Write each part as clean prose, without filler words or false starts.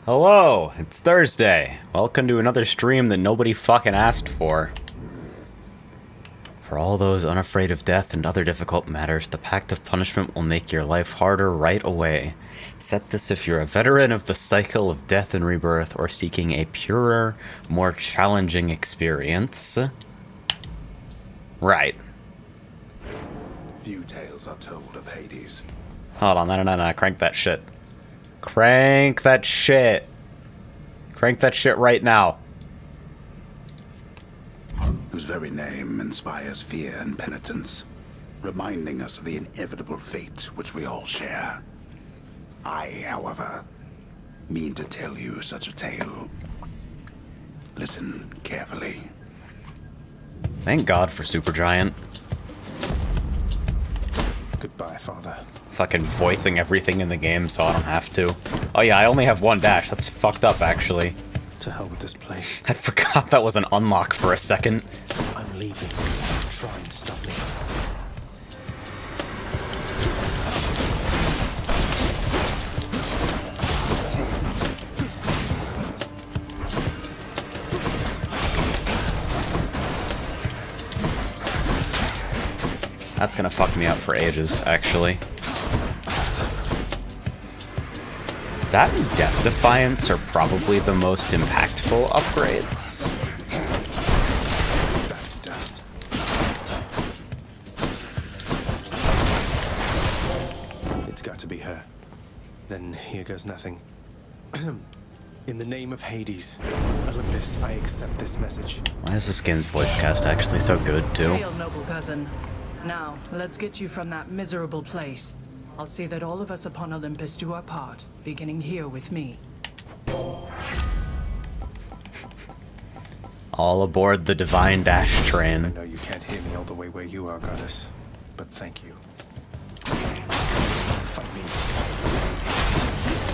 Hello, it's Thursday. Welcome to another stream that nobody fucking asked for. For all those unafraid of death and other difficult matters, the Pact of Punishment will make your life harder right away. Set this if you're a veteran of the cycle of death and rebirth or seeking a purer, more challenging experience. Right. Few tales are told of Hades. Hold on, no, crank that shit. Crank that shit. Crank that shit right now. Whose very name inspires fear and penitence, reminding us of the inevitable fate which we all share. I, however, mean to tell you such a tale. Listen carefully. Thank God for Supergiant. Goodbye, Father. Fucking voicing everything in the game so I don't have to. Oh yeah, I only have one dash. That's fucked up, actually. To hell with this place. I forgot that was an unlock for a second. I'm leaving. Try and stop me. That's gonna fuck me up for ages, actually. That and Death Defiance are probably the most impactful upgrades. Back to dust. It's got to be her. Then here goes nothing. In the name of Hades, Olympus, I accept this message. Why is this game's voice cast actually so good, too? Hail, noble cousin. Now, let's get you from that miserable place. I'll see that all of us upon Olympus do our part, beginning here with me. All aboard the Divine Dash I train. know you can't hear me all the way where you are, Goddess, but thank you. Fight me.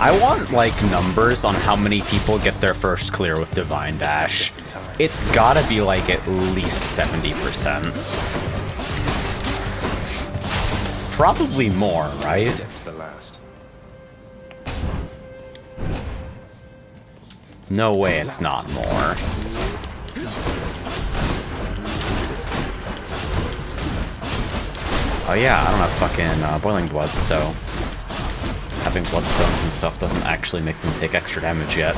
I want, like, numbers on how many people get their first clear with Divine Dash. Just in time. It's gotta be, like, at least 70%. Probably more, right? Death to the last. No way it's not more. Oh yeah, I don't have fucking Boiling Blood, so having Bloodstones and stuff doesn't actually make them take extra damage yet.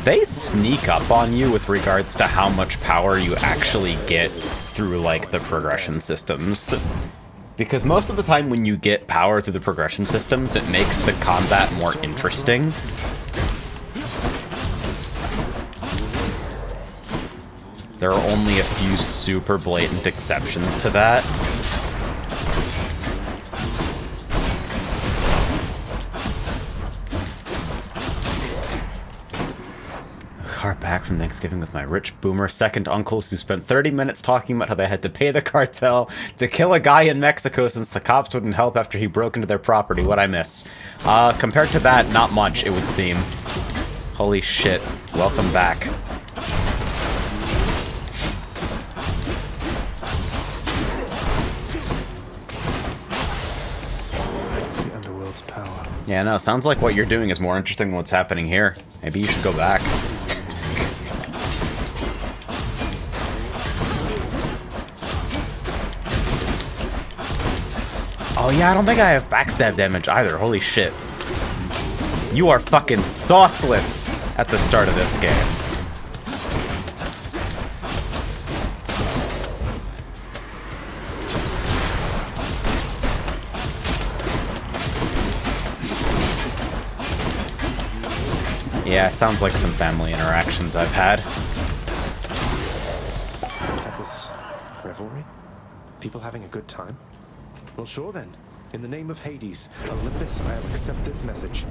They sneak up on you with regards to how much power you actually get through, like, the progression systems. Because most of the time when you get power through the progression systems, it makes the combat more interesting. There are only a few super blatant exceptions to that. Car back from Thanksgiving with my rich boomer second uncles who spent 30 minutes talking about how they had to pay the cartel to kill a guy in Mexico since the cops wouldn't help after he broke into their property. What'd I miss? Compared to that, not much, it would seem. Holy shit. Welcome back. The underworld's power. Yeah, no, sounds like what you're doing is more interesting than what's happening here. Maybe you should go back. Oh yeah, I don't think I have backstab damage either. Holy shit. You are fucking sauceless at the start of this game. Yeah, sounds like some family interactions I've had. That was revelry? People having a good time? Well, sure then. In the name of Hades, Olympus, I'll accept this message.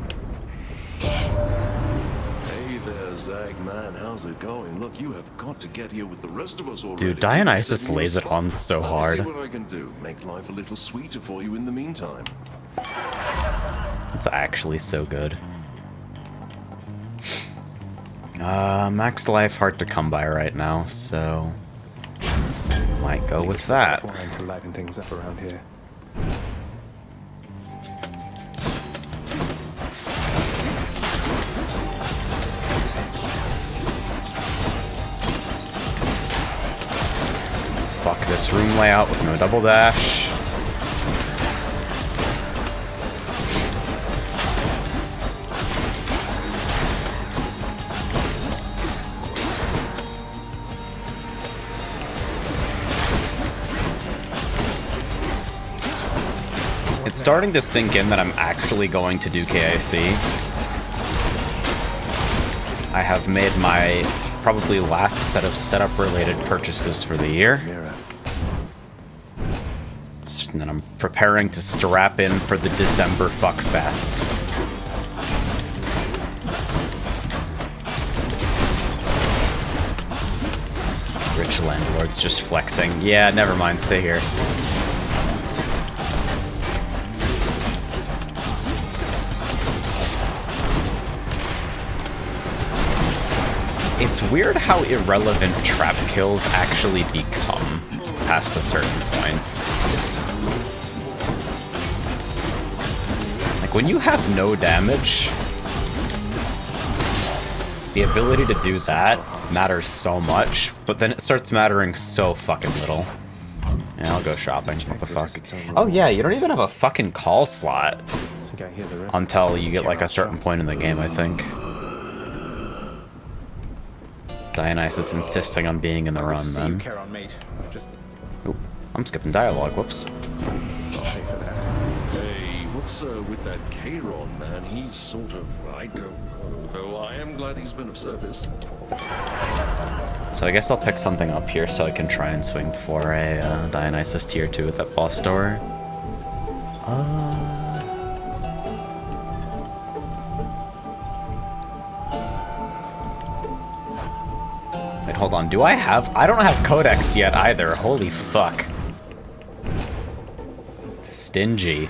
Hey there, Zagman. How's it going? Look, you have got to get here with the rest of us already. Dude, Dionysus Setting you lays it spot. on so Let me hard. see what I can do. Make life a little sweeter for you in the meantime. It's actually so good. Max life hard to come by right now, so might go with that. Wine to liven things up around here. this room layout with no double dash. It's starting to sink in that I'm actually going to do KIC. I have made my probably last set of setup-related purchases for the year. Mirror. And then I'm preparing to strap in for the December fuck fest. Rich landlords just flexing. Yeah, never mind, stay here. It's weird how irrelevant trap kills actually become past a certain point. Like, when you have no damage, the ability to do that matters so much, but then it starts mattering so fucking little. Yeah, I'll go shopping. What the fuck? Oh yeah, you don't even have a fucking call slot I think I hear the rip. until you get like a certain point in the game, I think. Dionysus insisting on being in the run, See you, then. Charon, mate. Just Oop, I'm skipping dialogue, whoops. I'll pay for that. Hey, what's with that Charon man? He's sort of, I don't know, though I am glad he's been of service. So I guess I'll pick something up here so I can try and swing for a Dionysus tier 2 at that boss door. Wait, hold on. Do I have... I don't have Codex yet either. Holy fuck. Stingy.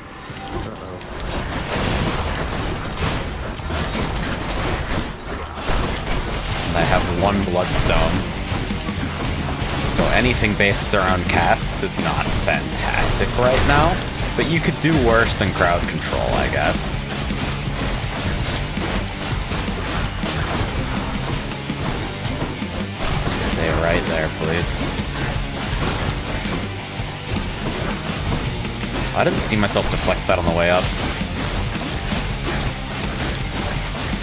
And I have one Bloodstone. So anything based around casts is not fantastic right now. But you could do worse than crowd control, I guess. Stay right there, please. I didn't see myself deflect that on the way up.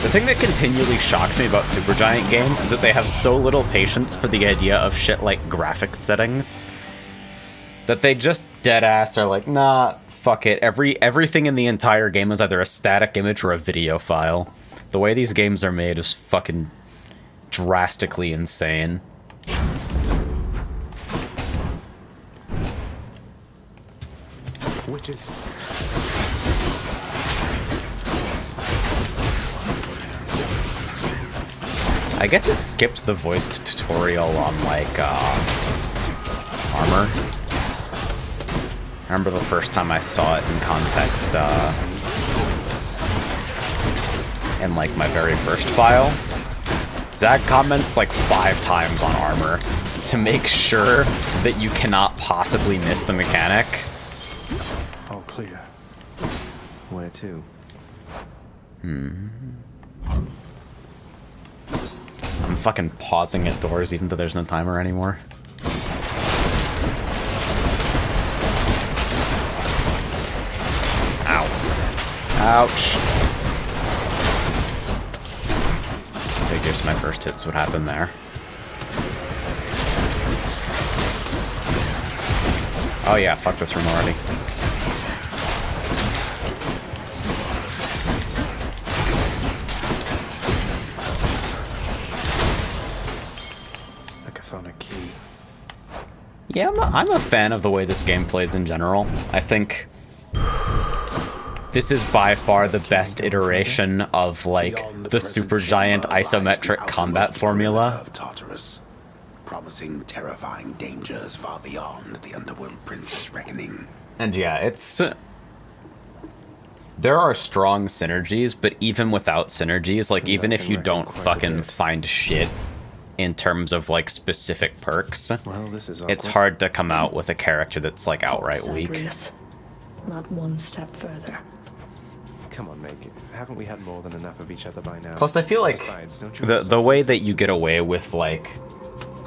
The thing that continually shocks me about Supergiant games is that they have so little patience for the idea of shit like graphics settings that they just deadass are like, nah, fuck it. Everything in the entire game is either a static image or a video file. The way these games are made is fucking drastically insane. Witches. I guess it skipped the voiced tutorial on, like, armor. I remember the first time I saw it in context, in, like, my very first file. Zag comments, like, 5 times on armor to make sure that you cannot possibly miss the mechanic. All clear. Where to? I'm fucking pausing at doors even though there's no timer anymore. Ow. Ouch. Figures my first hits would happen there. Oh yeah, fuck this room already. A chthonic key. Yeah, I'm a fan of the way this game plays in general. I think this is by far the best iteration of, like, Beyond the present Supergiant chamber lies the isometric combat outermost formula. perimeter of Tartarus, promising terrifying dangers far beyond the Underworld Prince's reckoning. And yeah, it's... there are strong synergies, but even without synergies, like, even if you Nothing don't reckon quite a fucking bit. find shit in terms of, like, specific perks, Well, this is it's awkward. hard to come out with a character that's, like, outright weak. Zagreus. Not one step further. Come on, Meg. Haven't we had more than enough of each other by now? Plus, I feel like Besides, don't you the have way some that you get away with, like,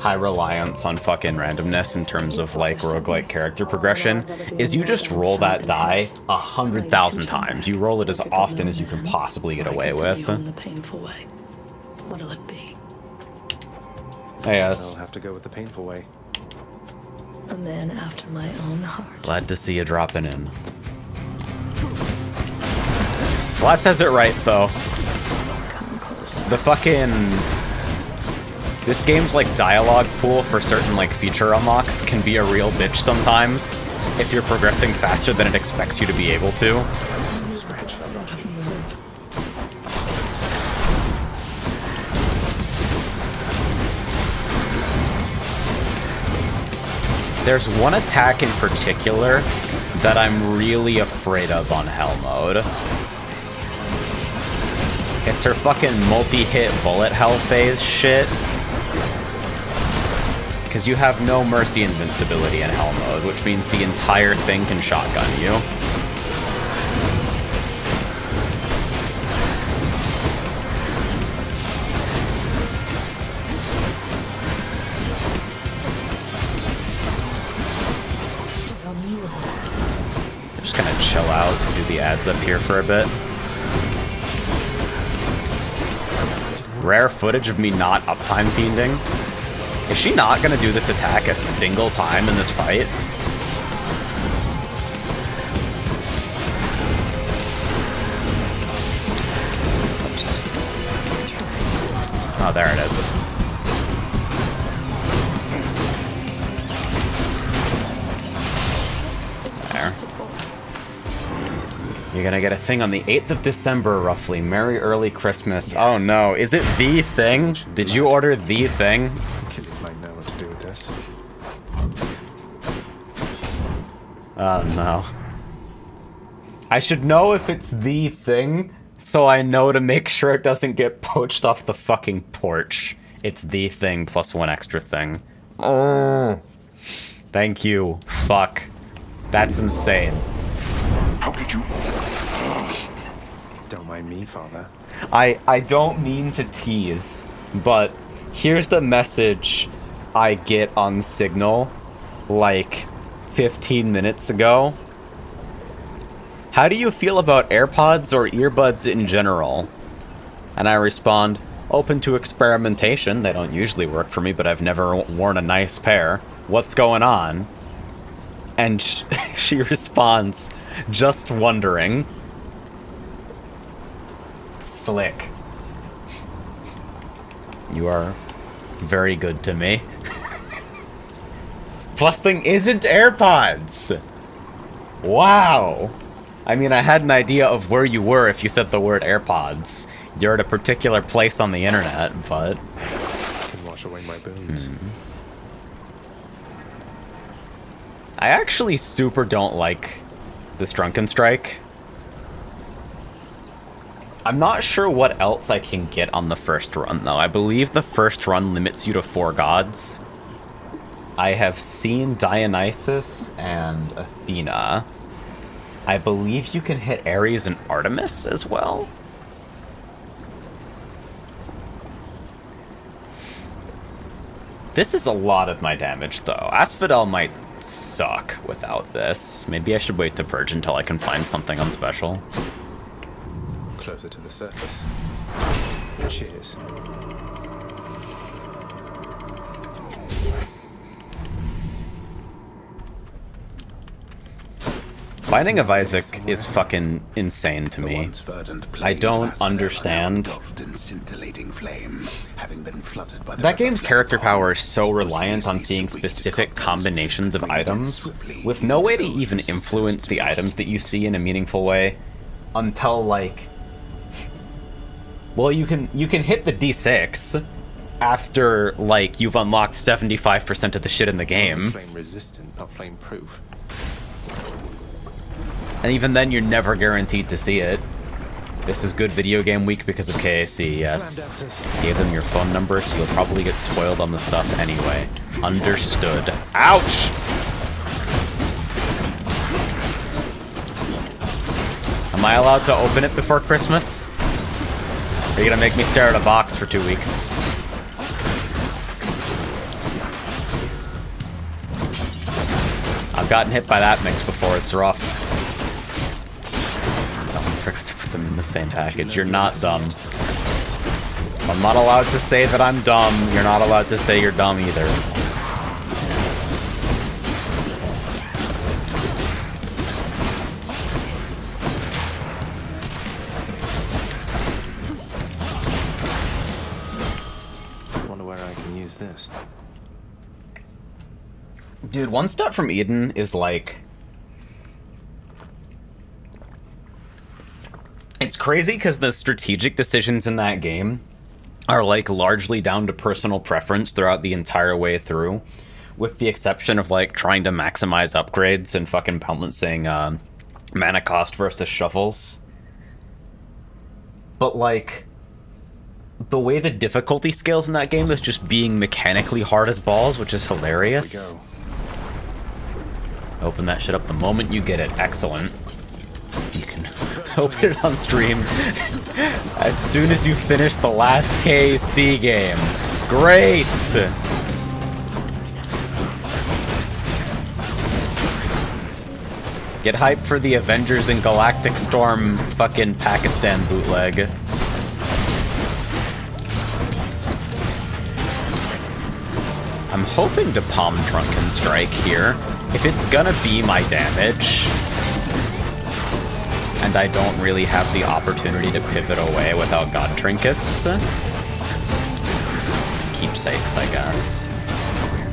high reliance on fucking randomness in terms of like roguelike character progression is you just roll that die 100,000 times. You roll it as often as you can possibly get away with. On the painful way. What'll it be? Yes. I'll have to go with the painful way. A man after my own heart. Glad to see you dropping in. Vlad says it right though. Come closer. The fucking... This game's like dialogue pool for certain like feature unlocks can be a real bitch sometimes if you're progressing faster than it expects you to be able to. Scratch. A lot of nerve. There's one attack in particular that I'm really afraid of on Hell mode. It's her fucking multi-hit bullet hell phase shit. Because you have no mercy invincibility in Hell mode, which means the entire thing can shotgun you. I'm just gonna chill out and do the ads up here for a bit. Rare footage of me not uptime fiending. Is she not gonna do this attack a single time in this fight? Oops. Oh, there it is. There. You're gonna get a thing on the 8th of December, roughly. Merry early Christmas. Yes. Oh no, is it the thing? Did you order the thing? Achilles might know what to do with this. Oh no. I should know if it's the thing, so I know to make sure it doesn't get poached off the fucking porch. It's the thing plus one extra thing. Oh. Thank you. Fuck. That's insane. How did you? Don't mind me, Father. I don't mean to tease, but here's the message I get on Signal like 15 minutes ago. How do you feel about AirPods or earbuds in general? And I respond, open to experimentation. They don't usually work for me, but I've never worn a nice pair. What's going on? And she responds, just wondering. Slick. You are very good to me. Plus thing isn't AirPods! Wow! I mean, I had an idea of where you were if you said the word AirPods. You're at a particular place on the internet, but... Can wash away my bones. I actually super don't like this Drunken Strike. I'm not sure what else I can get on the first run, though. I believe the first run limits you to 4 gods. I have seen Dionysus and Athena. I believe you can hit Ares and Artemis as well. This is a lot of my damage, though. Asphodel might suck without this. Maybe I should wait to purge until I can find something on special. Closer to the surface. Cheers. Binding of Isaac is fucking insane to The me. once verdant I plains don't of Asphodel are now understand. engulfed in scintillating flame, having been flooded by the That game's ever-flowing character power fog, is so was reliant on easily seeing squeezed specific contents, combinations of bringing them items, swiftly with even no to way to those even resistant influence to the it. items that you see in a meaningful way until like... Well, you can hit the D6 after like you've unlocked 75% of the shit in the game. Flame resistant, not flame proof. And even then, you're never guaranteed to see it. This is good video game week because of KAC, yes. Slam dancers. Gave them your phone number, so you'll probably get spoiled on the stuff anyway. Understood. Ouch! Am I allowed to open it before Christmas? Are you gonna make me stare at a box for 2 weeks? I've gotten hit by that mix before, it's rough. Oh, I forgot to put them in the same package. You're not dumb. I'm not allowed to say that I'm dumb. You're not allowed to say you're dumb either. Wonder where I can use this. Dude, One Step from Eden is like... It's crazy because the strategic decisions in that game are like largely down to personal preference throughout the entire way through, with the exception of like trying to maximize upgrades and fucking balancing mana cost versus shuffles. But like, the way the difficulty scales in that game is just being mechanically hard as balls, which is hilarious. Here we go. Open that shit up the moment you get it. Excellent. You can open it on stream as soon as you finish the last KC game. Great! Get hyped for the Avengers and Galactic Storm fucking Pakistan bootleg. I'm hoping to Palm Drunken Strike here. If it's gonna be my damage, and I don't really have the opportunity to pivot away without God Trinkets, keepsakes, I guess,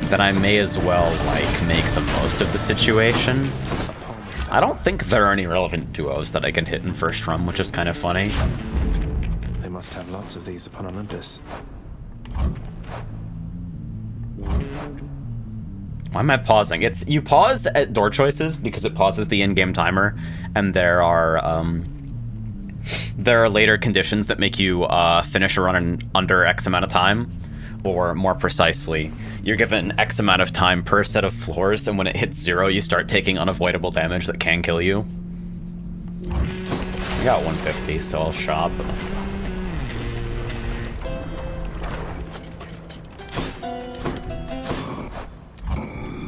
then I may as well, like, make the most of the situation. I don't think there are any relevant duos that I can hit in first run, which is kind of funny. They must have lots of these upon Olympus. Why am I pausing? You pause at door choices because it pauses the in-game timer, and there are later conditions that make you finish a run in under X amount of time, or more precisely, you're given X amount of time per set of floors, and when it hits 0, you start taking unavoidable damage that can kill you. I got 150, so I'll shop.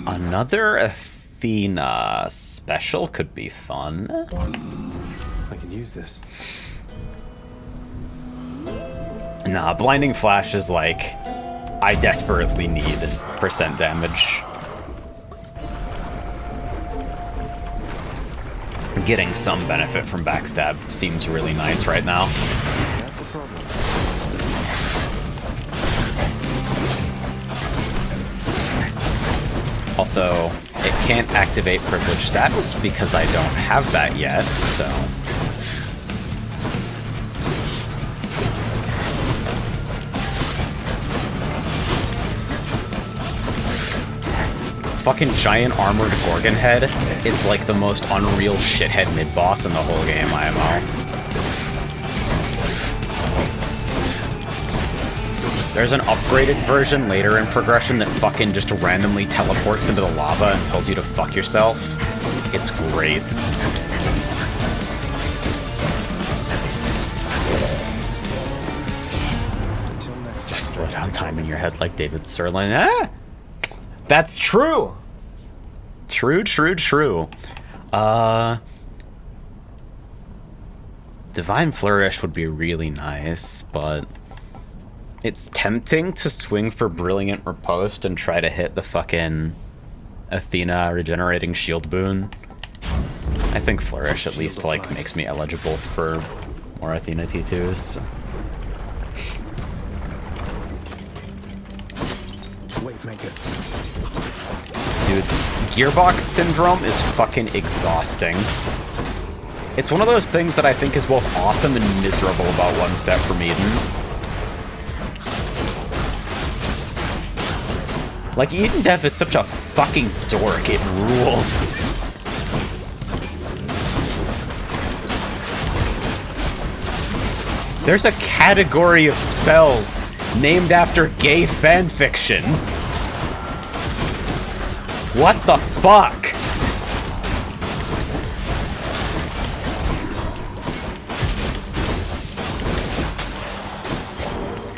Another Athena special could be fun. I can use this. Nah, Blinding Flash is like, I desperately need percent damage. Getting some benefit from backstab seems really nice right now. That's a problem. Although, it can't activate privilege status because I don't have that yet, so... Fucking giant armored Gorgon head is like the most unreal shithead mid-boss in the whole game, IMO. There's an upgraded version later in progression that fucking just randomly teleports into the lava and tells you to fuck yourself. It's great. Just slow down time in your head like David Sirlin. Ah! That's true! True. Divine Flourish would be really nice, but... It's tempting to swing for Brilliant Riposte and try to hit the fucking Athena regenerating shield boon. I think Flourish at least, like, makes me eligible for more Athena T2s. Wave makers. Dude, Gearbox Syndrome is fucking exhausting. It's one of those things that I think is both awesome and miserable about One Step from Eden. Like, Eden Dev is such a fucking dork, it rules. There's a category of spells named after gay fanfiction. What the fuck?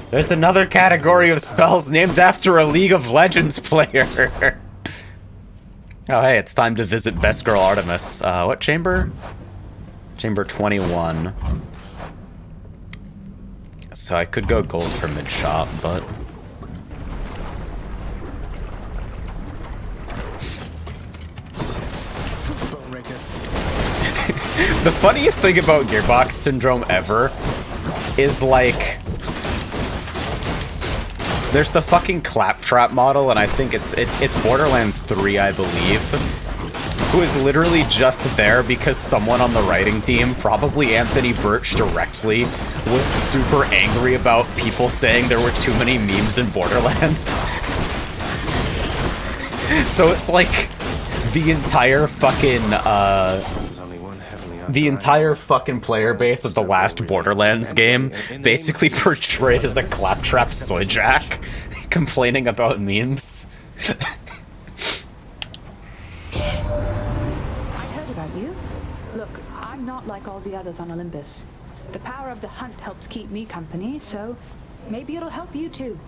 There's another category of spells named after a League of Legends player. Oh, hey, it's time to visit Best Girl Artemis. What chamber? Chamber 21. So I could go gold for mid-shop, but... Bone rakers. The funniest thing about Gearbox Syndrome ever is, like... There's the fucking Claptrap model, and I think it's Borderlands 3, I believe, who is literally just there because someone on the writing team, probably Anthony Birch directly, was super angry about people saying there were too many memes in Borderlands. So it's like the entire fucking, There's only one heavily the authorized- entire fucking player base of the last Borderlands game basically portrayed as a Claptrap soyjack, complaining about memes. I heard about you. Look, I'm not like all the others on Olympus. The power of the hunt helps keep me company, so maybe it'll help you too.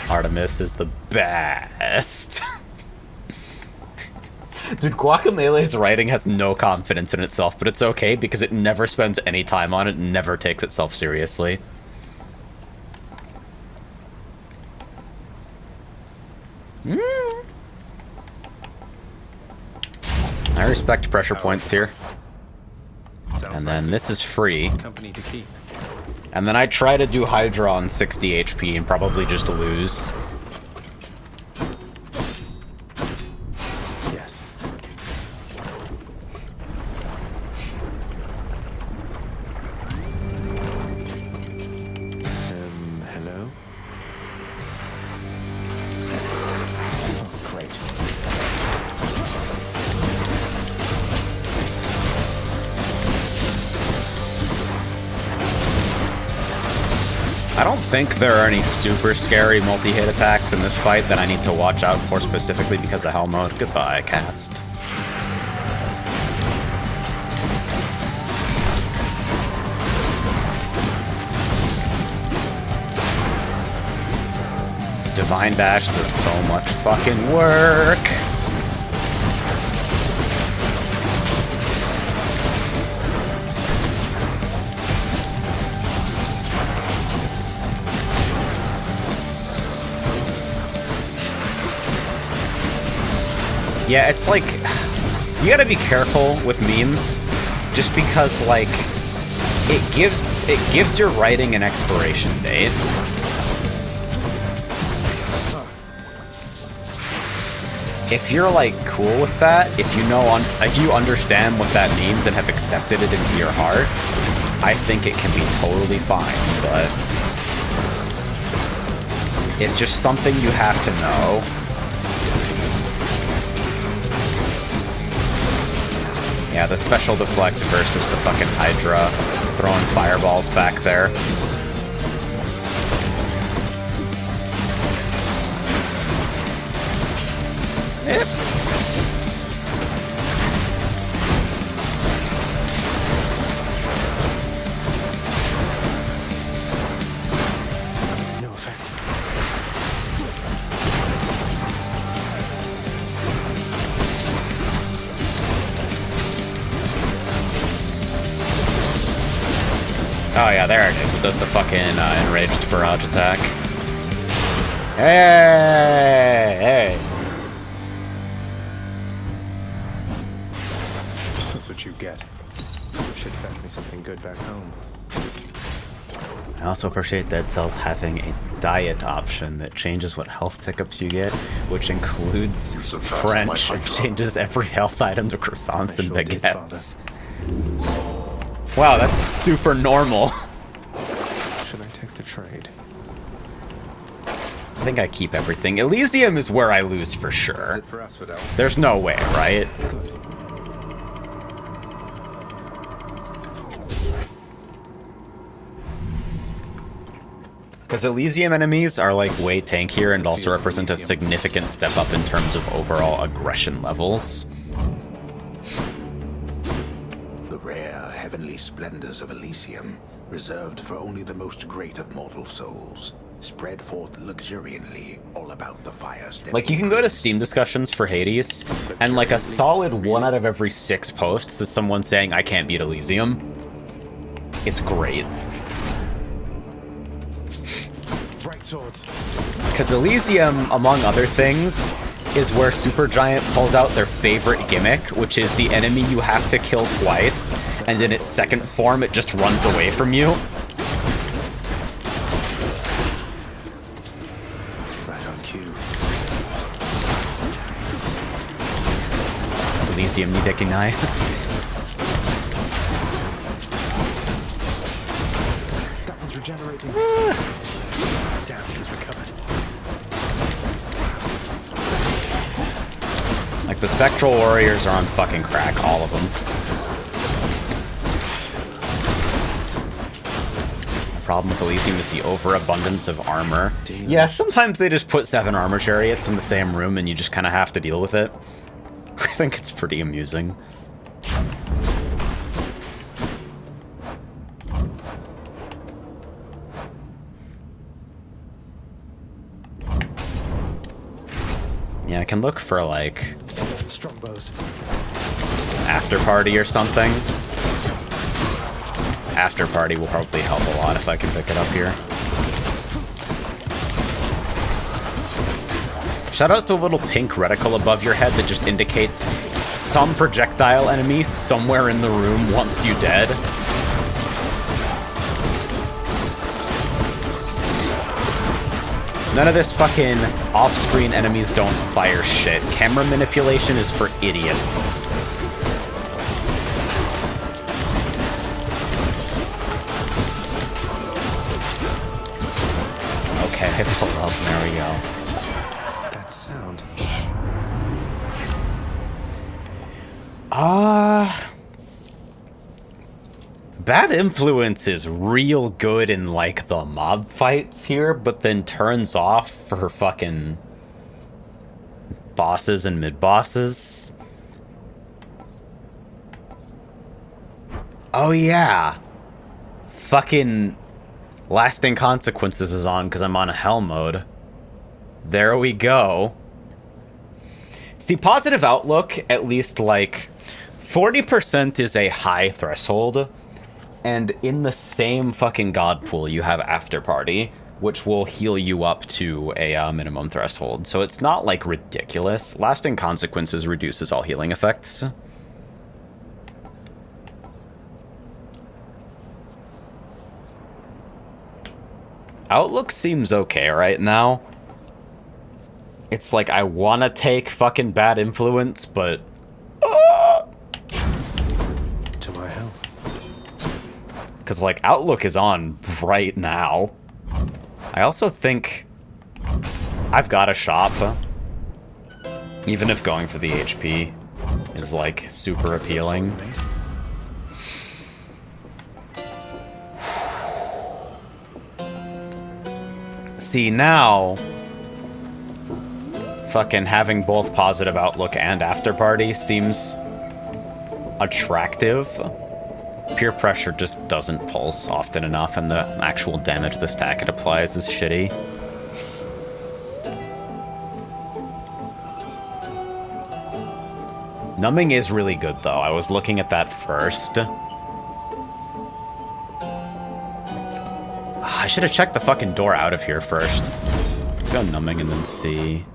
Artemis is the best. Dude, Guacamelé's writing has no confidence in itself, but it's okay because it never spends any time on it and never takes itself seriously. I respect pressure points here. Sounds And then like this is free. company to keep. And then I try to do Hydra on 60 HP and probably just lose. Yes. Hello? Oh, great. I don't think there are any super scary multi-hit attacks in this fight that I need to watch out for specifically because of Hell Mode. Goodbye, cast. Divine Dash does so much fucking work. Yeah, it's like, you gotta be careful with memes, just because, like, it gives your writing an expiration date. If you're, like, cool with that, if you understand what that means and have accepted it into your heart, I think it can be totally fine, but it's just something you have to know. Yeah, the special deflect versus the fucking Hydra throwing fireballs back there. Yep. No effect. Oh yeah, there it is. It does the fucking enraged barrage attack. Hey! Hey! That's what you get. Should fetch me something good back home. I also appreciate Dead Cells having a diet option that changes what health pickups you get, which includes It's a fast French life and cycle. changes every health item to croissants I and sure did, baguettes. Wow, that's super normal. Should I take the trade? I think I keep everything. Elysium is where I lose for That's sure. it for us, Fidel. There's no way, right? Good. Because Elysium enemies are like way tankier and also represent a significant step up in terms of overall aggression levels. The rare heavenly splendors of Elysium, reserved for only the most great of mortal souls. spread forth luxuriantly all about the fire. Like, you can go to Steam discussions for Hades, and like a solid 1 out of every 6 posts is someone saying, I can't beat Elysium. It's great. Bright swords. Because Elysium, among other things, is where Supergiant pulls out their favorite gimmick, which is the enemy you have to kill twice, and in its second form it just runs away from you. Right on cue. Elysium ni dekinai. That one's regenerating. Damn, he's recovered. Like, the Spectral Warriors are on fucking crack, all of them. The problem with Elysium is the overabundance of armor. Yeah, sometimes they just put 7 armor chariots in the same room and you just kind of have to deal with it. I think it's pretty amusing. Yeah, I can look for, like, Strongbows. after party or something. After party will probably help a lot if I can pick it up here. Shoutouts to the little pink reticle above your head that just indicates some projectile enemy somewhere in the room wants you dead. None of this fucking off-screen enemies don't fire shit. Camera manipulation is for idiots. Okay, pull up. There we go. That sound. Bad Influence is real good in, like, the mob fights here, but then turns off for fucking bosses and mid-bosses. Oh, yeah. Fucking Lasting Consequences is on because I'm on a hell mode. There we go. See, Positive Outlook, at least, like, 40% is a high threshold. And in the same fucking god pool, you have After Party, which will heal you up to a minimum threshold. So it's not, like, ridiculous. Lasting Consequences reduces all healing effects. Outlook seems okay right now. It's like, I want to take fucking Bad Influence, but... To my health. Because, like, Outlook is on right now. I also think I've got a shop. Even if going for the HP is, like, super appealing. See, now fucking having both Positive Outlook and After Party seems attractive. Peer pressure just doesn't pulse often enough, and the actual damage the stack it applies is shitty. Numbing is really good, though. I was looking at that first. I should have checked the fucking door out of here first. Go Numbing and then see.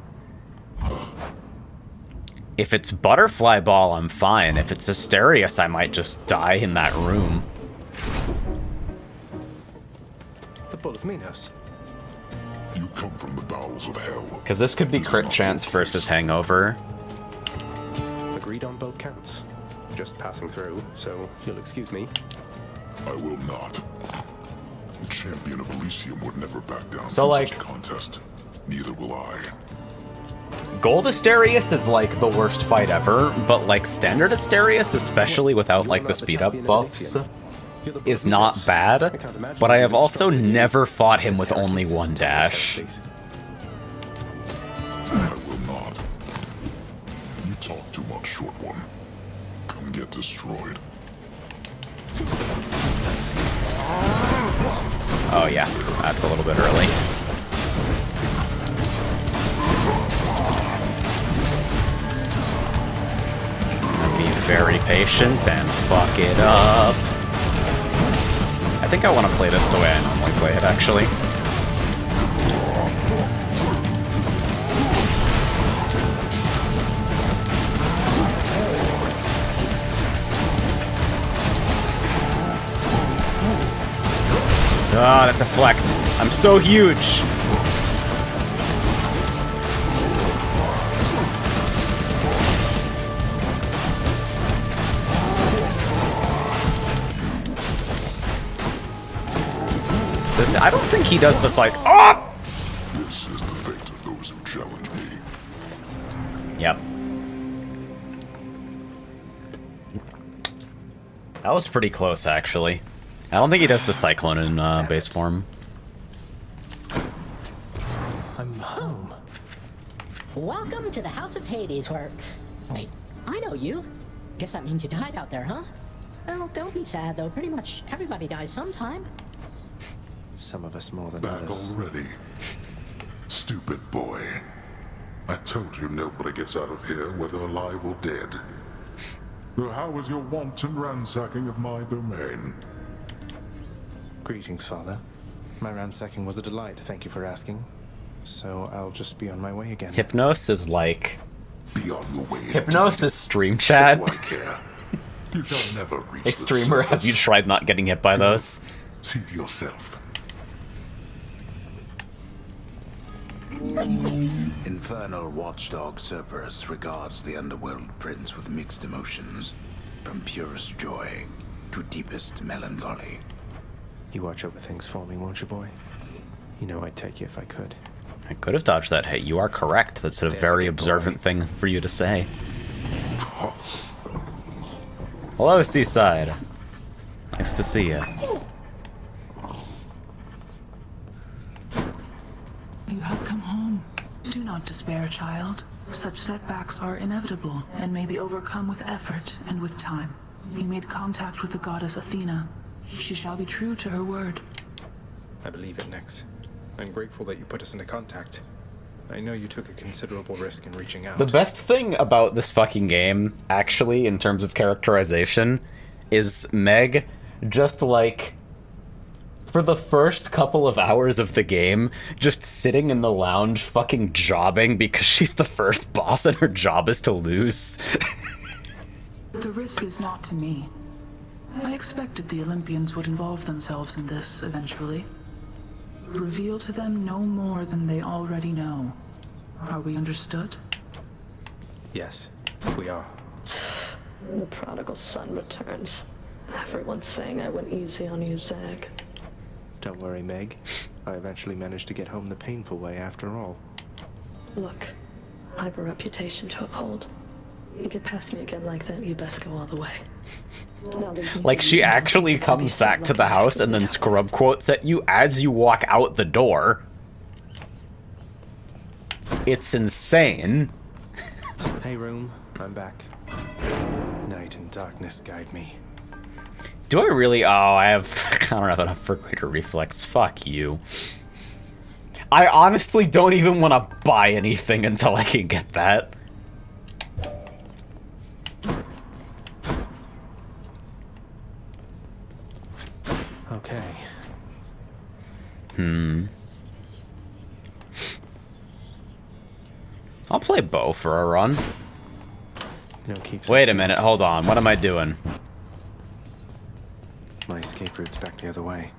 If it's Butterfly Ball, I'm fine. If it's Asterius, I might just die in that room. The Bull of Minos. You come from the bowels of hell. Because this could be crit chance versus Hangover. Agreed on both counts. Just passing through, so you'll excuse me. I will not. The champion of Elysium would never back down So, from like, such a contest. Neither will I. Gold Asterius is, like, the worst fight ever, but, like, Standard Asterius, especially without, like, the speed-up buffs, is not bad. But I have also never fought him with only one dash. I will not. You talk too much, short one. Come get destroyed. Oh, yeah. That's a little bit early. Be very patient and fuck it up. I think I want to play this the way I normally play it, actually. Ah, that deflect. I'm so huge. I don't think he does this like, oh! This is the fate of those who challenge me. Yep. That was pretty close, actually. I don't think he does the Cyclone in base form. I'm home. Welcome to the House of Hades, where... Wait, I know you. Guess that means you died out there, huh? Well, don't be sad, though. Pretty much everybody dies sometime. Some of us more than Back others. already? Stupid boy. I told you nobody gets out of here, whether alive or dead. So how was your wanton ransacking of my domain? Greetings, Father. My ransacking was a delight, thank you for asking. So I'll just be on my way again. Hypnos is like... Be on your way. Hypnos is stream chat. What do I care? You shall never reach Hey, the streamer, have surface. you tried not getting hit by those? See for yourself. Infernal watchdog Cerberus regards the underworld prince with mixed emotions, from purest joy to deepest melancholy. You watch over things for me, won't you, boy? You know I'd take you if I could. I could have dodged that hit. You are correct. That's a There's very a good observant boy. thing for you to say. Hello, Seaside. Nice to see you. You have come home. Do not despair, child. Such setbacks are inevitable and may be overcome with effort and with time. You made contact with the goddess Athena. She shall be true to her word. I believe it, Nex. I'm grateful that you put us into contact. I know you took a considerable risk in reaching out. The best thing about this fucking game, actually, in terms of characterization, is Meg just like... for the first couple of hours of the game, just sitting in the lounge fucking jobbing because she's the first boss and her job is to lose. The risk is not to me. I expected the Olympians would involve themselves in this eventually. Reveal to them no more than they already know. Are we understood? Yes, we are. The prodigal son returns. Everyone's saying I went easy on you, Zag. Don't worry, Meg. I eventually managed to get home the painful way after all. Look, I have a reputation to uphold. You get past me again like that, you best go all the way. Now there's me Like, she and you. actually I'd be comes so back to the lucky house to and then meet up. scrub quotes at you as you walk out the door. It's insane. Hey, room. I'm back. Night and darkness guide me. Do I really? Oh, I don't have enough for greater reflex. Fuck you. I honestly don't even want to buy anything until I can get that. Okay. I'll play bow for a run. No keeps. Wait a minute, hold on. What am I doing? My escape route's back the other way.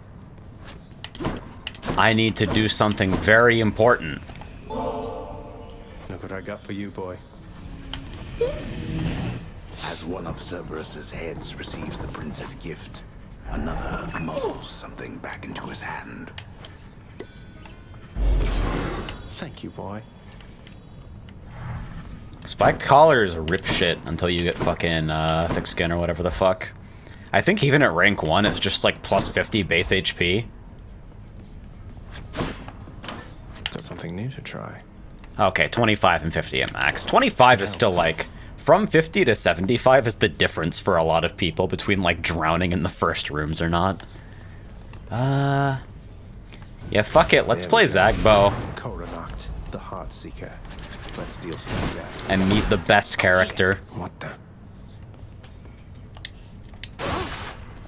I need to do something very important. Look what I got for you, boy. As one of Cerberus's heads receives the prince's gift, another muzzles something back into his hand. Thank you, boy. Spiked collar is rip shit until you get fucking thick skin or whatever the fuck. I think even at rank 1 it's just like plus 50 base HP. Got something new to try. Okay, 25 and 50 at max. 25 is still like, from 50 to 75 is the difference for a lot of people between like drowning in the first rooms or not. Yeah, fuck it. Let's play Zagbo. Coronacht, the Heartseeker. Let's deal some death. And meet the best character. What the?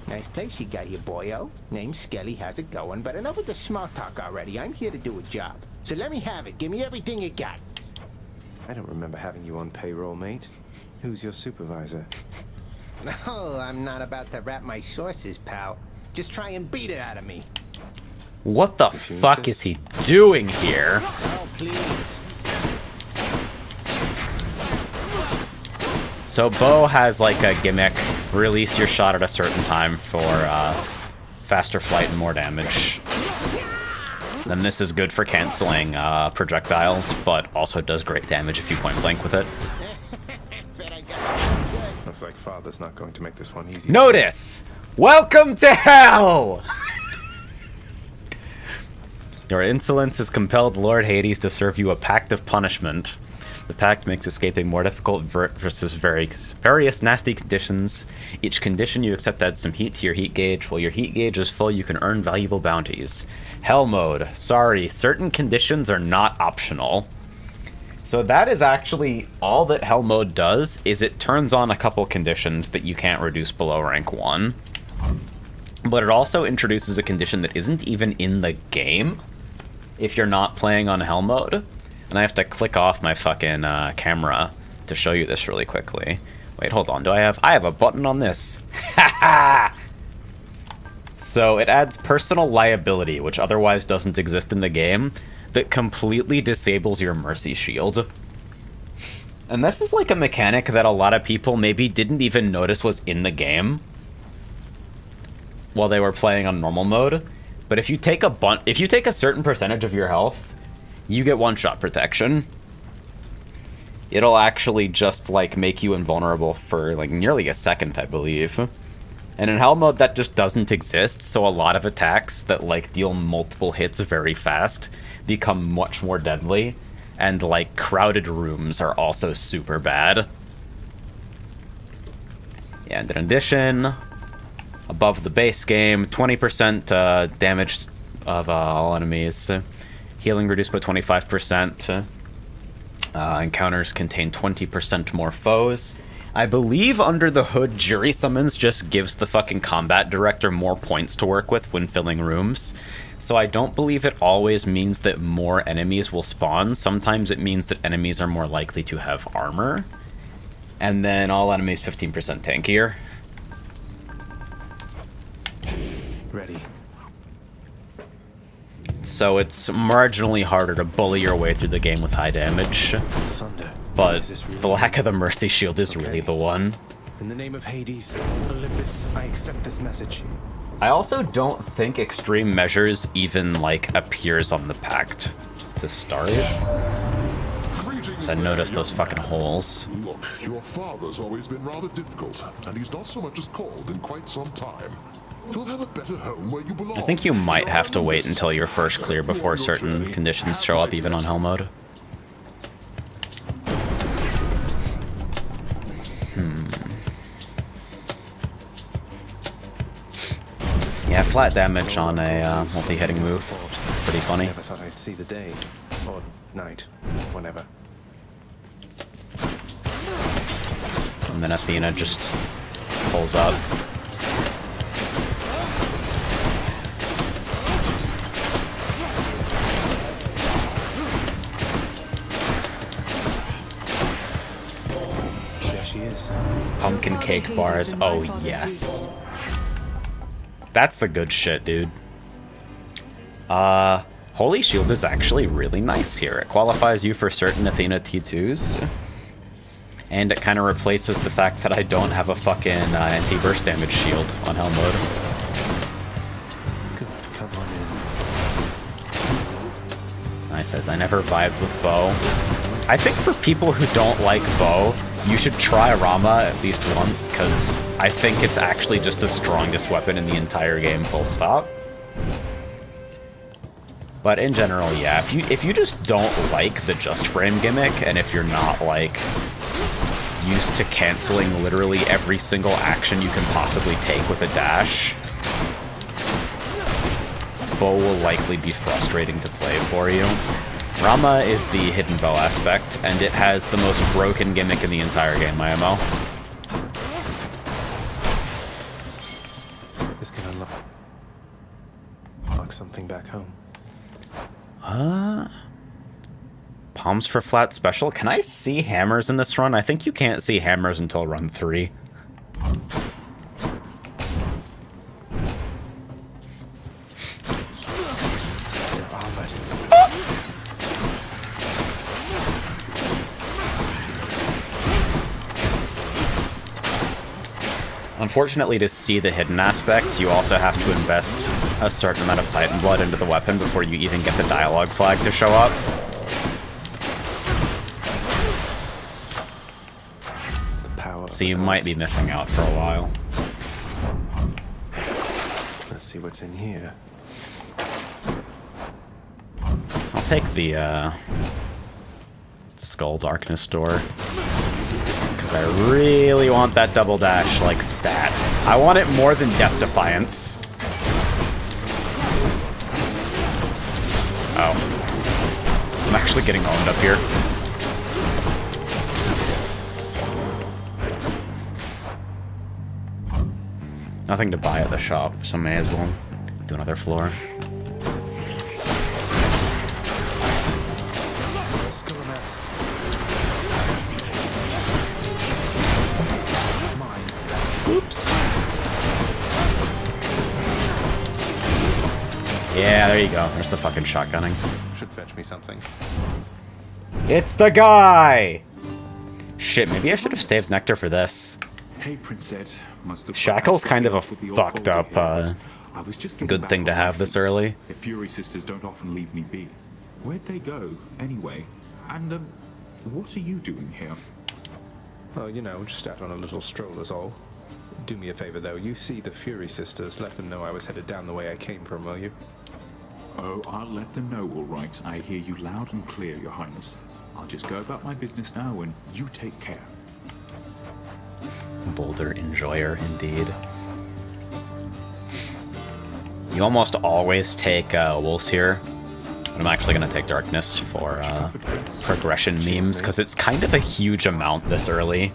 Nice place you got here, boyo. Name's Skelly, how's it going? But enough with the small talk already. I'm here to do a job. So let me have it. Give me everything you got. I don't remember having you on payroll, mate. Who's your supervisor? Oh, I'm not about to wrap my sources, pal. Just try and beat it out of me. What the fuck is he doing here? Oh, please. So Bo has like a gimmick. Release your shot at a certain time for faster flight and more damage. Then this is good for canceling projectiles, but also does great damage if you point blank with it. Looks like Father's not going to make this one easy. Notice! Welcome to hell! Your insolence has compelled Lord Hades to serve you a pact of punishment. The pact makes escaping more difficult versus various nasty conditions. Each condition you accept adds some heat to your heat gauge. While your heat gauge is full, you can earn valuable bounties. Hell mode. Sorry, certain conditions are not optional. So that is actually all that Hell mode does, is it turns on a couple conditions that you can't reduce below rank 1. But it also introduces a condition that isn't even in the game if you're not playing on Hell mode. And I have to click off my fucking camera to show you this really quickly. Wait, hold on. I have a button on this. Ha! So it adds personal liability, which otherwise doesn't exist in the game, that completely disables your mercy shield. And this is like a mechanic that a lot of people maybe didn't even notice was in the game while they were playing on normal mode. But if you take a certain percentage of your health, you get one-shot protection. It'll actually just like make you invulnerable for like nearly a second, I believe. And in Hell mode that just doesn't exist, so a lot of attacks that like deal multiple hits very fast become much more deadly, and like crowded rooms are also super bad. Yeah, and in addition, above the base game, 20% damage of all enemies. Healing reduced by 25%. Encounters contain 20% more foes. I believe under the hood, Jury Summons just gives the fucking combat director more points to work with when filling rooms. So I don't believe it always means that more enemies will spawn. Sometimes it means that enemies are more likely to have armor. And then all enemies 15% tankier. Ready. So it's marginally harder to bully your way through the game with high damage. Thunder. But the lack of the mercy shield is really the one. In the name of Hades, Olympus, I accept this message. I also don't think extreme measures even like appears on the pact to start. So I noticed those fucking holes. Look, your father's always been rather difficult, and he's not so much as called in quite some time. You'll have a better home where you belong. I think you might have to wait until you're first clear before certain conditions show up even on Hell mode. Yeah, flat damage on a multi-hitting move. Pretty funny. Never thought I'd see the day. Or night. Whenever. And then Athena just pulls up. There she is. Pumpkin cake bars. Oh, yes. That's the good shit, dude. Holy Shield is actually really nice here. It qualifies you for certain Athena T2s. And it kind of replaces the fact that I don't have a fucking anti-burst damage shield on Hell mode. Good, come on in. Nice, as I never vibed with Bo. I think for people who don't like Bo, you should try Rama at least once, because I think it's actually just the strongest weapon in the entire game, full stop. But in general, yeah, if you just don't like the Just Frame gimmick, and if you're not, like, used to canceling literally every single action you can possibly take with a dash, bow will likely be frustrating to play for you. Rama is the hidden bow aspect, and it has the most broken gimmick in the entire game, IMO. This can unlock something back home. Palms for flat special? Can I see hammers in this run? I think you can't see hammers until run 3. Unfortunately, to see the hidden aspects, you also have to invest a certain amount of Titan Blood into the weapon before you even get the dialogue flag to show up. So you might be missing out for a while. Let's see what's in here. I'll take the Skull Darkness door. Because I really want that double dash, like, stat. I want it more than Death Defiance. Oh. I'm actually getting owned up here. Nothing to buy at the shop, so may as well do another floor. Oops. Yeah, there you go. There's the fucking shotgunning. Should fetch me something. It's the guy! Shit, maybe I should have saved Nectar for this. Hey, Princess. Shackle's kind of a fucked up, good thing to have this early. The Fury Sisters don't often leave me be. Where'd they go, anyway? And, what are you doing here? Well, you know, just out on a little stroll is all. Do me a favor, though. You see the Fury Sisters. Let them know I was headed down the way I came from, will you? Oh, I'll let them know, all right. I hear you loud and clear, Your Highness. I'll just go about my business now, and you take care. Boulder enjoyer, indeed. You almost always take Wolves here. But I'm actually going to take Darkness for progression memes, because it's kind of a huge amount this early.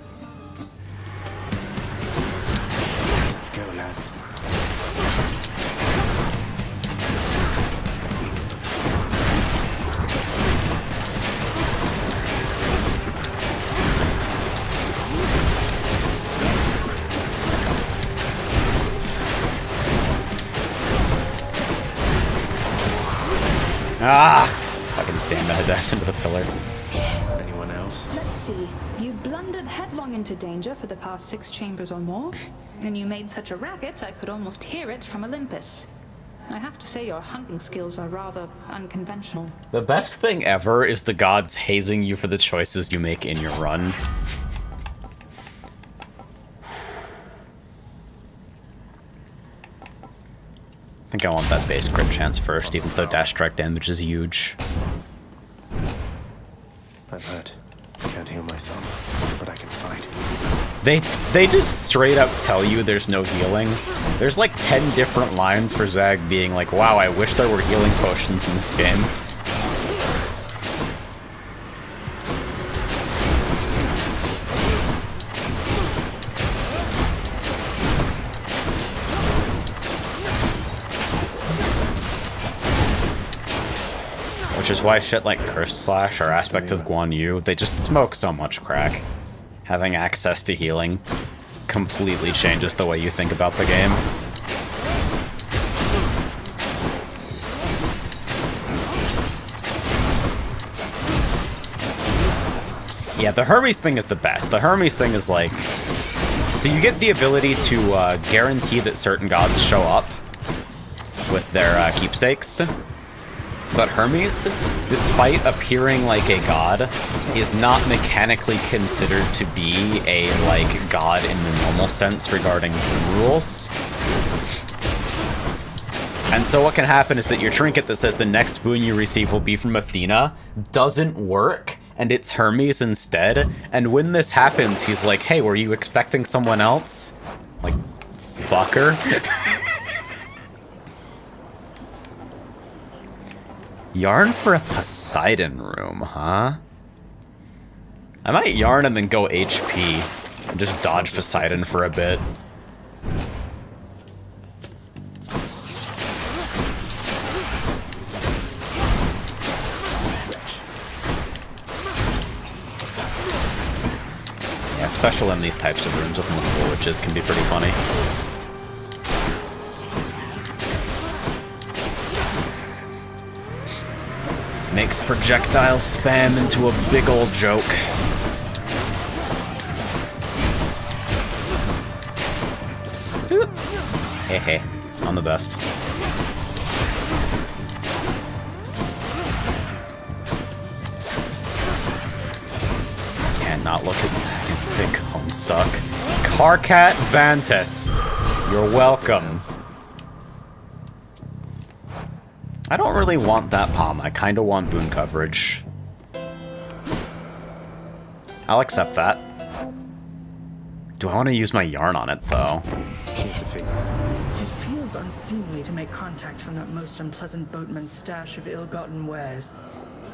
Let's go, lads. Ah! Fucking damn it, I dashed into the pillar. Anyone else? Let's see. You blundered headlong into danger for the past 6 chambers or more, and you made such a racket I could almost hear it from Olympus. I have to say your hunting skills are rather unconventional. The best thing ever is the gods hazing you for the choices you make in your run. I think I want that base crit chance first, even though dash strike damage is huge. I'm hurt. I can't heal myself, but I can fight. They just straight up tell you there's no healing. There's like 10 different lines for Zag being like, wow, I wish there were healing potions in this game. Which is why shit like Cursed Slash or Aspect of Guan Yu, they just smoke so much crack. Having access to healing completely changes the way you think about the game. Yeah, the Hermes thing is the best. The Hermes thing is like... So you get the ability to guarantee that certain gods show up with their keepsakes. But Hermes, despite appearing like a god, is not mechanically considered to be a, like, god in the normal sense regarding rules. And so what can happen is that your trinket that says the next boon you receive will be from Athena doesn't work, and it's Hermes instead. And when this happens, he's like, hey, were you expecting someone else? Like, fucker. Yarn for a Poseidon room, huh? I might yarn and then go HP. And just dodge Poseidon for a bit. Yeah, special in these types of rooms with multiple witches can be pretty funny. Makes projectile spam into a big old joke. Hey, I'm the best. Cannot look at Zack and think Homestuck. Karkat Vantis, you're welcome. I don't really want that palm. I kind of want boon coverage. I'll accept that. Do I want to use my yarn on it, though? It feels unseemly to make contact from that most unpleasant boatman's stash of ill-gotten wares.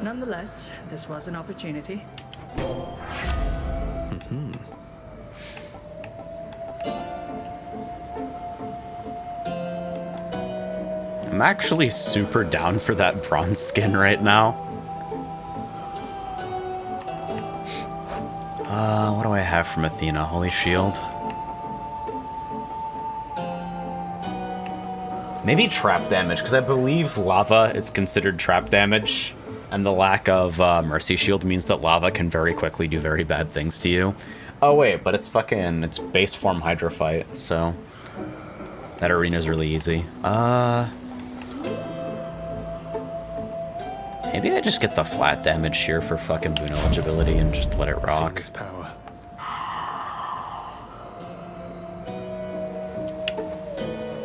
Nonetheless, this was an opportunity. I'm actually super down for that bronze skin right now. What do I have from Athena? Holy Shield? Maybe trap damage, because I believe lava is considered trap damage, and the lack of Mercy Shield means that lava can very quickly do very bad things to you. Oh wait, but it's base form Hydrophyte, so that arena's really easy. Maybe I just get the flat damage here for fucking boon eligibility and just let it rock. Power.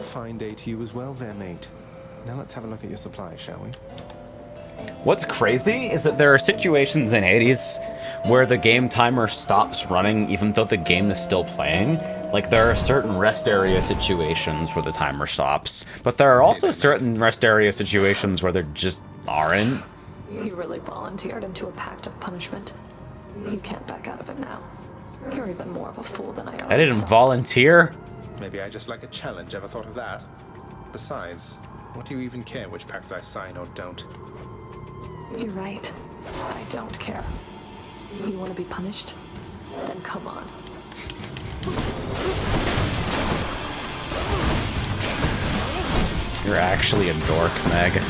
Fine day to you as well there, mate. Now let's have a look at your supplies, shall we? What's crazy is that there are situations in Hades where the game timer stops running even though the game is still playing. Like, there are certain rest area situations where the timer stops, but there are also certain rest area situations where there just aren't. You really volunteered into a pact of punishment. You can't back out of it now. You're even more of a fool than I already I didn't thought. volunteer. Maybe I just like a challenge. Ever thought of that? Besides, what do you even care which pacts I sign or don't? You're right. I don't care. You want to be punished? Then come on. You're actually a dork, Meg.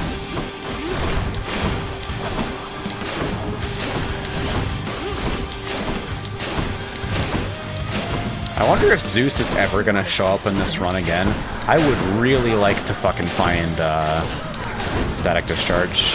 I wonder if Zeus is ever gonna show up in this run again. I would really like to fucking find Static Discharge.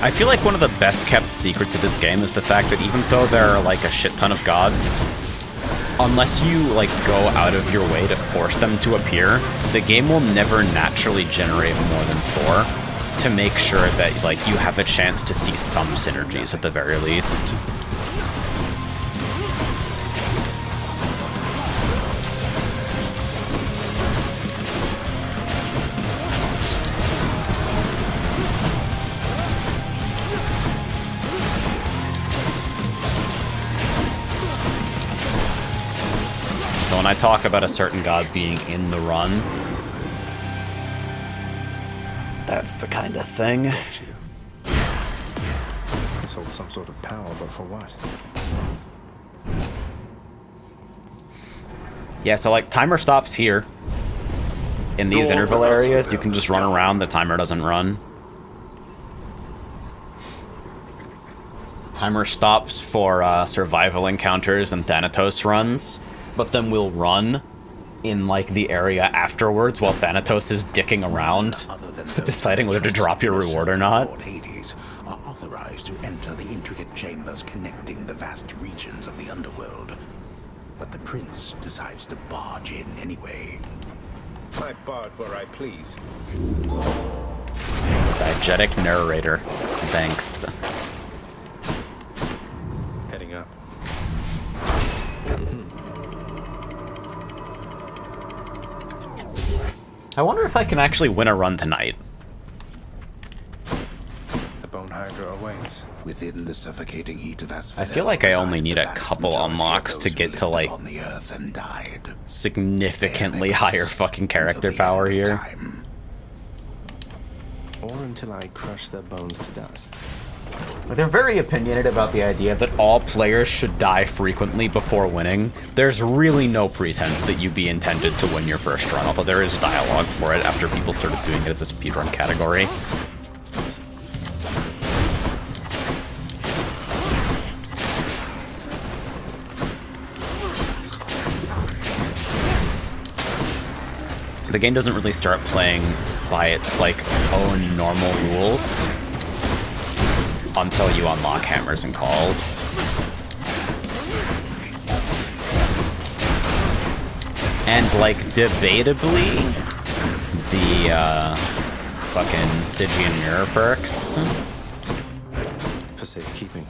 I feel like one of the best kept secrets of this game is the fact that even though there are like a shit ton of gods, unless you like go out of your way to force them to appear, the game will never naturally generate more than 4 to make sure that like you have a chance to see some synergies at the very least. When I talk about a certain god being in the run, that's the kind of thing. This holds some sort of power, but for what? Yeah, so like timer stops here. In these interval areas, you can just run around, the timer doesn't run. Timer stops for survival encounters and Thanatos runs. But then we'll run in like the area afterwards while Thanatos is dicking around, deciding whether to drop your reward or not. Hades are authorized to enter the intricate chambers connecting the vast regions of the underworld. but the prince decides to barge in anyway. I barge where I please. Diegetic narrator. Thanks. Heading up. I wonder if I can actually win a run tonight. The Bone Hydra awaits. Within the suffocating heat of Asphodel, I feel like I only need a the vast couple majority of unlocks to those get who to, lived like, upon the earth and died. significantly There they higher persist fucking character until the power end of here. time. Or until I crush their bones to dust. They're very opinionated about the idea that all players should die frequently before winning. There's really no pretense that you be intended to win your first run, although there is dialogue for it after people started doing it as a speedrun category. The game doesn't really start playing by its, like, own normal rules until you unlock hammers and calls. And, like, debatably, the, fucking Stygian Mirror perks. For safekeeping.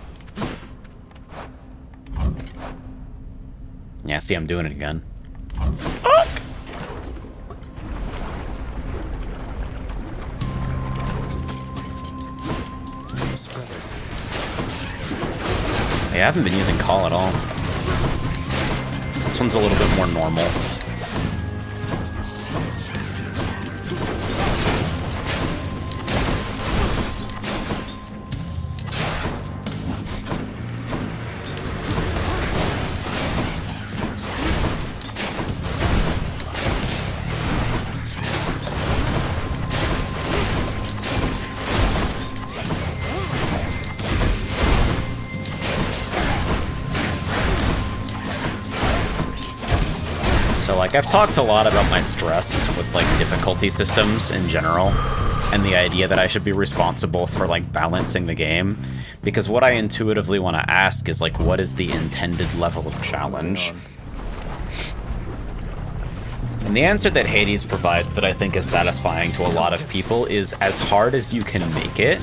Yeah, see, I'm doing it again. Spreaders. I haven't been using call at all. This one's a little bit more normal. So, like, I've talked a lot about my stress with, like, difficulty systems in general, and the idea that I should be responsible for, like, balancing the game, because what I intuitively want to ask is, like, what is the intended level of challenge? And the answer that Hades provides that I think is satisfying to a lot of people is as hard as you can make it,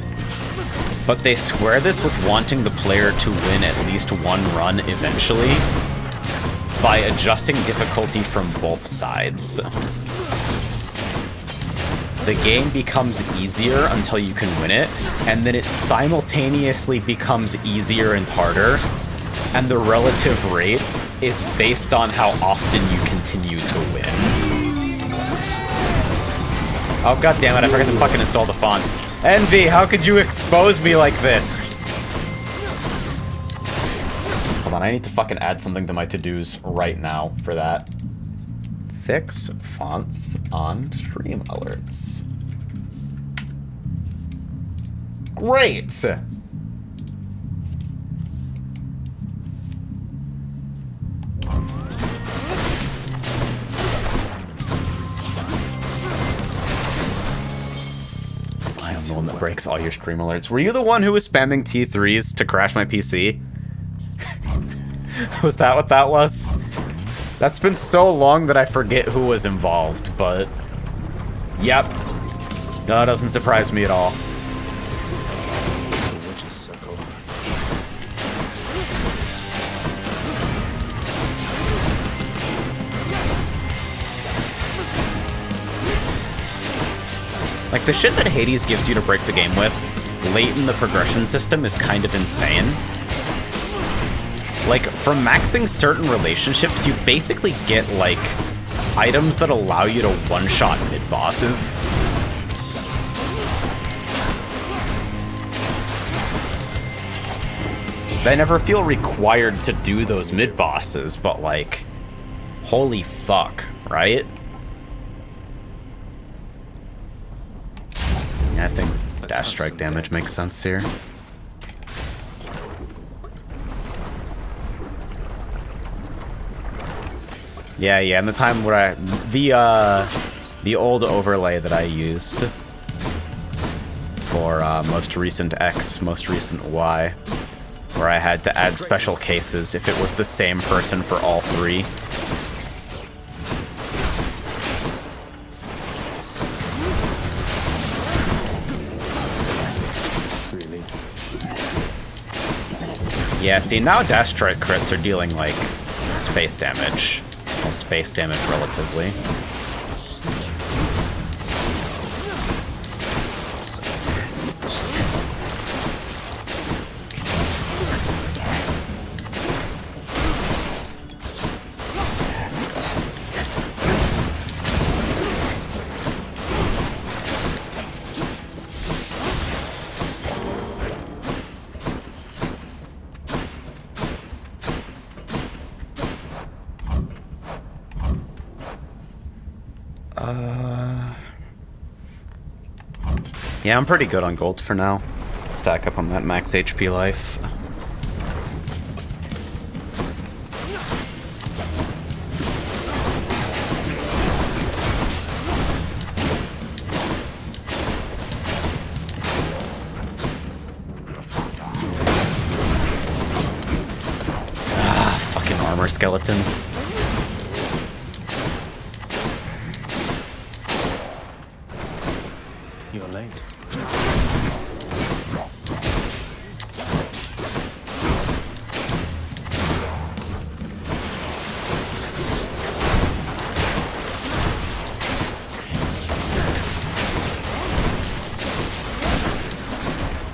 but they square this with wanting the player to win at least one run eventually, by adjusting difficulty from both sides. The game becomes easier until you can win it, and then it simultaneously becomes easier and harder, and the relative rate is based on how often you continue to win. Oh, god damn it, I forgot to fucking install the fonts. Envy, how could you expose me like this? Hold on, I need to fucking add something to my to-dos right now for that. Fix fonts on stream alerts. Great! I am the one that breaks all your stream alerts. Were you the one who was spamming T3s to crash my PC? Was that what that was? That's been so long that I forget who was involved, but... Yep. No, it doesn't surprise me at all. The witch's circle. Like, the shit that Hades gives you to break the game with, late in the progression system, is kind of insane. Like, from maxing certain relationships, you basically get, like, items that allow you to one-shot mid-bosses. I never feel required to do those mid-bosses, but, like, holy fuck, right? Yeah, I think dash strike damage makes sense here. Yeah, and the time where the old overlay that I used for most recent X, most recent Y, where I had to add special cases if it was the same person for all three. Really? Yeah, see, now Dash Strike crits are dealing, like, space damage. Well, space damage relatively. Yeah, I'm pretty good on gold for now. Stack up on that max HP life. Ah, fucking armor skeletons. You're late.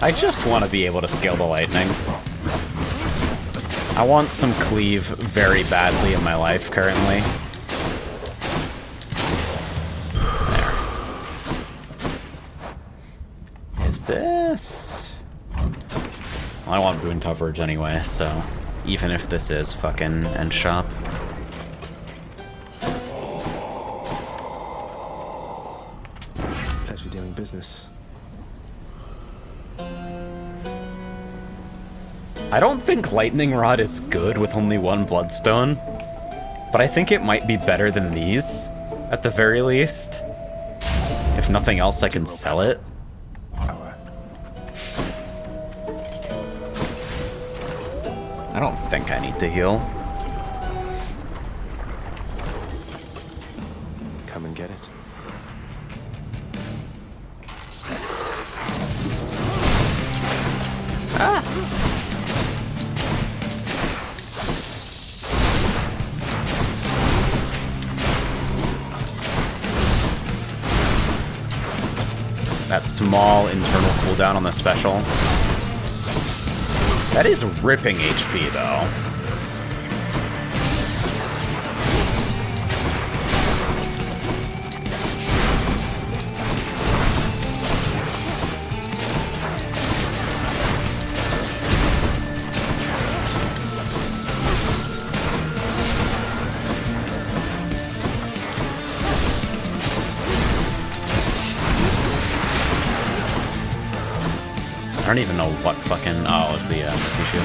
I just want to be able to scale the lightning. I want some cleave very badly in my life currently. There. Is this? Well, I want boon coverage anyway, so even if this is fucking end shop. Pleasure doing business. I don't think Lightning Rod is good with only one Bloodstone, but I think it might be better than these, at the very least. If nothing else, I can sell it. I don't think I need to heal. Come and get it. Ah! That small internal cooldown on the special. That is ripping HP, though. I don't even know what fucking... Oh, it was the Mercy Shield.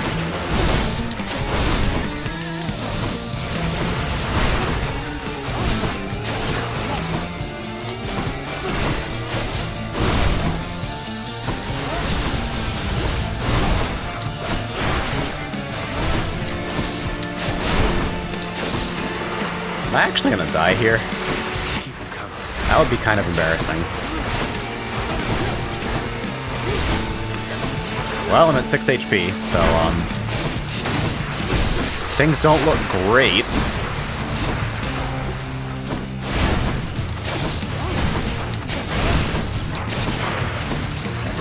Am I actually gonna die here? That would be kind of embarrassing. Well, I'm at 6 HP, so, things don't look great.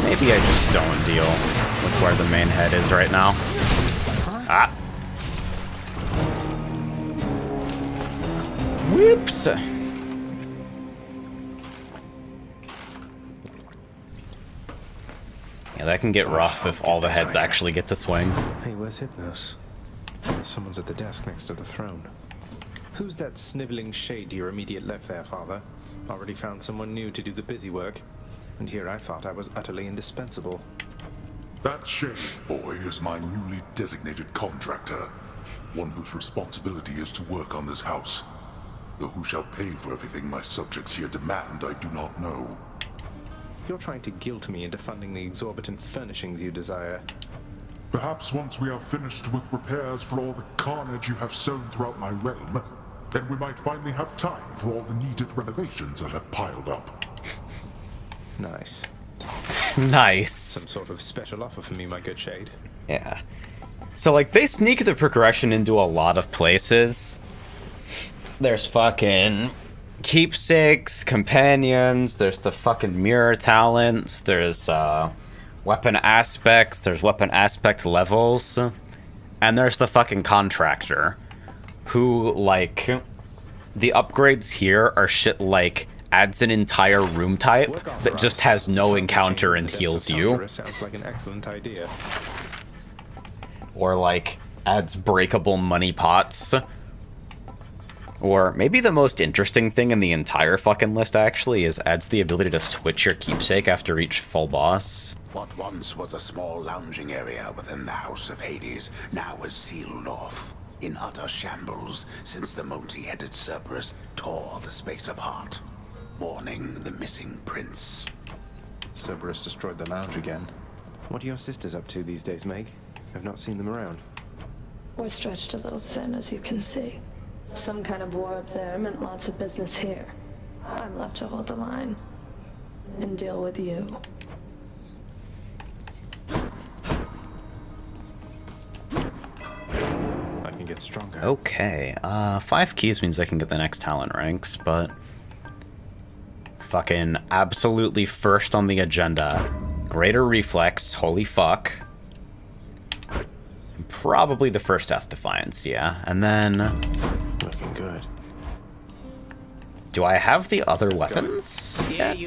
Maybe I just don't deal with where the main head is right now. Ah! Whoops! Yeah, that can get rough if all the heads actually get to swing. Hey, where's Hypnos? Someone's at the desk next to the throne. Who's that sniveling shade to your immediate left there, Father? Already found someone new to do the busy work. And here I thought I was utterly indispensable. That shade boy is my newly designated contractor. One whose responsibility is to work on this house. Though who shall pay for everything my subjects here demand, I do not know. You're trying to guilt me into funding the exorbitant furnishings you desire. Perhaps once we are finished with repairs for all the carnage you have sown throughout my realm, then we might finally have time for all the needed renovations that have piled up. Nice. Nice. Some sort of special offer for me, my good shade. Yeah. So, like, they sneak the progression into a lot of places. There's fucking keepsakes, companions, there's the fucking mirror talents, there's, weapon aspects, there's weapon aspect levels, and there's the fucking contractor, who, like, the upgrades here are shit like adds an entire room type that just has no encounter and heals you. Sounds like an excellent idea. Or, like, adds breakable money pots. Or maybe the most interesting thing in the entire fucking list, actually, is adds the ability to switch your keepsake after each full boss. What once was a small lounging area within the House of Hades now is sealed off, in utter shambles since the multi-headed Cerberus tore the space apart, mourning the missing prince. Cerberus destroyed the lounge again. What are your sisters up to these days, Meg? I've not seen them around. We're stretched a little thin, as you can see. Some kind of war up there meant lots of business here. I'm left to hold the line and deal with you. I can get stronger. Okay, 5 keys means I can get the next talent ranks, but fucking absolutely first on the agenda. Greater Reflex, holy fuck. Probably the first Death Defiance, yeah. And then... Looking good. Do I have the other weapons yet?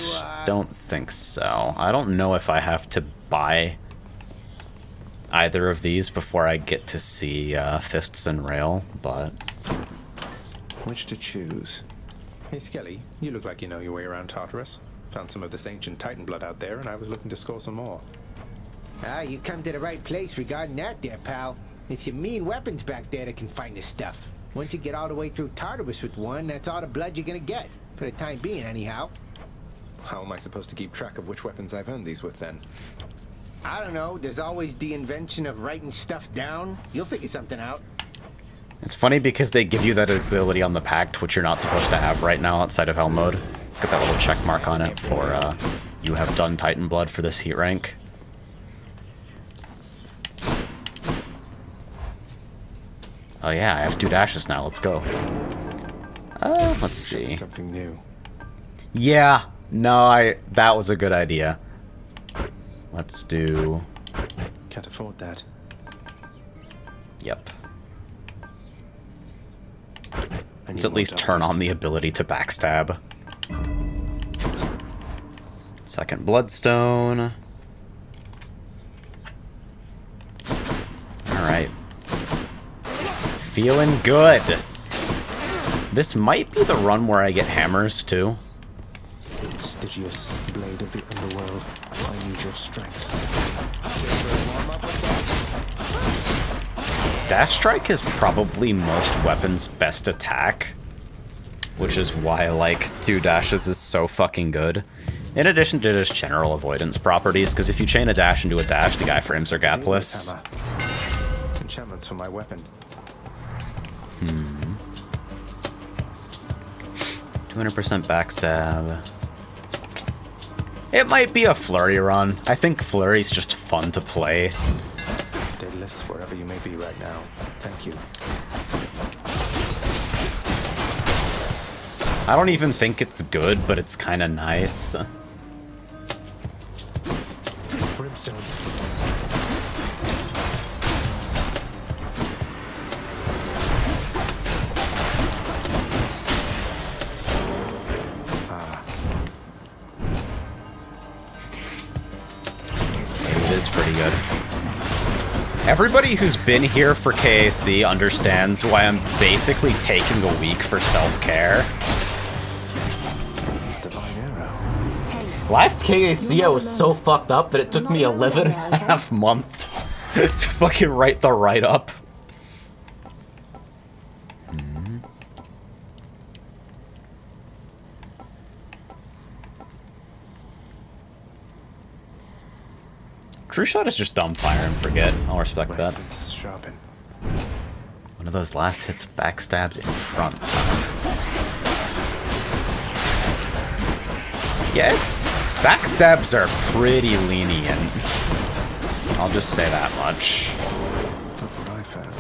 Don't think so. I don't know if I have to buy either of these before I get to see Fists and Rail, but... Which to choose? Hey, Skelly, you look like you know your way around Tartarus. Found some of this ancient Titan blood out there, and I was looking to score some more. Ah, you come to the right place regarding that there, pal. It's your mean weapons back there that can find this stuff. Once you get all the way through Tartarus with one, that's all the blood you're gonna get. For the time being, anyhow. How am I supposed to keep track of which weapons I've earned these with, then? I don't know. There's always the invention of writing stuff down. You'll figure something out. It's funny because they give you that ability on the Pact, which you're not supposed to have right now outside of Hell mode. It's got that little check mark on it for, you have done Titan Blood for this heat rank. Oh yeah, I have 2 dashes now, let's go. Let's see. Something new. Yeah, no, that was a good idea. Let's do... Can't afford that. Yep. Let's at least turn on the ability to backstab. Second Bloodstone. Alright. Feeling good. This might be the run where I get hammers, too. Stygius, blade of the underworld, I need your strength. Dash Strike is probably most weapons' best attack, which is why, like, 2 dashes is so fucking good. In addition to just general avoidance properties, because if you chain a dash into a dash, the guy frames are gapless. Enchantments for my weapon. 200% backstab. It might be a flurry run. I think flurry's just fun to play. Daedalus, wherever you may be right now, thank you. I don't even think it's good, but it's kind of nice. Brimstones. It is pretty good. Everybody who's been here for KAC understands why I'm basically taking a week for self-care. Last KAC I was so fucked up that it took me 11.5 months to fucking write the write-up. True Shot is just dumb fire and forget. I'll respect My that. senses sharpen. One of those last hits backstabbed in front. Yes, backstabs are pretty lenient. I'll just say that much. Look what I found.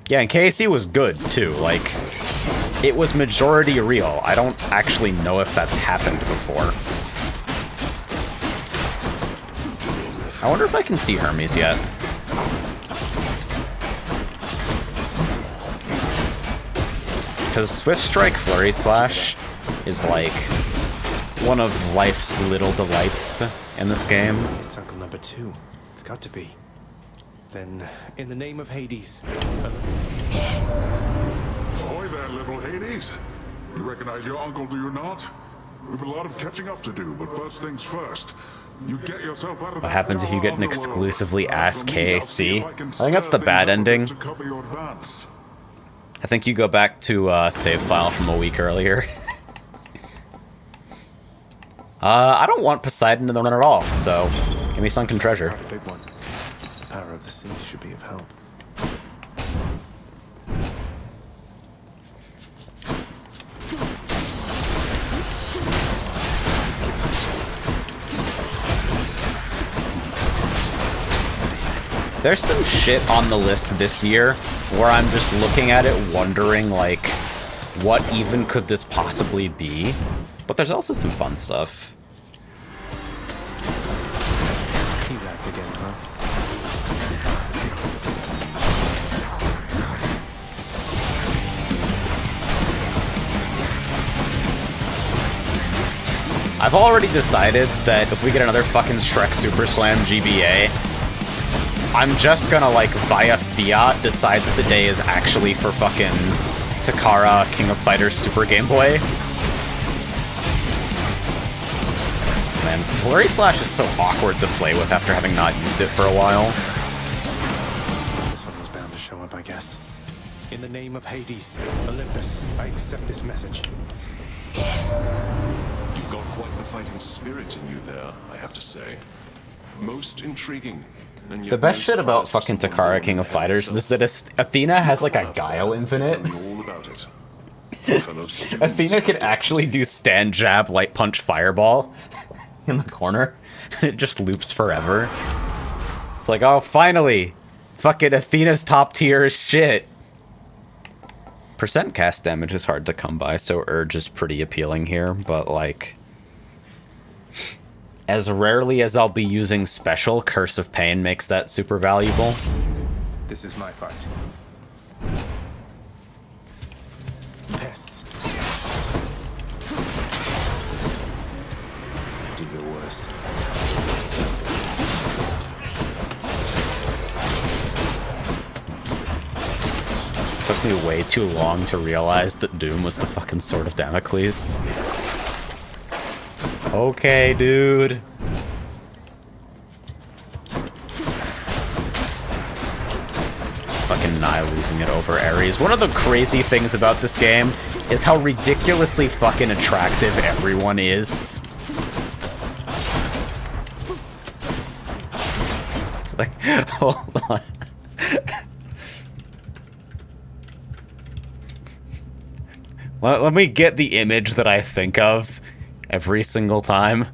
Yeah, and KC was good too. Like, it was majority real. I don't actually know if that's happened before. I wonder if I can see Hermes yet. Because Swift Strike Flurry Slash is like one of life's little delights in this game. It's Uncle Number 2. It's got to be. Then, in the name of Hades. Ahoy there, little Hades. You recognize your uncle, do you not? We've a lot of catching up to do, but first things first. You get yourself out of What happens if you get an exclusively ass KC? I think that's the bad ending. I think you go back to save file from a week earlier. I don't want Poseidon in the run at all, so give me Sunken Treasure. Big one. The power of the sea should be of help. There's some shit on the list this year where I'm just looking at it wondering, like, what even could this possibly be? But there's also some fun stuff. P-Rats again, huh? I've already decided that if we get another fucking Shrek Super Slam GBA, I'm just gonna, like, via fiat, decide that the day is actually for fucking Takara King of Fighters Super Game Boy. Man, Flurry Slash is so awkward to play with after having not used it for a while. This one was bound to show up, I guess. In the name of Hades, Olympus, I accept this message. You've got quite the fighting spirit in you there, I have to say. Most intriguing. And yet The best most shit about prized for fucking someone Takara born King of in Fighters heaven is that Athena has, like, a itself. Guile infinite. Tell me all about it. Fellow students, Athena could actually do stand jab, light punch, fireball in the corner, and it just loops forever. It's like, oh, finally! Fucking Athena's top tier is shit! Percent cast damage is hard to come by, so Urge is pretty appealing here, but, like, as rarely as I'll be using special, Curse of Pain makes that super valuable. This is my fight. Pests. Do your worst. Took me way too long to realize that Doom was the fucking Sword of Damocles. Okay, dude. Fucking Nai losing it over Ares. One of the crazy things about this game is how ridiculously fucking attractive everyone is. It's like, hold on. Let me get the image that I think of every single time.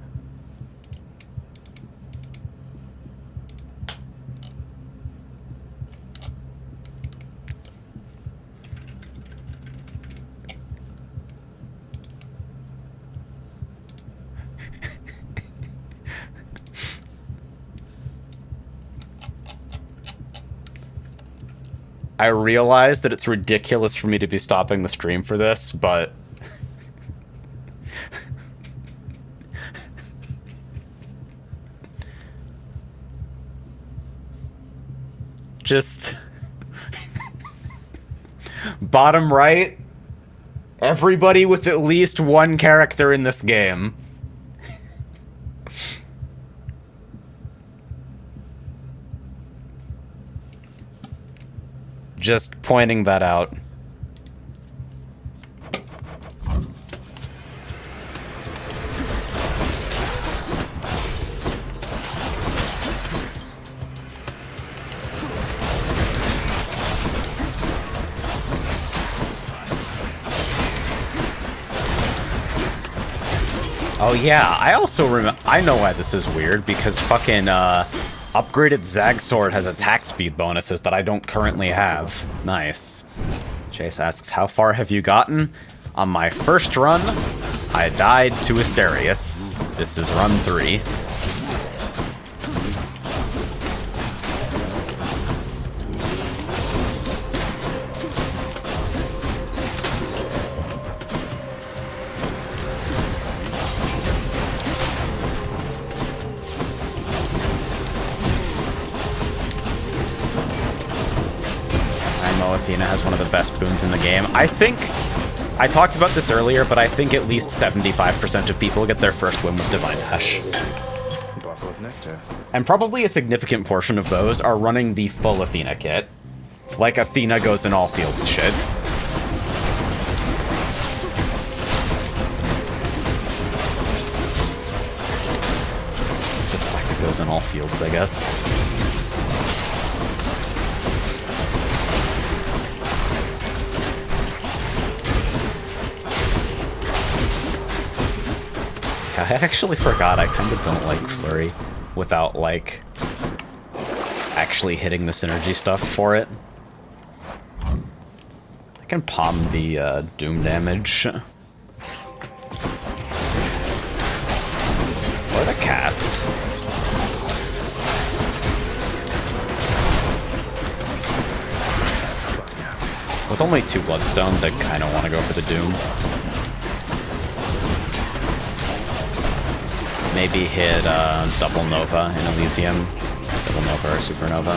I realize that it's ridiculous for me to be stopping the stream for this, but just bottom right, everybody with at least one character in this game. Just pointing that out. Oh yeah, I also remember. I know why this is weird, because fucking upgraded Zag Sword has attack speed bonuses that I don't currently have. Nice. Chase asks, how far have you gotten? On my first run, I died to Asterius. This is run 3. Athena has one of the best boons in the game. I think, I talked about this earlier, but I think at least 75% of people get their first win with Divine Dash. And probably a significant portion of those are running the full Athena kit. Like Athena goes in all fields shit. Deflect goes in all fields, I guess. I actually forgot I kind of don't like Flurry without, like, actually hitting the synergy stuff for it. I can palm the Doom damage. Or the cast. With only 2 Bloodstones, I kind of want to go for the Doom. Maybe hit Double Nova in Elysium. Double Nova or Supernova.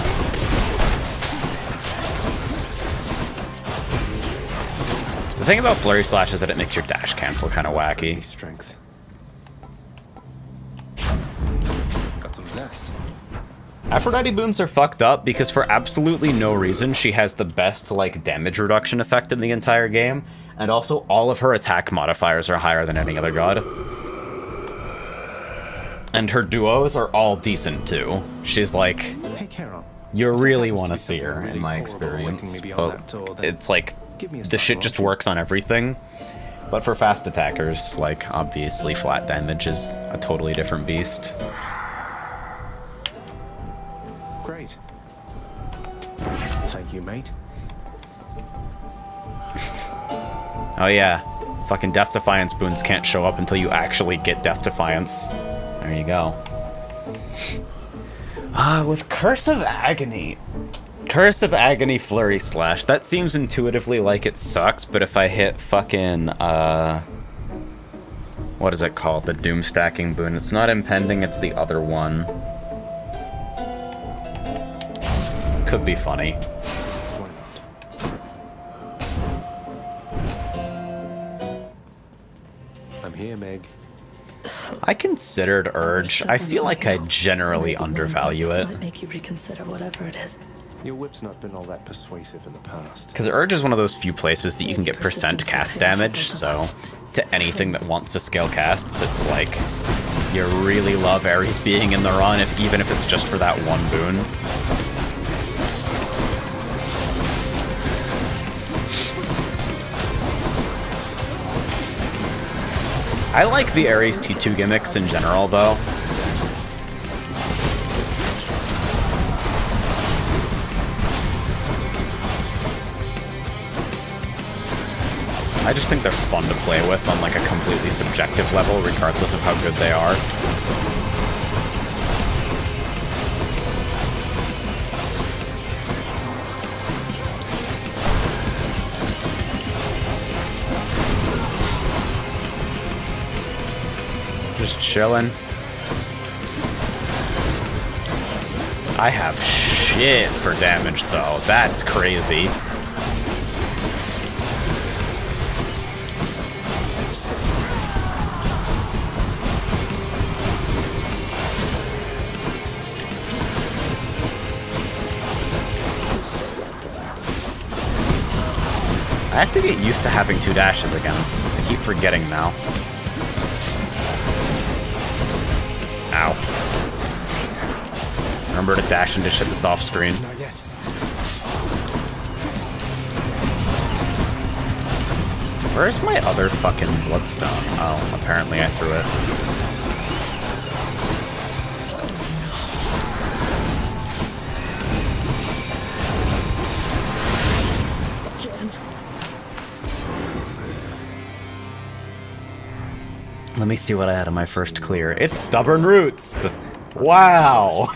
The thing about Flurry Slash is that it makes your dash cancel kind of wacky. Strength. Got some zest. Aphrodite boons are fucked up because for absolutely no reason she has the best like damage reduction effect in the entire game, and also all of her attack modifiers are higher than any other god. And her duos are all decent too. She's like, hey, Charon, you really want to see her, in my experience. But it's like, the shit just works on everything. But for fast attackers, like, obviously flat damage is a totally different beast. Great. Thank you, mate. Oh yeah, fucking Death Defiance boons can't show up until you actually get Death Defiance. There you go. With Curse of Agony. Curse of Agony Flurry Slash. That seems intuitively like it sucks, but if I hit fucking, what is it called? The Doom Stacking boon. It's not Impending, it's the other one. Could be funny. I'm here, Meg. I considered Urge. I feel like I generally undervalue it. Might make you reconsider whatever it is. Your whip's not been all that persuasive in the past. Because Urge is one of those few places that you can get percent cast damage, so to anything that wants to scale casts, it's like you really love Ares being in the run, even if it's just for that one boon. I like the Ares T2 gimmicks in general, though. I just think they're fun to play with on like a completely subjective level, regardless of how good they are. Just chilling. I have shit for damage though. That's crazy. I have to get used to having 2 dashes again. I keep forgetting now. Ow. Remember to dash into shit that's off screen. Not yet. Where's my other fucking bloodstone? Oh, apparently I threw it. Let me see what I had on my first clear. It's Stubborn Roots! Wow!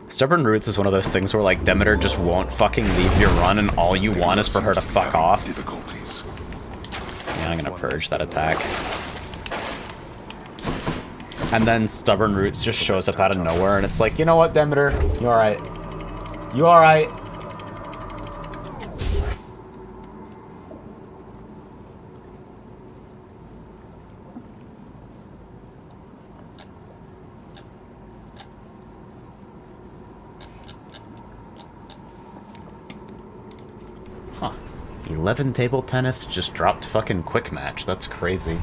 Stubborn Roots is one of those things where, like, Demeter just won't fucking leave your run and all you want is for her to fuck off. Yeah, I'm gonna purge that attack. And then Stubborn Roots just shows up out of nowhere and it's like, you know what, Demeter? You alright. You alright. Huh. 11 table tennis just dropped fucking quick match. That's crazy.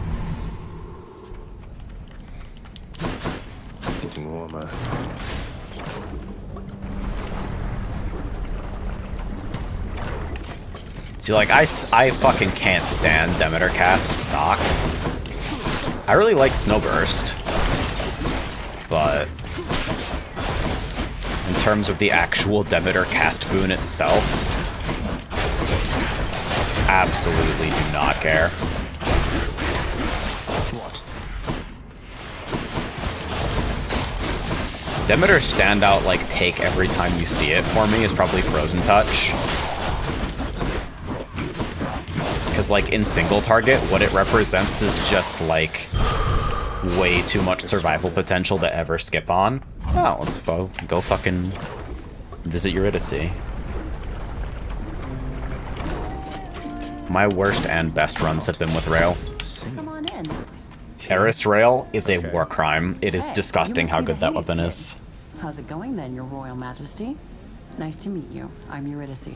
Getting warmer. See, like, I fucking can't stand Demeter cast stock. I really like Snowburst. But in terms of the actual Demeter cast boon itself, absolutely do not care. What? Demeter's standout, like, take every time you see it for me is probably Frozen Touch. Because, like, in single target, what it represents is just, like, way too much survival potential to ever skip on. Oh, let's go fucking visit Eurydice. My worst and best runs have been with Rail. Come on in. Eris Rail is a war crime. It is disgusting how good that weapon is. How's it going then, Your Royal Majesty? Nice to meet you. I'm Eurydice.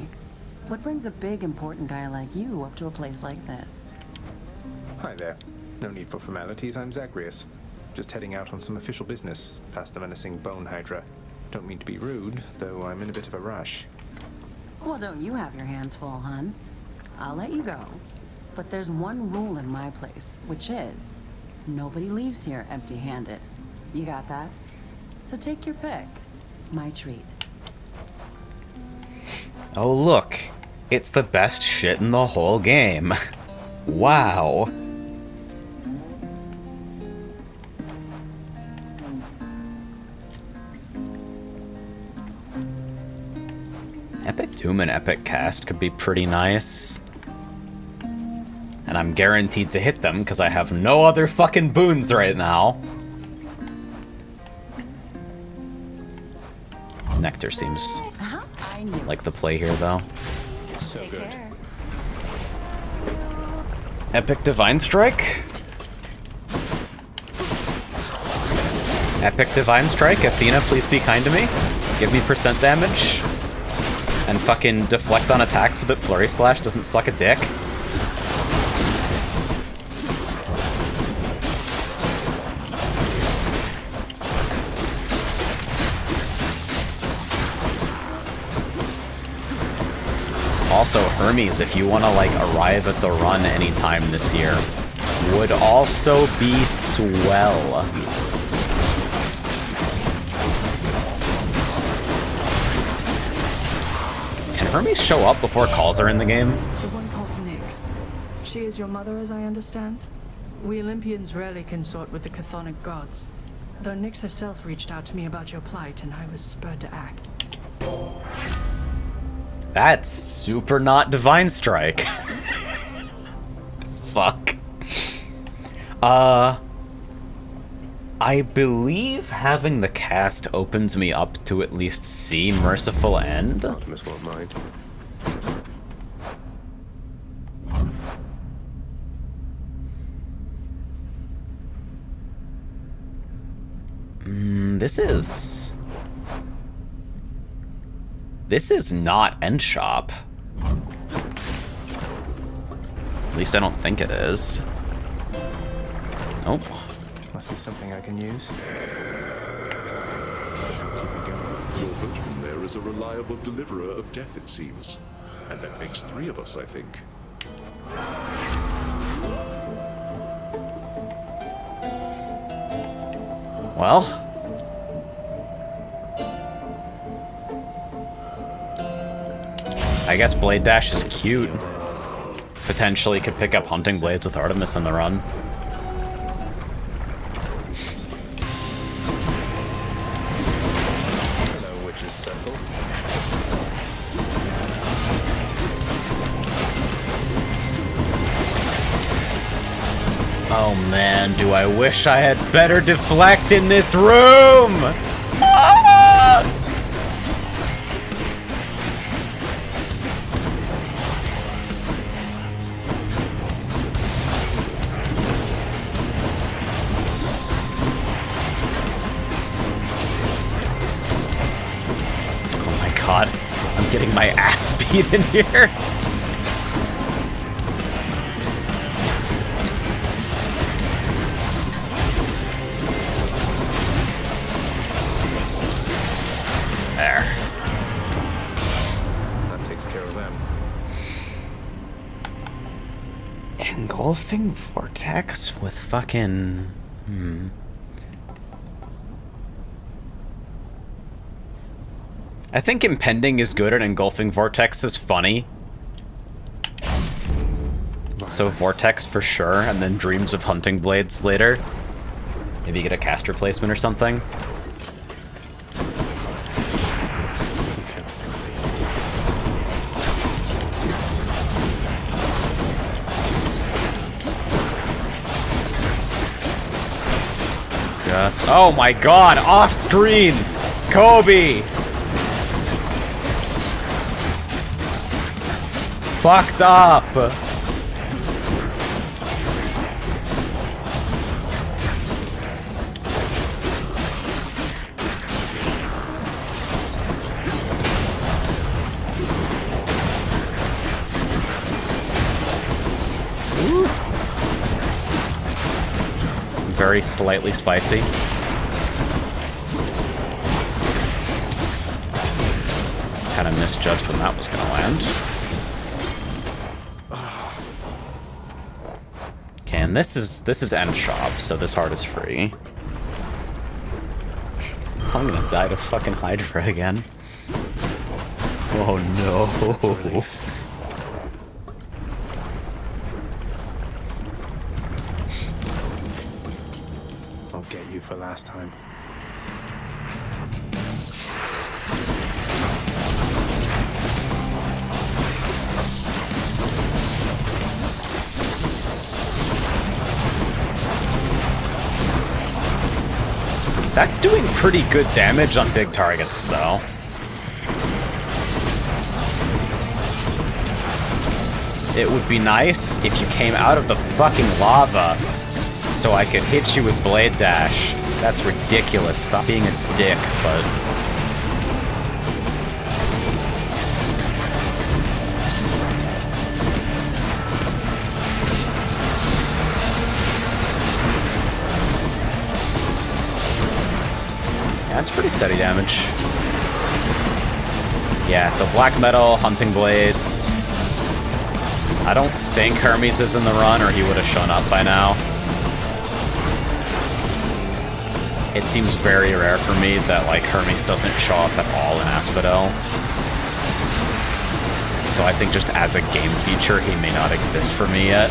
What brings a big, important guy like you up to a place like this? Hi there. No need for formalities, I'm Zagreus. Just heading out on some official business, past the menacing Bone Hydra. Don't mean to be rude, though I'm in a bit of a rush. Well, don't you have your hands full, hun? I'll let you go. But there's one rule in my place, which is nobody leaves here empty-handed. You got that? So take your pick. My treat. Oh, look. It's the best shit in the whole game. Wow. Epic Doom and Epic Cast could be pretty nice. And I'm guaranteed to hit them because I have no other fucking boons right now. Nectar seems like the play here, though. So good. Epic Divine Strike? Epic Divine Strike? Athena, please be kind to me. Give me percent damage. And fucking deflect on attacks so that Flurry Slash doesn't suck a dick. Also, Hermes, if you want to, like, arrive at the run anytime this year, would also be swell. Can Hermes show up before calls are in the game? The one called Nyx. She is your mother, as I understand? We Olympians rarely consort with the chthonic gods. Though Nyx herself reached out to me about your plight, and I was spurred to act. That's super not Divine Strike. Fuck. I believe having the cast opens me up to at least see Merciful End. Optimus won't mind. This is not End Shop. At least I don't think it is. Nope. Must be something I can use. Your coachman there is a reliable deliverer of death, it seems. And that makes 3 of us, I think. Well, I guess Blade Dash is cute. Potentially could pick up hunting blades with Artemis in the run. Hello, Witch's Circle. Oh man, do I wish I had better deflect in this room! Ah! Oh my god, I'm getting my ass beat in here. Engulfing Vortex with fucking... I think Impending is good and Engulfing Vortex is funny. So Vortex for sure, and then Dreams of Hunting Blades later. Maybe get a cast replacement or something. Oh my god, off screen! Kobe! Fucked up! Ooh. Very slightly spicy. Kind of misjudged when that was going to land. Okay, and this is end shop, so this heart is free. I'm gonna die to fucking Hydra again. Oh no. I'll get you for last time. That's doing pretty good damage on big targets, though. It would be nice if you came out of the fucking lava so I could hit you with Blade Dash. That's ridiculous. Stop being a dick, bud. That's pretty steady damage. Yeah, so Black Metal, Hunting Blades. I don't think Hermes is in the run, or he would have shown up by now. It seems very rare for me that, like, Hermes doesn't show up at all in Asphodel. So I think just as a game feature, he may not exist for me yet.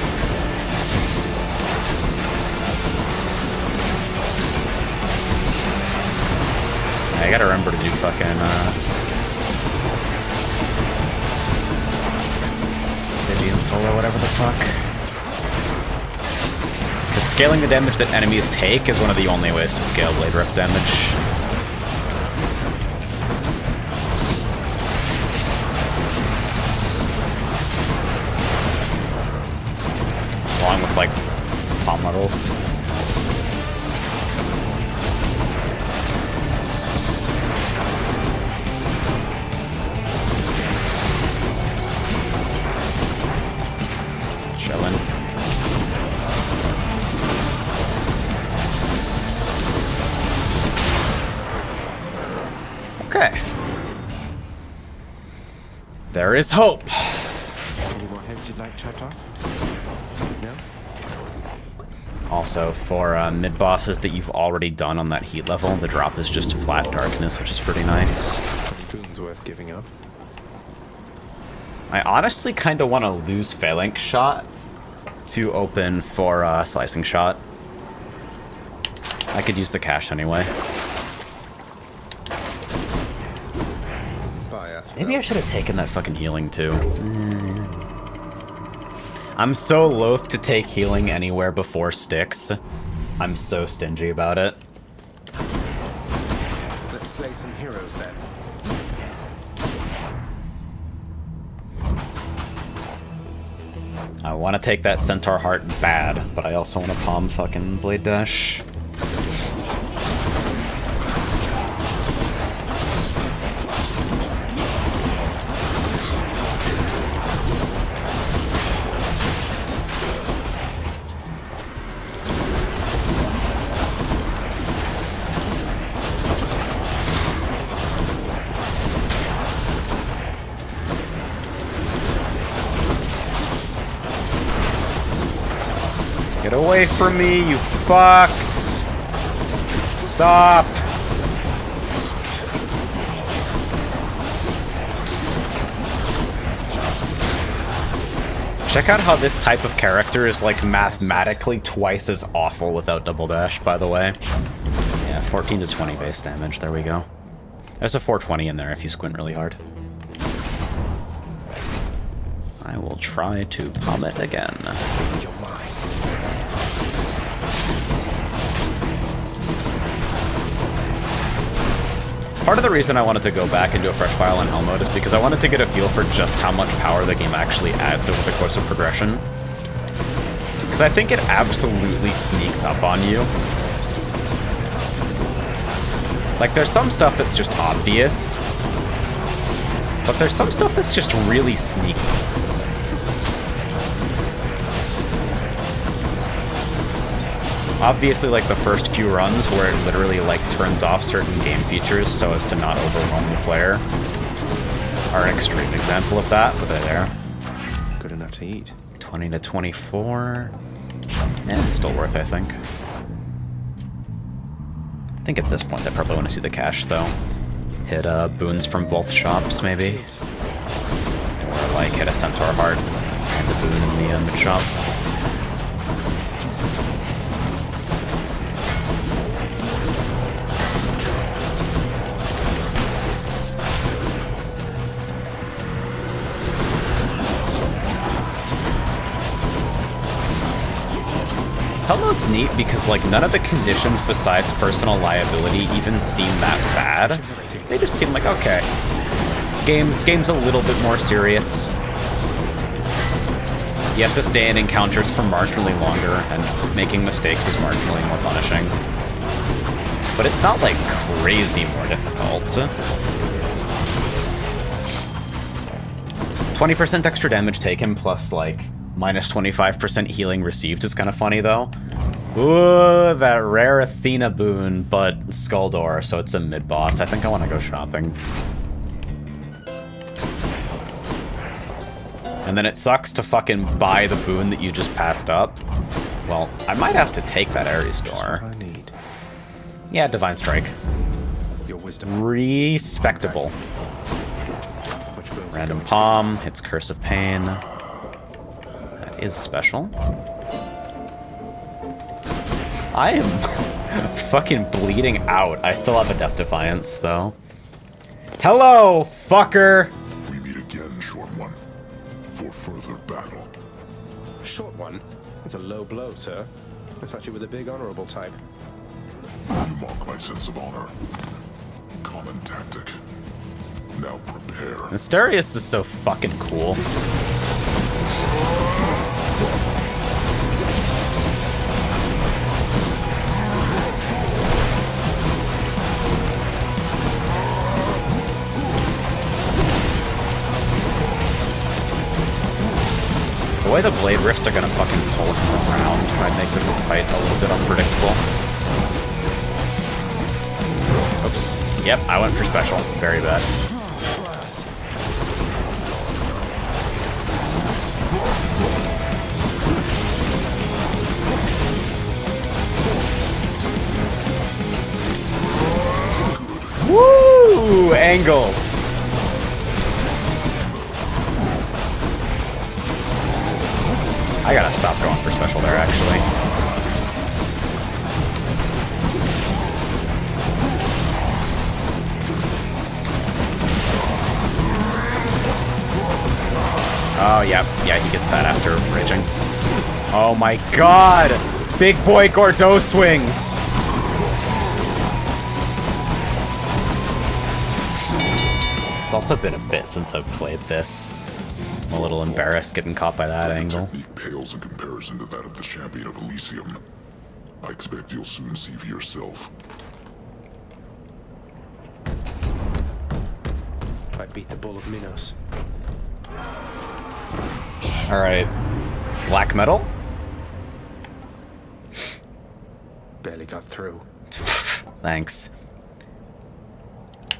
I gotta remember to do fucking, Stygian Soul or whatever the fuck. Because scaling the damage that enemies take is one of the only ways to scale Blade Rift damage. Along with, like, palm models. There is hope. Any more heads you'd like chopped off? No? Also, for mid-bosses that you've already done on that heat level, the drop is just flat darkness, which is pretty nice. Any boons worth giving up? I honestly kind of want to lose Phalanx Shot to open for Slicing Shot. I could use the cash anyway. Maybe I should have taken that fucking healing too. I'm so loath to take healing anywhere before Styx. I'm so stingy about it. Let's slay some heroes then. I want to take that Centaur Heart bad, but I also want to palm fucking Blade Dash. Get away from me, you fucks! Stop! Check out how this type of character is like mathematically twice as awful without double dash, by the way. Yeah, 14 to 20 base damage, there we go. There's a 420 in there if you squint really hard. I will try to palm it again. Part of the reason I wanted to go back and do a fresh file in Hell mode is because I wanted to get a feel for just how much power the game actually adds over the course of progression. Because I think it absolutely sneaks up on you. Like, there's some stuff that's just obvious, but there's some stuff that's just really sneaky. Obviously, like the first few runs where it literally like turns off certain game features so as to not overwhelm the player are an extreme example of that, but they're there. Good enough to eat. 20 to 24. And it's still worth, I think. I think at this point I probably want to see the cash though. Hit boons from both shops maybe. Or like hit a Centaur Heart and the boon in the mid shop. Hell mode's neat because like none of the conditions besides personal liability even seem that bad. They just seem like okay. Game's a little bit more serious. You have to stay in encounters for marginally longer, and making mistakes is marginally more punishing. But it's not like crazy more difficult. 20% extra damage taken plus like minus 25% healing received is kind of funny, though. Ooh, that rare Athena boon, but Skuldor, so it's a mid-boss. I think I want to go shopping. And then it sucks to fucking buy the boon that you just passed up. Well, I might have to take that Ares door. I need. Yeah, Divine Strike. Your wisdom. Respectable. Random Palm, hits Curse of Pain. Is special. I am fucking bleeding out. I still have a Death Defiance, though. Hello, fucker! We meet again, Short One, for further battle. Short One? That's a low blow, sir. I thought you were the big honorable type. You mock my sense of honor. Common tactic. Now prepare. Asterius is so fucking cool. The way the blade rifts are gonna fucking pull him around might make this fight a little bit unpredictable. Oops. Yep, I went for special. Very bad. angles. I gotta stop going for special there, actually. Oh, yeah. Yeah, he gets that after raging. Oh my god! Big boy Gordeau swings! It's also been a bit since I've played this. I'm a little embarrassed getting caught by that angle. Technique pales in comparison to that of the champion of Elysium. I expect you'll soon see for yourself. I beat the Bull of Minos. Alright. Black metal? Barely got through. Thanks.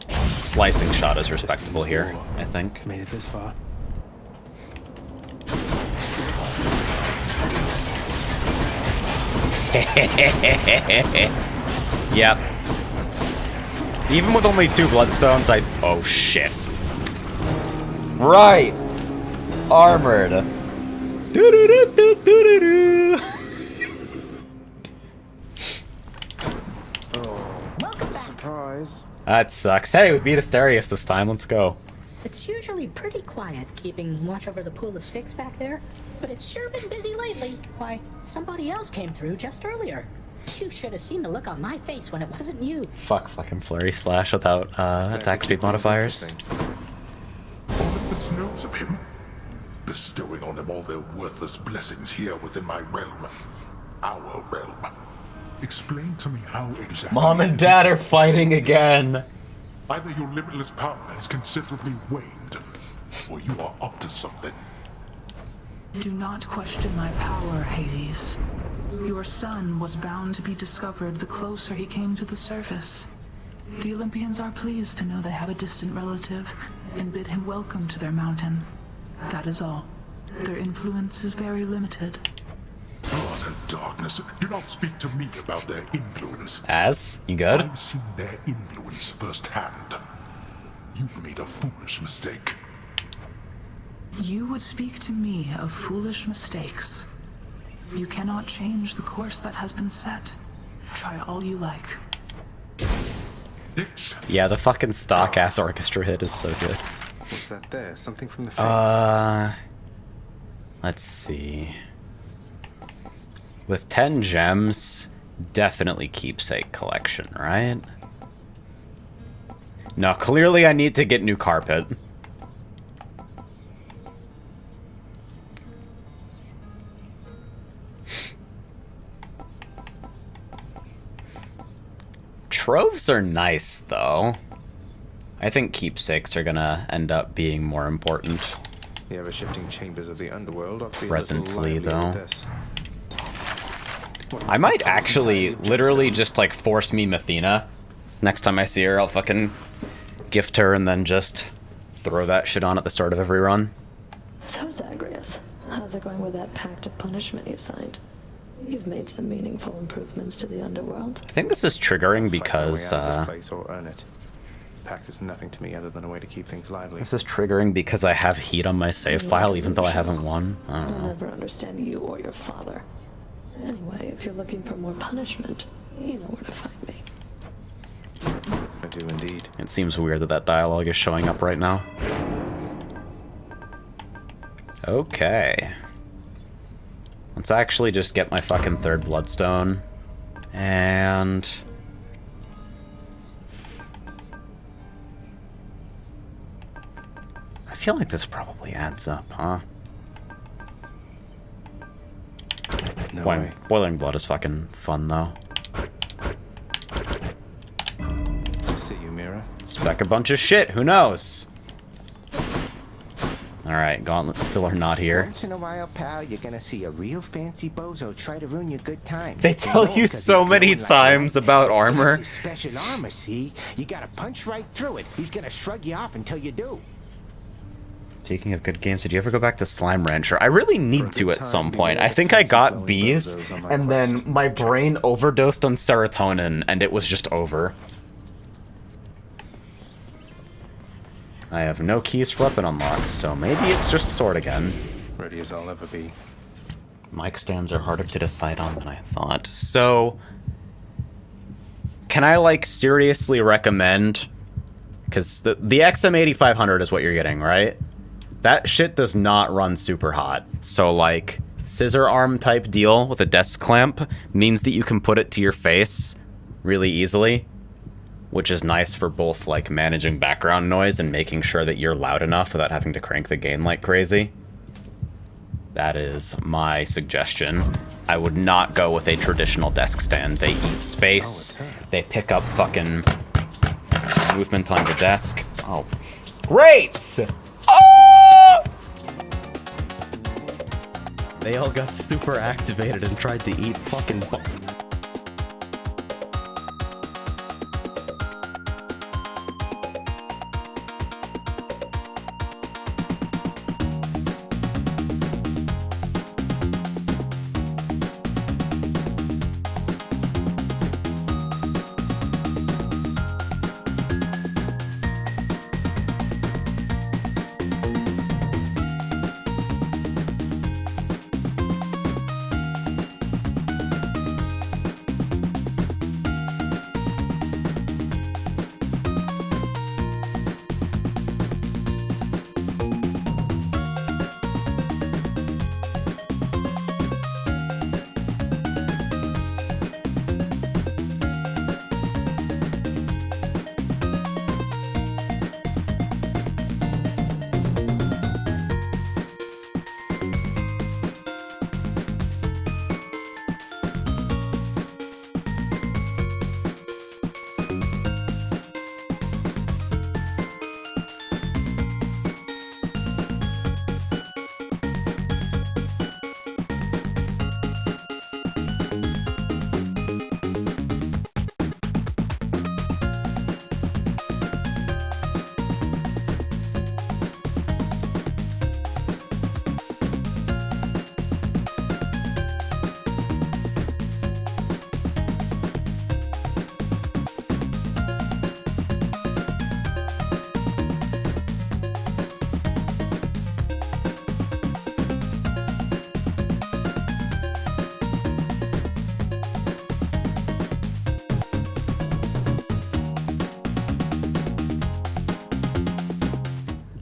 Slicing shot is respectable here, I think. Made it this far. Yep. Even with only 2 bloodstones, oh shit. Right! Armored. Doo-doo-doo-doo-doo-doo-doo. Surprise. That sucks. Hey, we beat Asterius this time. Let's go. It's usually pretty quiet keeping watch over the pool of sticks back there, but it's sure been busy lately. Why, somebody else came through just earlier. You should have seen the look on my face when it wasn't you. Fucking flurry slash without attack speed modifiers. Olympus knows of him, bestowing on him all their worthless blessings here within my realm. Our realm. Explain to me how exactly... Mom and Dad are fighting again. Either your limitless power has considerably waned, or you are up to something. Do not question my power, Hades. Your son was bound to be discovered the closer he came to the surface. The Olympians are pleased to know they have a distant relative and bid him welcome to their mountain. That is all. Their influence is very limited. Blood and darkness. Do not speak to me about their influence. As? You good? I've seen their influence firsthand. You've made a foolish mistake. You would speak to me of foolish mistakes. You cannot change the course that has been set. Try all you like. Yeah, the fucking stock-ass orchestra hit is so good. What's that there? Something from the face? Let's see. With 10 gems, definitely keepsake collection, right? No, clearly I need to get new carpet. Troves are nice, though. I think keepsakes are gonna end up being more important. The ever-shifting chambers of the underworld ought to be presently, a little lively though. with this. I might actually literally just like force me Mathena. Next time I see her, I'll fucking gift her and then just throw that shit on at the start of every run. So, Zagreus, how's it going with that pact of punishment you signed? You've made some meaningful improvements to the underworld. I think this is triggering because This place or earn it. Pact is nothing to me other than a way to keep things lively. this is triggering because I have heat on my save file even though I haven't won. I don't I'll know. never understand you or your father. Anyway, if you're looking for more punishment, you know where to find me. I do indeed. It seems weird that that dialogue is showing up right now. Okay. Let's actually just get my fucking 3rd bloodstone. And... I feel like this probably adds up, huh? No way. Boiling blood is fucking fun, though. I see you, Mira. Spec a bunch of shit, who knows? Alright, gauntlets still are not here. Once in a while, pal, you're gonna see a real fancy bozo try to ruin your good time. They tell you so many times about armor. It's his special armor, see? You gotta punch right through it. He's gonna shrug you off until you do. Speaking of good games, did you ever go back to Slime Rancher? I really need to at some point. I think I got bees, and then my brain overdosed on serotonin, and it was just over. I have no keys for weapon unlocks, so maybe it's just sword again. Ready as I'll ever be. Mic stands are harder to decide on than I thought. So, can I, like, seriously recommend... Because the XM8500 is what you're getting, right? That shit does not run super hot. So, like, scissor arm type deal with a desk clamp means that you can put it to your face really easily, which is nice for both, like, managing background noise and making sure that you're loud enough without having to crank the gain like crazy. That is my suggestion. I would not go with a traditional desk stand. They eat space. They pick up fucking movement on your desk. Oh, great! Oh! They all got super activated and tried to eat fucking...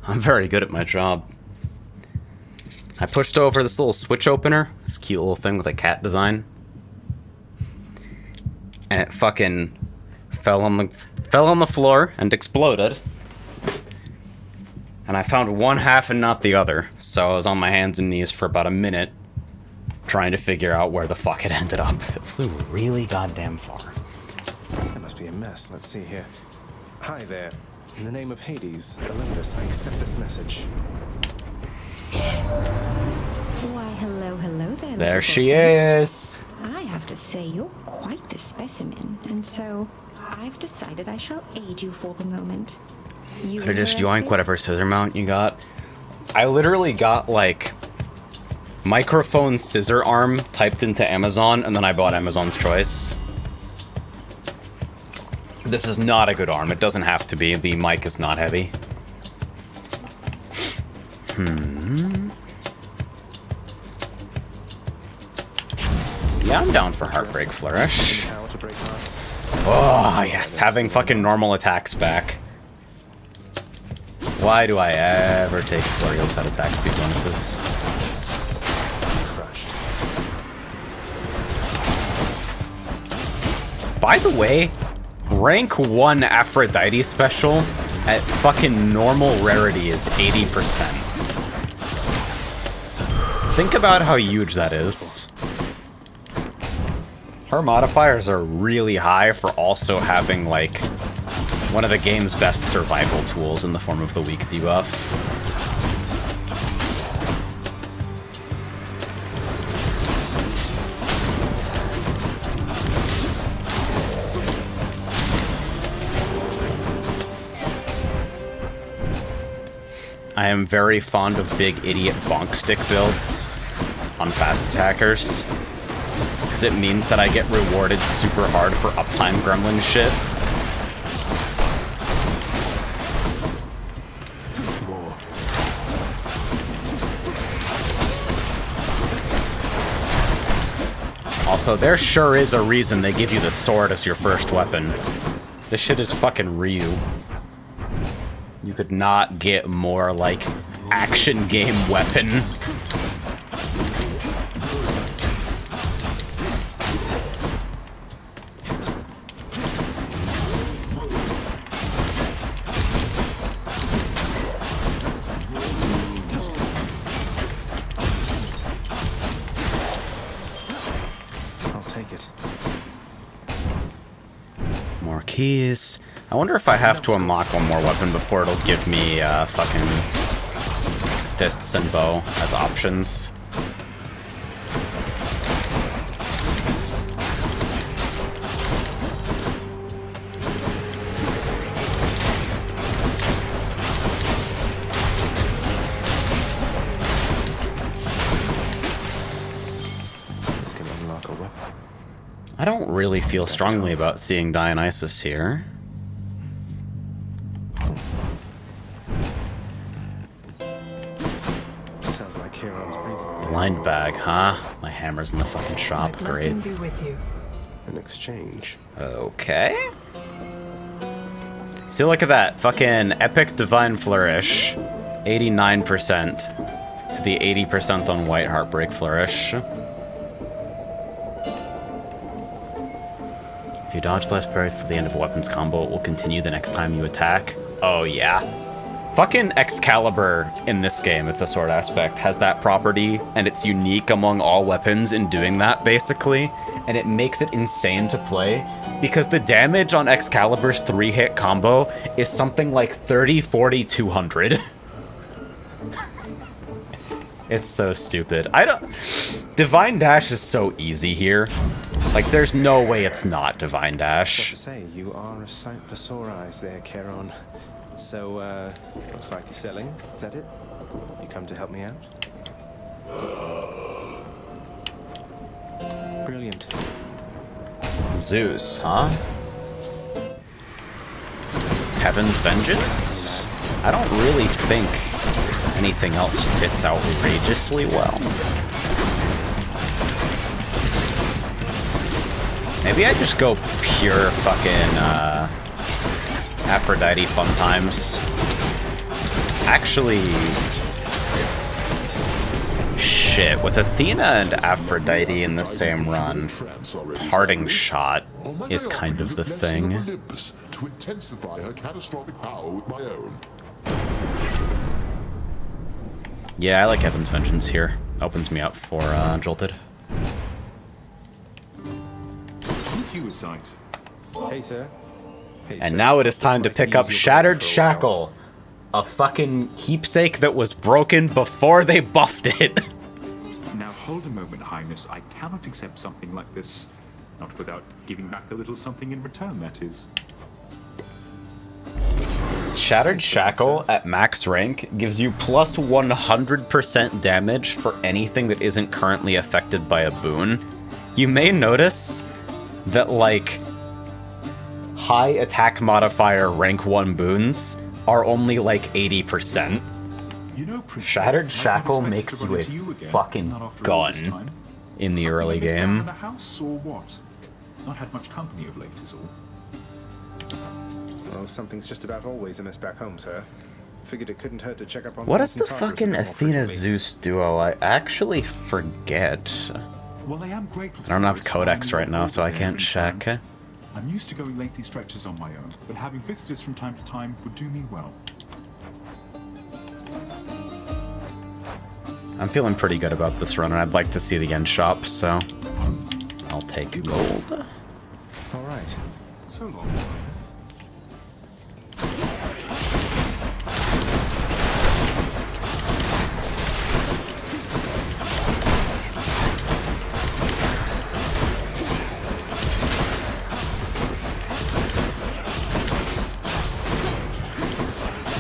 I'm very good at my job. I pushed over this little switch opener, this cute little thing with a cat design, and it fucking fell on the floor and exploded. And I found one half and not the other, so I was on my hands and knees for about a minute trying to figure out where the fuck it ended up. It flew really goddamn far. That must be a mess. Let's see here. Hi there. In the name of Hades, Olympus, I accept this message. Why, hello there. There she is. I have to say, you're quite the specimen, and so I've decided I shall aid you for the moment. You Could have just interested? yoink whatever scissor mount you got. I literally got, like, microphone scissor arm typed into Amazon, and then I bought Amazon's Choice. This is not a good arm. It doesn't have to be. The mic is not heavy. Yeah, I'm down for Heartbreak Flourish. Oh, yes. Having fucking normal attacks back. Why do I ever take Flurry of that attack speed bonuses? By the way, rank 1 Aphrodite special at fucking normal rarity is 80%. Think about how huge that is. Her modifiers are really high for also having, like, one of the game's best survival tools in the form of the weak debuff. I am very fond of big idiot bonk stick builds on fast attackers, because it means that I get rewarded super hard for uptime gremlin shit. Also, there sure is a reason they give you the sword as your first weapon. This shit is fucking Ryu. You could not get more, like, action game weapon. More keys. I wonder if I have to unlock one more weapon before it'll give me fucking fists and bow as options. This can unlock a weapon. I don't really feel strongly about seeing Dionysus here. Sounds like Charon's breathing. Blind bag, huh? My hammer's in the fucking shop. My blessing Great. be with you. An exchange. Okay. See, look at that. Fucking epic divine flourish. 89% to the 80% on white heartbreak flourish. If you dodge less parry for the end of a weapons combo, it will continue the next time you attack. Oh, yeah. Fucking Excalibur in this game, it's a sword aspect, has that property, and it's unique among all weapons in doing that, basically. And it makes it insane to play, because the damage on Excalibur's 3-hit combo is something like 30, 40, 200. It's so stupid. Divine Dash is so easy here. Like, there's no way it's not Divine Dash. What to say, you are a sight for sore eyes there, Charon. So, looks like you're selling. Is that it? You come to help me out? Brilliant. Zeus, huh? Heaven's Vengeance? I don't really think anything else fits outrageously well. Maybe I just go pure fucking, Aphrodite fun times. Actually... Shit, with Athena and Aphrodite in the same run, Parting Shot is kind of the thing. To intensify her catastrophic power with my own. Yeah, I like Heaven's Vengeance here. Opens me up for Jolted. Hey, sir. And now it is time to pick up Shattered Shackle, a fucking keepsake that was broken before they buffed it. Now hold a moment, Highness. I cannot accept something like this. Not without giving back a little something in return, that is. Shattered Shackle at max rank gives you plus 100% damage for anything that isn't currently affected by a boon. You may notice that, like, high attack modifier rank 1 boons are only like 80%. You know, Shattered Shackle makes you a fucking gun in the early game. In the house or what? Not had much company of late, is all. Well, something's just about always a mess back home, sir. Figured it couldn't hurt to check up on. What is the fucking Athena Zeus duo? I actually forget. Well, I am grateful. I don't have Codex right now, so I can't check. I'm used to going lengthy stretches on my own, but having visitors from time to time would do me well. I'm feeling pretty good about this run, and I'd like to see the end shop, so I'll take gold. All right. So long, Highness.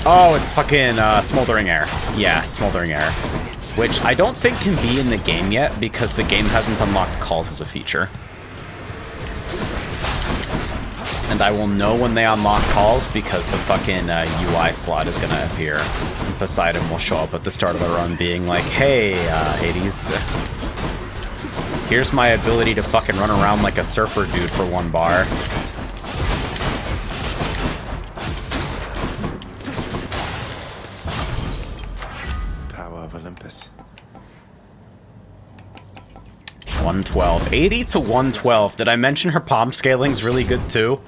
Oh, it's fucking Smoldering Air. Yeah, Smoldering Air. Which I don't think can be in the game yet, because the game hasn't unlocked calls as a feature. And I will know when they unlock calls, because the fucking UI slot is gonna appear. And Poseidon will show up at the start of the run being like, hey, Hades. Here's my ability to fucking run around like a surfer dude for 1 bar. Power of Olympus. 112. 80 to 112. Did I mention her palm scaling's really good too?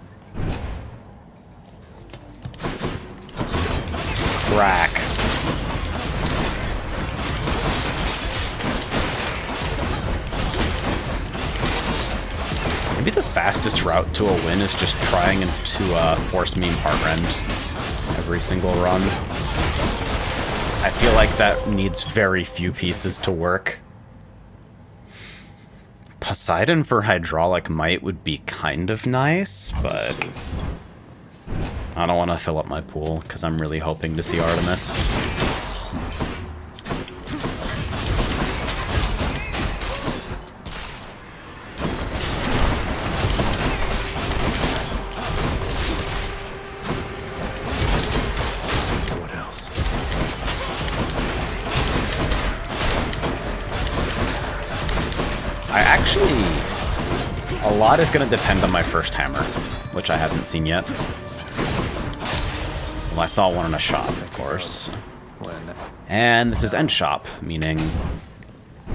Crack. Maybe the fastest route to a win is just trying to force meme Heartrend every single run. I feel like that needs very few pieces to work. Poseidon for Hydraulic Might would be kind of nice, but I don't want to fill up my pool because I'm really hoping to see Artemis. What else? I actually... A lot is going to depend on my first hammer, which I haven't seen yet. Well, I saw one in a shop, of course. And this is end shop, meaning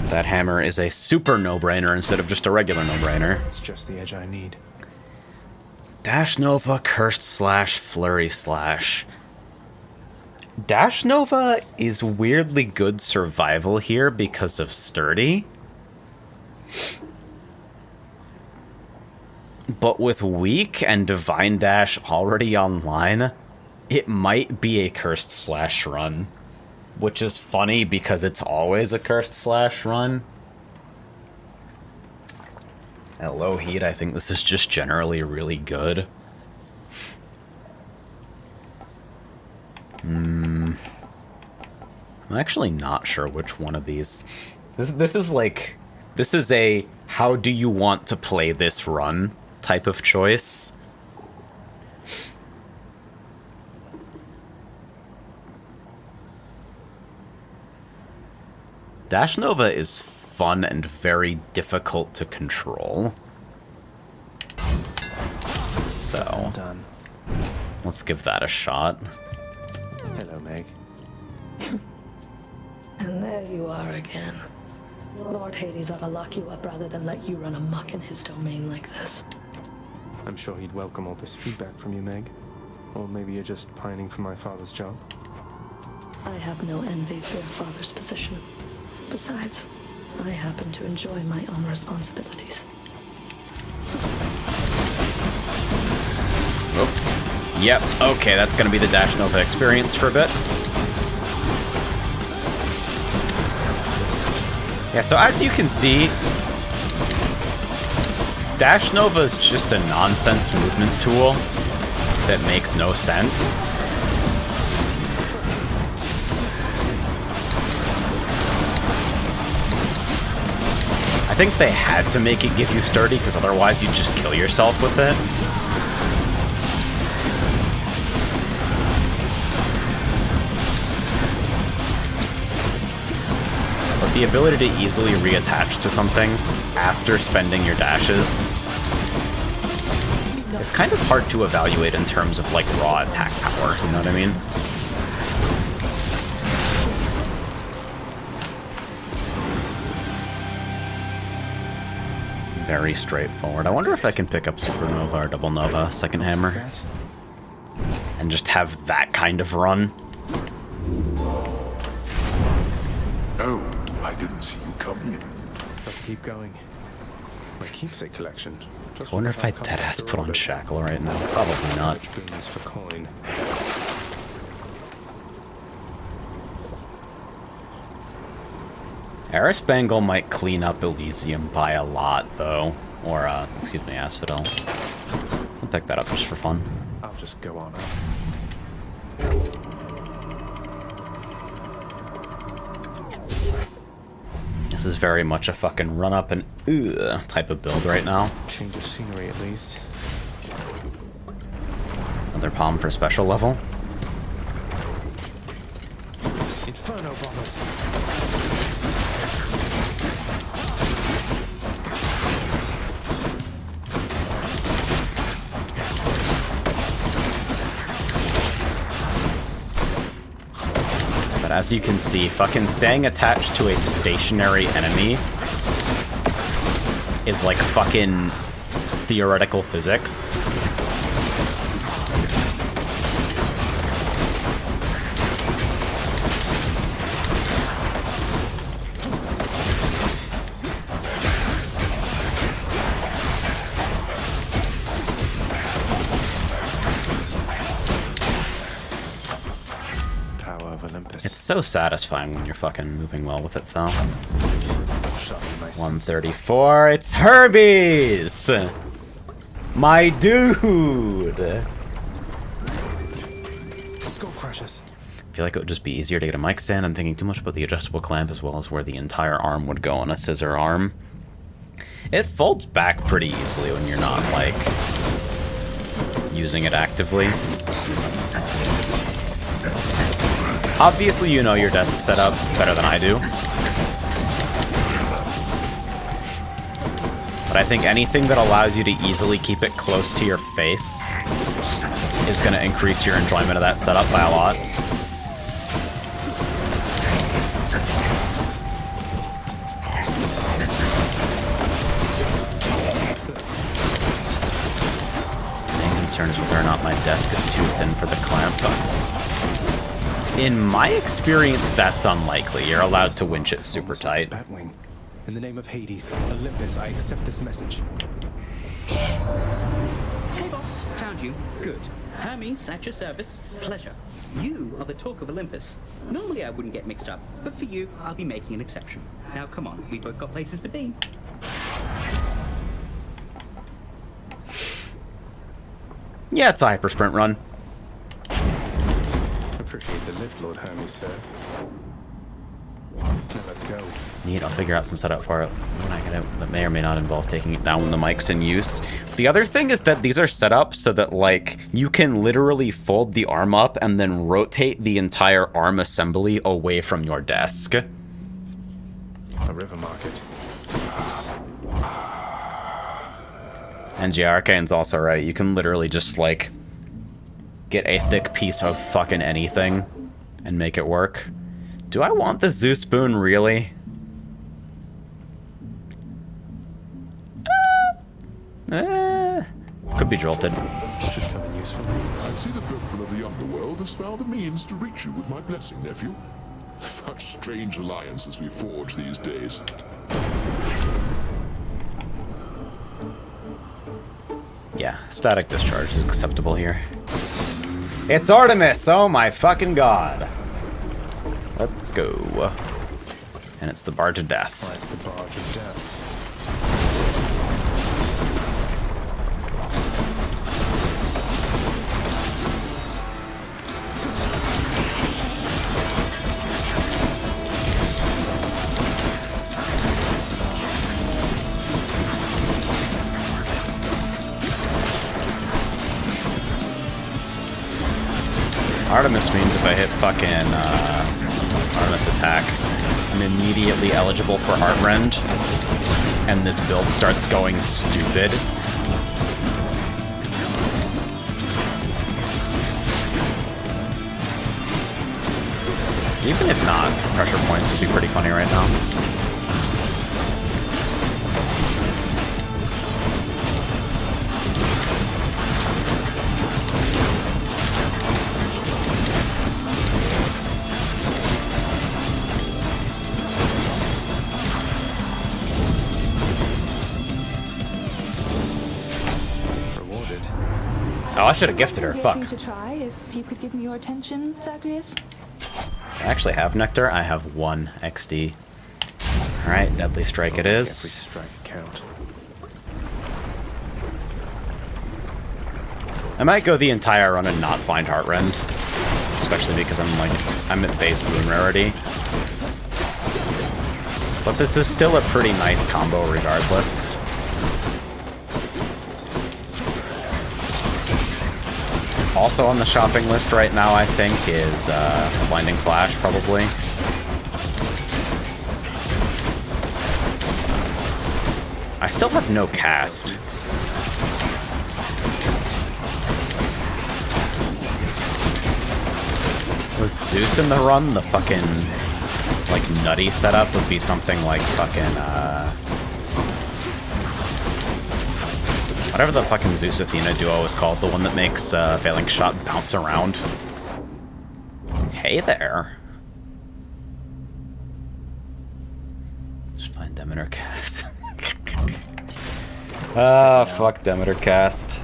that hammer is a super no-brainer instead of just a regular no-brainer. It's just the edge I need. Dash Nova, Cursed Slash, Flurry Slash. Dash Nova is weirdly good survival here because of Sturdy. But with Weak and Divine Dash already online, it might be a Cursed Slash run. Which is funny because it's always a Cursed Slash run. At low heat, I think this is just generally really good. I'm actually not sure which one of these. This is like... This is a how do you want to play this run type of choice. Dash Nova is fun and very difficult to control. So, let's give that a shot. Hello, Meg. And there you are again. Lord Hades ought to lock you up rather than let you run amok in his domain like this. I'm sure he'd welcome all this feedback from you, Meg. Or maybe you're just pining for my father's job. I have no envy for your father's position. Besides, I happen to enjoy my own responsibilities. Oh. Yep, okay, that's gonna be the Dash Nova experience for a bit. Yeah, so as you can see, Dash Nova is just a nonsense movement tool that makes no sense. I think they had to make it give you Sturdy, because otherwise you'd just kill yourself with it. But the ability to easily reattach to something after spending your dashes is kind of hard to evaluate in terms of like raw attack power, you know what I mean? Very straightforward. I wonder if I can pick up Supernova or Double Nova, second hammer, and just have that kind of run. Oh, I didn't see you come in. Let's keep going. My keepsake collection. I wonder if I deadass put on Shackle right now. Probably not. For coin. Arisbangle might clean up Elysium by a lot, though. Or, excuse me, Asphodel. I'll pick that up just for fun. I'll just go on. This is very much a fucking run-up and type of build right now. Change of scenery, at least. Another palm for special level. Inferno bombers. But as you can see, fucking staying attached to a stationary enemy is like fucking theoretical physics. It's so satisfying when you're fucking moving well with it, though. 134, it's Hermes! My dude! Skull crushes. I feel like it would just be easier to get a mic stand. I'm thinking too much about the adjustable clamp as well as where the entire arm would go on a scissor arm. It folds back pretty easily when you're not, like, using it actively. Obviously, you know your desk setup better than I do. But I think anything that allows you to easily keep it close to your face is going to increase your enjoyment of that setup by a lot. Main concern is whether or not my desk is too thin for the clamp. In my experience, that's unlikely. You're allowed to winch it super tight. Batwing. In the name of Hades, Olympus, I accept this message. Hey boss, found you. Good. Hermes, at your service. Pleasure. You are the talk of Olympus. Normally I wouldn't get mixed up, but for you, I'll be making an exception. Now come on, we both got places to be. Yeah, it's a hyper sprint run. Appreciate the lift, Lord Hermes, sir. Now let's go. Neat, I'll figure out some setup for it when I get out. That may or may not involve taking it down when the mic's in use. The other thing is that these are set up so that, like, you can literally fold the arm up and then rotate the entire arm assembly away from your desk. A river market. And yeah, Arcane's also right. You can literally just, like, get a thick piece of fucking anything and make it work. Do I want the Zeus spoon, really? Could be jolted. Should come in useful. I see the Purple of the Underworld has found a means to reach you with my blessing, nephew. Such strange alliances we forge these days. Yeah, static discharge is acceptable here. It's Artemis! Oh my fucking god. Let's go. And it's the Barge of Death. That's the Barge of Death. Artemis means if I hit fucking Artemis attack, I'm immediately eligible for Heartrend, and this build starts going stupid. Even if not, pressure points would be pretty funny right now. Oh, I should have gifted her. Fuck. To try if you could give me your attention, Zagreus. I actually have Nectar. I have 1 XD. Alright, Deadly Strike it is. Every strike count. I might go the entire run and not find Heartrend. Especially because I'm at base boon rarity. But this is still a pretty nice combo regardless. Also on the shopping list right now, I think, is Blinding Flash, probably. I still have no cast. With Zeus in the run, the fucking, like, nutty setup would be something like fucking, whatever the fucking Zeus-Athena duo is called, the one that makes Failing Shot bounce around. Hey there. Just find Demeter Cast. Ah, fuck Demeter Cast.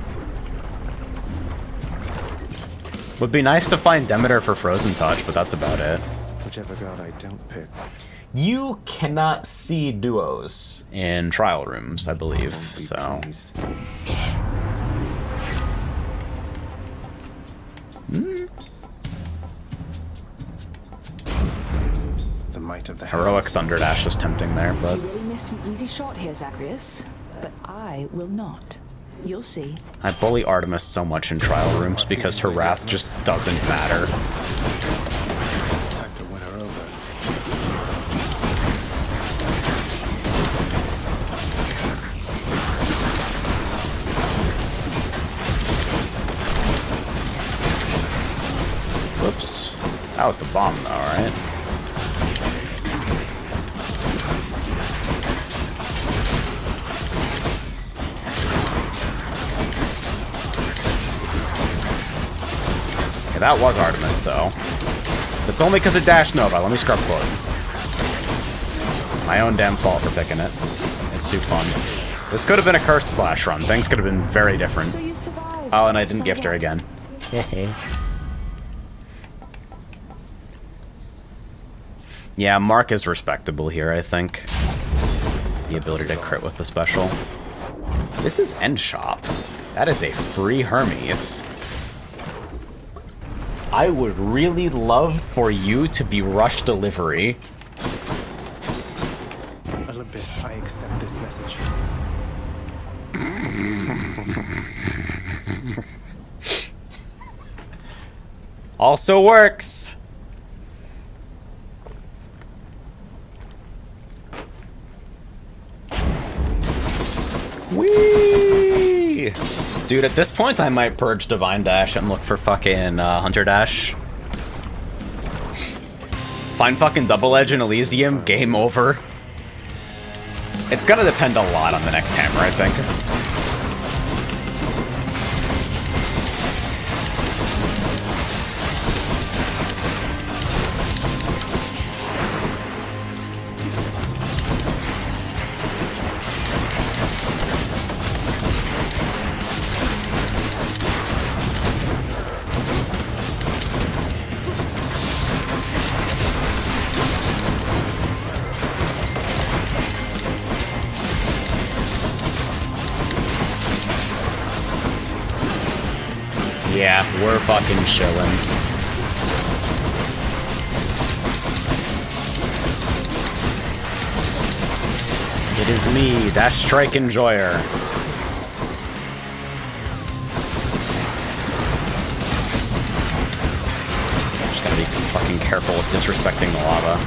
Would be nice to find Demeter for Frozen Touch, but that's about it. Whichever god I don't pick. You cannot see duos in trial rooms, I believe, so... The might of the Heroic Thunder Dash was tempting there, but... You really missed an easy shot here, Zagreus. But I will not. You'll see. I bully Artemis so much in trial rooms because her wrath just doesn't matter. Time to win her over. Whoops. That was the bomb though, right? Okay, that was Artemis, though. It's only because of Dash Nova. Let me scrub quote. My own damn fault for picking it. It's too fun. This could have been a cursed slash run. Things could have been very different. So you survived. Oh, and I didn't gift her again. Yeah, Mark is respectable here, I think. The ability to crit with the special. This is End Shop. That is a free Hermes. I would really love for you to be Rush Delivery. Olympus, I accept this message. Also works. Whee! Dude, at this point I might purge Divine Dash and look for fucking Hunter Dash. Find fucking Double Edge in Elysium, game over. It's gonna depend a lot on the next hammer, I think. Yeah, we're fucking chilling. It is me, Dash Strike Enjoyer. Just gotta be fucking careful with disrespecting the lava.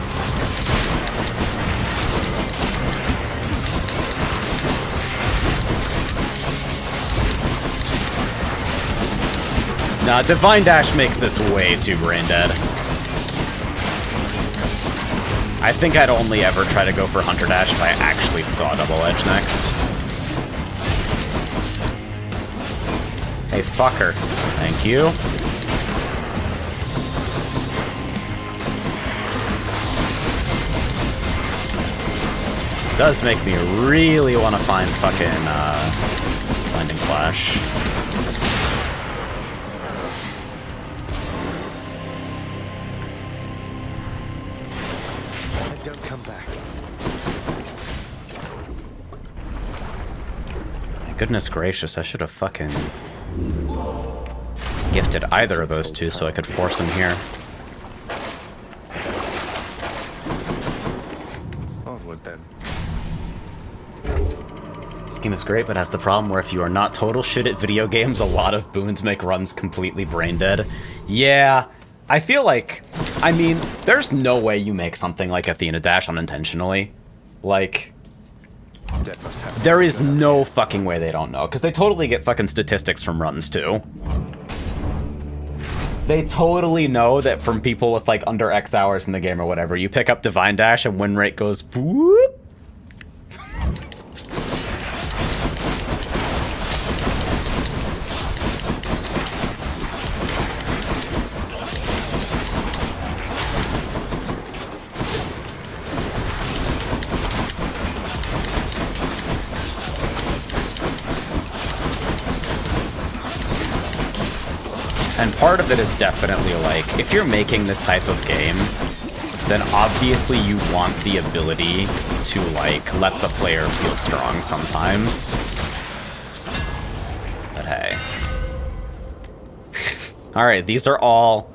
Nah, Divine Dash makes this way too brain dead. I think I'd only ever try to go for Hunter Dash if I actually saw Double Edge next. Hey, fucker. Thank you. Does make me really want to find fucking, Blinding Flash. Don't come back. Goodness gracious, I should have fucking gifted either of those two so I could force them here. Onward then. This game is great, but has the problem where if you are not total shit at video games, a lot of boons make runs completely brain dead. Yeah, I feel like, I mean, there's no way you make something like Athena Dash unintentionally. Like, there is no fucking way they don't know, because they totally get fucking statistics from runs, too. They totally know that from people with like under X hours in the game or whatever, you pick up Divine Dash and win rate goes whoop. And part of it is definitely like, if you're making this type of game, then obviously you want the ability to like let the player feel strong sometimes. But hey. Alright, these are all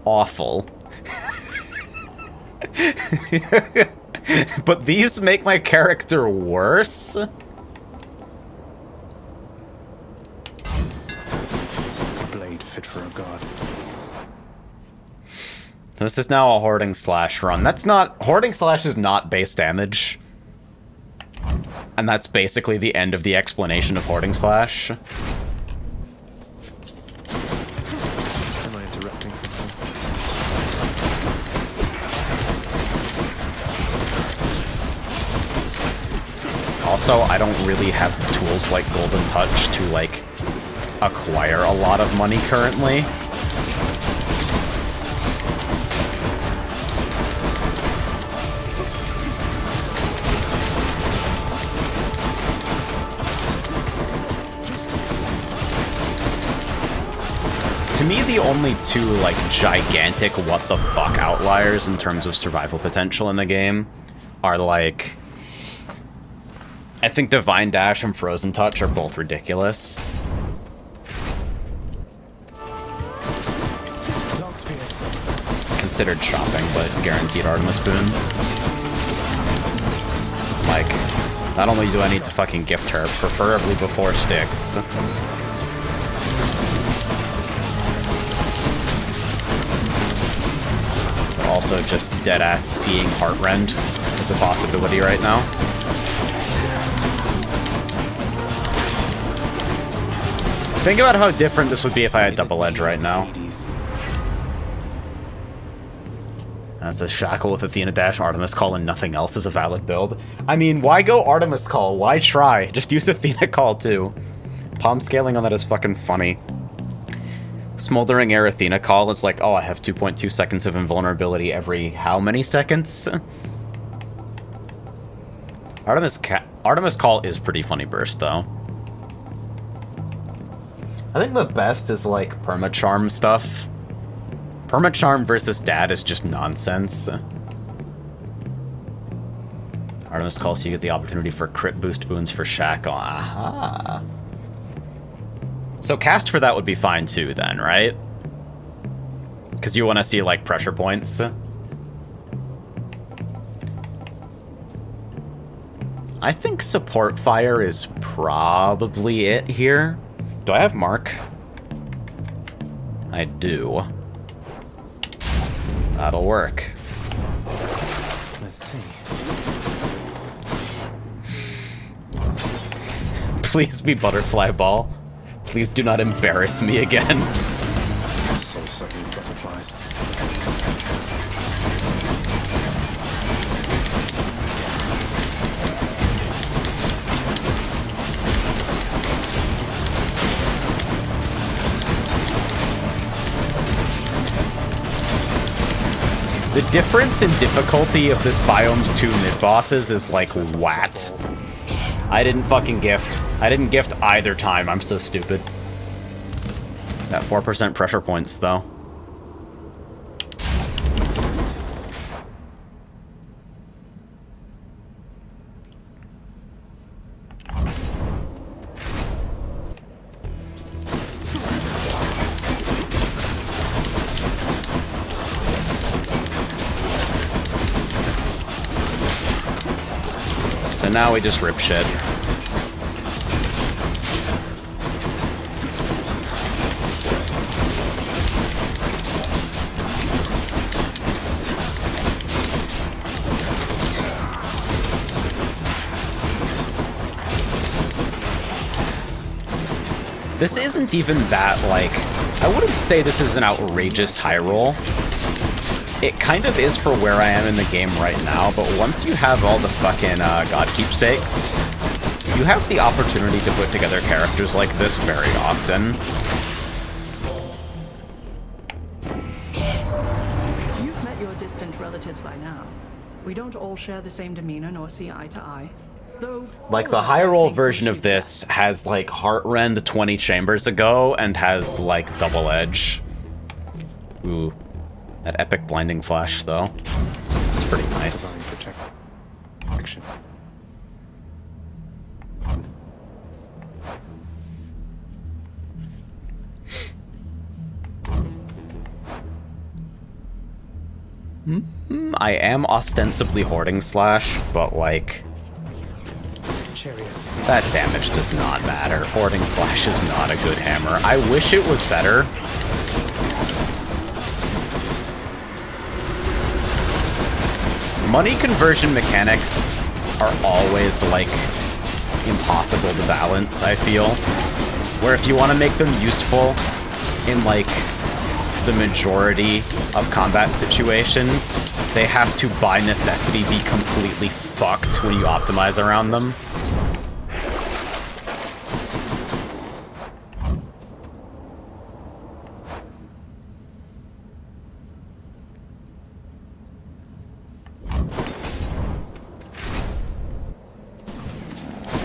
awful. But these make my character worse? Fit for a god. This is now a Hoarding Slash run. That's not... Hoarding Slash is not base damage. And that's basically the end of the explanation of Hoarding Slash. Am I interrupting something? Also, I don't really have tools like Golden Touch to, like, acquire a lot of money currently. To me, the only two, like, gigantic what the fuck outliers in terms of survival potential in the game are, like... I think Divine Dash and Frozen Touch are both ridiculous. Considered shopping, but guaranteed Artemis Boon. Like, not only do I need to fucking gift her, preferably before Styx. But also just deadass seeing Heartrend is a possibility right now. Think about how different this would be if I had Double Edge right now. That's a Shackle with Athena Dash, Artemis Call, and nothing else is a valid build. I mean, why go Artemis Call? Why try? Just use Athena Call too. Palm scaling on that is fucking funny. Smoldering Air Athena Call is like, oh, I have 2.2 seconds of invulnerability every how many seconds? Artemis Call is pretty funny burst, though. I think the best is, like, Permacharm stuff. Permacharm versus Dad is just nonsense. Artemis Call, so you get the opportunity for crit boost boons for Shackle. Aha. So cast for that would be fine too, then, right? Because you want to see, like, pressure points. I think Support Fire is probably it here. Do I have Mark? I do. That'll work. Let's see. Please be Butterfly Ball. Please do not embarrass me again. Soul-sucking butterflies. The difference in difficulty of this biome's two mid-bosses is like, what? I didn't fucking gift. I didn't gift either time. I'm so stupid. That 4% pressure points, though. So now we just rip shit. This isn't even that, like... I wouldn't say this is an outrageous high roll. It kind of is for where I am in the game right now, but once you have all the fucking God Keepsakes, you have the opportunity to put together characters like this very often. You've met your distant relatives by now. We don't all share the same demeanor nor see eye to eye. Though, Like, the high roll version of this has, like, Heartrend 20 chambers ago and has, like, double edge. Ooh. That epic blinding flash, though. It's pretty nice. Action. I am ostensibly hoarding Slash, but, like... Chariots. That damage does not matter. Hoarding Slash is not a good hammer. I wish it was better. Money conversion mechanics are always, like, impossible to balance, I feel. Where if you want to make them useful in, like, the majority of combat situations, they have to, by necessity, be completely fucked when you optimize around them.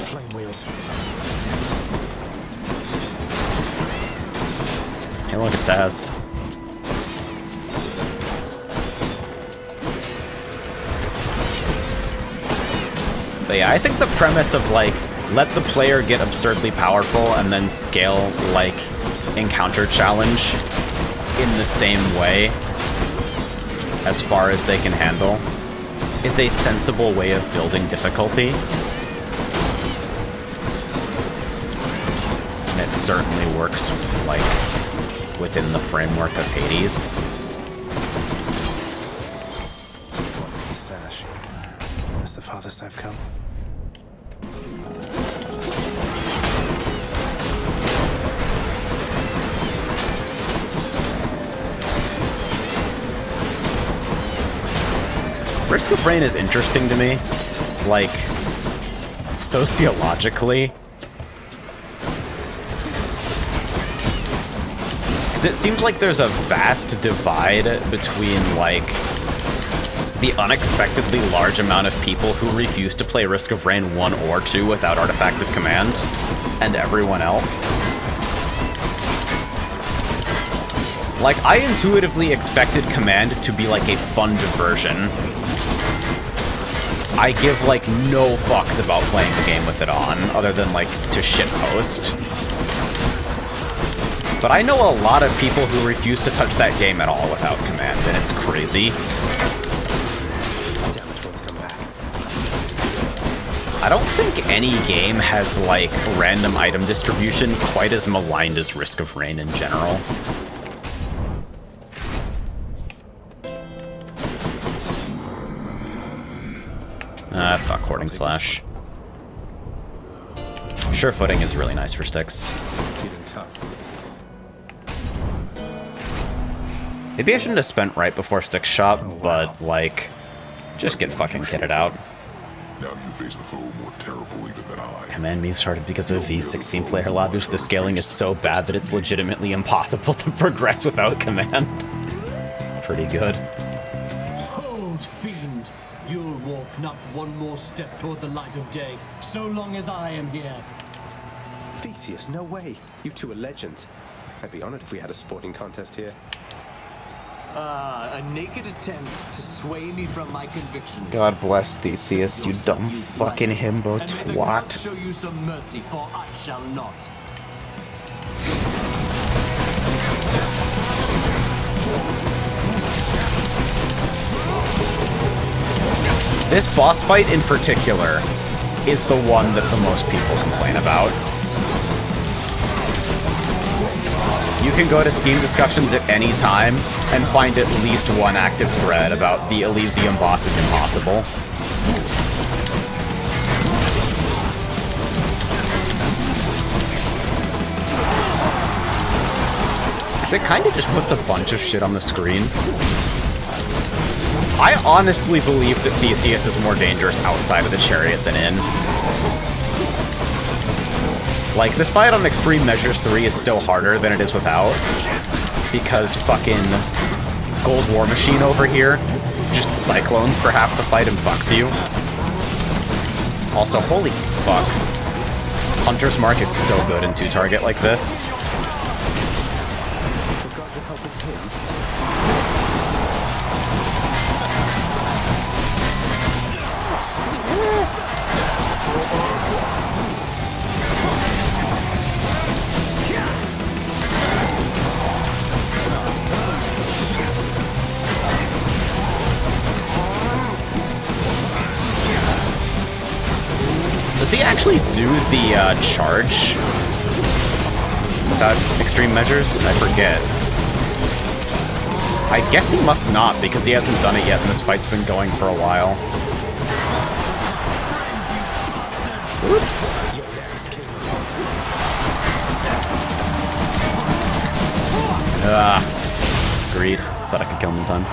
Flame wheels. Hey, look, it'sAz. But yeah, I think the premise of, like, let the player get absurdly powerful and then scale, like, encounter challenge in the same way as far as they can handle is a sensible way of building difficulty. And it certainly works, like, within the framework of Hades. The stash. That's the farthest I've come. Risk of Rain is interesting to me, like, sociologically. Because it seems like there's a vast divide between, like, the unexpectedly large amount of people who refuse to play Risk of Rain 1 or 2 without Artifact of Command, and everyone else. Like, I intuitively expected Command to be, like, a fun diversion. I give, like, no fucks about playing the game with it on, other than, like, to shitpost. But I know a lot of people who refuse to touch that game at all without Command, and it's crazy. I don't think any game has, like, random item distribution quite as maligned as Risk of Rain in general. Fuck Hoarding Slash. Sure Footing is really nice for sticks. Maybe I shouldn't have spent right before Sticks shop, but, like, just get fucking kitted out. Now you face a foe more terrible even than I. Command me started because of V16 player lobbies. The scaling is so bad that it's legitimately impossible to progress without Command. Pretty good. Hold, fiend! You'll walk not one more step toward the light of day, so long as I am here. Theseus, no way. You two are legends. I'd be honored if we had a sporting contest here. A naked attempt to sway me from my convictions. God bless Theseus, you dumb fucking himbo twat. Show you some mercy, for I shall not. This boss fight in particular is the one that the most people complain about. You can go to Steam discussions at any time and find at least one active thread about the Elysium boss is impossible. Because it kind of just puts a bunch of shit on the screen. I honestly believe that Theseus is more dangerous outside of the chariot than in. Like, this fight on Extreme Measures 3 is still harder than it is without. Because fucking Gold War Machine over here just cyclones for half the fight and fucks you. Also, holy fuck. Hunter's Mark is so good in 2-target like this. Does he actually do the charge without extreme measures? I forget. I guess he must not, because he hasn't done it yet and this fight's been going for a while. Oops. Agreed. Thought I could kill him in time.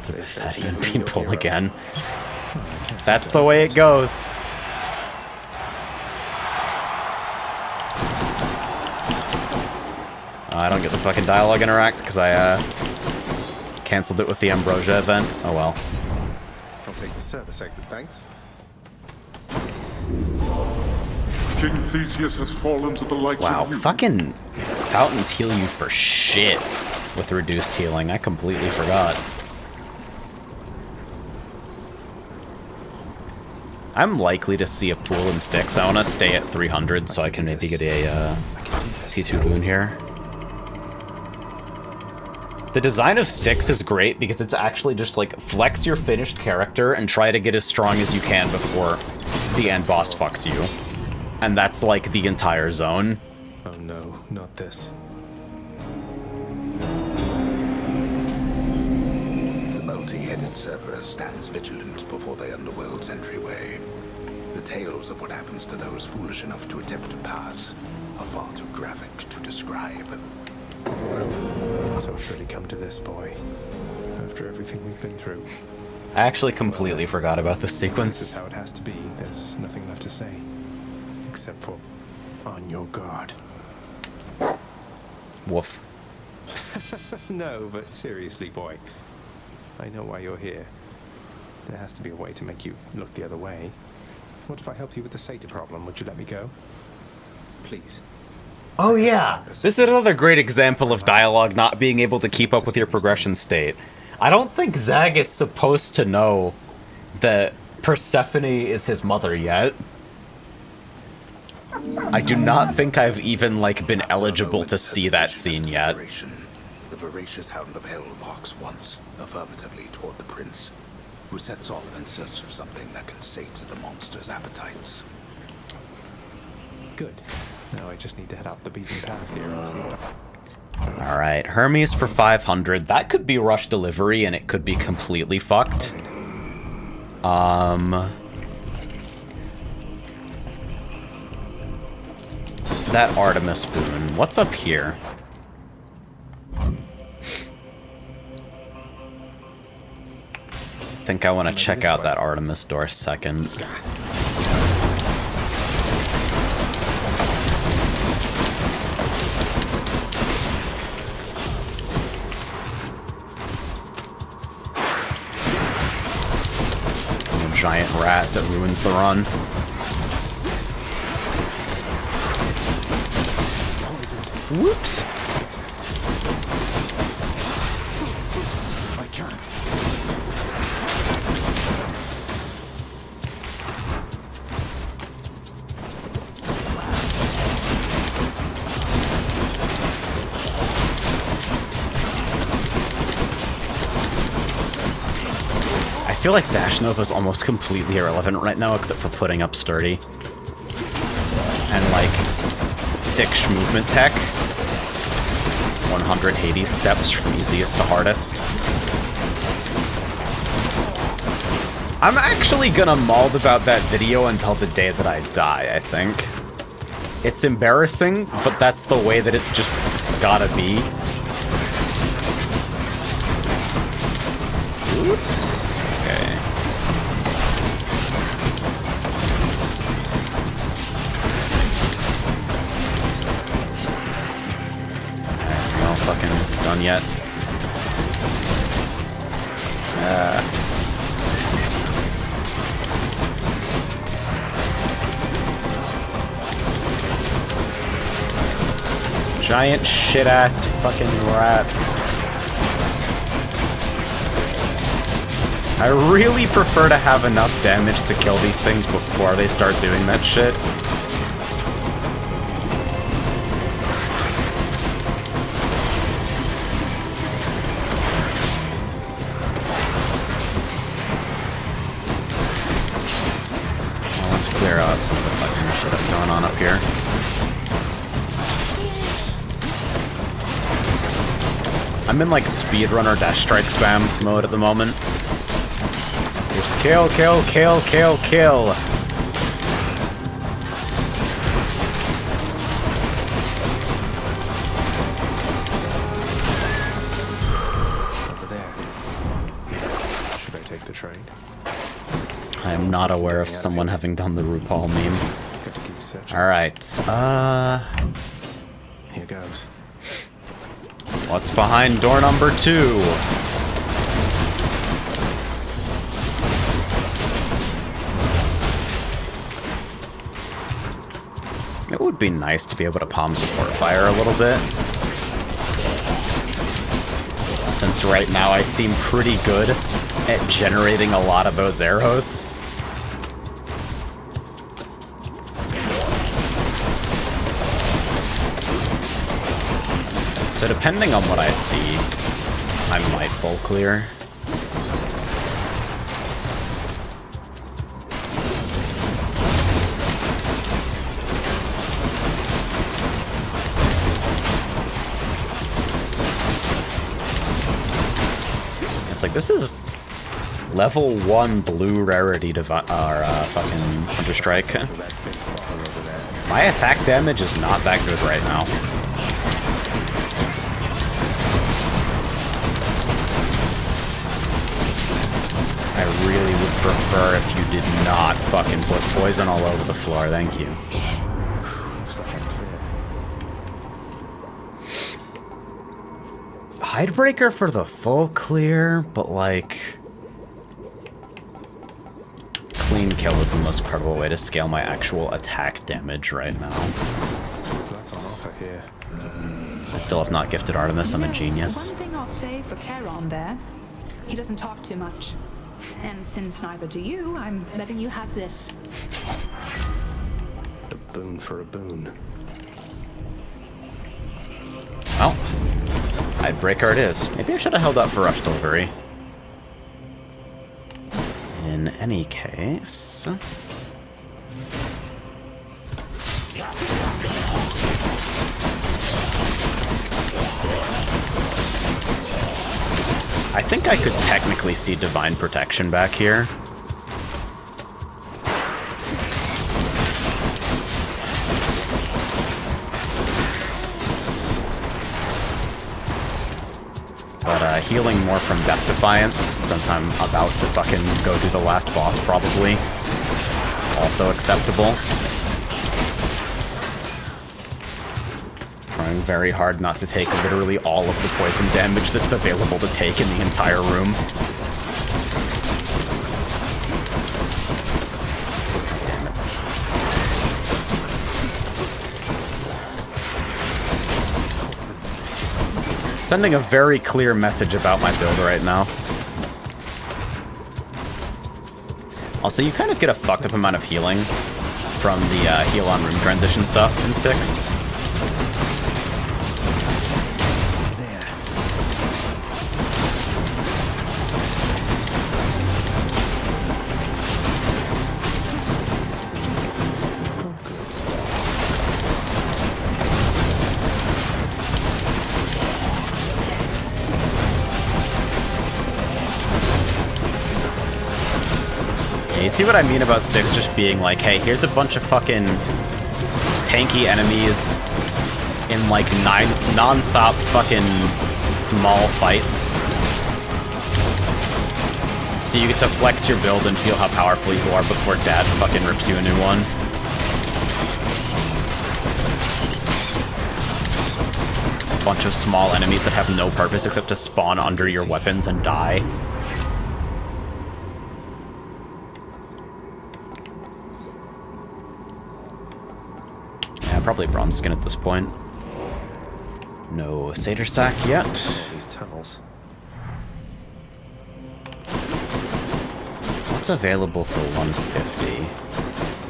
Fatty and people again. That's the way it goes. I don't get the fucking dialogue interact because I canceled it with the Ambrosia event. Oh well. I'll take the service exit, thanks. King Theseus has fallen to the likes of you. Fucking fountains heal you for shit with reduced healing. I completely forgot. I'm likely to see a pool in Styx. I want to stay at 300 so I can maybe get a T2 boon here. The design of Styx is great because it's actually just like flex your finished character and try to get as strong as you can before the end boss fucks you. And that's like the entire zone. Oh no, not this. The multi-headed Cerberus stands vigilant before the underworld's entryway. The tales of what happens to those foolish enough to attempt to pass are far too graphic to describe. So it's really come to this, boy. After everything we've been through. I actually completely forgot about this sequence. This is how it has to be. There's nothing left to say. Except for, on your guard. Woof. No, but seriously, boy. I know why you're here. There has to be a way to make you look the other way. What if I help you with the Sata problem? Would you let me go? Please. Oh yeah, this is another great example of dialogue not being able to keep up with your progression state. I don't think Zag is supposed to know that Persephone is his mother yet. I do not think I've even, like, been eligible to see that scene yet. The voracious Hound of Hell barks once, affirmatively toward the prince, who sets off in search of something that can sate the monster's appetites. Good. Now I just need to head off the beaten path here and see what Alright, Hermes for 500. That could be rush delivery and it could be completely fucked. That Artemis boon. What's up here? I think I want to check out that Artemis door second. A giant rat that ruins the run. Whoops. I can't. I feel like Dash Nova is almost completely irrelevant right now except for putting up sturdy. And like 6 movement tech. 100 Hades steps from easiest to hardest. I'm actually gonna mauled about that video until the day that I die, I think. It's embarrassing, but that's the way that it's just gotta be. Oops. Okay. No fucking done yet. Giant shit-ass fucking rat. I really prefer to have enough damage to kill these things before they start doing that shit. Well, let's clear out some of the fucking shit that's going on up here. I'm in like speedrunner dash strike spam mode at the moment. Just kill, kill, kill, kill, kill. Over there. Should I take the train? I am not aware of someone having done the RuPaul meme. Got to keep searching. Alright, Here goes. what's behind door number 2? It would be nice to be able to palm support fire a little bit. Since right now I seem pretty good at generating a lot of those arrows. So depending on what I see, I might full clear. It's like, this is level 1 blue rarity fucking Counter-Strike. My attack damage is not that good right now. I really would prefer if you did not fucking put poison all over the floor, thank you. Hidebreaker for the full clear, but like... Clean kill is the most credible way to scale my actual attack damage right now. Lots on offer here. I still have not gifted Artemis, I'm a genius. One thing I'll say for Charon there, he doesn't talk too much. And since neither do you, I'm letting you have this. A boon for a boon. Well, Hidebreaker it is. Maybe I should have held up for rush delivery. In any case... I think I could technically see Divine Protection back here. But healing more from Death Defiance, since I'm about to fucking go do the last boss probably. Also acceptable. Trying very hard not to take literally all of the poison damage that's available to take in the entire room. Damn it. Sending a very clear message about my build right now. Also, you kind of get a fucked up amount of healing from the heal on room transition stuff in Styx. You see what I mean about Styx just being like, hey, here's a bunch of fucking tanky enemies in like non-stop fucking small fights. So you get to flex your build and feel how powerful you are before Dad fucking rips you a new one. Bunch of small enemies that have no purpose except to spawn under your weapons and die. Yeah, probably bronze skin at this point. No Satyr Sack yet. These tunnels. What's available for 150?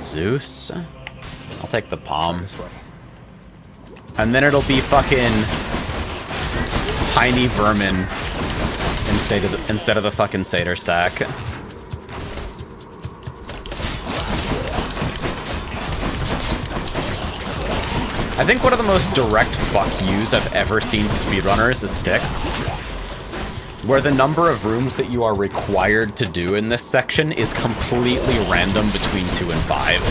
Zeus? I'll take the palm. And then it'll be fucking tiny vermin instead of the fucking Satyr Sack. I think one of the most direct fuck yous I've ever seen to speedrunners is Styx, where the number of rooms that you are required to do in this section is completely random between 2 and 5.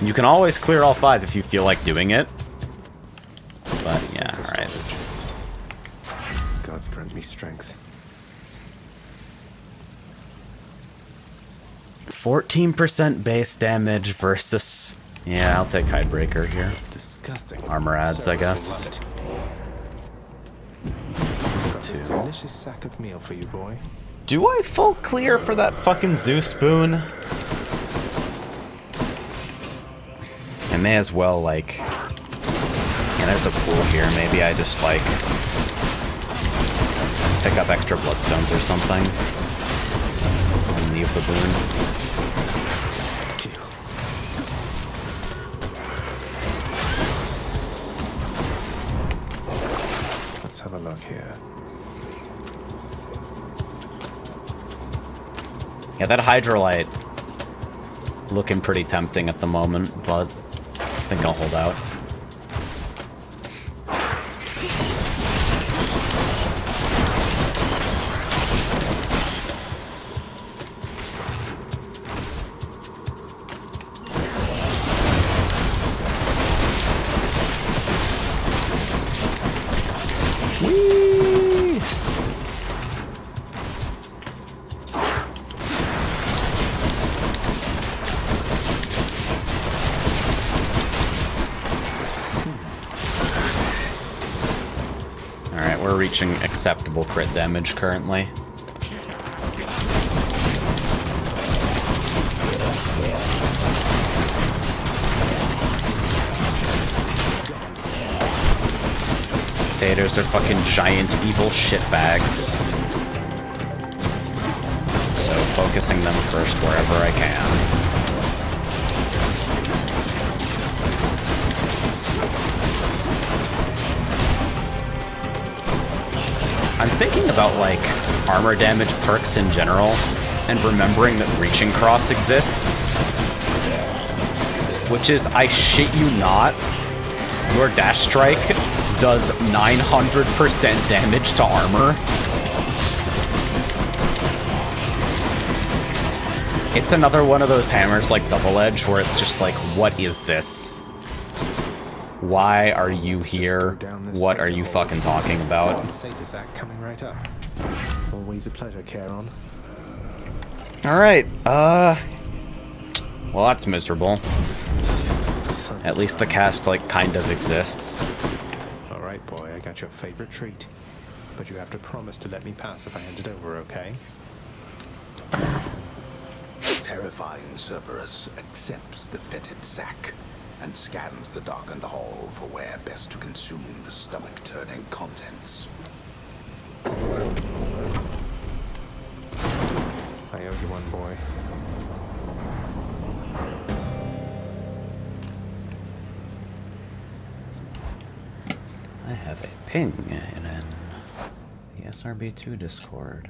You can always clear all 5 if you feel like doing it. But yeah, alright. Gods grant me strength. 14% base damage versus... Yeah, I'll take Hidebreaker here. Disgusting. Armor adds, I guess. Got this delicious sack of meal for you, boy. Do I full clear for that fucking Zeus spoon? I may as well, like... Yeah, there's a pool here. Maybe I just, like... pick up extra bloodstones or something. And leave the boon. Let's have a look here. Yeah, that Hydrolite looking pretty tempting at the moment, but I think I'll hold out. Reaching acceptable crit damage currently. Satyrs are fucking giant evil shitbags. So focusing them first wherever I can. I'm thinking about, like, armor damage perks in general, and remembering that Reaching Cross exists. Which is, I shit you not, your Dash Strike does 900% damage to armor. It's another one of those hammers like Double Edge, where it's just like, what is this? Why are you here? What are you fucking talking about? Satyr Sack coming right up. Always a pleasure, Charon. Alright, well, that's miserable. At least the cast, like, kind of exists. Alright, boy, I got your favorite treat. But you have to promise to let me pass if I hand it over, okay? Terrifying Cerberus accepts the fetid sack and scans the darkened hall for where best to consume the stomach-turning contents. I owe you one, boy. I have a ping in the SRB2 Discord.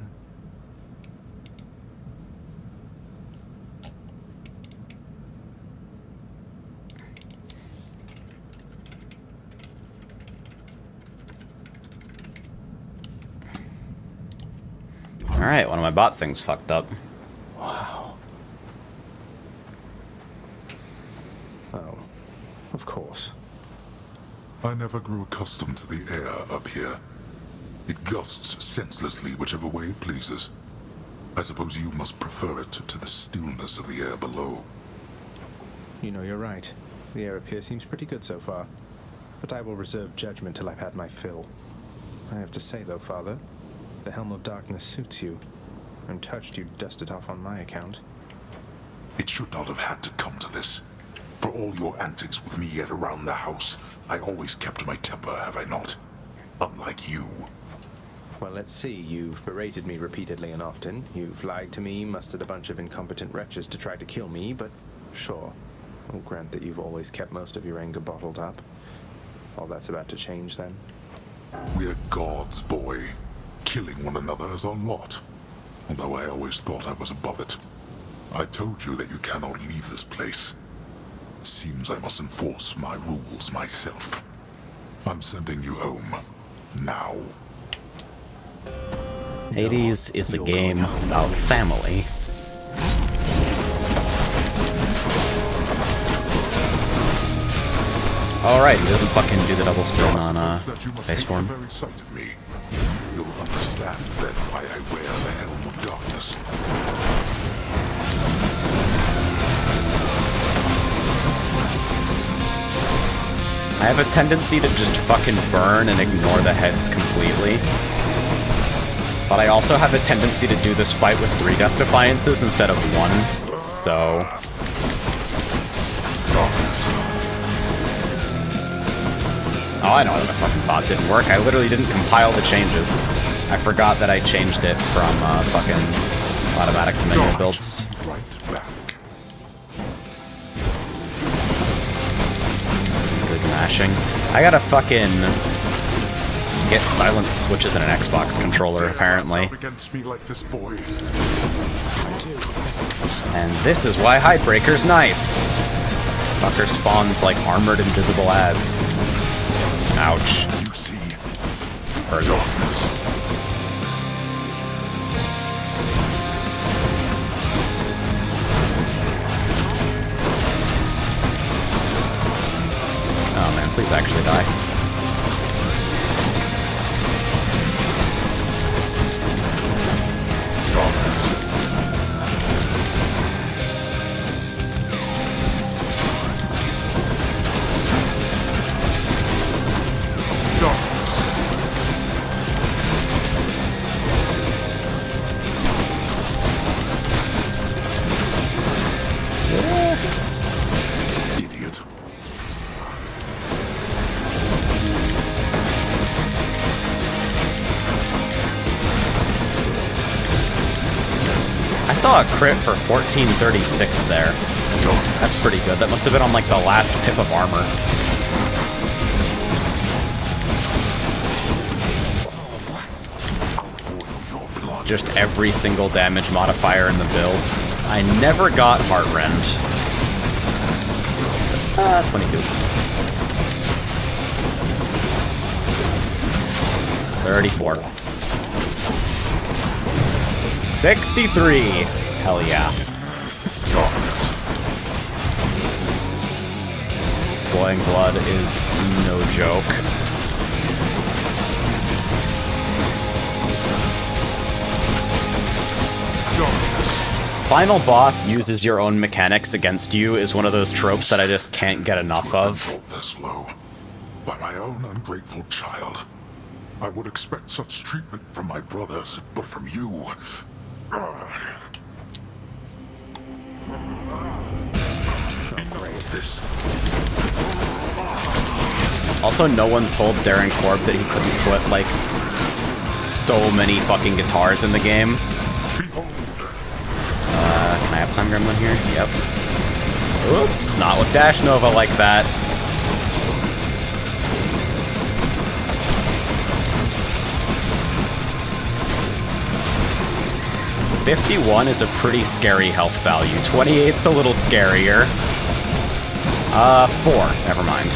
Alright, one of my bot things fucked up. Wow. Of course. I never grew accustomed to the air up here. It gusts senselessly whichever way it pleases. I suppose you must prefer it to the stillness of the air below. You know, you're right. The air up here seems pretty good so far. But I will reserve judgment till I've had my fill. I have to say, though, Father, the Helm of Darkness suits you. I'm touched you dust it off on my account. It should not have had to come to this. For all your antics with me yet around the house, I always kept my temper, have I not? Unlike you. Well, let's see. You've berated me repeatedly and often. You've lied to me, mustered a bunch of incompetent wretches to try to kill me, but sure. I'll grant that you've always kept most of your anger bottled up. All that's about to change, then? We're gods, boy. Killing one another is our lot. Although I always thought I was above it. I told you that you cannot leave this place. It seems I must enforce my rules myself. I'm sending you home. Now. Hades is a game about family. Alright, he doesn't fucking do the double spin on base form. Very sight of me. You'll understand then why I wear the Helm of Darkness. I have a tendency to just fucking burn and ignore the heads completely. But I also have a tendency to do this fight with 3 Death Defiances instead of 1, so... Oh, I know that the fucking bot didn't work. I literally didn't compile the changes. I forgot that I changed it from fucking automatic to manual builds. Some good mashing. I gotta fucking get silence switches in an Xbox controller, apparently. And this is why Hidebreaker's nice. Fucker spawns like armored invisible ads. Ouch. Hurts. Oh man, please actually die. Idiot. I saw a crit for 1436 there. That's pretty good. That must have been on like the last pip of armor. Just every single damage modifier in the build. I never got Heartrend. 22. 34. 63. Hell yeah. Boiling blood is no joke. Final boss uses your own mechanics against you is one of those tropes that I just can't get enough of. This low. By my own ungrateful child. I would expect such treatment from my brothers, but from you... This. Also, no one told Darren Korb that he couldn't put, like, so many fucking guitars in the game. Can I have Time Gremlin here? Yep. Oops, not with Dash Nova like that. $51 is a pretty scary health value. 28's a little scarier. 4. Never mind.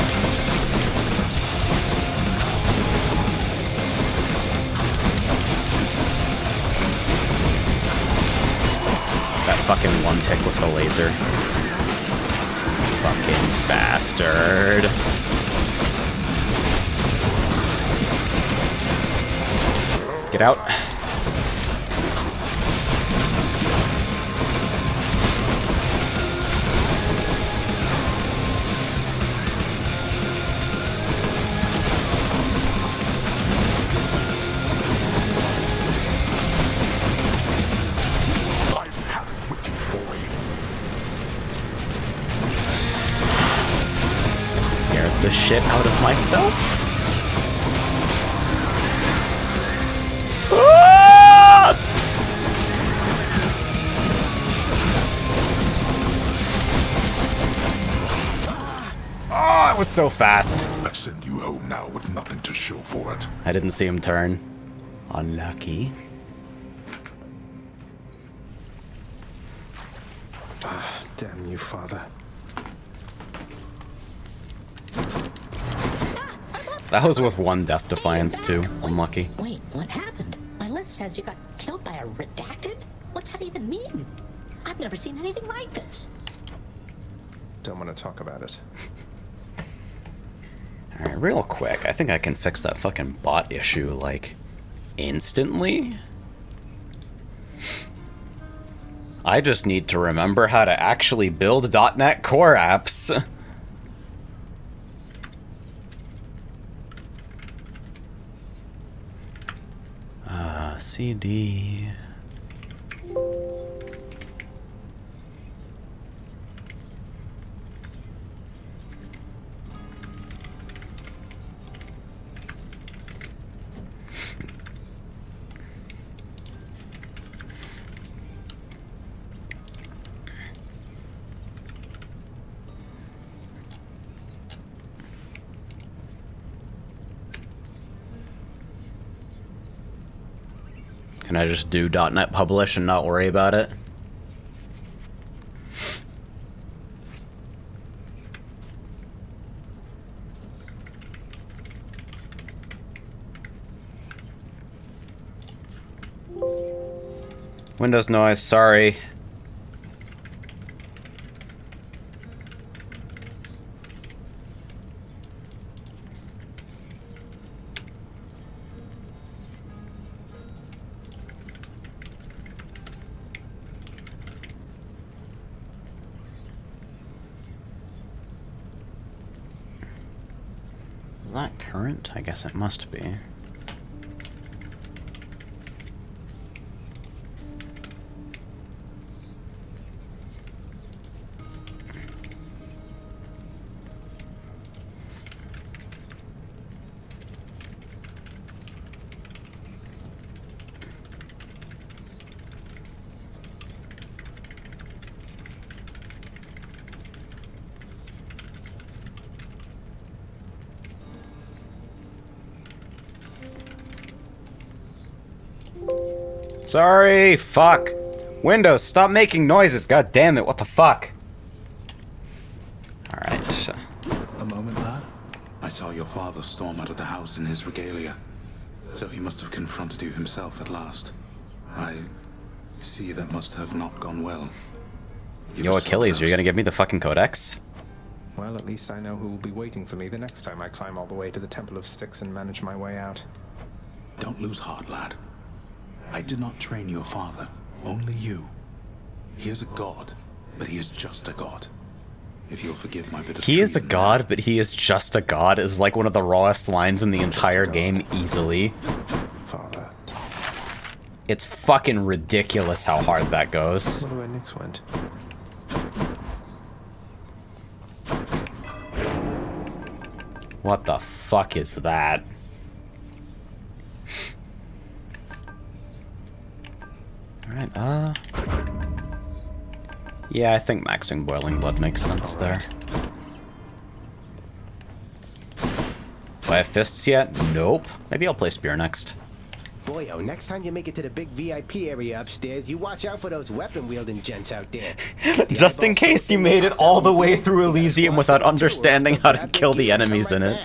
That fucking one tick with the laser. fucking bastard. Get out. Scared the shit out of myself. Ah! Oh, it was so fast. I send you home now with nothing to show for it. I didn't see him turn. Unlucky. Damn you, father. That was with one death defiance too. Unlucky. Wait, what happened? My list says you got killed by a redacted? What's that even mean? I've never seen anything like this. Don't want to talk about it. Alright, real quick. I think I can fix that fucking bot issue, like, instantly. I just need to remember how to actually build .NET Core apps. CD. Can I just do .NET Publish and not worry about it? Windows noise, sorry. Is that current? I guess it must be. Sorry, fuck. Windows, stop making noises, god damn it, what the fuck? Alright. A moment, lad. I saw your father storm out of the house in his regalia. So he must have confronted you himself at last. I see that must have not gone well. Yo, Achilles, are you gonna give me the fucking codex? Well, at least I know who will be waiting for me the next time I climb all the way to the Temple of Styx and manage my way out. Don't lose heart, lad. I did not train your father, only you. He is a god, but he is just a god. If you'll forgive my bit of He is a treason, god, but he is just a god is like one of the rawest lines in the entire game, easily. Father. It's fucking ridiculous how hard that goes. I wonder where Nyx went. What the fuck is that? Alright, yeah, I think maxing Boiling Blood makes sense there. Do I have fists yet? Nope. Maybe I'll play Spear next. Boyo, next time you make it to the big VIP area upstairs, you watch out for those weapon-wielding gents out there. Just in case you made it all the way through Elysium without understanding how to kill the enemies in it.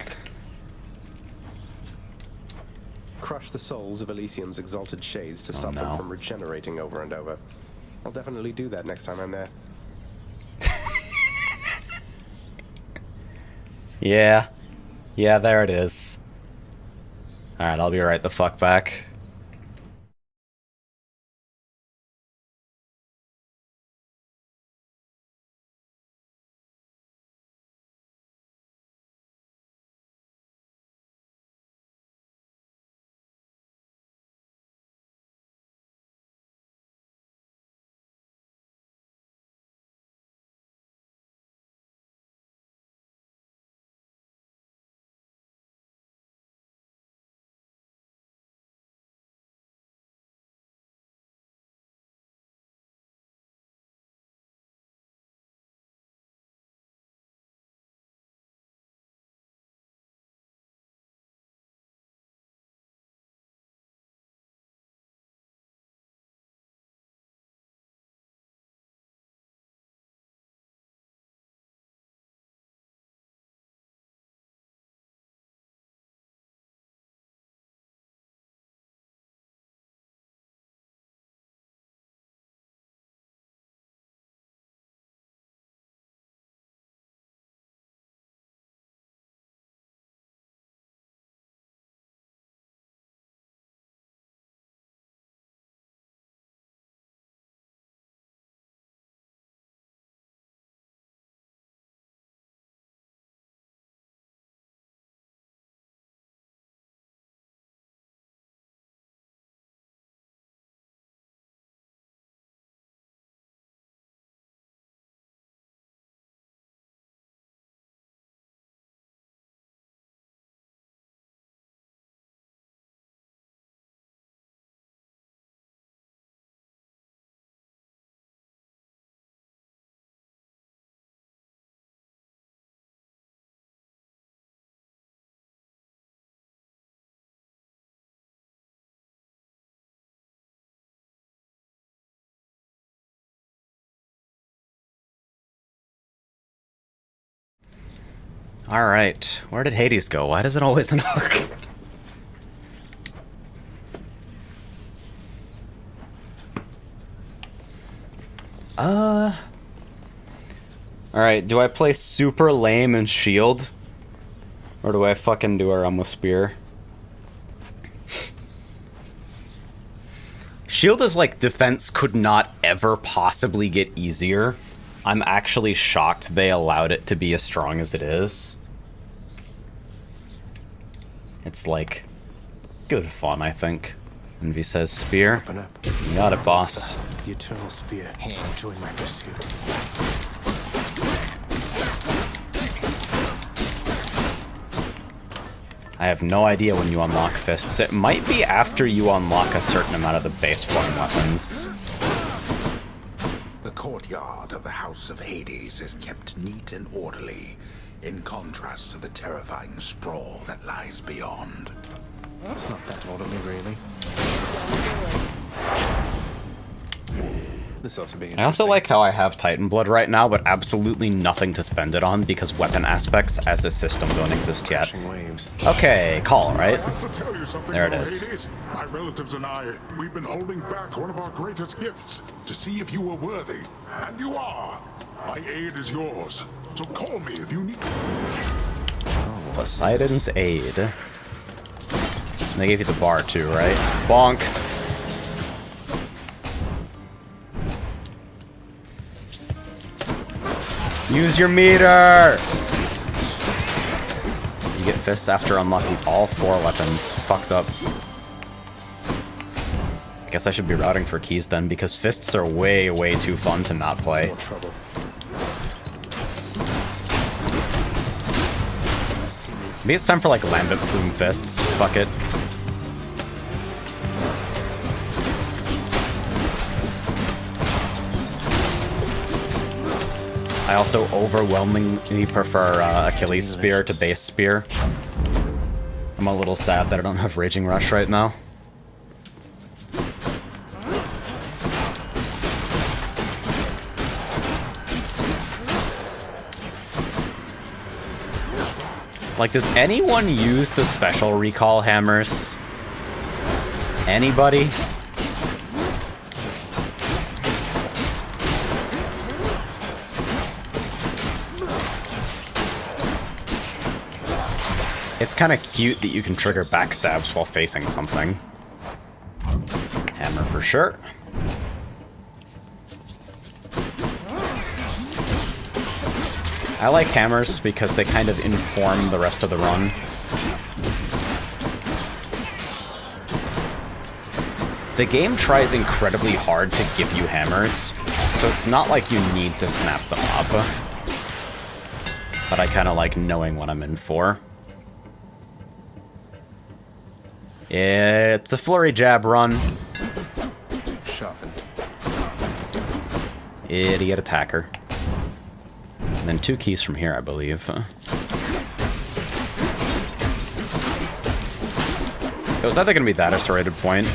Crush the souls of Elysium's exalted shades to stop them from regenerating over and over. I'll definitely do that next time I'm there. Yeah. Yeah, there it is. Alright, I'll be right the fuck back. Alright, where did Hades go? Why does it always knock? Alright, do I play super lame and shield? Or do I fucking do a Realm with Spear? Shield is like defense could not ever possibly get easier. I'm actually shocked they allowed it to be as strong as it is. It's like good fun, I think. Envy says Spear. You got it, boss. The Eternal Spear. Join my pursuit. I have no idea when you unlock fists. It might be after you unlock a certain amount of the base form weapons. The courtyard of the House of Hades is kept neat and orderly, in contrast to the terrifying sprawl that lies beyond. It's not that orderly, really. This ought to be I also like how I have Titan Blood right now, but absolutely nothing to spend it on because weapon aspects as a system don't exist yet. Okay, call, right? There it is. My relatives and I, we've been holding back one of our greatest gifts to see if you were worthy. And you are. My aid is yours. So call me if you need. Poseidon's Aid. And they gave you the bar too, right? Bonk. Use your meter! You get fists after unlocking all 4 weapons. Fucked up. I guess I should be routing for keys then, because fists are way, way too fun to not play. Maybe it's time for like Lambent Plume fists. Fuck it. I also overwhelmingly prefer Achilles Spear to Base Spear. I'm a little sad that I don't have Raging Rush right now. Like, does anyone use the special recall hammers? Anybody? It's kind of cute that you can trigger backstabs while facing something. Hammer for sure. I like hammers because they kind of inform the rest of the run. The game tries incredibly hard to give you hammers, so it's not like you need to snap them up. But I kind of like knowing what I'm in for. It's a flurry jab run. Sharpened. Idiot attacker. And then 2 keys from here, I believe. It was either going to be that or serrated point.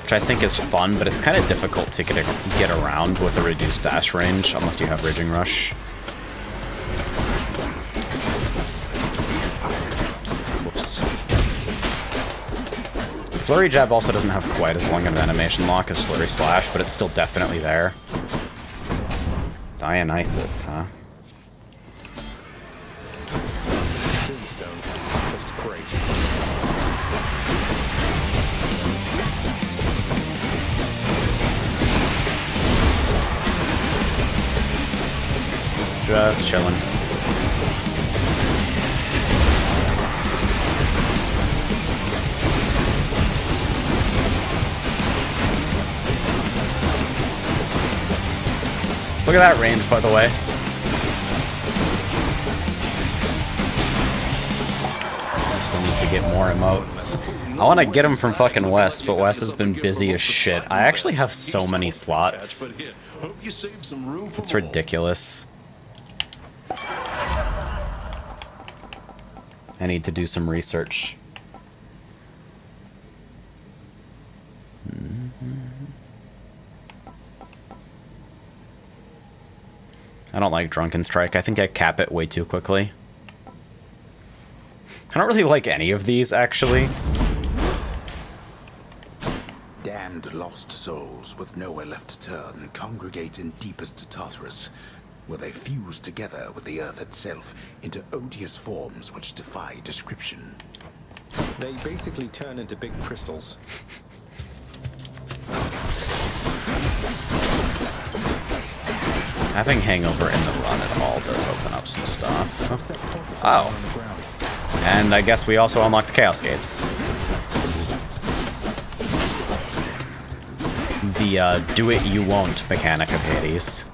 Which I think is fun, but it's kind of difficult to get around with a reduced dash range, unless you have Raging Rush. Whoops. Flurry Jab also doesn't have quite as long of an animation lock as Flurry Slash, but it's still definitely there. Dionysus, huh? Tombstone. Just great. Just chilling. Look at that range, by the way. Still need to get more emotes. I want to get them from fucking Wes, but Wes has been busy as shit. I actually have so many slots. It's ridiculous. I need to do some research. I don't like Drunken Strike. I think I cap it way too quickly. I don't really like any of these, actually. Damned lost souls with nowhere left to turn congregate in deepest Tartarus, where they fuse together with the earth itself into odious forms which defy description. They basically turn into big crystals. Having Hangover in the run at all does open up some stuff. Oh. And I guess we also unlocked the Chaos Gates. The do it you won't mechanic of Hades.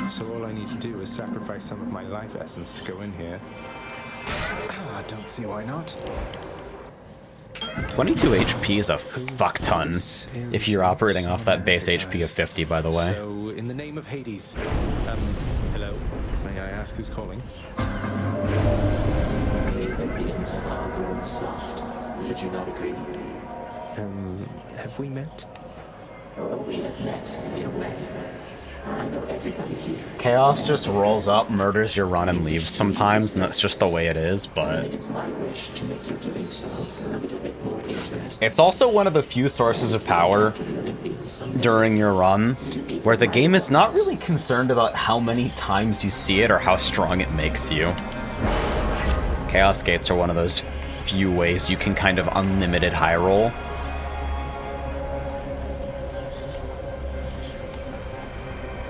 So all I need to do is sacrifice some of my life essence to go in here. I don't see why not. 22 HP is a fuck ton if you're operating off that base HP of 50, by the way. So, in the name of Hades, hello, may I ask who's calling? Would you not agree? Have we met? Oh, we have met, in a way. I know everybody here. Chaos just rolls up, murders your run, and leaves sometimes, and that's just the way it is, but... It is my wish to make you doing so a little bit more interesting. It's also one of the few sources of power during your run where the game is not really concerned about how many times you see it or how strong it makes you. Chaos Gates are one of those few ways you can kind of unlimited high roll.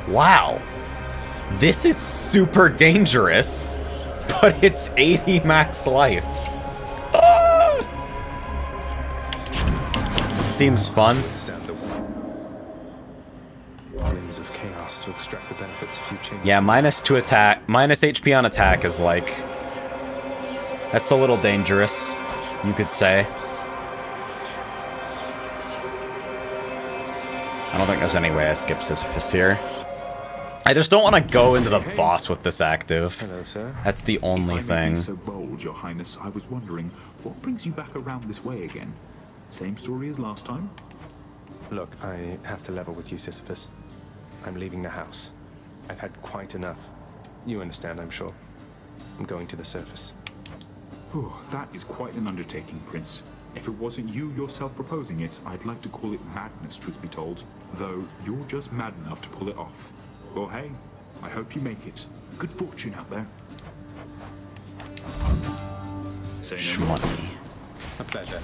Wow, this is super dangerous, but it's 80 max life. Ah! Seems fun. Winds of chaos to extract the benefits of you change. Yeah, minus HP on attack is like, that's a little dangerous, you could say. I don't think there's any way I skip Sisyphus here. I just don't want to go into the boss with this active. Hello, sir. That's the only If I may thing. be so bold, Your Highness, I was wondering, what brings you back around this way again? Same story as last time? Look, I have to level with you, Sisyphus. I'm leaving the house. I've had quite enough. You understand, I'm sure. I'm going to the surface. Oh, that is quite an undertaking, Prince. If it wasn't you yourself proposing it, I'd like to call it madness, truth be told. Though you're just mad enough to pull it off. Well, hey, I hope you make it. Good fortune out there. Say no more. Shmoney. A pleasure.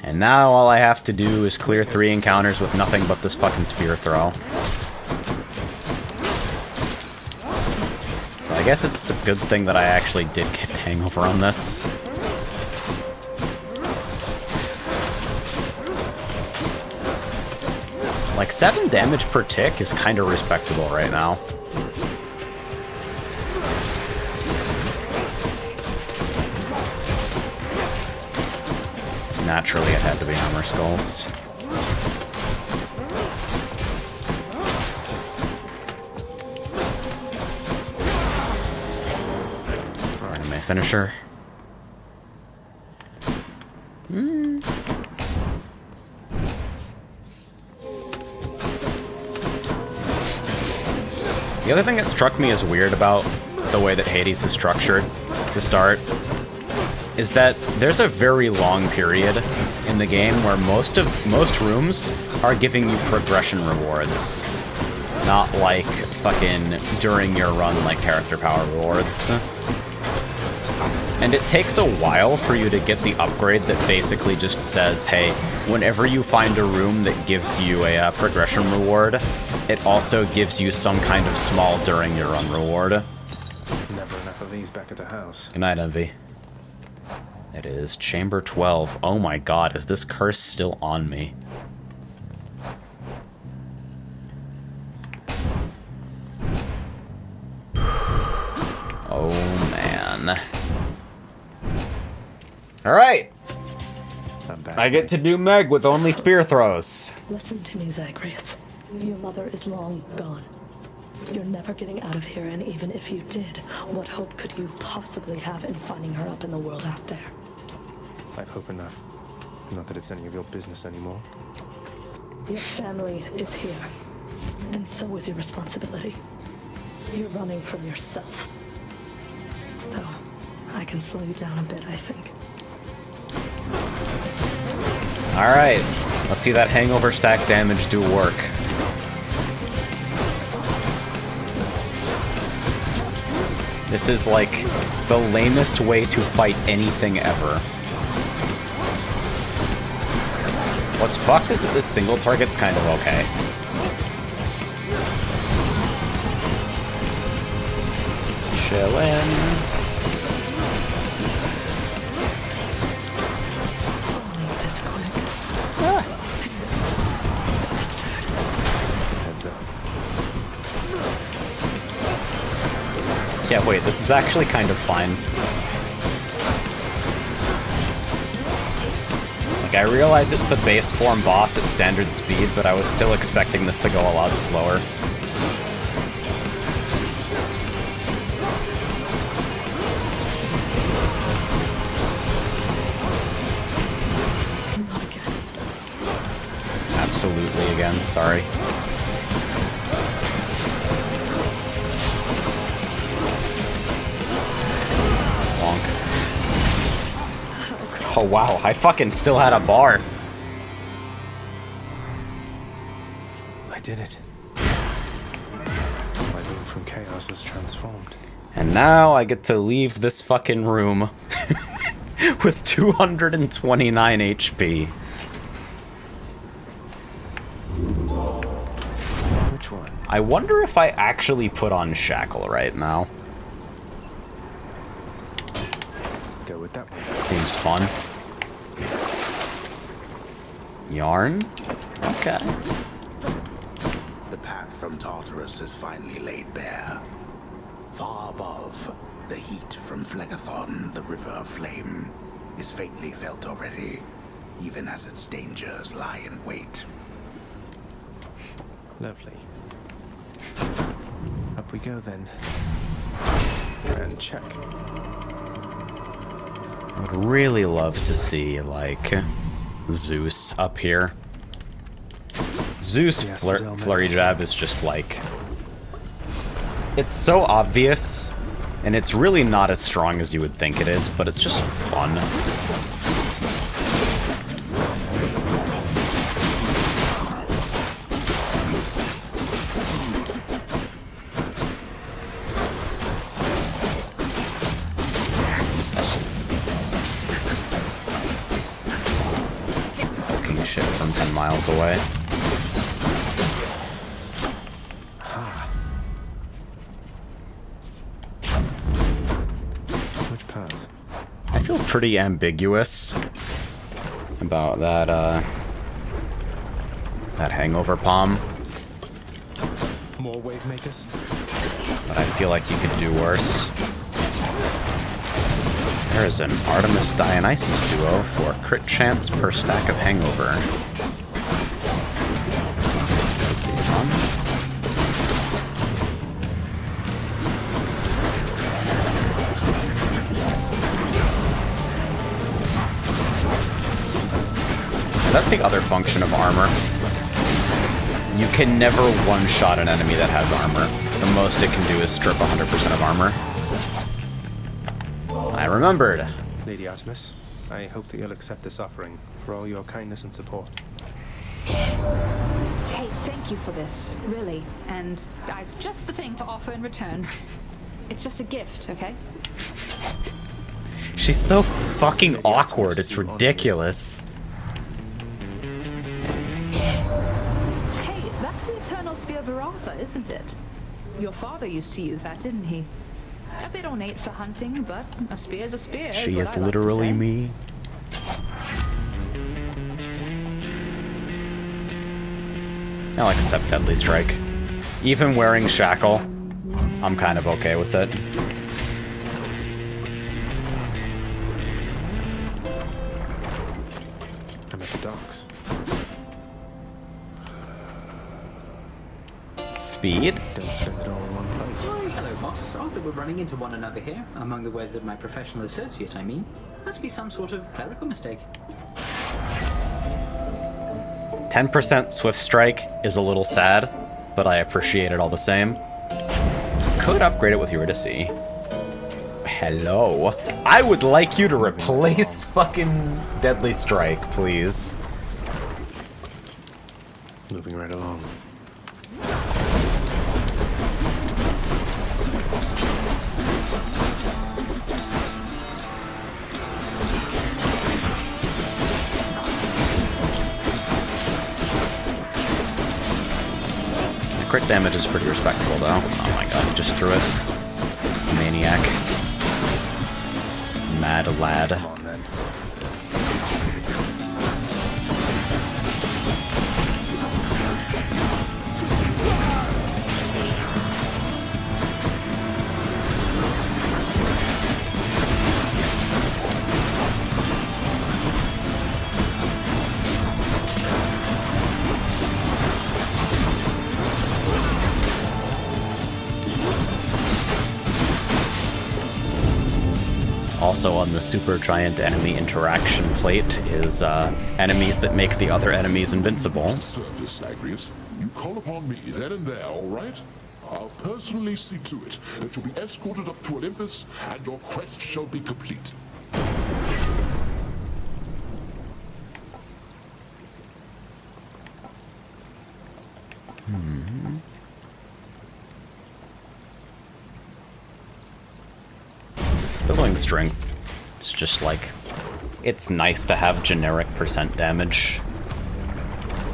And now all I have to do is clear 3 encounters with nothing but this fucking spear throw. So I guess it's a good thing that I actually did get hangover on this. Like, 7 damage per tick is kind of respectable right now. Naturally, it had to be Armor Skulls. Anime finisher. The other thing that struck me as weird about the way that Hades is structured to start is that there's a very long period in the game where most rooms are giving you progression rewards, not like fucking during your run like character power rewards. And it takes a while for you to get the upgrade that basically just says, hey, whenever you find a room that gives you a progression reward, it also gives you some kind of small during your run reward. Never enough of these back at the house. Good night, Envy. It is Chamber 12. Oh my god, is this curse still on me? Oh man. Alright! I get to do Meg with only spear throws. Listen to me, Zagreus. Your mother is long gone. You're never getting out of here, and even if you did, what hope could you possibly have in finding her up in the world out there? I've hope enough. Not that it's any of your business anymore. Your family is here, and so is your responsibility. You're running from yourself. Though, I can slow you down a bit, I think. Alright, let's see that hangover stack damage do work. This is like the lamest way to fight anything ever. What's fucked is that this single target's kind of okay. Chillin'. Yeah, wait, this is actually kind of fine. Like, I realize it's the base form boss at standard speed, but I was still expecting this to go a lot slower. Absolutely again, sorry. Oh wow, I fucking still had a bar. I did it. My room from chaos is transformed. And now I get to leave this fucking room with 229 HP. Which one? I wonder if I actually put on Shackle right now. Go with that one. Seems fun. Yarn? Okay. The path from Tartarus is finally laid bare. Far above, the heat from Phlegethon, the River of Flame, is faintly felt already, even as its dangers lie in wait. Lovely. Up we go then. And check. I would really love to see, like, Zeus up here. Zeus Flurry Jab is just like... It's so obvious, and it's really not as strong as you would think it is, but it's just fun. Poking shit from 10 miles away. I feel pretty ambiguous about that that hangover palm. More wave makers? But I feel like you could do worse. There is an Artemis Dionysus duo for crit chance per stack of hangover. That's the other function of armor. You can never one-shot an enemy that has armor. The most it can do is strip 100% of armor. I remembered. Lady Artemis, I hope that you'll accept this offering for all your kindness and support. Hey, thank you for this, really. And I've just the thing to offer in return. It's just a gift, okay? She's so fucking awkward, it's ridiculous. Eternal Spear Varatha, isn't it? Your father used to use that, didn't he? A bit ornate for hunting, but a spear's a spear. She is literally me. I'll accept Deadly Strike. Even wearing Shackle, I'm kind of okay with it. I'm at the docks. Speed? Don't spend it all in one place. Why, hello, boss. Odd that we're running into one another here. Among the words of my professional associate, I mean. Must be some sort of clerical mistake. 10% Swift Strike is a little sad, but I appreciate it all the same. Could upgrade it with Eurydice. Hello. I would like you to replace fucking Deadly Strike, please. Moving right along. Crit damage is pretty respectable, though. Oh my god, he just threw it. Maniac. Mad lad. Come on, then. Also on the Super Giant enemy interaction plate is enemies that make the other enemies invincible. Surface, Agrius. You call upon me then and there, all right? I'll personally see to it that you'll be escorted up to Olympus and your quest shall be complete. Building strength. It's just like, it's nice to have generic percent damage.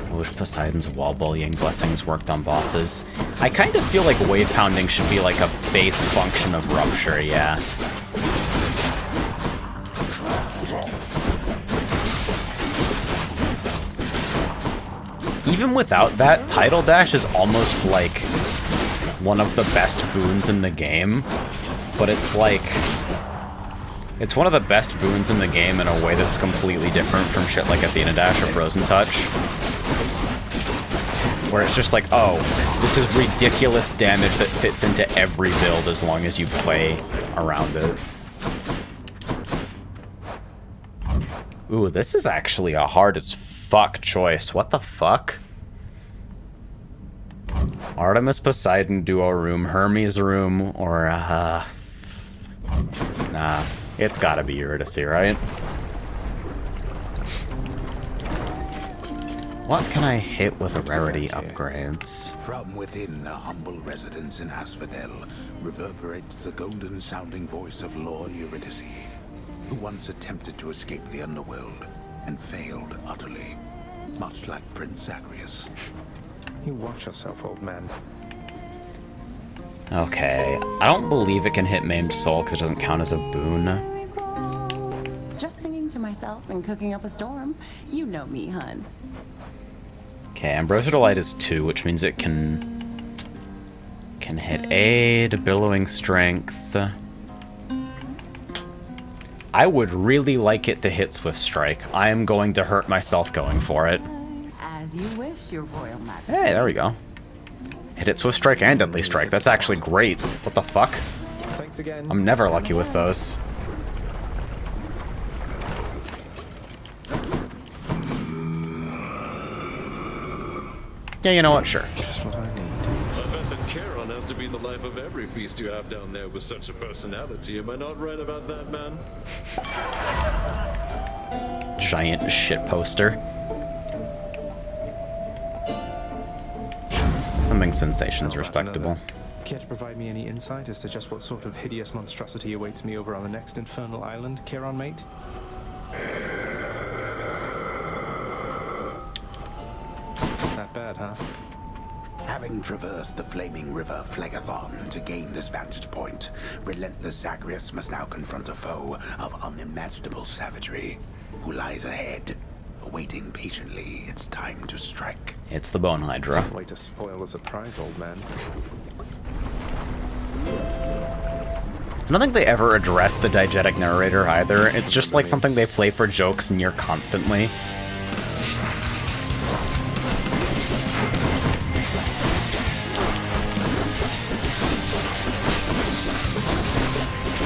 I wish Poseidon's wall bullying blessings worked on bosses. I kind of feel like wave pounding should be like a base function of Rupture, yeah. Even without that, Tidal Dash is almost like one of the best boons in the game, but it's like, it's one of the best boons in the game in a way that's completely different from shit like Athena Dash or Frozen Touch. Where it's just like, oh, this is ridiculous damage that fits into every build as long as you play around it. Ooh, this is actually a hard as fuck choice. What the fuck? Artemis Poseidon duo room, Hermes room, or nah, it's gotta be Eurydice, right? What can I hit with rarity upgrades? From within a humble residence in Asphodel reverberates the golden-sounding voice of Lord Eurydice, who once attempted to escape the underworld and failed utterly, much like Prince Zagreus. You watch yourself, old man. Okay, I don't believe it can hit Maimed Soul because it doesn't count as a boon. Just singing to myself and cooking up a storm. You know me, hun. Okay, Ambrosia Delight is 2, which means it can hit Aid, Billowing Strength. I would really like it to hit Swift Strike. I am going to hurt myself going for it. As you wish, your royal majesty. Hey, there we go. Hit it Swift Strike and Deadly Strike. That's actually great. What the fuck? Thanks again. I'm never lucky with those. Yeah, you know what? Sure. Just what I need. I bet that Charon has to be the life of every feast you have down there with such a personality. Am I not right about that, man? Giant shit poster. Something sensation's respectable. Care to provide me any insight as to just what sort of hideous monstrosity awaits me over on the next infernal island, Charon mate? Not bad, huh? Having traversed the flaming river Phlegethon to gain this vantage point, relentless Zagreus must now confront a foe of unimaginable savagery, who lies ahead, awaiting patiently its time to strike. It's the Bone Hydra. Way to spoil the surprise, old man. I don't think they ever address the diegetic narrator either. It's just like something they play for jokes near constantly.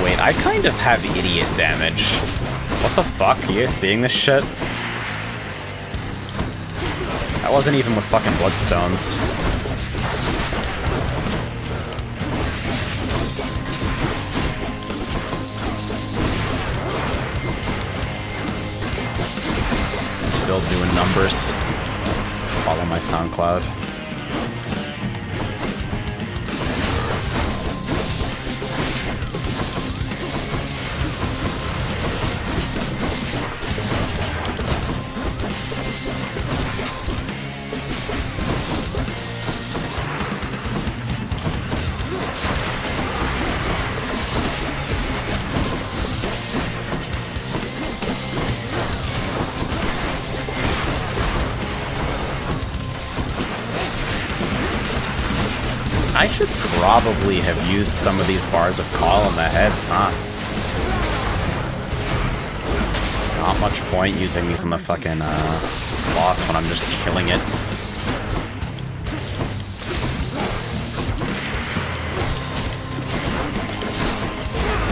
Wait, I kind of have idiot damage. What the fuck? Are you guys seeing this shit? That wasn't even with fucking bloodstones. Let's build doing numbers. Follow my SoundCloud. I should probably have used some of these bars of call on the heads, huh? Not much point using these on the fucking boss when I'm just killing it.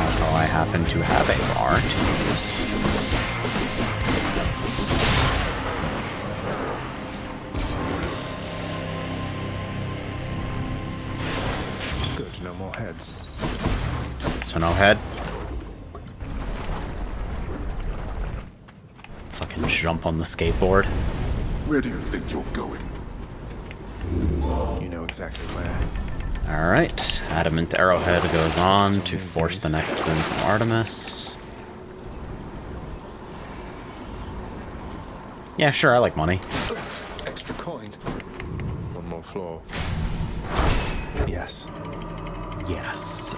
Although I happen to have a bar to use. No more heads. So no head. Fucking jump on the skateboard. Where do you think you're going? You know exactly where. Alright. Adamant Arrowhead goes on to force the next win from Artemis. Yeah, sure, I like money. Extra coin. One more floor. Yes. Yes.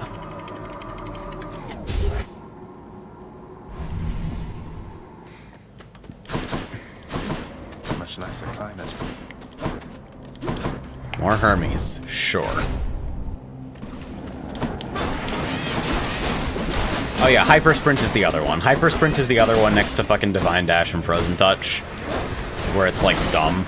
Much nicer climate. More Hermes, sure. Oh yeah, Hyper Sprint is the other one. Hyper Sprint is the other one next to fucking Divine Dash and Frozen Touch, where it's like dumb.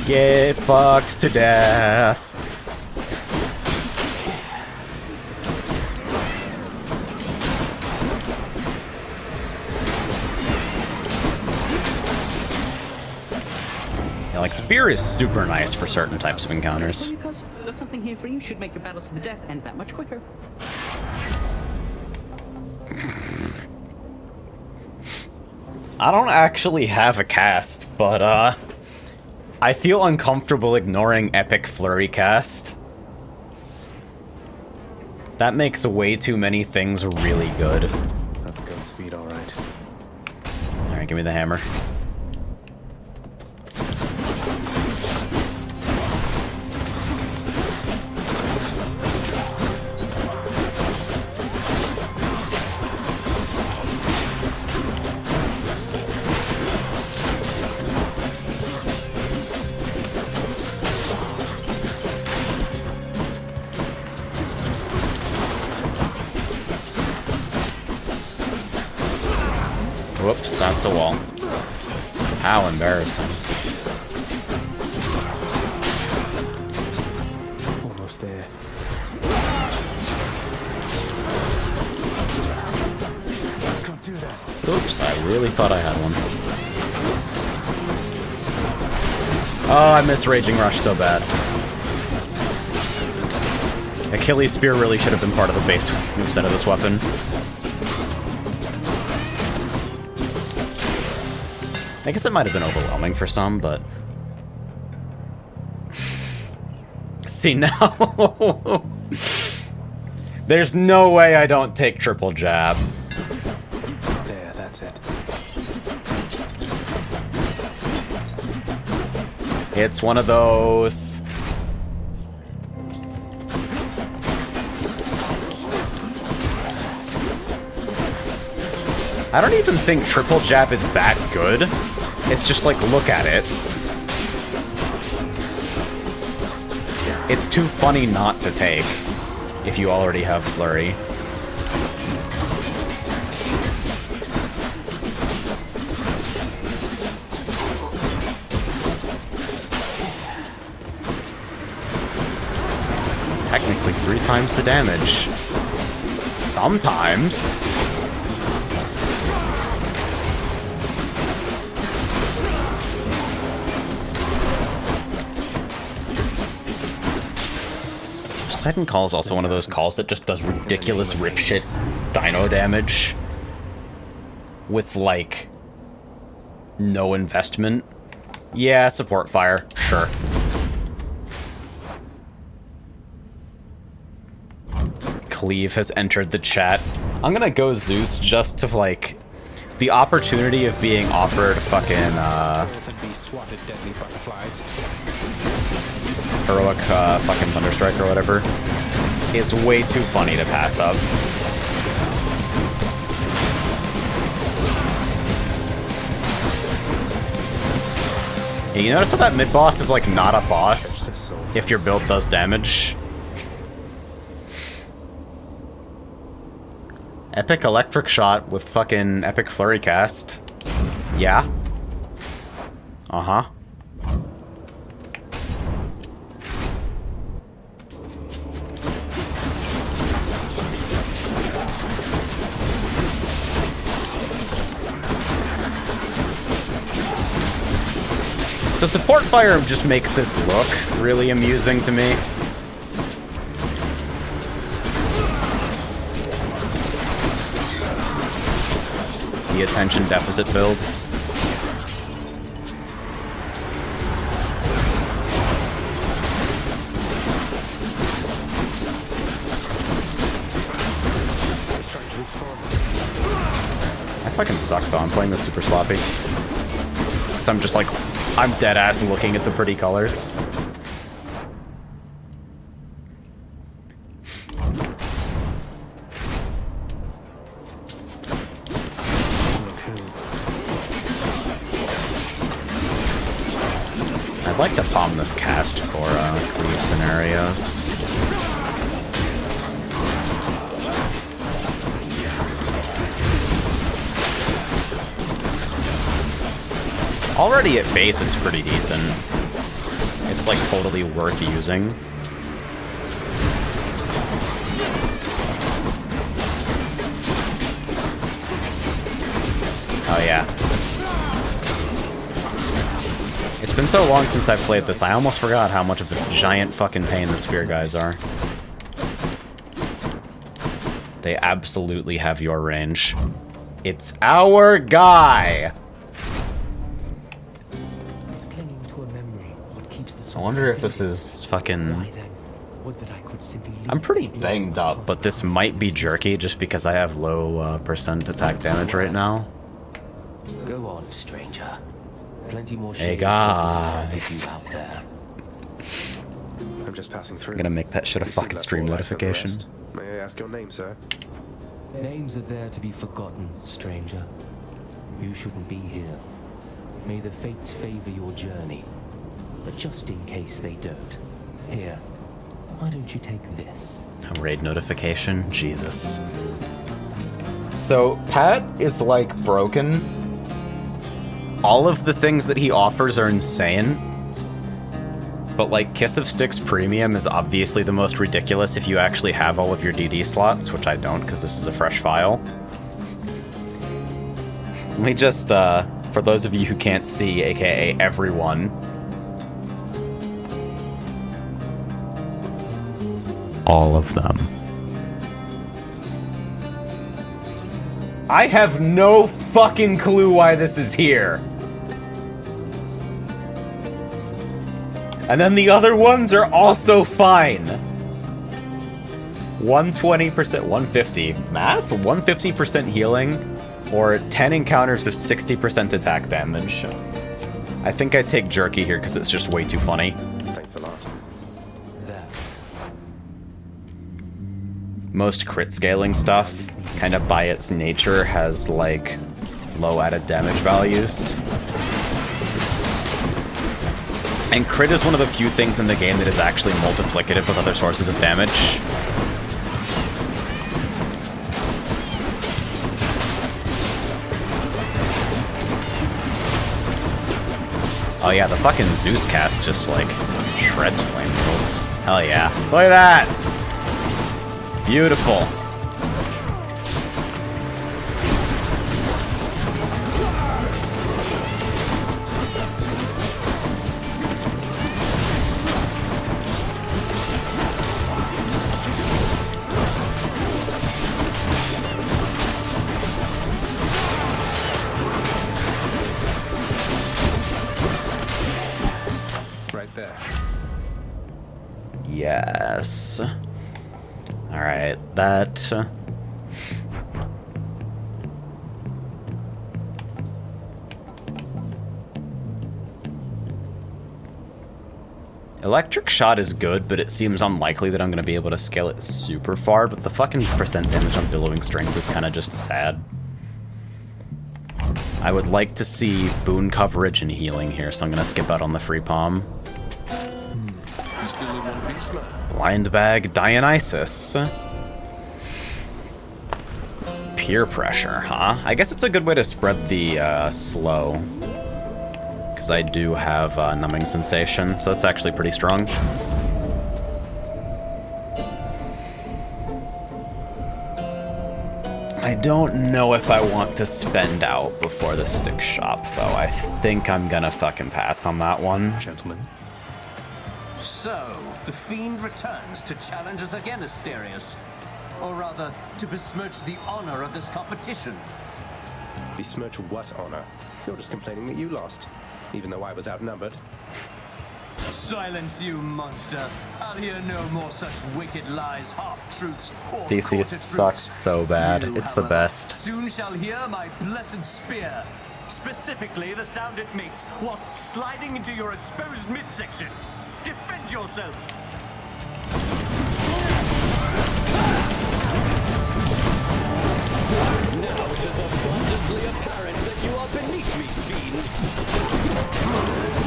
Get fucked to death. Like, spear is super nice for certain types of encounters. Because I've got something here for you. Should make your battles to the death end that much quicker. I don't actually have a cast, but I feel uncomfortable ignoring Epic Flurry cast. That makes way too many things really good. That's gun speed, all right. Alright, give me the hammer. Whoops, that's a wall. How embarrassing. Almost there. Can't do that. Oops, I really thought I had one. Oh, I missed Raging Rush so bad. Achilles Spear really should have been part of the base moveset of this weapon. I guess it might have been overwhelming for some, but... See, now... There's no way I don't take triple jab. There, that's it. It's one of those... I don't even think triple jab is that good. It's just like, look at it. It's too funny not to take if you already have flurry. Technically 3 times the damage. Sometimes. Titan Call is also one of those calls that just does ridiculous rip shit dino damage with, like, no investment. Yeah, support fire, sure. Cleave has entered the chat. I'm gonna go Zeus just to, like, the opportunity of being offered fucking, heroic fucking Thunderstrike or whatever is way too funny to pass up. Yeah, you notice how that mid-boss is like not a boss if your build does damage? Epic Electric Shot with fucking Epic Flurry Cast. Yeah. Uh-huh. So support fire just makes this look really amusing to me. The attention deficit build. I fucking suck though, I'm playing this super sloppy. So I'm just like, I'm dead ass looking at the pretty colors. I'd like to palm this cast for cleave scenarios. Already at base, it's pretty decent. It's like totally worth using. Oh yeah. It's been so long since I've played this, I almost forgot how much of a giant fucking pain the spear guys are. They absolutely have your range. It's our guy! I wonder if this is fucking... I'm pretty banged up, but this might be jerky just because I have low percent attack damage right now. Go on, stranger. Plenty more Hey shades guys. out there. I'm just passing through. I'm gonna make that shit a You've seen fucking less stream more life than the notification. rest. May I ask your name, sir? Names are there to be forgotten, stranger. You shouldn't be here. May the fates favor your journey. But just in case they don't, here, why don't you take this? A raid notification? Jesus. So, Pat is like broken. All of the things that he offers are insane. But like Kiss of Styx Premium is obviously the most ridiculous if you actually have all of your DD slots, which I don't because this is a fresh file. Let me just, for those of you who can't see, aka everyone, all of them. I have no fucking clue why this is here. And then the other ones are also fine. 120%, 150. Math? 150% healing, or 10 encounters of 60% attack damage. I think I take jerky here because it's just way too funny. Thanks a lot. Most crit scaling stuff, kind of by its nature, has like low added damage values. And crit is one of the few things in the game that is actually multiplicative with other sources of damage. Oh yeah, the fucking Zeus cast just like shreds flame needles. Hell yeah. Look at that! Beautiful. Right there. Yes. Alright, that... Electric Shot is good, but it seems unlikely that I'm going to be able to scale it super far, but the fucking percent damage on Billowing Strength is kind of just sad. I would like to see boon coverage and healing here, so I'm going to skip out on the free palm. You still in one piece, man? Blind Bag Dionysus. Peer pressure, huh? I guess it's a good way to spread the slow. Because I do have numbing sensation, so that's actually pretty strong. I don't know if I want to spend out before the stick shop, though. I think I'm gonna fucking pass on that one. Gentlemen. So, the Fiend returns to challenge us again, Asterius. Or rather, to besmirch the honor of this competition. Besmirch what honor? You're just complaining that you lost, even though I was outnumbered. Silence, you monster. I'll hear no more such wicked lies, half-truths, or Theseus quarter sucks truths. so bad. You, It's the however, best. Soon shall hear my blessed spear. Specifically, the sound it makes whilst sliding into your exposed midsection. Defend yourself! Now it is abundantly apparent that you are beneath me, Fiend.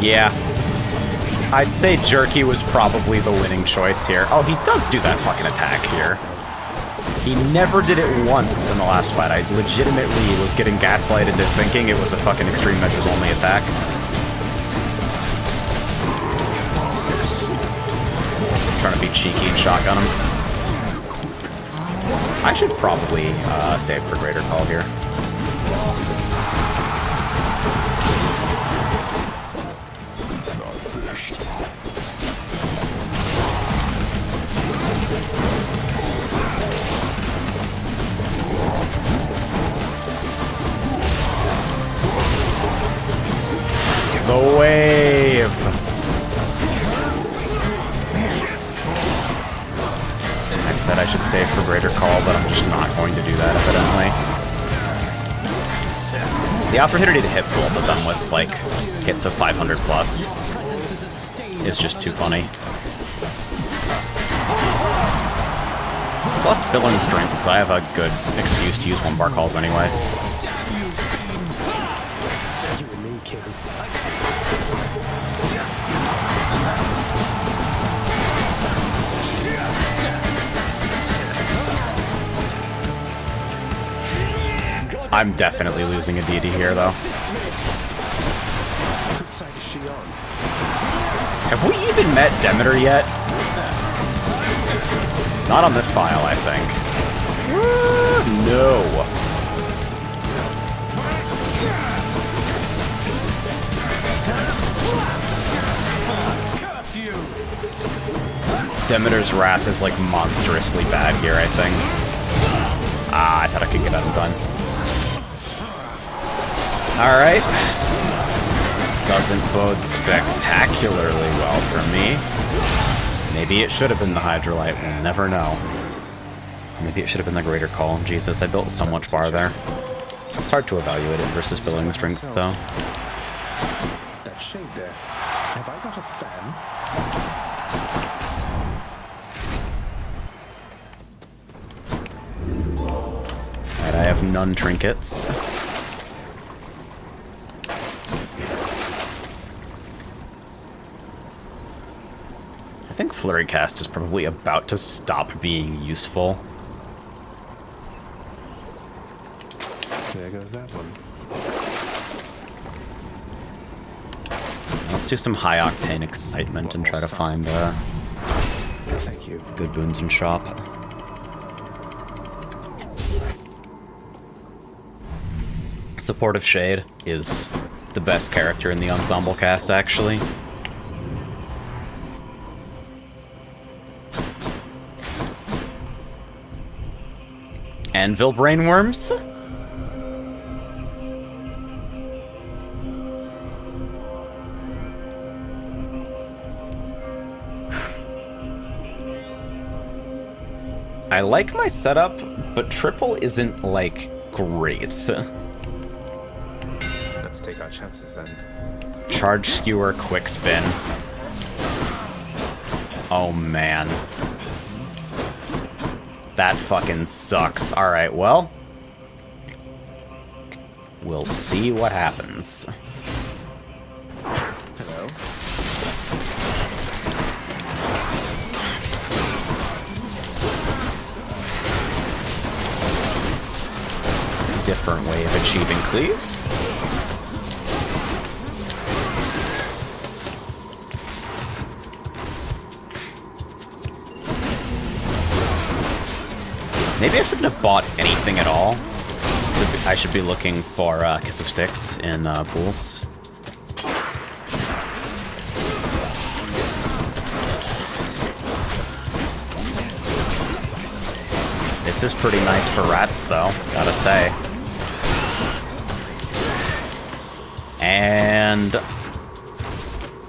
Yeah. I'd say Jerky was probably the winning choice here. Oh, he does do that fucking attack here. He never did it once in the last fight. I legitimately was getting gaslighted into thinking it was a fucking extreme measures only attack. Oops. Trying to be cheeky and shotgun him. I should probably save for Greater Call here. said I should save for Greater Call, but I'm just not going to do that, evidently. The opportunity to hit both of them with, like, hits of 500 plus is just too funny. Plus Billing Strength, so I have a good excuse to use 1-bar calls anyway. You and me, kid. I'm definitely losing a deity here, though. Whose side is she on? Have we even met Demeter yet? Not on this file, I think. No. Demeter's Wrath is like monstrously bad here, I think. Ah, I thought I could get out in time. Alright. Doesn't bode spectacularly well for me. Maybe it should have been the Hydrolite, we'll never know. Maybe it should have been the Greater Call. Jesus, I built so much bar there. It's hard to evaluate it versus Billing Strength, though. That shade there. Have I got a fan? Alright, I have none trinkets. I think Flurry Cast is probably about to stop being useful. There goes that one. Let's do some high octane excitement and try to find Thank you. good boons in shop. Supportive Shade is the best character in the ensemble cast, actually. Anvil Brainworms? I like my setup, but triple isn't, like, great. Let's take our chances then. Charge Skewer, Quick Spin. Oh, man. That fucking sucks. Alright, well. We'll see what happens. Hello. Different way of achieving cleave. Maybe I shouldn't have bought anything at all. I should be looking for Kiss of Sticks in pools. This is pretty nice for rats, though, gotta say. And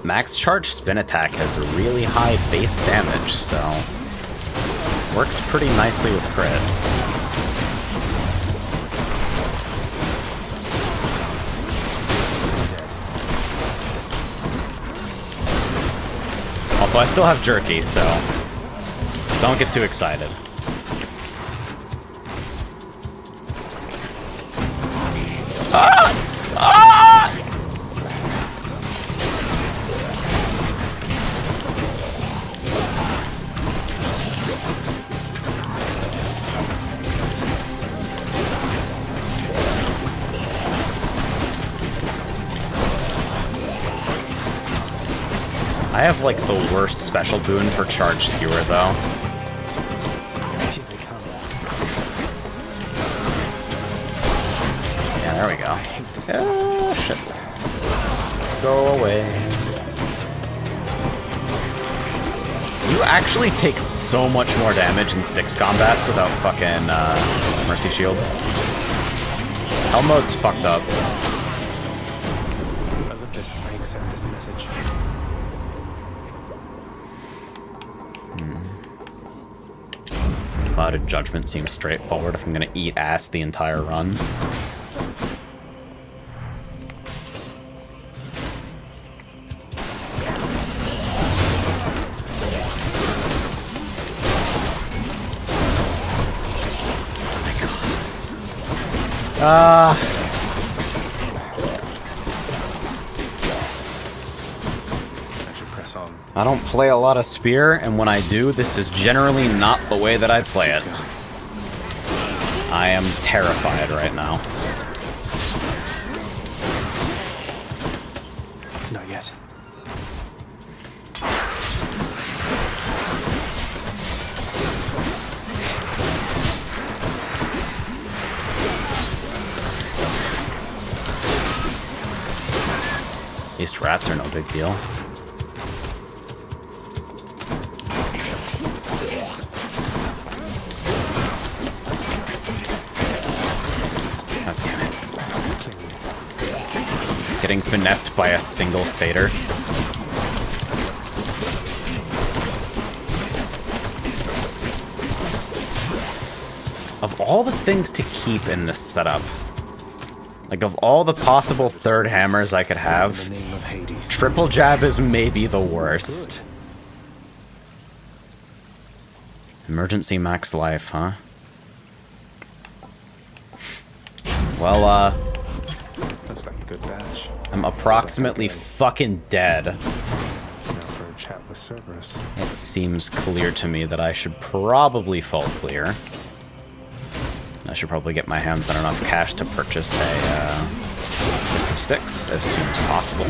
max charge spin attack has a really high base damage, so works pretty nicely with crit. Although I still have jerky, so don't get too excited. Ah! Ah! I have like the worst special boon for Charge Skewer though. Yeah, there we go. Oh, shit. Go away. You actually take so much more damage in Styx combats without fucking Mercy Shield. Hell mode's fucked up. Olympus, I accept this message. Clouded Judgment seems straightforward if I'm gonna eat ass the entire run. I don't play a lot of Spear, and when I do, this is generally not the way that I play it. I am terrified right now. Not yet. At least rats are no big deal. Getting finessed by a single satyr. Of all the things to keep in this setup, like of all the possible third hammers I could have, triple jab is maybe the worst. Emergency max life, huh? Well, looks like a good batch. I'm approximately fucking dead. Now for a chat with Cerberus. It seems clear to me that I should probably fall clear. I should probably get my hands on enough cash to purchase some sticks as soon as possible.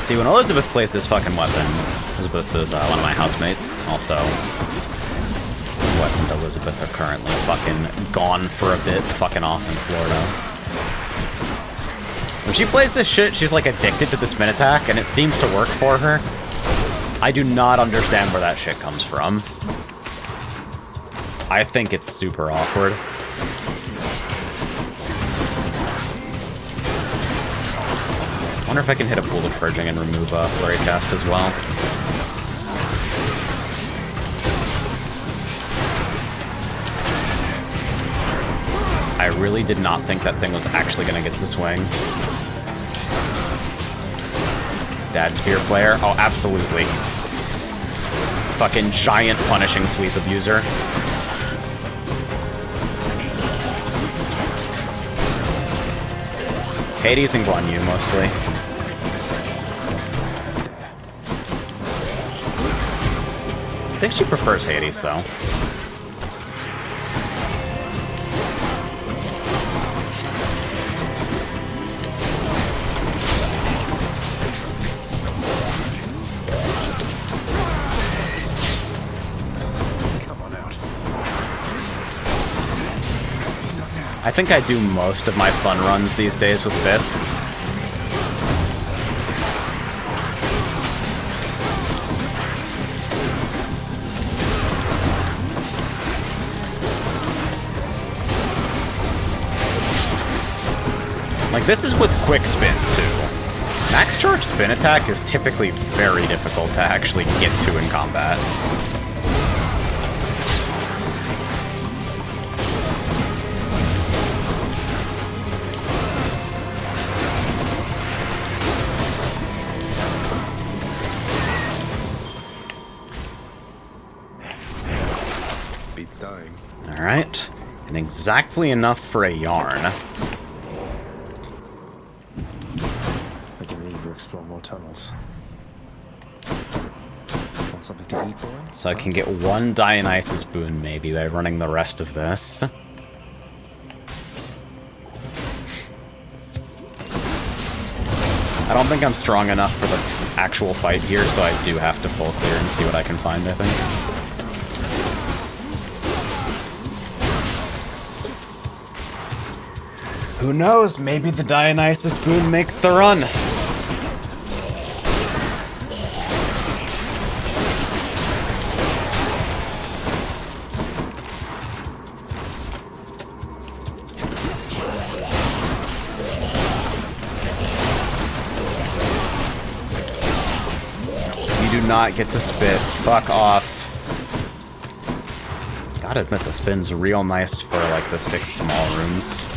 See, when Elizabeth plays this fucking weapon, Elizabeth is one of my housemates, although Wes and Elizabeth are currently fucking gone for a bit, fucking off in Florida. When she plays this shit, she's like addicted to the spin attack, and it seems to work for her. I do not understand where that shit comes from. I think it's super awkward. I wonder if I can hit a Pool of Purging and remove Flurry Cast as well. I really did not think that thing was actually going to get to swing. Dad Spear player? Oh, absolutely. Fucking giant punishing sweep abuser. Hades and Guan Yu mostly. I think she prefers Hades, though. I think I do most of my fun runs these days with fists. Like, this is with quick spin, too. Max charge spin attack is typically very difficult to actually get to in combat. Beats dying. Alright. And exactly enough for a yarn. I can leave or explore more tunnels. Want something to eat, boy? So I can get one Dionysus boon, maybe, by running the rest of this. I don't think I'm strong enough for the actual fight here, so I do have to full clear and see what I can find, I think. Who knows? Maybe the Dionysus boon makes the run. do not get to spit. Fuck off. Gotta admit, the spin's real nice for, like, the Styx small rooms.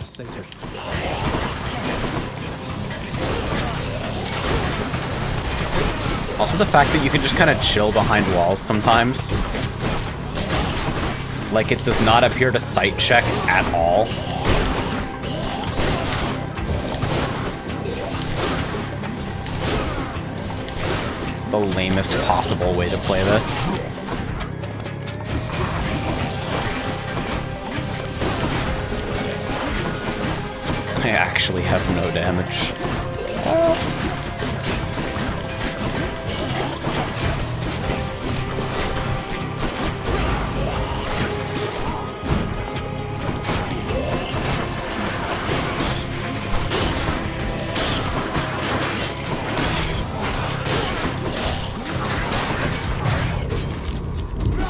Satus. Also the fact that you can just kind of chill behind walls sometimes. Like, it does not appear to sight check at all. The lamest possible way to play this. I actually have no damage.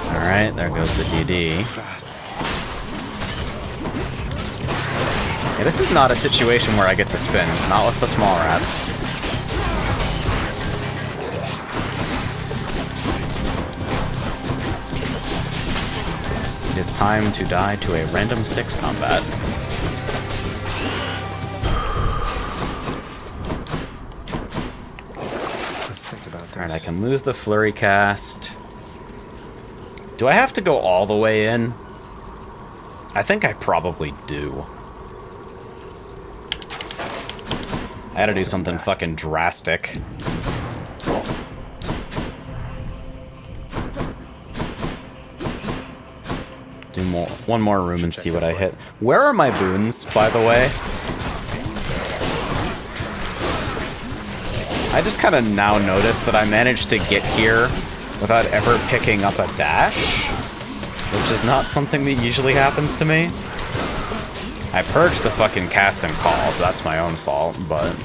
Alright, there goes the DD. Yeah, this is not a situation where I get to spin. Not with the small rats. It is time to die to a random Styx combat. Let's think about this. Alright, I can lose the flurry cast. Do I have to go all the way in? I think I probably do. I had to do something fucking drastic. Do one more room and see what I hit. Where are my boons, by the way? I just kind of now noticed that I managed to get here without ever picking up a dash, which is not something that usually happens to me. I purged the fucking cast and call, so that's my own fault, but...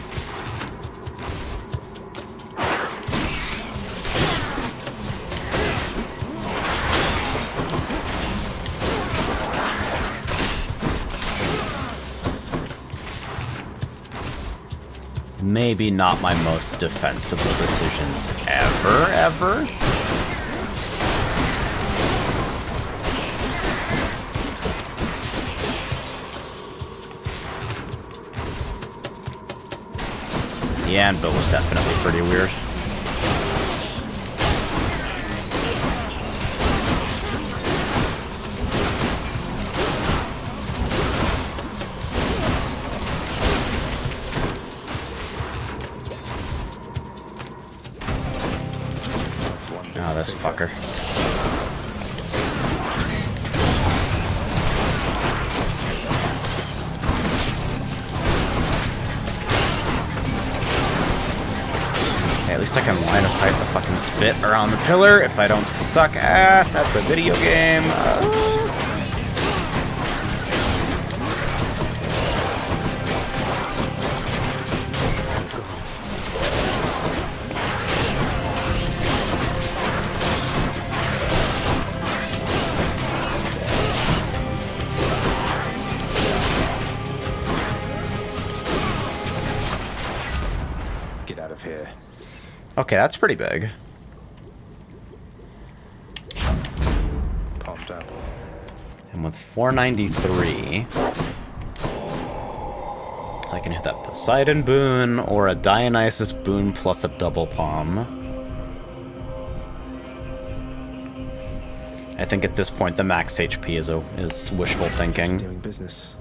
Maybe not my most defensible decisions ever. The anvil was definitely pretty weird. Oh, this fucker. Okay, at least I can line of sight the fucking spit around the pillar if I don't suck ass at the video game. Get out of here. Okay, that's pretty big. Pumped up. And with 493, I can hit that Poseidon boon or a Dionysus boon plus a double palm. I think at this point the max HP is wishful thinking. Doing business.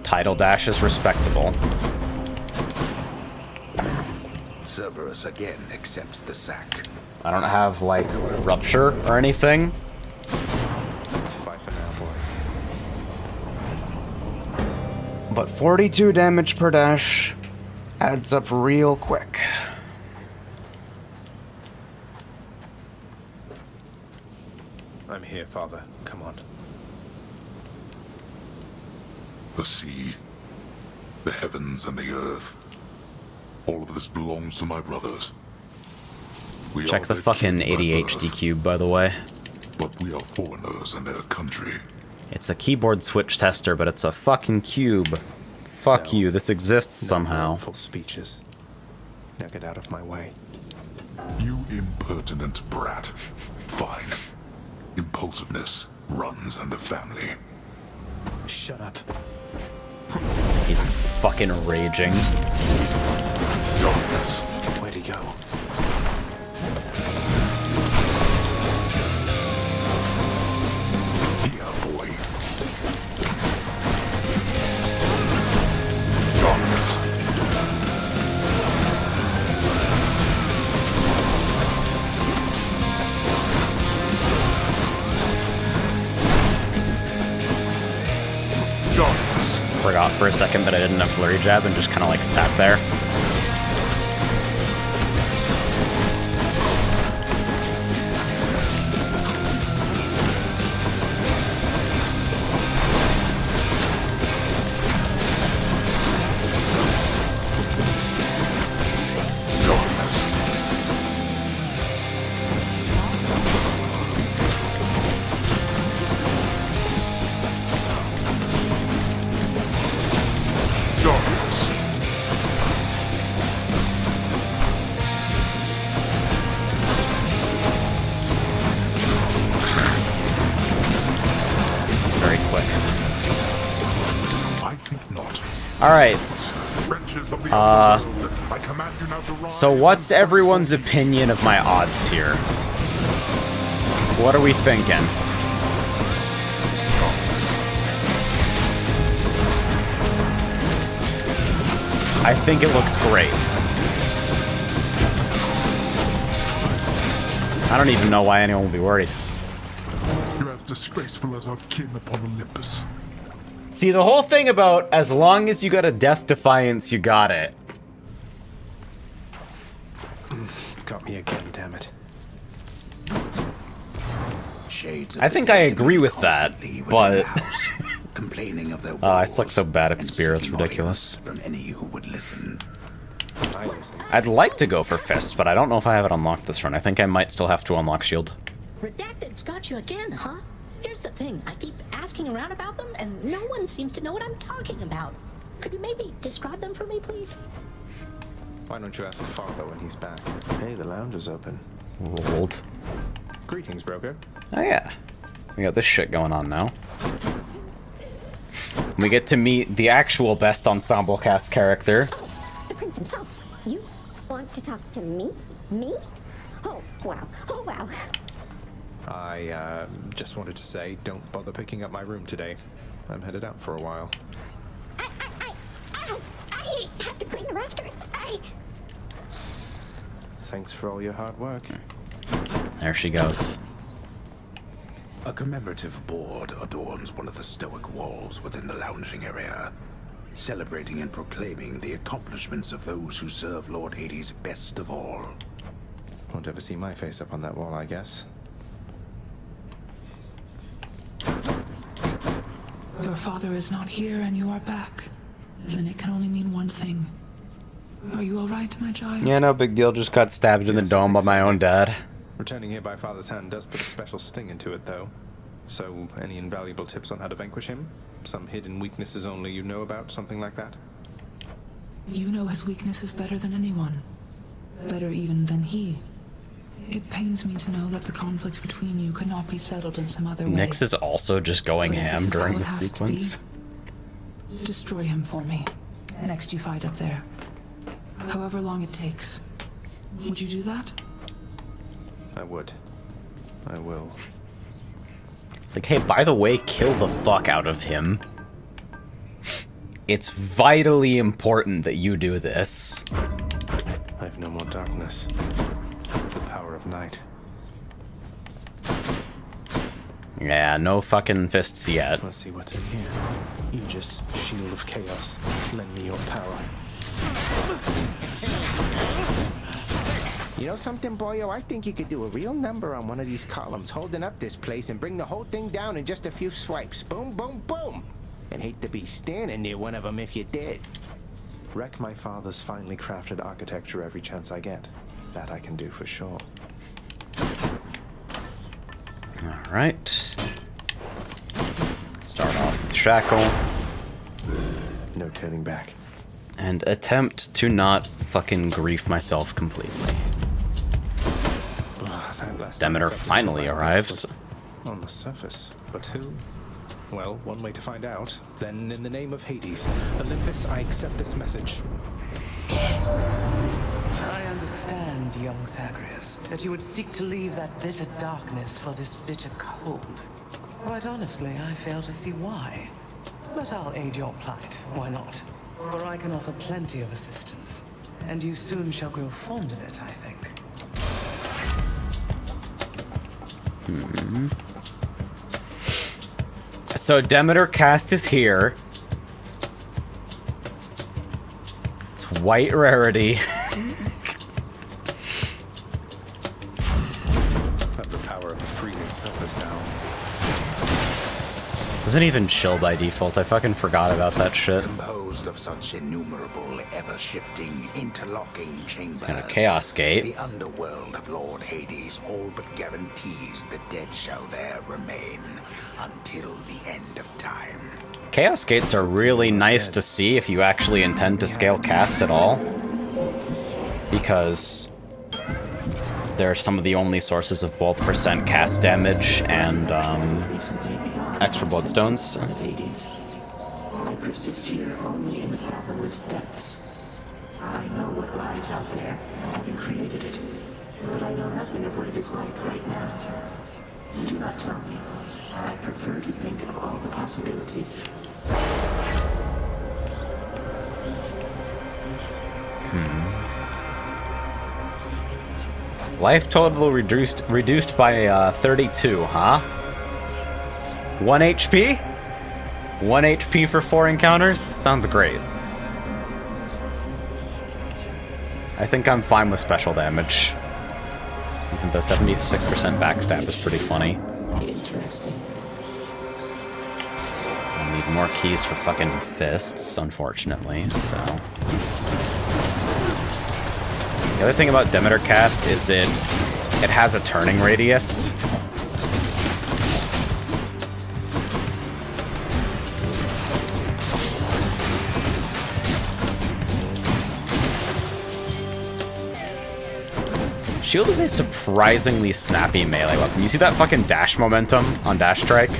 Tidal dash is respectable. Cerberus again accepts the sack. I don't have, like, rupture or anything. Bye for now, boy. But 42 damage per dash adds up real quick. I'm here, Father. Come on. The sea, the heavens and the earth. All of this belongs to my brothers. We Check are the their fucking kin by birth. ADHD cube, by the way. But we are foreigners in their country. It's a keyboard switch tester, but it's a fucking cube. Fuck you, this exists somehow. Full speeches. Now get out of my way. You impertinent brat. Fine. Impulsiveness runs in the family. Shut up. He's fucking raging. Darkness. Where'd he go? Yeah, boy. Darkness. Darkness. Forgot for a second that I didn't have flurry jab and just kind of like sat there. Alright. So what's everyone's opinion of my odds here? What are we thinking? I think it looks great. I don't even know why anyone would be worried. You're as disgraceful as our kin upon Olympus. See, the whole thing about as long as you got a Death Defiance, you got it. Got me again, damn it. Shades I think I agree with that, but... complaining of their I suck so bad at Spear, it's ridiculous. from any who would listen. I'd like to go for Fists, but I don't know if I have it unlocked this run. I think I might still have to unlock Shield. Redacted's got you again, huh? Here's the thing, I keep asking around about them, and no one seems to know what I'm talking about. Could you maybe describe them for me, please? Why don't you ask Father when he's back? Hey, the lounge is open. Rolled. Greetings, broker. Oh yeah. We got this shit going on now. We get to meet the actual best ensemble cast character. The prince himself. You want to talk to me? Me? Oh, wow. Oh, wow. I just wanted to say, don't bother picking up my room today. I'm headed out for a while. I have to clean the rafters. Thanks for all your hard work. There she goes. A commemorative board adorns one of the stoic walls within the lounging area, celebrating and proclaiming the accomplishments of those who serve Lord Hades best of all. Won't ever see my face up on that wall, I guess. Your father is not here and you are back. Then it can only mean one thing. Are you alright, my child? Yeah, no big deal. Just got stabbed in the dome by my own dad. Returning here by Father's hand does put a special sting into it, though. So, any invaluable tips on how to vanquish him? Some hidden weaknesses only you know about, something like that? You know his weaknesses better than anyone. Better even than he. It pains me to know that the conflict between you could not be settled in some other way. Nyx is also just going But if ham this is during how the it has to sequence. be, destroy him for me. Next you fight up there. However long it takes. Would you do that? I would. I will. It's like, hey, by the way, kill the fuck out of him. It's vitally important that you do this. I have no more darkness. The power of night. Yeah, no fucking fists yet. Let's see what's in here. Aegis, shield of chaos. Lend me your power. You know something, boyo? I think you could do a real number on one of these columns, holding up this place and bring the whole thing down in just a few swipes. Boom, boom, boom! And hate to be standing near one of them if you did. Wreck my father's finely crafted architecture every chance I get. That I can do for sure. Alright. Start off with Shackle. No turning back. And attempt to not fucking grief myself completely. Demeter finally arrives. On the surface. But who? Well, one way to find out. Then, in the name of Hades, Olympus, I accept this message. I understand, young Zagreus, that you would seek to leave that bitter darkness for this bitter cold. Quite honestly, I fail to see why. But I'll aid your plight, why not? For I can offer plenty of assistance, and you soon shall grow fond of it, I think. So Demeter cast is here. It's white rarity. Have the power of the freezing surface now. Doesn't even chill by default. I fucking forgot about that shit. Composed of such innumerable, ever-shifting, interlocking chambers. And a Chaos Gate. The underworld of Lord Hades all but guarantees the dead shall there remain until the end of time. Chaos Gates are really nice to see if you actually intend to scale cast at all. Because they're some of the only sources of both percent cast damage and extra bloodstones. I persist here only in the fathomless depths. I know what lies out there, having created it, but I know nothing of what it is like right now. You do not tell me. I prefer to think of all the possibilities. Life total reduced by 32, huh? 1 HP? 1 HP for 4 encounters? Sounds great. I think I'm fine with special damage. Even though 76% backstab is pretty funny. Interesting. I need more keys for fucking fists, unfortunately, so... The other thing about Demeter cast is it has a turning radius. Shield is a surprisingly snappy melee weapon. You see that fucking dash momentum on Dash Strike?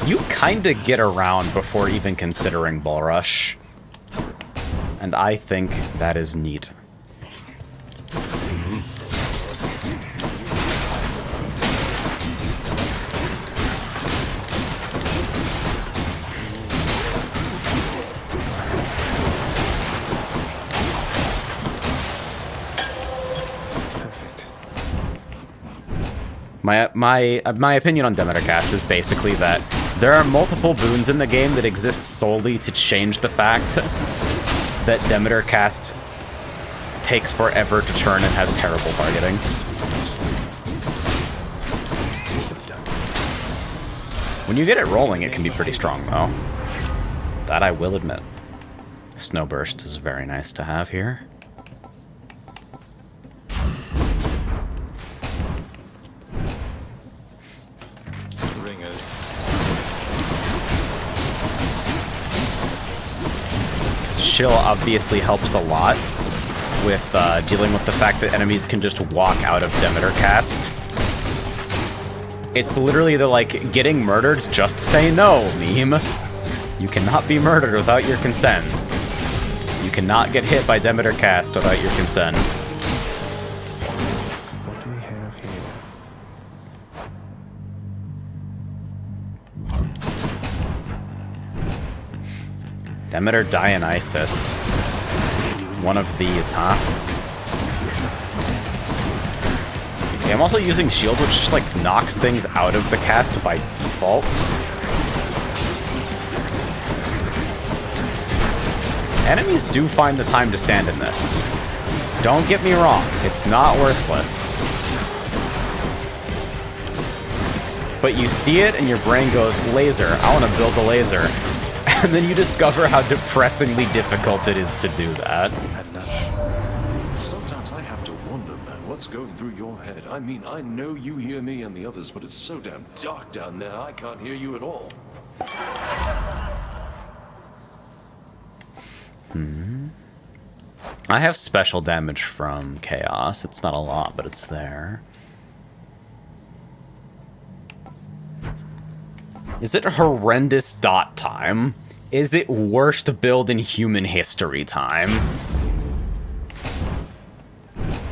You kinda get around before even considering Bull Rush. And I think that is neat. My opinion on Demeter cast is basically that there are multiple boons in the game that exist solely to change the fact that Demeter cast takes forever to turn and has terrible targeting. When you get it rolling, it can be pretty strong, though. That I will admit. Snowburst is very nice to have here. Chill obviously helps a lot with dealing with the fact that enemies can just walk out of Demeter cast. It's literally the, like, getting murdered, just say no meme. You cannot be murdered without your consent. You cannot get hit by Demeter cast without your consent. What do we have here? Demeter Dionysus. One of these, huh? Okay, I'm also using shield, which just, like, knocks things out of the cast by default. Enemies do find the time to stand in this. Don't get me wrong, it's not worthless. But you see it and your brain goes, laser, I want to build a laser. And then you discover how depressingly difficult it is to do that. Sometimes I have to wonder, man. what's going through your head. I mean, I know you hear me and the others, but it's so damn dark down there, I can't hear you at all. I have special damage from chaos. It's not a lot, but it's there. Is it horrendous dot time? Is it worst build in human history time?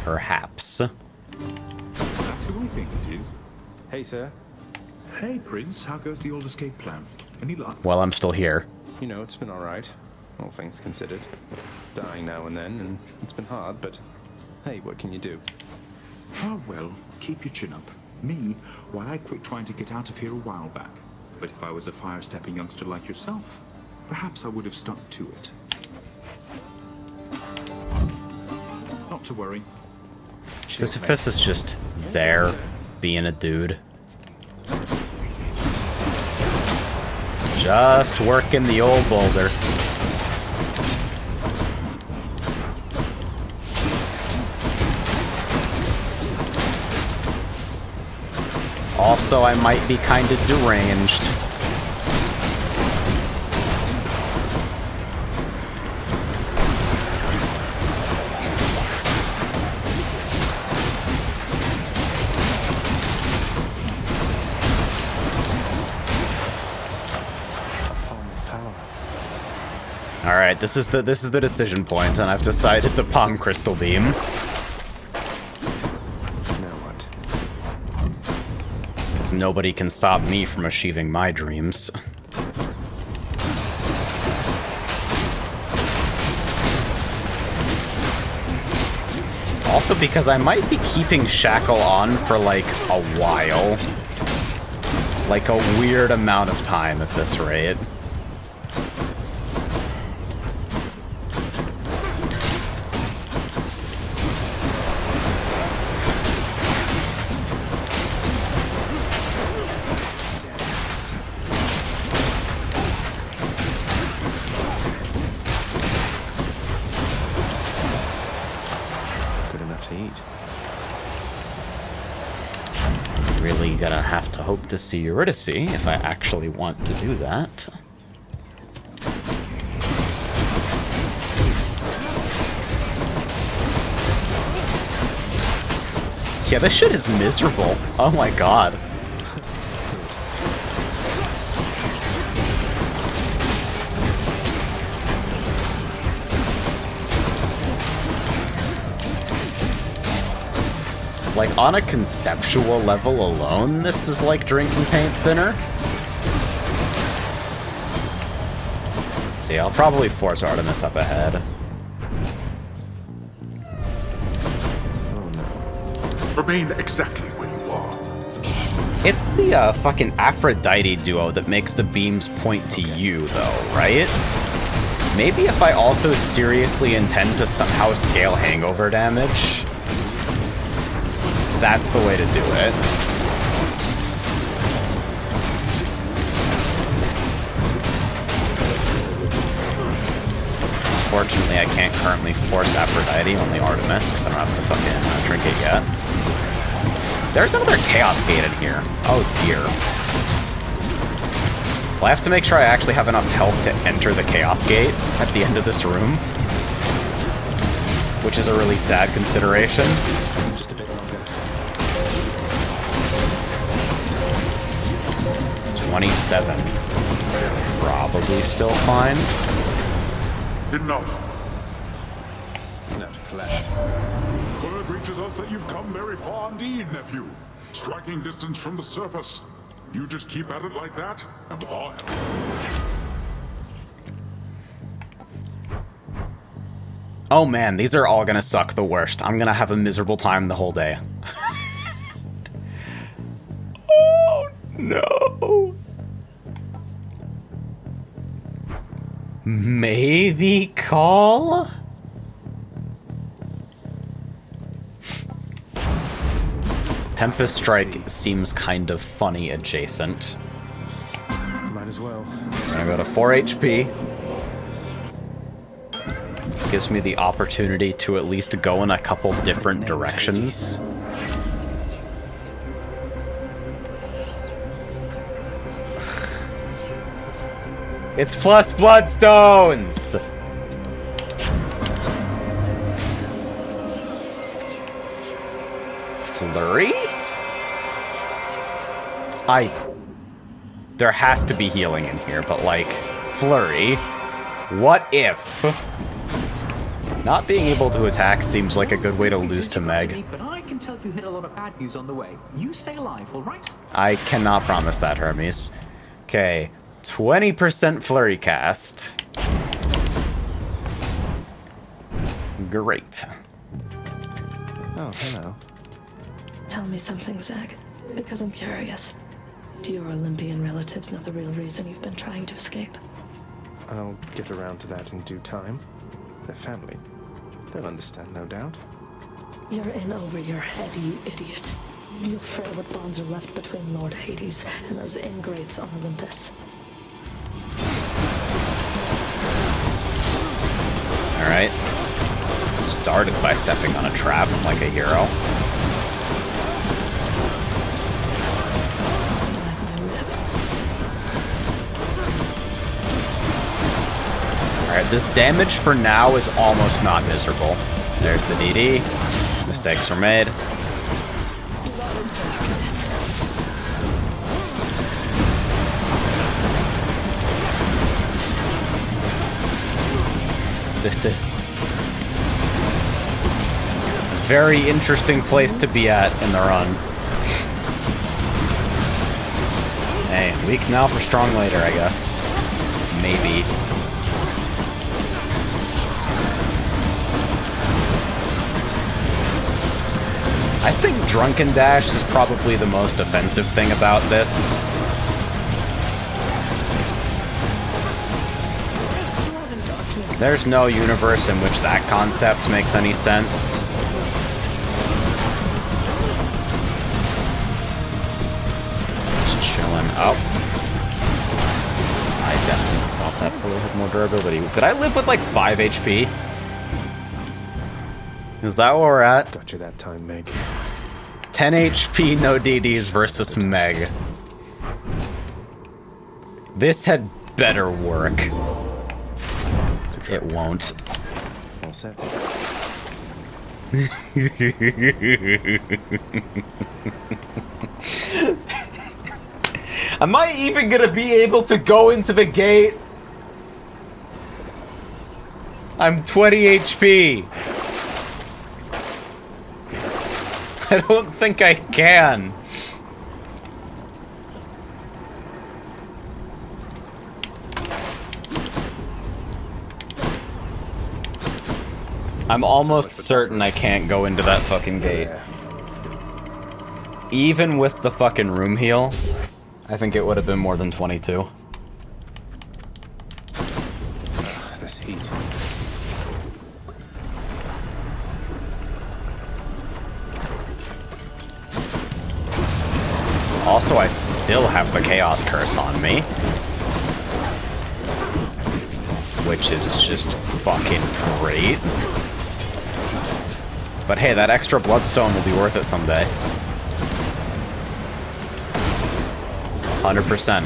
Perhaps. That's who I think it is. Hey, sir. Hey, Prince. How goes the old escape plan? Any luck? Well, I'm still here. You know, it's been alright, all things considered. Dying now and then, and it's been hard, but hey, what can you do? Oh, well, keep your chin up. Me, well, I quit trying to get out of here a while back. But if I was a fire-stepping youngster like yourself, perhaps I would have stuck to it. Not to worry. Sisyphus is just there, being a dude. Just working the old boulder. Also, I might be kind of deranged. Alright, this is the decision point, and I've decided to palm Crystal Beam. Nobody can stop me from achieving my dreams. Also because I might be keeping Shackle on for like a while. Like a weird amount of time at this rate. Really gonna have to hope to see Eurydice if I actually want to do that. Yeah, this shit is miserable. Oh my god. Like, on a conceptual level alone, this is like drinking paint thinner. See, I'll probably force Artemis up ahead. Remain exactly where you are. It's the fucking Aphrodite duo that makes the beams point to you, though, right? Maybe if I also seriously intend to somehow scale hangover damage, that's the way to do it. Unfortunately, I can't currently force Aphrodite, only Artemis, because I don't have the fucking trinket yet. There's another Chaos Gate in here. Oh dear. Well, I have to make sure I actually have enough health to enter the Chaos Gate at the end of this room, which is a really sad consideration. Just a bit longer. 27. Probably still fine. Enough. Enough to collect. Word reaches us that you've come very far indeed, nephew. Striking distance from the surface. You just keep at it like that, and with our help. Oh man, these are all gonna suck the worst. I'm gonna have a miserable time the whole day. Oh no. Maybe call? Tempest Strike seems kind of funny adjacent. Might as well. I'm gonna go to 4 HP. This gives me the opportunity to at least go in a couple different directions. It's plus bloodstones! Flurry? There has to be healing in here, but like, Flurry, what if? Not being able to attack seems like a good way to lose to Meg. But I can tell you hit a lot of bad news on the way. You stay alive, all right? I cannot promise that, Hermes. Okay, 20% Flurry cast. Great. Oh, hello. Tell me something, Zag, because I'm curious. Do your Olympian relatives know the real reason you've been trying to escape? I'll get around to that in due time. Their family. They'll understand, no doubt. You're in over your head, you idiot. You'll fray what bonds are left between Lord Hades and those ingrates on Olympus. Alright. Started by stepping on a trap like a hero. Alright, this damage for now is almost not miserable. There's the DD. Mistakes were made. This is a very interesting place to be at in the run. Hey, weak now for strong later, I guess. Maybe. I think Drunken Dash is probably the most offensive thing about this. There's no universe in which that concept makes any sense. Just chilling. Oh. I definitely thought that pillow had more durability. Could I live with like 5 HP? Is that where we're at? Got you that time, Meg. 10 HP, no DDs versus Meg. This had better work. It won't. All set. Am I even gonna be able to go into the gate? I'm 20 HP. I don't think I can. I'm almost certain I can't go into that fucking gate. Even with the fucking room heal, I think it would have been more than 22. This heat. Also, I still have the Chaos Curse on me. Which is just fucking great. But hey, that extra Bloodstone will be worth it someday. 100%.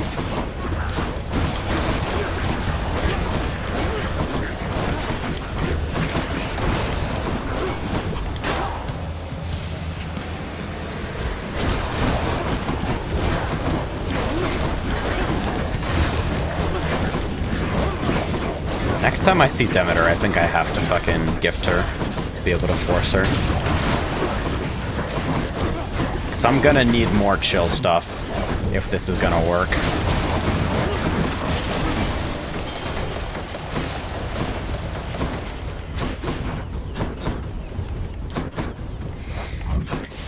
Next time I see Demeter, I think I have to fucking gift her to be able to force her. So I'm gonna need more chill stuff if this is gonna work.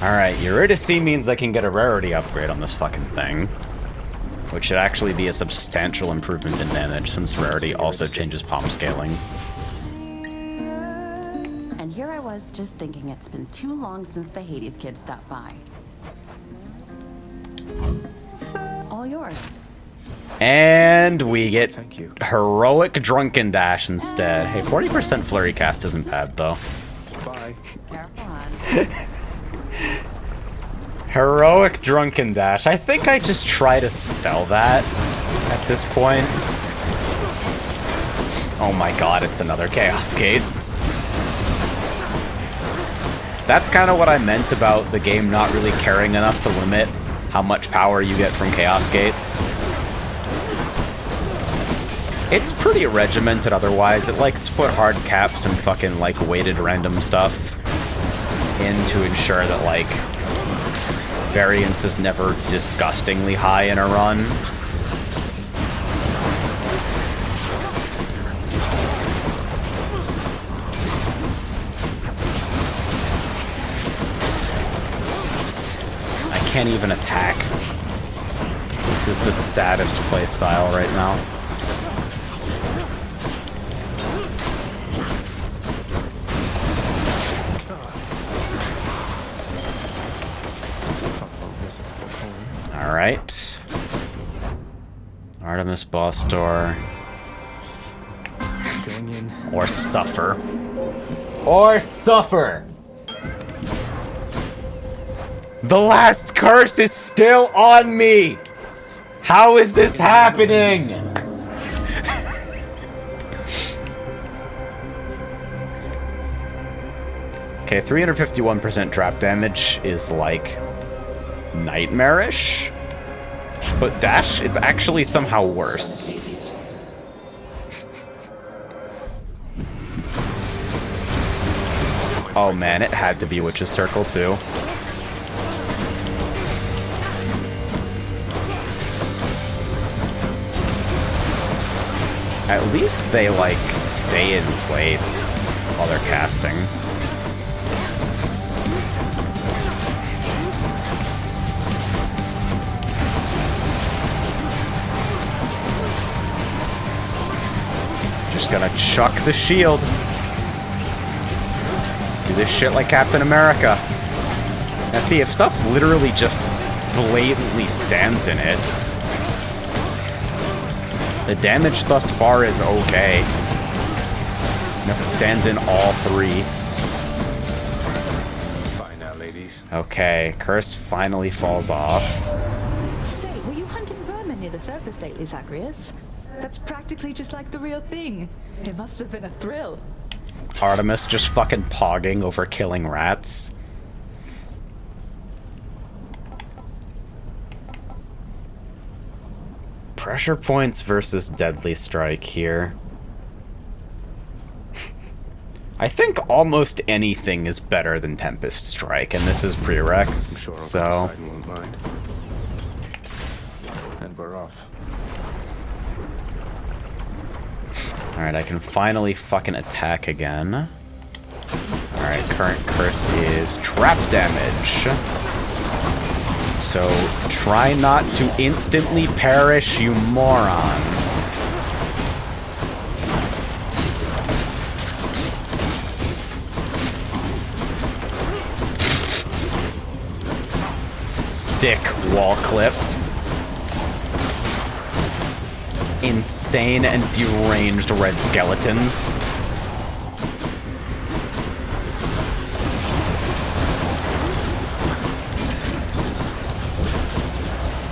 Alright, Eurydice means I can get a rarity upgrade on this fucking thing. Which should actually be a substantial improvement in damage, since rarity also changes palm scaling. And here I was just thinking it's been too long since the Hades kid stopped by. All yours. And we get heroic drunken dash instead. Hey, 40% flurry cast isn't bad though. Bye. Careful, Heroic drunken dash. I think I just try to sell that at this point. Oh my god, it's another Chaos Gate. That's kind of what I meant about the game not really caring enough to limit how much power you get from Chaos Gates. It's pretty regimented otherwise. It likes to put hard caps and fucking, like, weighted random stuff in to ensure that, like, variance is never disgustingly high in a run. I can't even attack. This is the saddest playstyle right now. Alright. Artemis boss door. Going in. Or suffer. Or suffer! The last curse is still on me! How is this happening? Okay, 351% trap damage is like nightmarish, but dash is actually somehow worse. Oh man, it had to be Witch's Circle too. At least they like stay in place while they're casting. Just gonna chuck the shield. Do this shit like Captain America. Now see, if stuff literally just blatantly stands in it, the damage thus far is okay. And if it stands in all three. Bye now, ladies. Okay, curse finally falls off. Say, were you hunting vermin near the surface lately, Zagreus? That's practically just like the real thing. It must have been a thrill. Artemis just fucking pogging over killing rats. Pressure points versus Deadly Strike here. I think almost anything is better than Tempest Strike, and this is prereqs, Sure, so... won't mind. And we're off. Alright, I can finally fucking attack again. Alright, current curse is trap damage. So, try not to instantly perish, you moron. Sick wall clip. Insane and deranged red skeletons.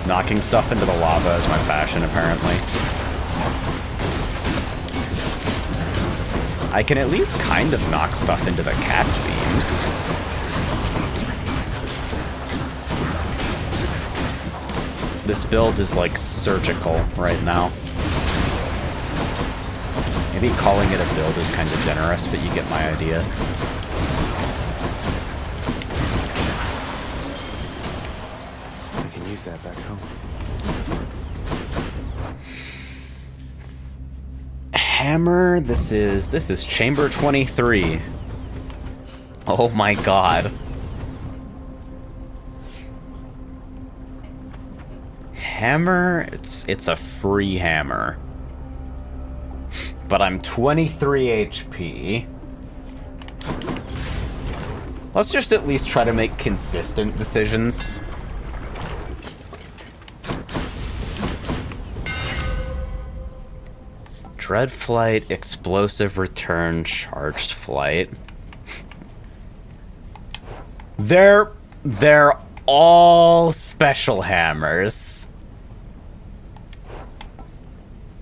Knocking stuff into the lava is my passion, apparently. I can at least kind of knock stuff into the cast beams. This build is like surgical right now. Maybe calling it a build is kind of generous, but you get my idea. I can use that back home. Hammer, this is chamber 23. Oh my god. Hammer, it's a free hammer. But I'm 23 HP. Let's just at least try to make consistent decisions. Dread Flight, Explosive Return, Charged Flight. They're all special hammers.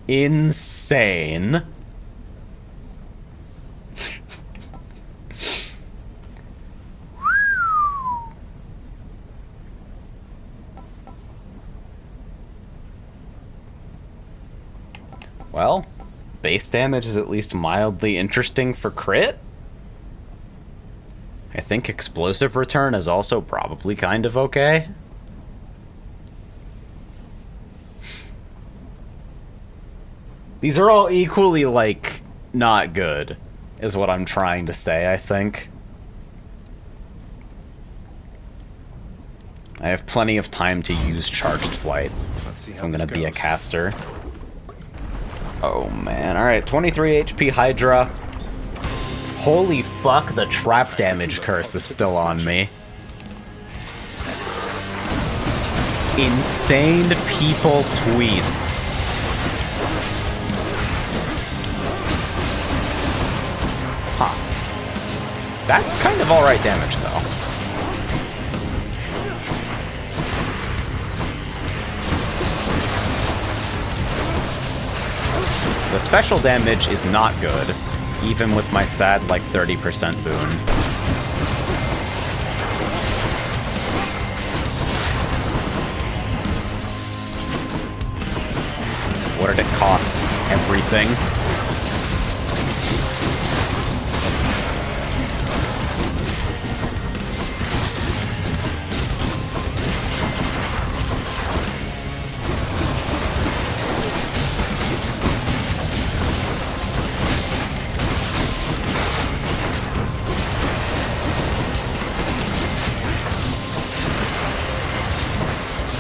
Insane. Well, base damage is at least mildly interesting for crit. I think explosive return is also probably kind of okay. These are all equally, like, not good, is what I'm trying to say, I think. I have plenty of time to use charged flight. If I'm gonna be a caster. Oh man, alright, 23 HP Hydra. Holy fuck, the trap damage curse is still on me. Insane people tweets. Huh. That's kind of alright damage though. The special damage is not good, even with my sad, like, 30% boon. What did it cost? Everything?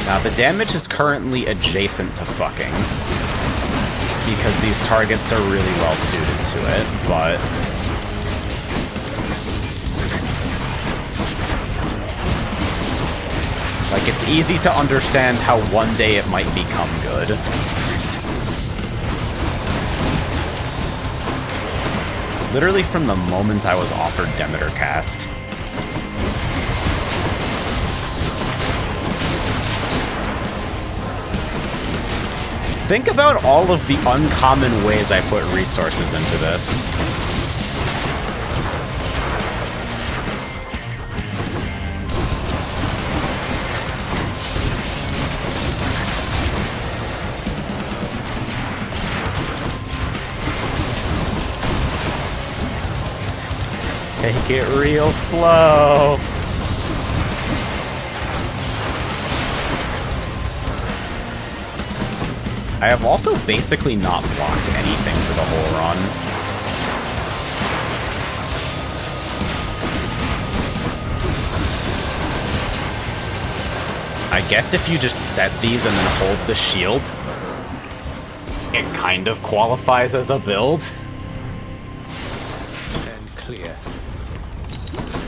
Now, the damage is currently adjacent to fucking, because these targets are really well suited to it, but... like, it's easy to understand how one day it might become good. Literally from the moment I was offered Demeter Cast. Think about all of the uncommon ways I put resources into this. Take it real slow. I have also basically not blocked anything for the whole run. I guess if you just set these and then hold the shield, it kind of qualifies as a build. And clear.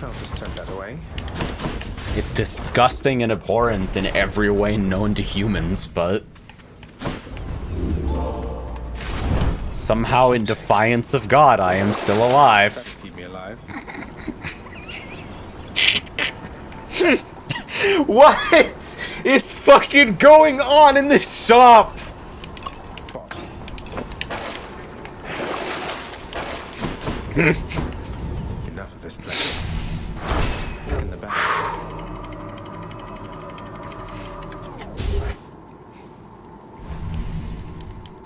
I'll just tuck that away. It's disgusting and abhorrent in every way known to humans, but... somehow, in defiance of God, I am still alive. Keep me alive. What is fucking going on in this shop? Enough of this place. In the back.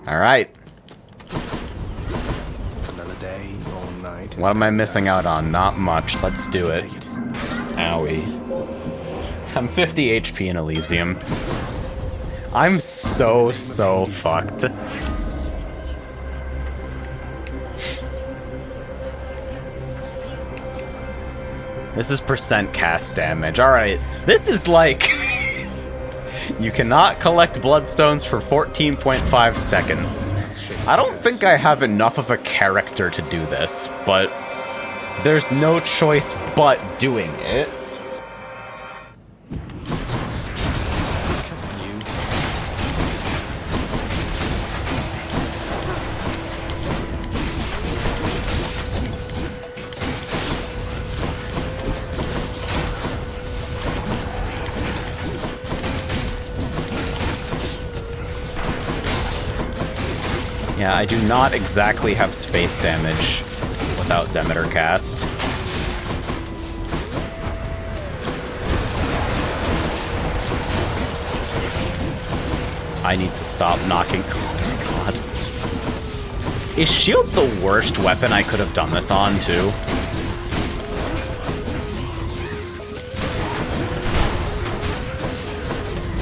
All right. Night. What am I missing out on? Not much. Let's do it. Owie. I'm 50 HP in Elysium. I'm so fucked. This is percent cast damage. Alright. This is like... you cannot collect bloodstones for 14.5 seconds. I don't think I have enough of a character to do this, but there's no choice but doing it. Yeah, I do not exactly have space damage without Demeter cast. I need to stop knocking. Oh my god. Is shield the worst weapon I could have done this on, too?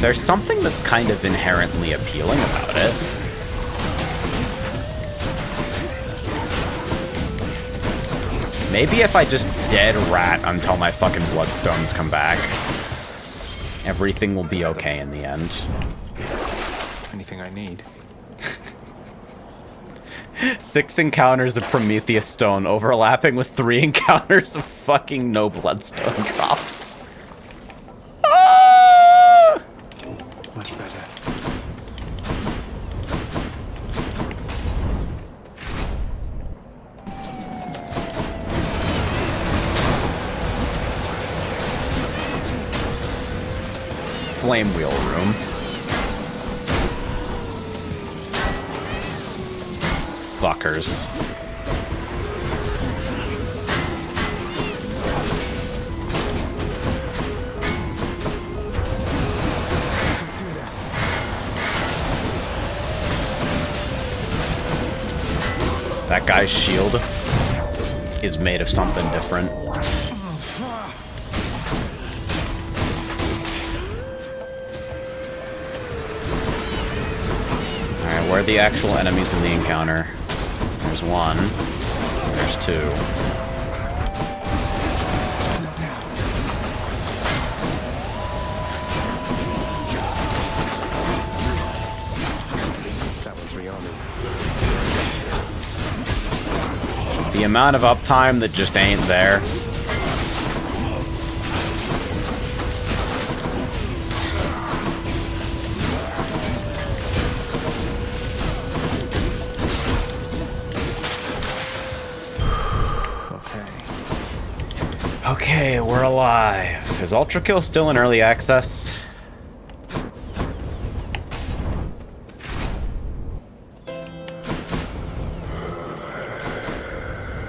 There's something that's kind of inherently appealing about it. Maybe if I just dead rat until my fucking bloodstones come back, everything will be okay in the end. Anything I need. 6 encounters of Prometheus Stone overlapping with 3 encounters of fucking no bloodstone drops. Ah! Much better. Flame wheel room. Fuckers. That guy's shield is made of something different. Alright, where are the actual enemies in the encounter? There's one. There's two. That one's Rihanna. The amount of uptime that just ain't there. Okay, we're alive. Is Ultra Kill still in early access?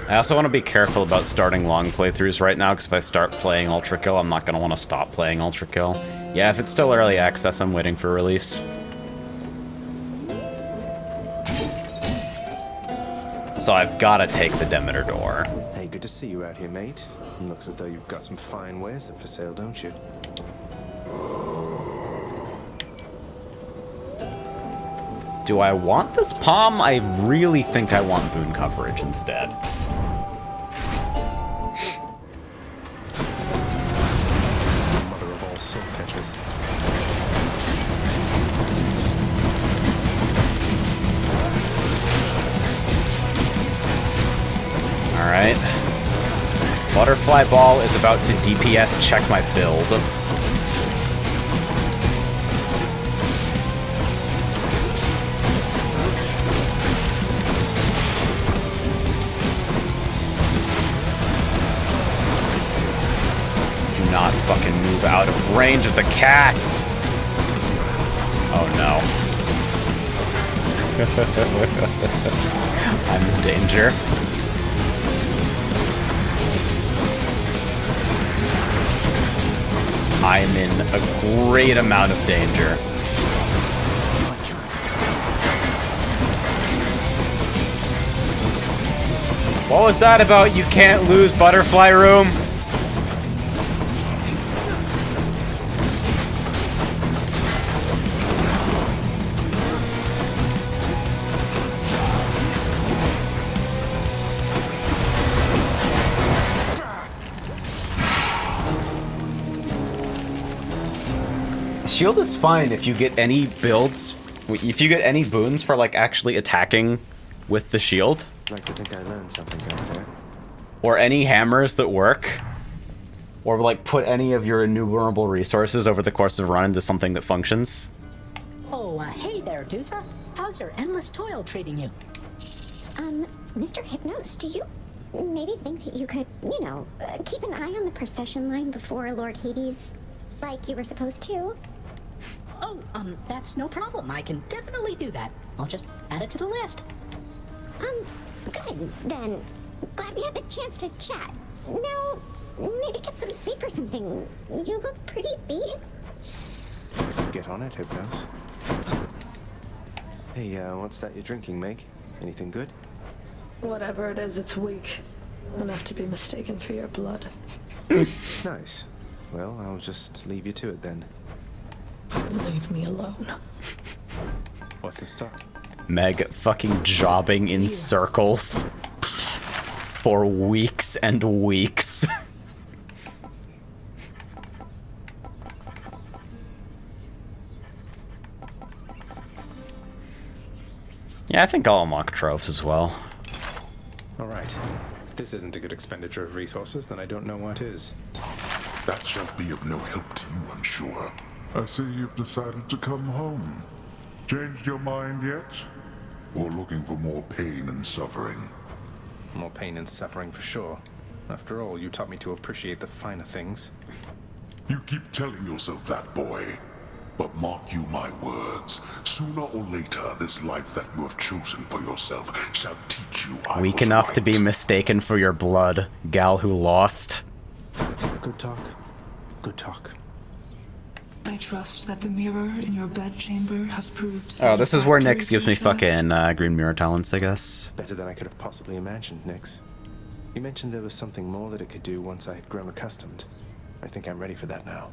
I also want to be careful about starting long playthroughs right now, because if I start playing Ultra Kill, I'm not going to want to stop playing Ultra Kill. Yeah, if it's still early access, I'm waiting for release. So I've got to take the Demeter door. Hey, good to see you out here, mate. Looks as though you've got some fine wares up for sale, don't you? Do I want this palm? I really think I want boon coverage instead. Mother of all soul catchers. Alright. Butterfly Ball is about to DPS check my build. Do not fucking move out of range of the casts! Oh no. I'm in danger. I'm in a great amount of danger. What was that about? You can't lose Butterfly Room? Shield is fine if you get any builds, if you get any boons for like actually attacking with the shield. I'd like to think I learned something out there. Or any hammers that work. Or like put any of your innumerable resources over the course of a run into something that functions. Oh, hey there, Dusa. How's your endless toil treating you? Mr. Hypnos, do you maybe think that you could, you know, keep an eye on the procession line before Lord Hades, like you were supposed to? Oh, that's no problem. I can definitely do that. I'll just add it to the list. Good, then. Glad we had the chance to chat. Now, maybe get some sleep or something. You look pretty beat. Get on it, Hypnos. Hey, what's that you're drinking, Meg? Anything good? Whatever it is, it's weak. Enough to be mistaken for your blood. Nice. Well, I'll just leave you to it then. Leave me alone. What's in stock? Meg fucking jobbing in circles for weeks and weeks. Yeah, I think I'll unlock trophies as well. Alright. If this isn't a good expenditure of resources, then I don't know what is. That shall be of no help to you, I'm sure. I see you've decided to come home. Changed your mind yet? Or looking for more pain and suffering? More pain and suffering for sure. After all, you taught me to appreciate the finer things. You keep telling yourself that, boy. But mark you my words, sooner or later this life that you have chosen for yourself shall teach you I Weak was enough right. to be mistaken for your blood, gal who lost. Good talk. Good talk. I trust that the mirror in your bedchamber has proved Oh, this is where satisfactory Nyx gives to me your fucking green mirror talents, I guess. Better than I could have possibly imagined, Nyx. You mentioned there was something more that it could do once I had grown accustomed. I think I'm ready for that now.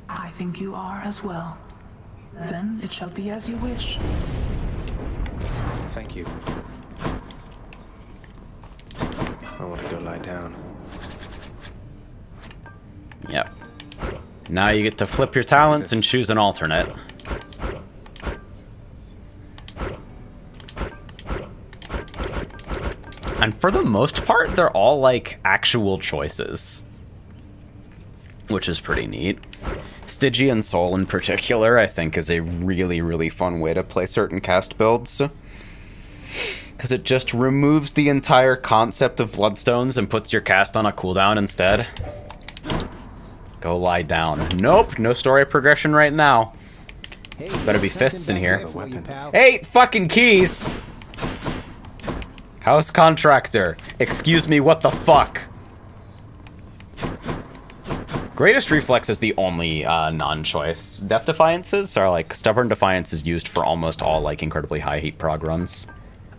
I think you are as well. Then it shall be as you wish. Thank you. I want to go lie down. Yep. Now you get to flip your talents and choose an alternate. And for the most part, they're all like actual choices, which is pretty neat. Stygian Soul in particular, I think, is a really, really fun way to play certain cast builds. Because it just removes the entire concept of Bloodstones and puts your cast on a cooldown instead. Go lie down. Nope, no story progression right now. Better be fists in here. 8 fucking keys! House Contractor. Excuse me, what the fuck? Greatest Reflex is the only non-choice. Death Defiances are like, Stubborn Defiance is used for almost all like incredibly high heat prog runs.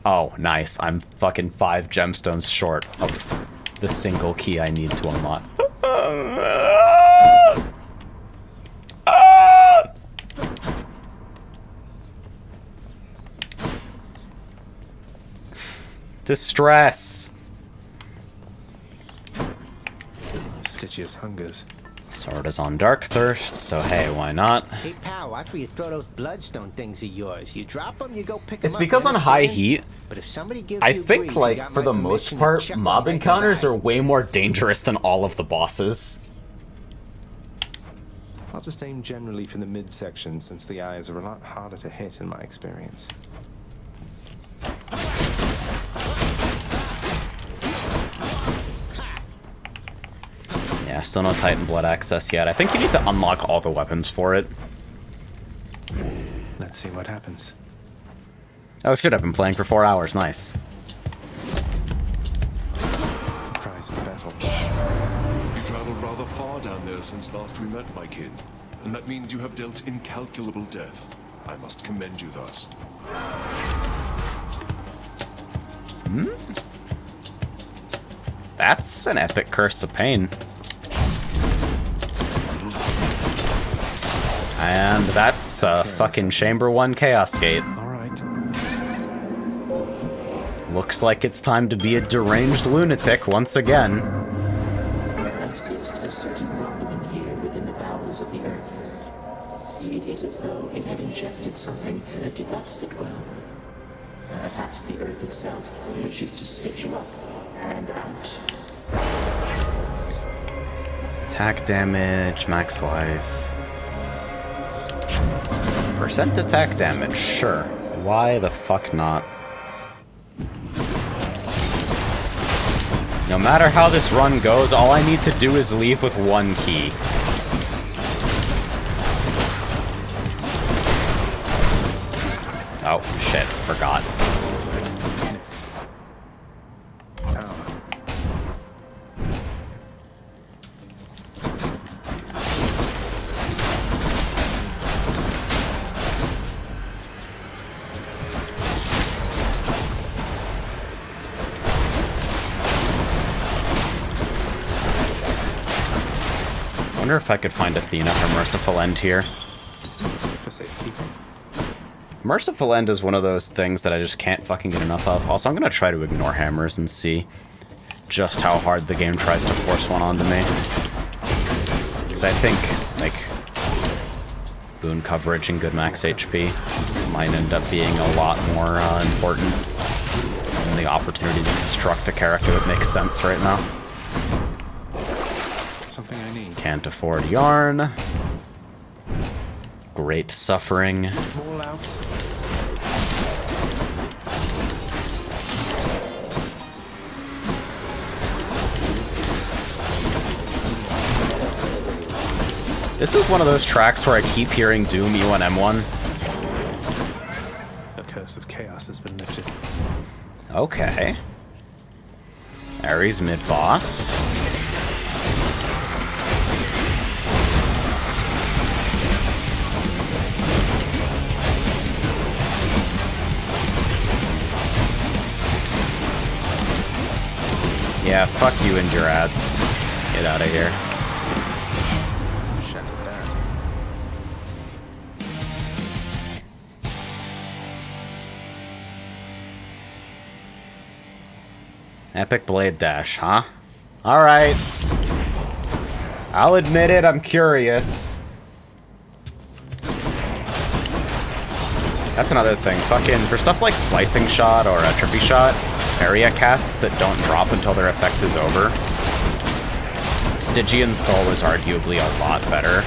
Oh, nice. I'm fucking 5 gemstones short of the single key I need to unlock. Distress. Stygius hungers. Sword is on Dark Thirst, so hey, why not? Hey, pal, watch where you throw those bloodstone things of yours. You drop them, you go pick them It's up. because you on high understand? heat, But if somebody gives I you think, grief, you like, got for my the most permission to part, chuck mob them right encounters inside. are way more dangerous than all of the bosses. I'll just aim generally for the midsection since the eyes are a lot harder to hit in my experience. Yeah, still no Titan Blood access yet. I think you need to unlock all the weapons for it. Let's see what happens. Oh shit, I've been playing for 4 hours. Nice. Prize of battle. You traveled rather far down there since last we met, my kin. And that means you have dealt incalculable death. I must commend you thus. Hmm? That's an epic Curse of Pain. And that's fucking Chamber 1 Chaos Gate. Alright. Looks like it's time to be a deranged lunatic once again. I sensed a certain rumbling here within the bowels of the earth. It is as though it had ingested something that did not sit well. Perhaps the earth itself wishes to spit you up and out. Attack damage, max life. Percent attack damage, sure. Why the fuck not? No matter how this run goes, all I need to do is leave with 1 key. Oh, shit, forgot. Nyx is wonder if I could find Athena for Merciful End here. For safekeeping. Merciful End is one of those things that I just can't fucking get enough of. Also, I'm gonna try to ignore hammers and see just how hard the game tries to force one onto me. Because I think, like, boon coverage and good max HP might end up being a lot more important than the opportunity to construct a character that makes sense right now. Something I need. Can't afford yarn. Great suffering. All outs. This is one of those tracks where I keep hearing Doom E1 M1. The curse of chaos has been lifted. Okay. Ares mid-boss. Yeah, fuck you and your ads. Get out of here. Shattered there. Epic Blade Dash, huh? Alright. I'll admit it, I'm curious. That's another thing. Fucking, for stuff like Slicing Shot or Atrophy Shot, area casts that don't drop until their effect is over, Stygian Soul is arguably a lot better.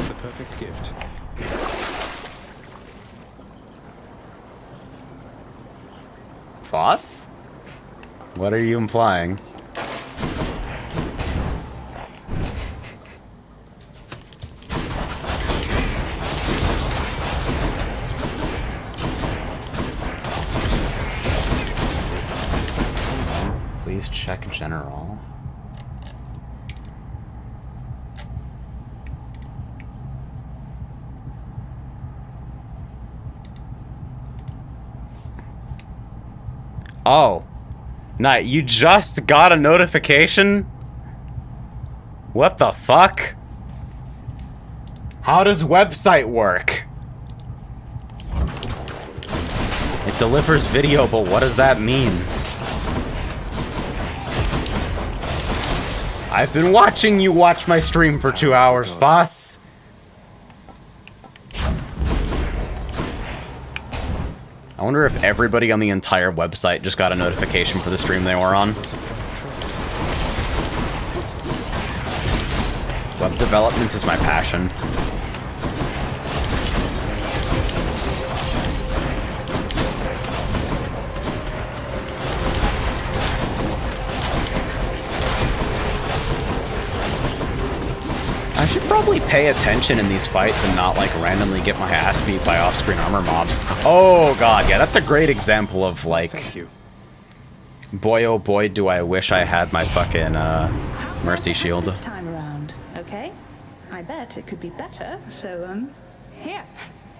The perfect gift. Voss? What are you implying? Please check general. Oh. Night, you just got a notification? What the fuck? How does website work? It delivers video, but what does that mean? I've been watching you watch my stream for 2 hours, Voss. I wonder if everybody on the entire website just got a notification for the stream they were on. Web development is my passion. I should probably pay attention in these fights and not, like, randomly get my ass beat by off-screen armor mobs. Oh god, yeah, that's a great example of, like... Thank you. Boy, oh boy, do I wish I had my fucking, Mercy Shield. This time around, okay? I bet it could be better, so, here.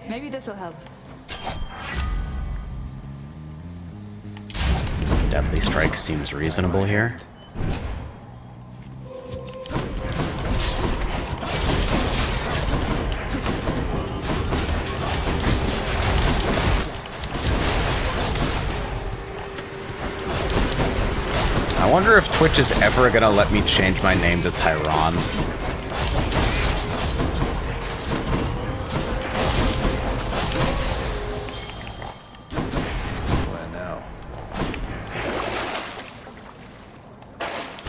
Maybe this'll help. Deadly Strike seems reasonable here. I wonder if Twitch is ever gonna let me change my name to Tyron. Where now?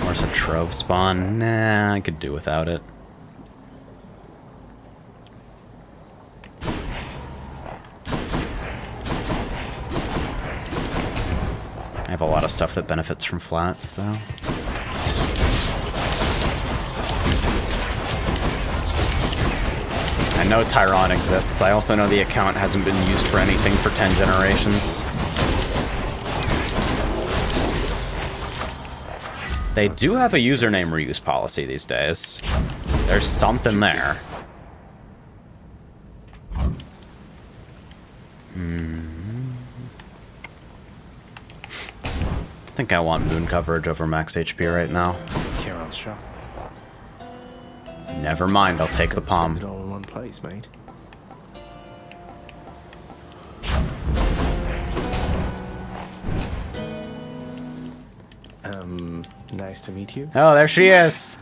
Force a Trove spawn? Nah, I could do without it. I have a lot of stuff that benefits from flats, so... I know Tyron exists. I also know the account hasn't been used for anything for 10 generations. They do have a username reuse policy these days. There's something there. I think I want moon coverage over max HP right now. Kieran's shop. Never mind, I'll take the palm. It all in one place, mate. Nice to meet you. Oh, there she is.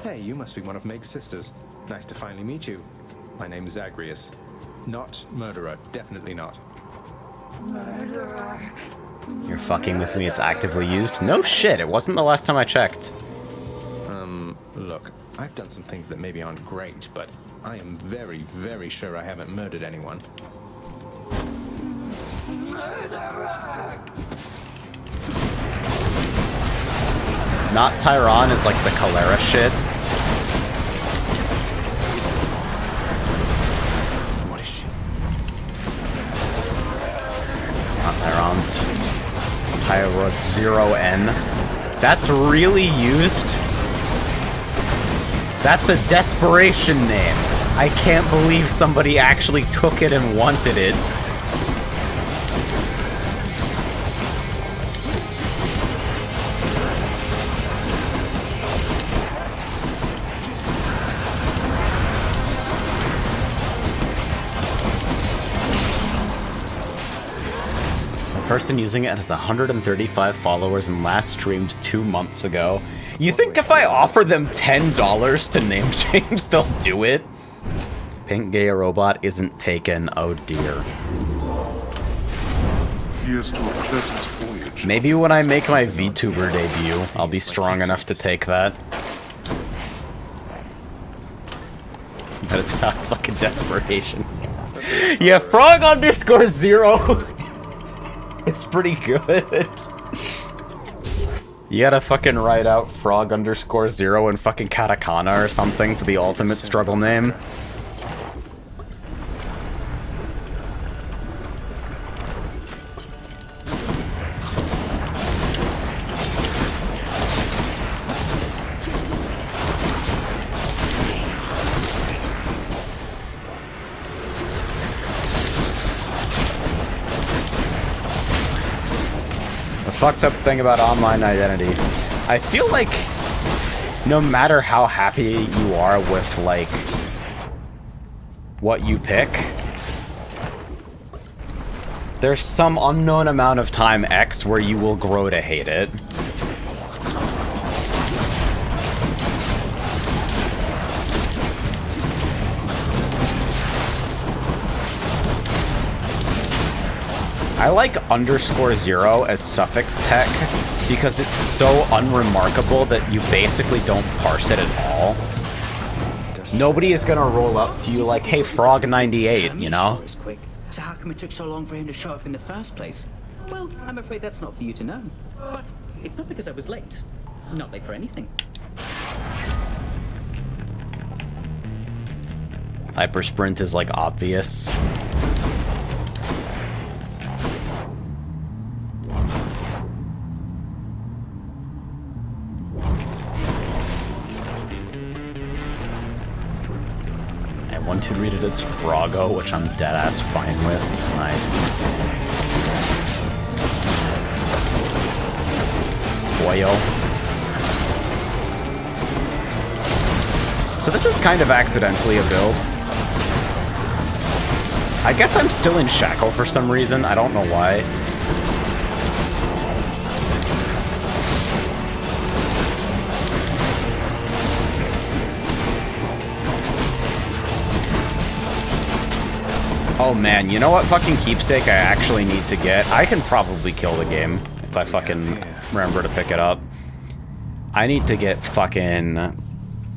Hey, you must be one of Meg's sisters. Nice to finally meet you. My name is Zagreus. Not murderer, definitely not. You're fucking with me, it's actively used? No shit, it wasn't the last time I checked. Look, I've done some things that maybe aren't great, but I am very, very sure I haven't murdered anyone. Not Tyron is like the Cholera shit. What is she? Not Tyron. Tyrod 0N. That's really used? That's a desperation name. I can't believe somebody actually took it and wanted it. Person using it has 135 followers and last streamed 2 months ago. You think if I offer them $10 to name change, they'll do it? Pink Gay Robot isn't taken. Oh dear. Here's to a pleasant voyage. Maybe when I make my VTuber debut, I'll be strong enough to take that. But it's not fucking desperation. Yeah, frog_0. It's pretty good. You gotta fucking write out frog_0 and fucking katakana or something for the ultimate struggle name. Fucked up thing about online identity. I feel like no matter how happy you are with like what you pick, there's some unknown amount of time X where you will grow to hate it. I like _0 as suffix tech because it's so unremarkable that you basically don't parse it at all. Nobody is gonna roll up to you like, hey, Frog98, you know? Sure is quick. So how come it took so long for him to show up in the first place? Well, I'm afraid that's not for you to know. But it's not because I was late. Not late for anything. Hyper Sprint is like obvious. One to read it as Froggo, which I'm deadass fine with. Nice. Boyo. So this is kind of accidentally a build. I guess I'm still in Shackle for some reason. I don't know why. Oh man, you know what fucking keepsake I actually need to get? I can probably kill the game if I fucking remember to pick it up. I need to get fucking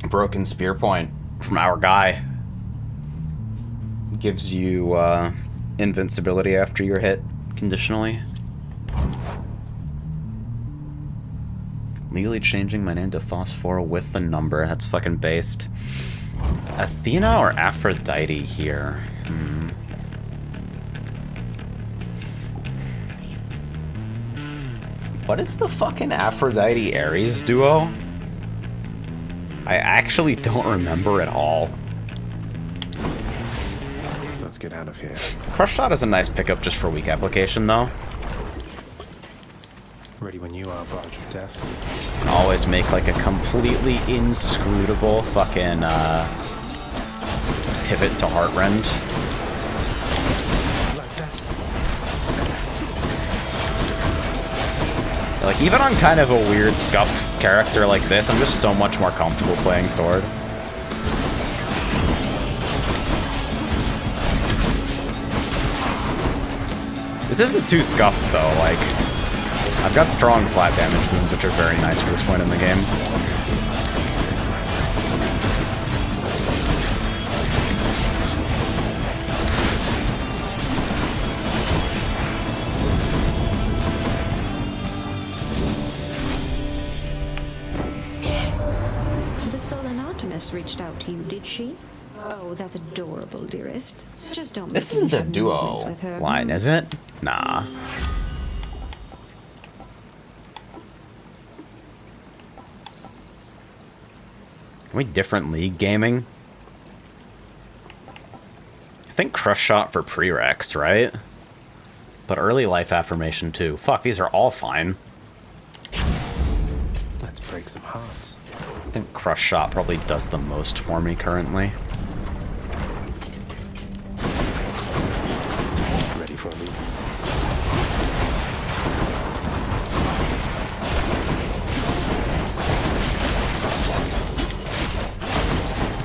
Broken Spear Point from our guy. Gives you invincibility after you're hit conditionally. Legally changing my name to Phosphor with the number. That's fucking based. Athena or Aphrodite here? What is the fucking Aphrodite Ares duo? I actually don't remember at all. Let's get out of here. Crush Shot is a nice pickup just for weak application, though. Ready when you are, Barge of Death. Always make like a completely inscrutable fucking pivot to Heartrend. Like, even on kind of a weird, scuffed character like this, I'm just so much more comfortable playing Sword. This isn't too scuffed, though. Like, I've got strong flat damage wounds, which are very nice for this point in the game. Reached out to you, did she? Oh, that's adorable, dearest. Just don't. This isn't a duo line, is it? Nah. Are we different league gaming? I think Crush Shot for prereqs, right? But early life affirmation too. Fuck, these are all fine. Let's break some hearts. I think Crush Shot probably does the most for me currently. Ready for me?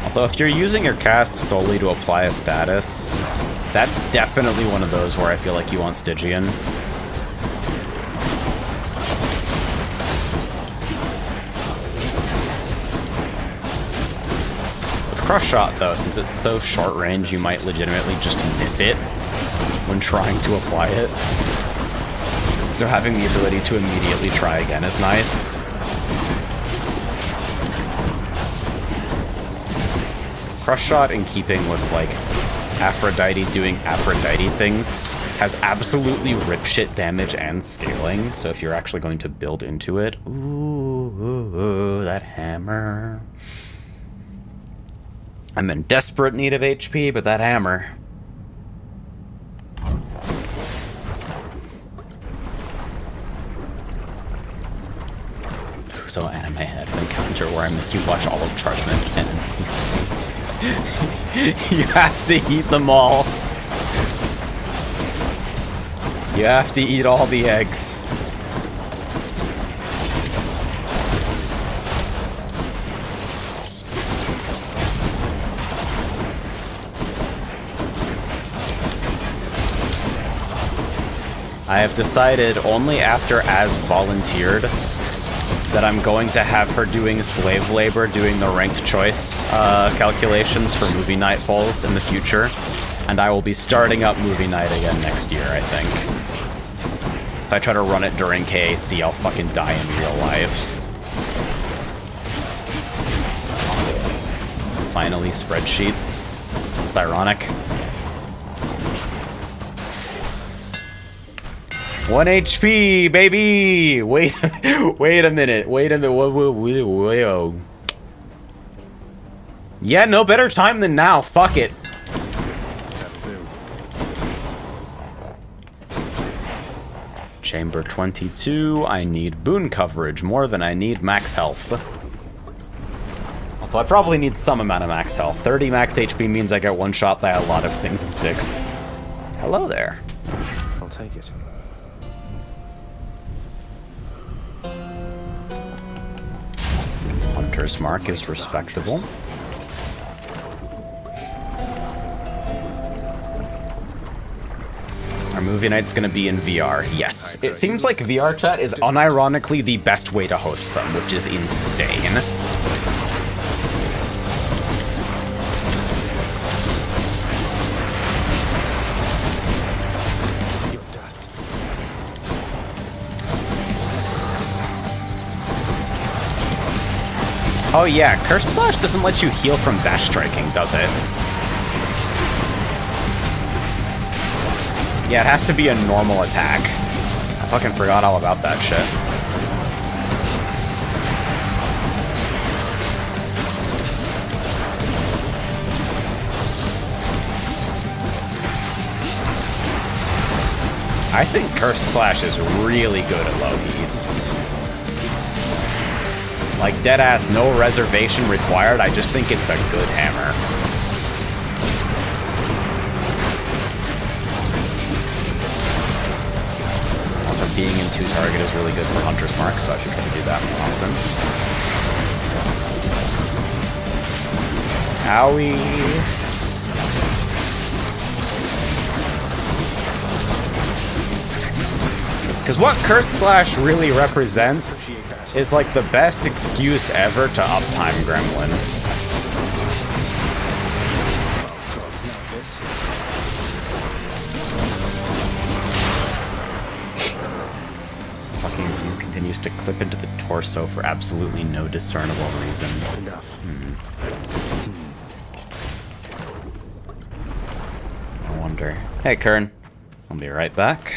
Although if you're using your cast solely to apply a status, that's definitely one of those where I feel like you want Stygian. Crush Shot, though, since it's so short range, you might legitimately just miss it when trying to apply it. So having the ability to immediately try again is nice. Crush Shot, in keeping with, like, Aphrodite doing Aphrodite things, has absolutely ripshit damage and scaling, so if you're actually going to build into it... Ooh, that hammer... I'm in desperate need of HP, but that hammer... So anime head encounter where I make you watch all of Chargeman again. You have to eat them all. You have to eat all the eggs. I have decided only after Az volunteered that I'm going to have her doing slave labor, doing the ranked choice calculations for movie night polls in the future, and I will be starting up movie night again next year, I think. If I try to run it during KAC, I'll fucking die in real life. Finally, spreadsheets. Is this ironic? 1 HP, baby! Wait a minute. Whoa. Yeah, no better time than now. Fuck it. Chamber 22. I need boon coverage more than I need max health. Although I probably need some amount of max health. 30 max HP means I get one shot by a lot of things and sticks. Hello there. I'll take it. Hunter's Mark is respectable. Our movie night's gonna be in VR. Yes. It seems like VR chat is unironically the best way to host from, which is insane. Oh yeah, Curse Slash doesn't let you heal from dash striking, does it? Yeah, it has to be a normal attack. I fucking forgot all about that shit. I think Curse Slash is really good at low heat. Like, deadass, no reservation required. I just think it's a good hammer. Also, being in 2 target is really good for Hunter's Mark, so I should try to do that more often. Owie. Because what Curse Slash really represents is like the best excuse ever to uptime Gremlin. Fucking view continues to clip into the torso for absolutely no discernible reason. Enough. I wonder. Hey, Kern. I'll be right back.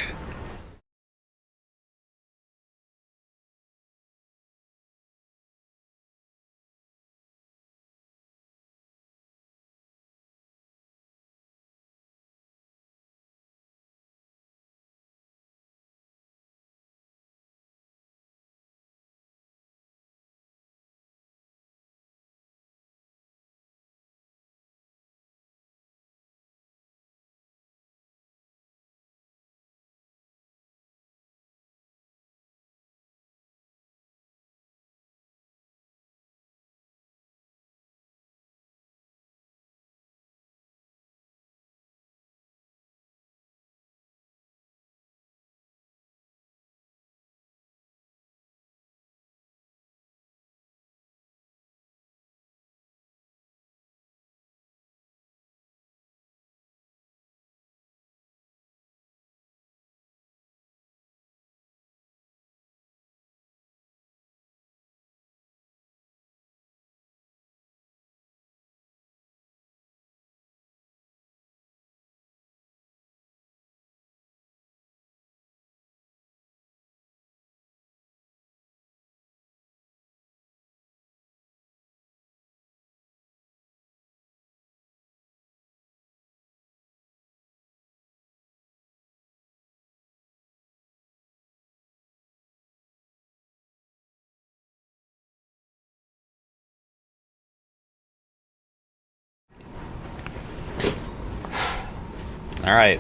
Alright.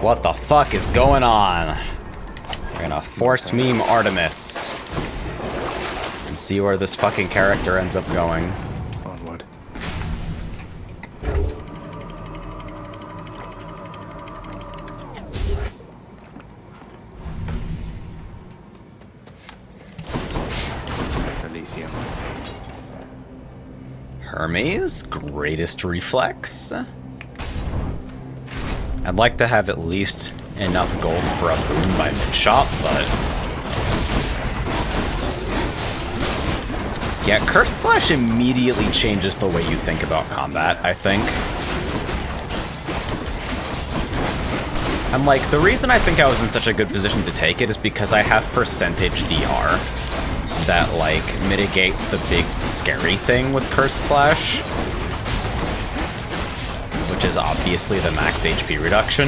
What the fuck is going on? We're gonna force meme Artemis. And see where this fucking character ends up going. Onward. Elysium. Hermes, greatest reflex. I'd like to have at least enough gold for a boon by mid-shop, but... yeah, Curse Slash immediately changes the way you think about combat, I think. And like, the reason I think I was in such a good position to take it is because I have percentage DR that, like, mitigates the big scary thing with Curse Slash. Which is obviously the max HP reduction.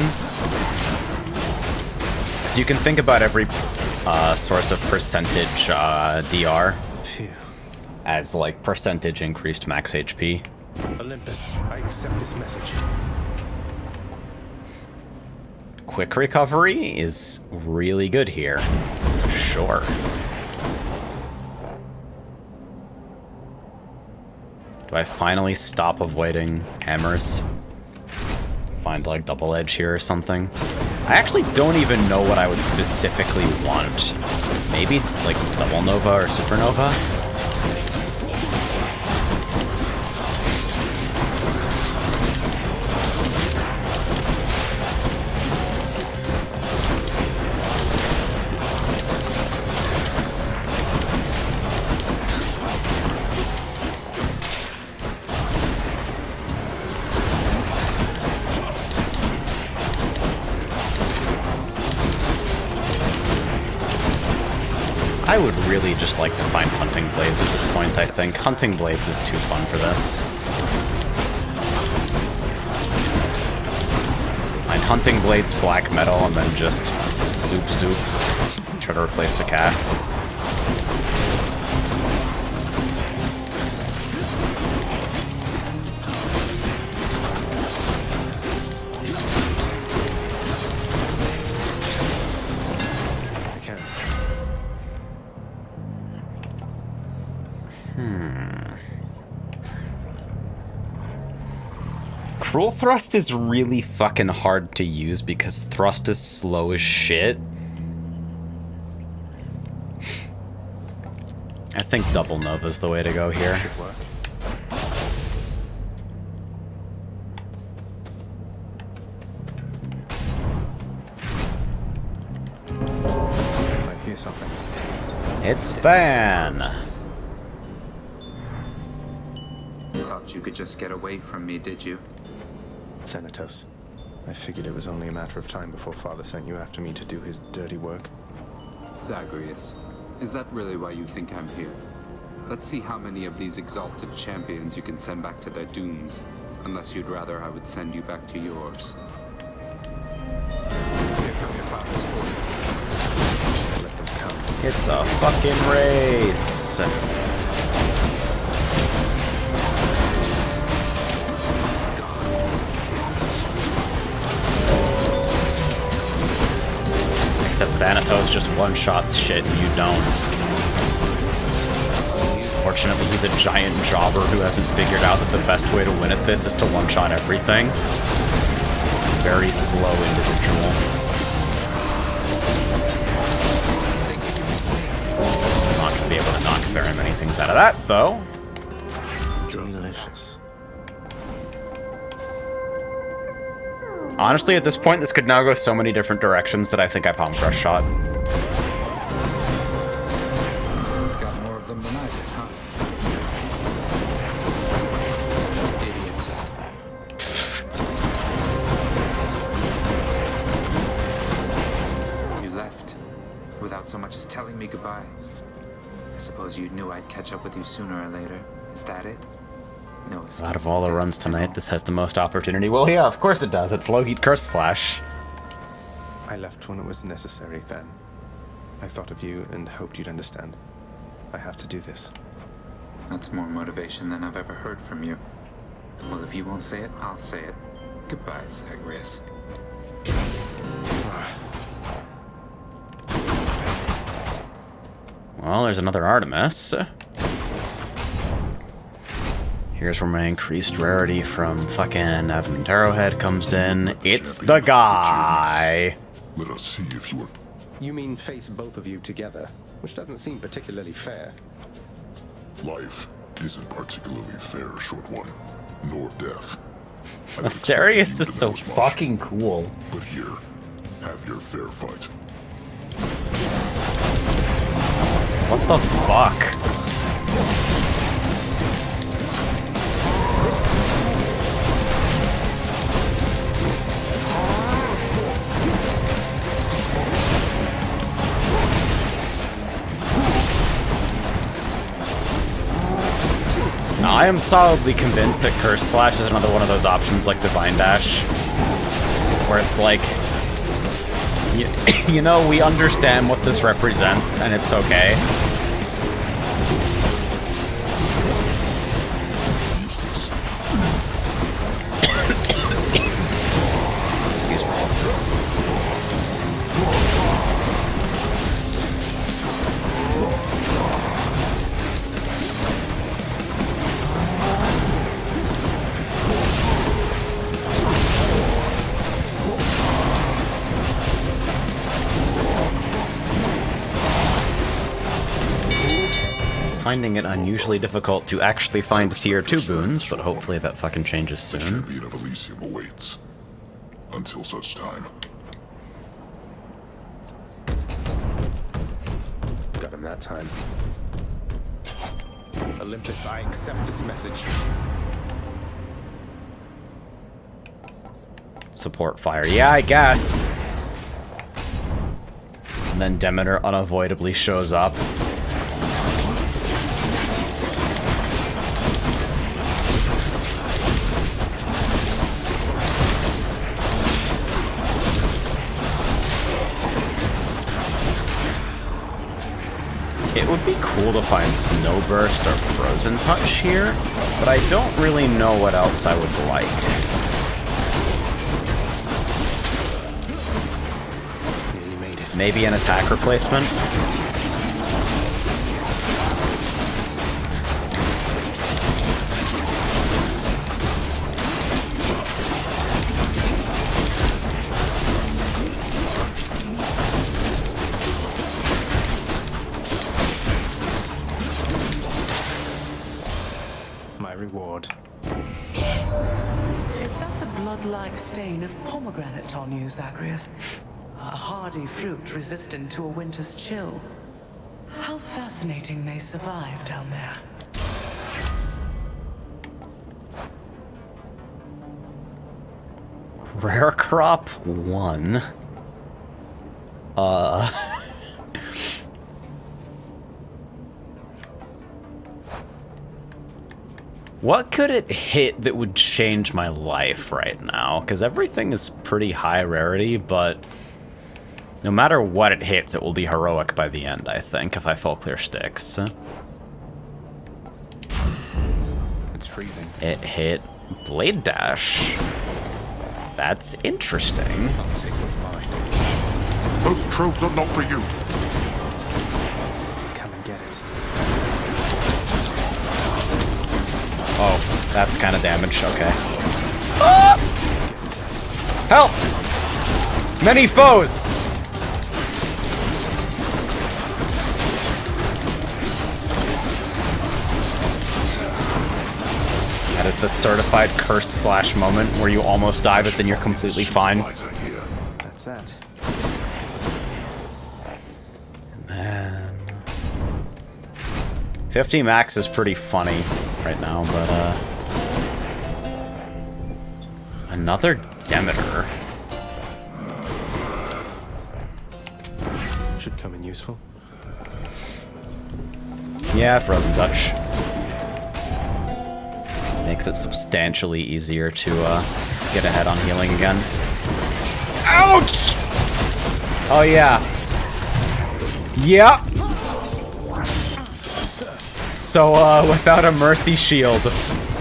So you can think about every source of percentage DR as like percentage increased max HP. Olympus, I accept this message. Quick recovery is really good here. Sure. Do I finally stop avoiding hammers? Find like double edge here or something. I actually don't even know what I would specifically want. Maybe like double nova or supernova? I would really just like to find Hunting Blades at this point, I think. Hunting Blades is too fun for this. Find Hunting Blades, Black Metal, and then just zoop zoop. Try to replace the cast. Cruel Thrust is really fucking hard to use because Thrust is slow as shit. I think Double Nova's the way to go here. I hear something. It's Van. Thought you could just get away from me, did you? Thanatos. I figured it was only a matter of time before Father sent you after me to do his dirty work. Zagreus, is that really why you think I'm here? Let's see how many of these exalted champions you can send back to their dooms. Unless you'd rather I would send you back to yours. Here come your father's forces. Let them come. It's a fucking race. Except Thanatos just one-shots shit and you don't. Fortunately, he's a giant jobber who hasn't figured out that the best way to win at this is to one-shot everything. Very slow individual. Not gonna be able to knock very many things out of that, though. Delicious. Honestly, at this point, this could now go so many different directions that I think I palm crush shot. Got more of them than I did, huh? Idiot. You left without so much as telling me goodbye. I suppose you knew I'd catch up with you sooner or later. Is that it? No, Out of all the runs tonight, this has the most opportunity. Well, yeah, of course it does. It's Logic Curse Slash. I left when it was necessary, Than. I thought of you and hoped you'd understand. I have to do this. That's more motivation than I've ever heard from you. Well, if you won't say it, I'll say it. Goodbye, Zagreus. Well, there's another Artemis. Here's where my increased rarity from fucking Adamant Arrowhead comes in. It's the guy! Let us see if you are... You mean face both of you together, which doesn't seem particularly fair. Life isn't particularly fair, Short One, nor death. Asterius is so fucking cool. But here, have your fair fight. What the fuck? I am solidly convinced that Curse Slash is another one of those options like Divine Dash, where it's like, you know, we understand what this represents, and it's okay. Excuse me. Finding it unusually difficult to actually find tier 2 boons, but hopefully that fucking changes soon. Champion of Elysium awaits. Until such time. Got him that time. Olympus, I accept this message. Support fire. Yeah, I guess. And then Demeter unavoidably shows up. It would be cool to find Snowburst or Frozen Touch here, but I don't really know what else I would like. Maybe an attack replacement? reward. Is that the blood-like stain of pomegranate on you, Zagreus? A hardy fruit resistant to a winter's chill. How fascinating they survive down there. Rare crop 1. What could it hit that would change my life right now? Because everything is pretty high rarity, but no matter what it hits, it will be heroic by the end, I think, if I full clear sticks. It's freezing. It hit Blade Dash. That's interesting. I'll take what's mine. Those tropes are not for you. Come and get it. Oh, that's kind of damage. Okay. Ah! Help! Many foes! That is the certified cursed slash moment where you almost die, but then you're completely fine. That's that. And then 50 max is pretty funny right now, but another Demeter. Should come in useful. Yeah, Frozen Touch. Makes it substantially easier to get ahead on healing again. Ouch! Oh yeah. Yep. So without a mercy shield,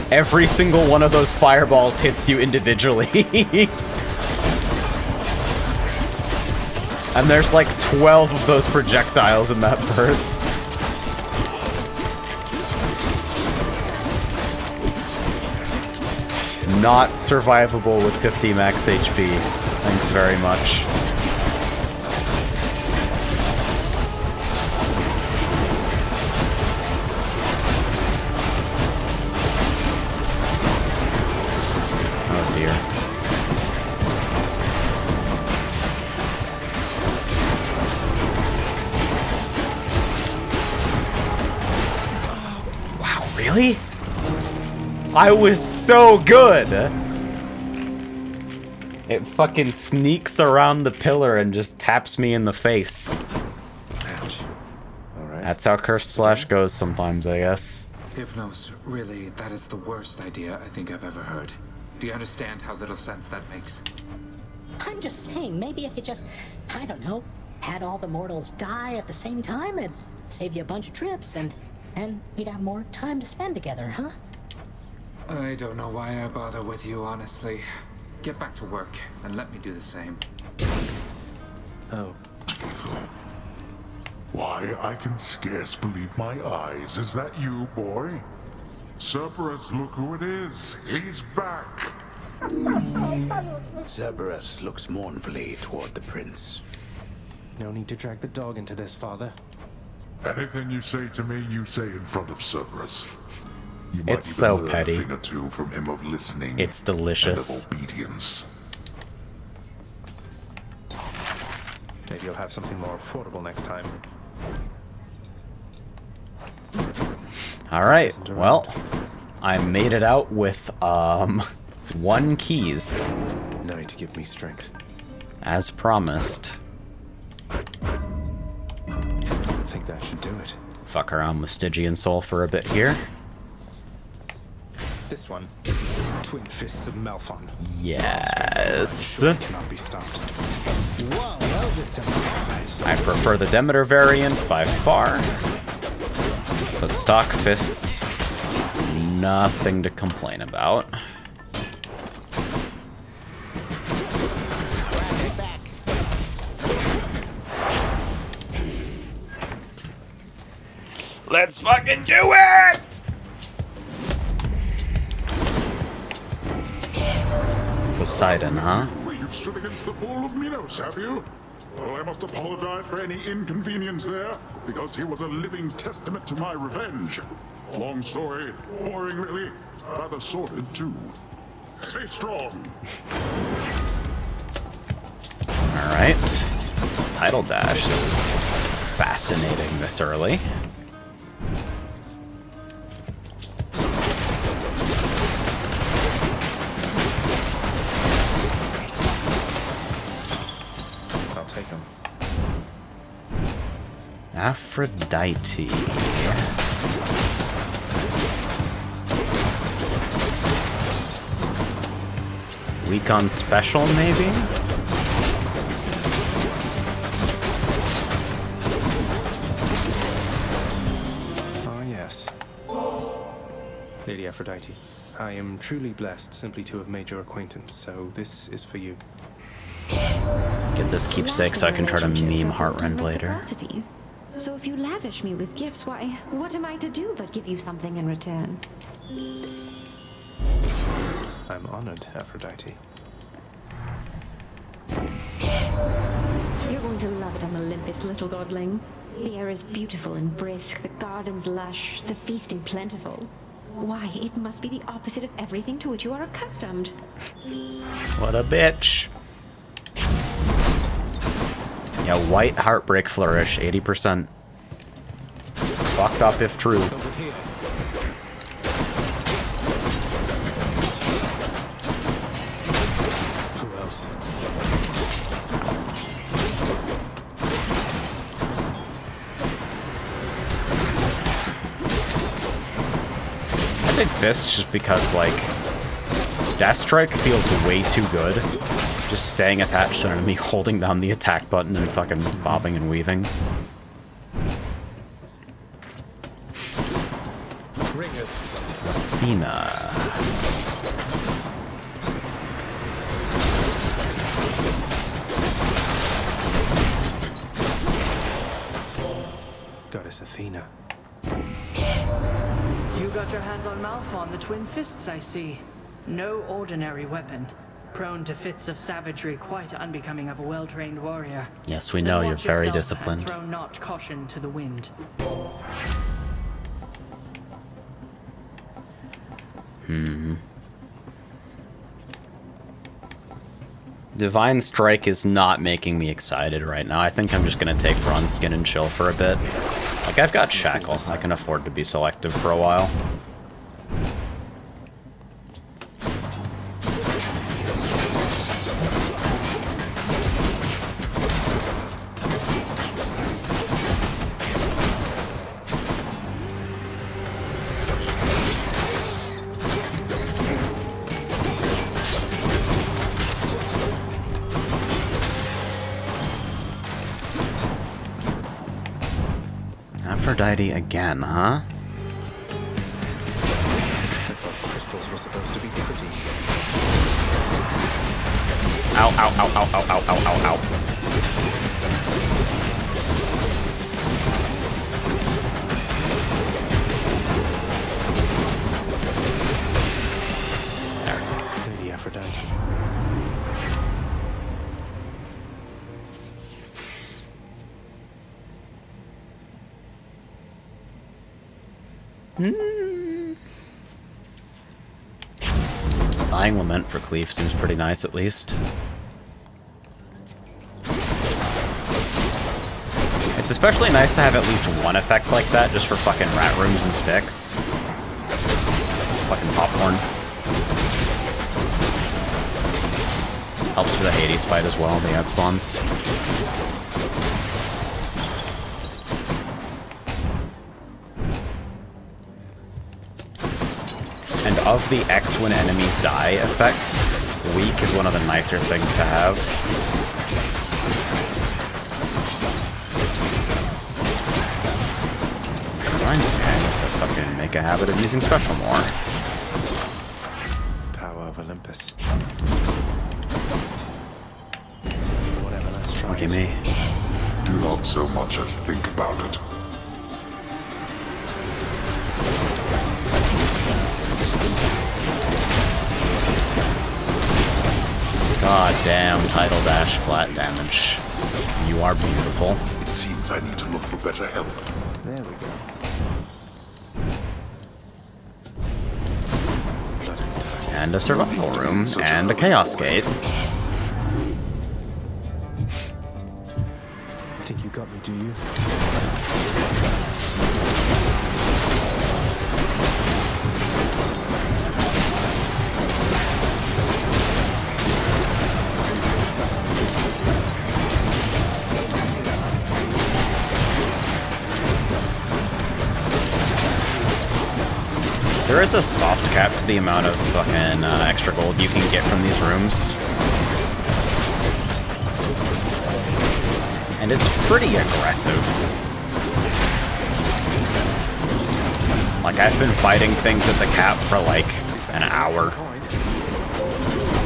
every single one of those fireballs hits you individually. And there's like 12 of those projectiles in that burst. Not survivable with 50 max HP. Thanks very much. Oh dear. Wow, really? I was so good! It fucking sneaks around the pillar and just taps me in the face. Ouch. Alright. That's how Cursed Slash goes sometimes, I guess. Hypnos, really, that is the worst idea I think I've ever heard. Do you understand how little sense that makes? I'm just saying, maybe if you just, I don't know, had all the mortals die at the same time, it'd save you a bunch of trips, and we'd have more time to spend together, huh? I don't know why I bother with you, honestly. Get back to work, and let me do the same. Oh. Why, I can scarce believe my eyes. Is that you, boy? Cerberus, look who it is. He's back. Cerberus looks mournfully toward the prince. No need to drag the dog into this, Father. Anything you say to me, you say in front of Cerberus. You might It's even so learn petty. a thing or two from him of listening. It's delicious. And of obedience. Maybe you'll have something more affordable next time. Alright, well, I made it out with, 1 keys. Now to give me strength. As promised. I think that should do it. Fuck around with Stygian Soul for a bit here. This one. Twin Fists of Malphon. Yes. Cannot be stopped. Whoa, those are some guys. I prefer the Demeter variant by far. But stock fists, nothing to complain about. Let's fucking do it! Poseidon, huh? You've stood against the bull of Minos, have you? Well, I must apologize for any inconvenience there, because he was a living testament to my revenge. Long story. Boring, really. Rather sordid, too. Stay strong. Alright. Tidal Dash is fascinating this early. I'll take him. Aphrodite. Weak on special, maybe? Oh, yes. Lady Aphrodite, I am truly blessed simply to have made your acquaintance, so this is for you. Get this keepsake so I can try to meme Heartrend later. Reciprocity. So if you lavish me with gifts, why, what am I to do but give you something in return? I'm honored, Aphrodite. You're going to love it on Olympus, little godling. The air is beautiful and brisk, the gardens lush, the feasting plentiful. Why, it must be the opposite of everything to which you are accustomed. What a bitch. Yeah, white heartbreak flourish, 80%. Fucked up if true. Who else? I think Fist just because, like, Death Strike feels way too good. Just staying attached to an enemy, holding down the attack button and fucking bobbing and weaving. Athena. Goddess Athena. You got your hands on Malphon, the Twin Fists, I see. No ordinary weapon. Prone to fits of savagery quite unbecoming of a well-trained warrior. Yes, we know you're very disciplined. Throw not caution to the wind. Divine Strike is not making me excited right now. I think I'm just gonna take Bronze Skin and chill for a bit. Like, I've got Shackle. I can afford to be selective for a while. Aphrodite again, huh? I thought crystals were supposed to be pretty. Ow, ow, ow, ow, ow, ow, ow, ow, ow. Lady Aphrodite. Dying Lament for Cleef seems pretty nice, at least. It's especially nice to have at least one effect like that, just for fucking rat rooms and sticks. Fucking popcorn. Helps for the Hades fight as well, the ad spawns. And of the X when enemies die effects, Weak is one of the nicer things to have. Reminds me, I need to fucking make a habit of using special more. Power of Olympus. Whatever, let's try. Look at me. Do not so much as think about it. God damn, Tidal Dash flat damage. You are beautiful. It seems I need to look for better help. There we go. and a survival room, and a chaos gate. Think you got me, do you? There is a soft cap to the amount of fucking extra gold you can get from these rooms. And it's pretty aggressive. Like, I've been fighting things at the cap for like an hour.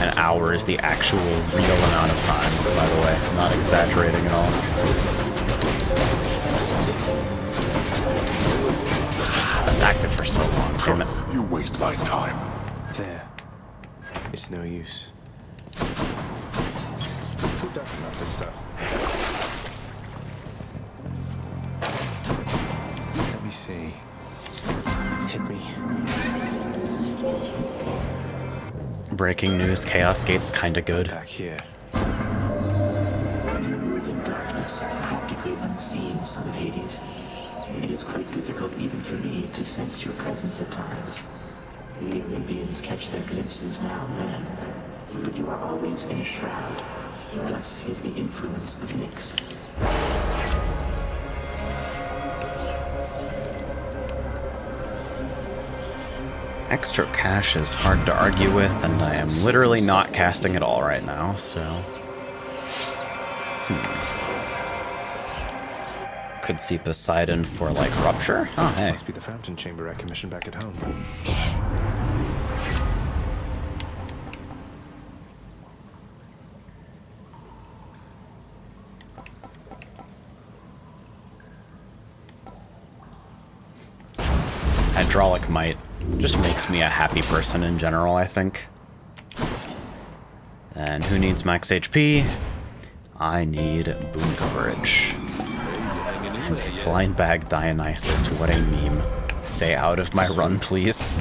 An hour is the actual real amount of time, by the way. I'm not exaggerating at all. That's active for so long. Damn it. You waste my time. There. It's no use. Who doesn't love this stuff? Let me see. Hit me. Breaking news, Chaos Gate's kinda good. Back here. You move in darkness, practically unseen, son of Hades. It is quite difficult even for me to sense your presence at times. We Olympians catch their glimpses now and then, but you are always in a shroud. Thus is the influence of Nyx. Extra cash is hard to argue with, and I am literally not casting at all right now, so... Could see Poseidon for, like, Rupture? Oh, hey. Must be the fountain chamber I commissioned back at home. Hydraulic Might just makes me a happy person in general, I think. And who needs max HP? I need boom coverage. Flying bag Dionysus, what a meme. Stay out of my run, please.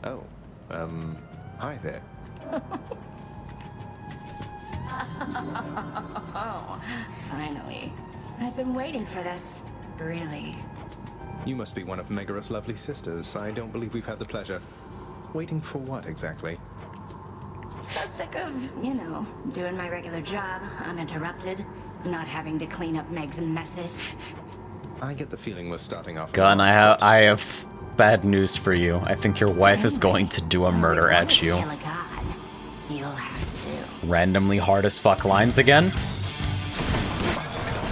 Oh, hi there. Oh, finally. I've been waiting for this. Really. You must be one of Megaros' lovely sisters. I don't believe we've had the pleasure. Waiting for what, exactly? So sick of, you know, doing my regular job, uninterrupted, not having to clean up Meg's messes. I get the feeling we're starting off... Gun, I have bad news for you. I think your wife is going to do a murder at you. Kill a god. You'll have to do. Randomly hard as fuck lines again?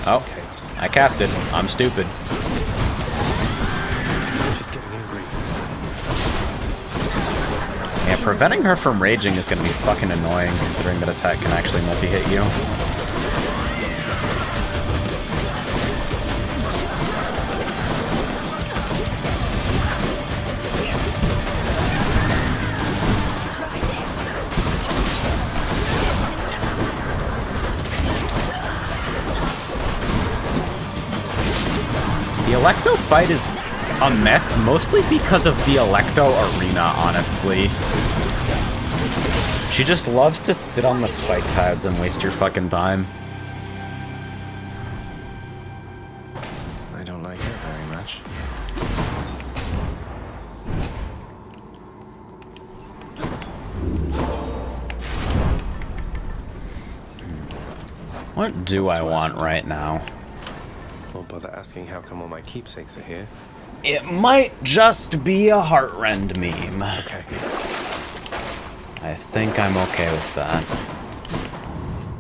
Oh, I cast it. I'm stupid. Yeah, preventing her from raging is gonna be fucking annoying, considering that attack can actually multi-hit you. The Electo fight is a mess, mostly because of the Electo arena, honestly. She just loves to sit on the spike pads and waste your fucking time. I don't like her very much. What do I want right now? Won't bother asking how come all my keepsakes are here. It might just be a Heartrend meme. Okay. I think I'm okay with that.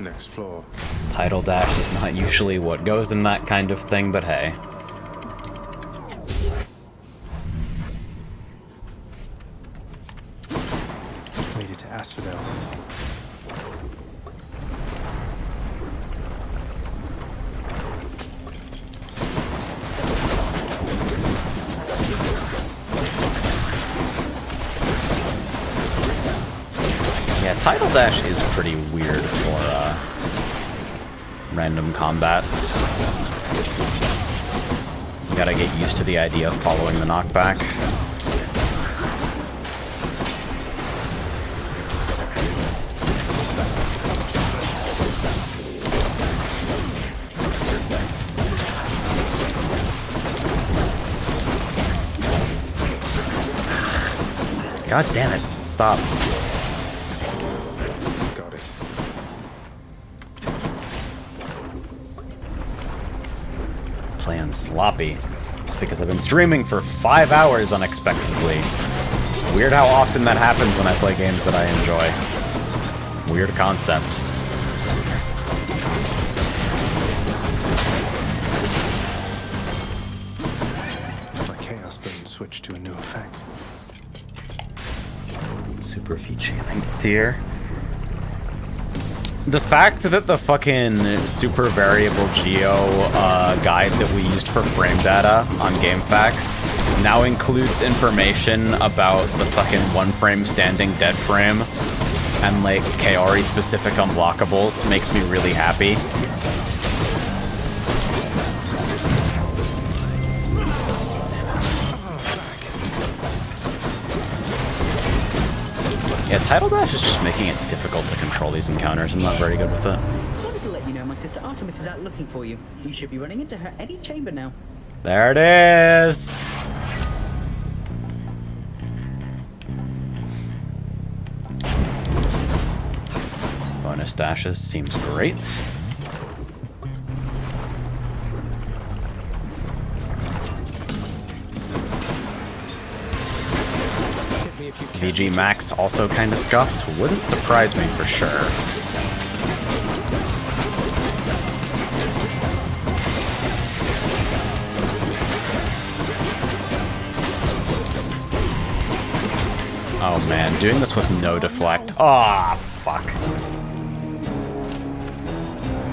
Next floor. Tidal dash is not usually what goes in that kind of thing, but hey. Made it to Asphodel. Yeah, Tidal Dash is pretty weird for random combats. You gotta get used to the idea of following the knockback. God damn it. Stop. Got it. Playing sloppy. It's because I've been streaming for 5 hours unexpectedly. Weird how often that happens when I play games that I enjoy. Weird concept. My chaos boon switched to a new effect. Super feature length tier. The fact that the fucking super variable geo guide that we used for frame data on GameFAQs now includes information about the fucking one frame standing dead frame and like Kaori specific unblockables makes me really happy. Yeah, Tidal Dash is just making it difficult to control these encounters. I'm not very good with it. Wanted to let you know my sister Artemis is out looking for you. You should be running into her any chamber now. There it is! Bonus dashes seems great. VG Max also kinda scuffed. Wouldn't surprise me for sure. Oh man, doing this with no deflect. Ah, fuck.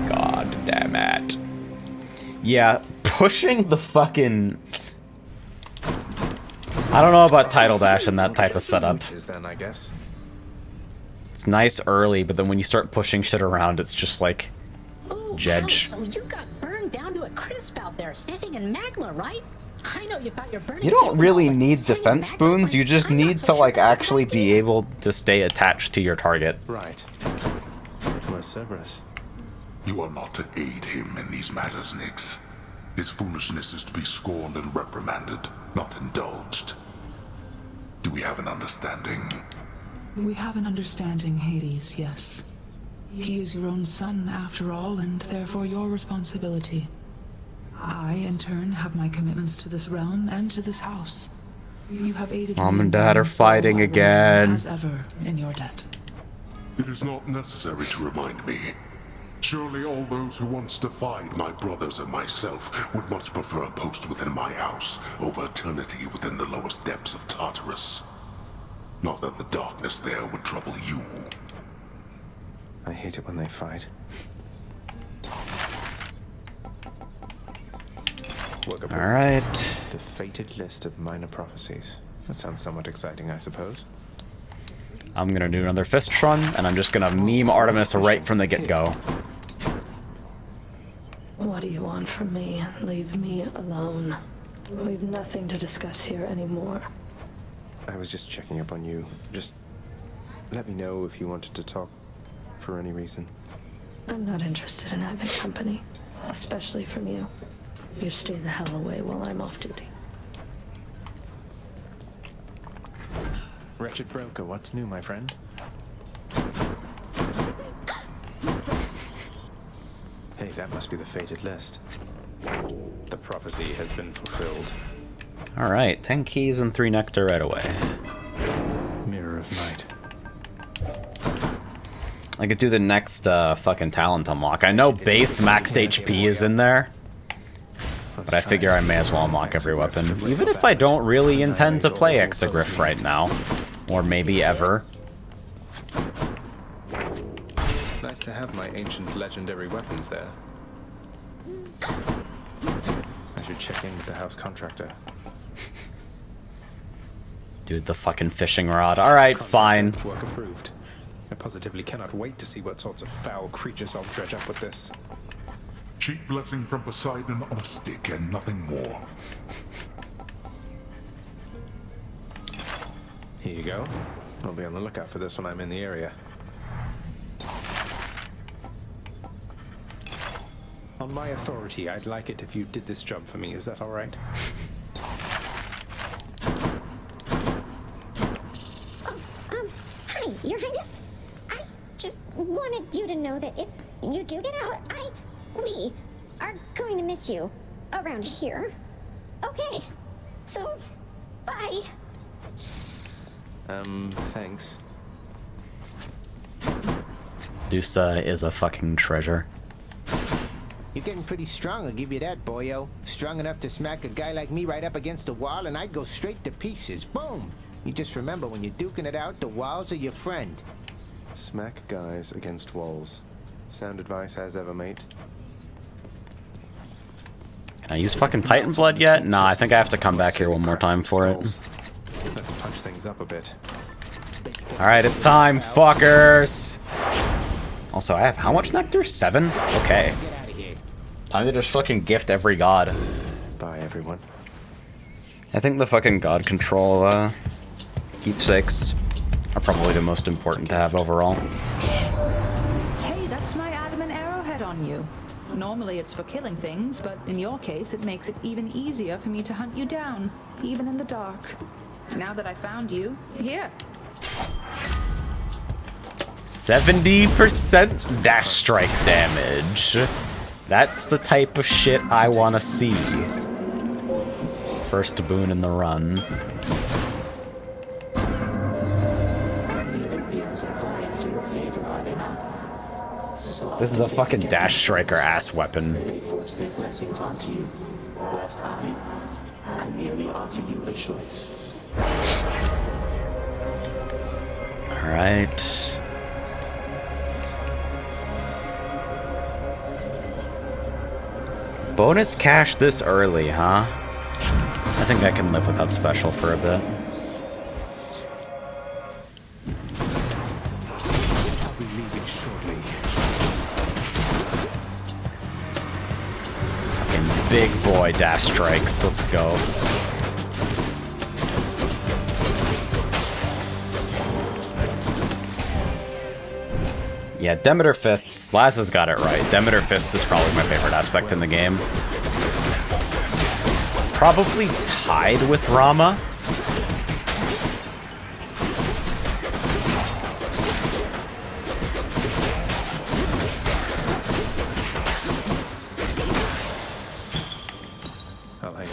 God damn it. Yeah, pushing the fucking... I don't know about Tidal Dash and that type of setup. Then, I guess. It's nice early, but then when you start pushing shit around, it's just like... Jedge. So you got burned down to a crisp out there, standing in magma, right? I know you've got your burning You don't field really now, but need standing defense magma boons, you burning, just I'm not need so to sure like that's a actually bad be idea. able to stay attached to your target. Right. Where's Cerberus? You are not to aid him in these matters, Nyx. His foolishness is to be scorned and reprimanded, not indulged. Do we have an understanding? We have an understanding, Hades, yes. He is your own son, after all, and therefore your responsibility. I, in turn, have my commitments to this realm and to this house. You have aided Mom me and Dad are in so fighting I remain, again. As ever, in your debt. It is not necessary to remind me. Surely all those who once defied my brothers and myself would much prefer a post within my house over eternity within the lowest depths of Tartarus. Not that the darkness there would trouble you. I hate it when they fight. Alright. The fated list of minor prophecies. That sounds somewhat exciting, I suppose. I'm gonna do another fist run, and I'm just gonna meme Artemis right from the get-go. What do you want from me? Leave me alone. We've nothing to discuss here anymore. I was just checking up on you. Just let me know if you wanted to talk for any reason. I'm not interested in having company, especially from you. You stay the hell away while I'm off duty. Wretched broker, what's new, my friend? Hey, that must be the fated list. The prophecy has been fulfilled. Alright, 10 keys and 3 nectar right away. Mirror of Night. I could do the next fucking talent unlock. I know base max HP is in there, but I figure I may as well unlock every weapon, even if I don't really intend to play Exegriff right now, or maybe ever. Nice to have my ancient legendary weapons there. I should check in with the house contractor. Dude, the fucking fishing rod. Alright, fine. Work approved. I positively cannot wait to see what sorts of foul creatures I'll dredge up with this. Cheap blessing from Poseidon on a stick and nothing more. Here you go. I'll be on the lookout for this when I'm in the area. On my authority, I'd like it if you did this job for me. Is that all right? Your Highness, I just wanted you to know that if you do get out, we are going to miss you around here. Okay, so, bye. Thanks. Dusa is a fucking treasure. You're getting pretty strong, I'll give you that, boyo. Strong enough to smack a guy like me right up against the wall and I'd go straight to pieces. Boom! You just remember, when you're duking it out, the walls are your friend. Smack guys against walls. Sound advice as ever, mate. Can I use fucking Titan Blood yet? Nah, I think I have to come back here one more time for it. Let's punch things up a bit. Alright, it's time, fuckers! Also, I have how much nectar? 7? Okay. Time to just fucking gift every god. Bye, everyone. I think the fucking god control, keepsakes are probably the most important to have overall. Hey, that's my adamant arrowhead on you. Normally it's for killing things, but in your case it makes it even easier for me to hunt you down, even in the dark. Now that I found you, here. 70% dash strike damage. That's the type of shit I want to see. First boon in the run. This is a fucking dash striker ass weapon. They force their blessings onto you, whilst I merely offer you a choice. Alright. Bonus cash this early, huh? I think I can live without special for a bit. I'll be leaving shortly. Fucking big boy dash strikes. Let's go. Yeah, Demeter Fists. Laz has got it right. Demeter Fists is probably my favorite aspect in the game. Probably tied with Rama. I'll hang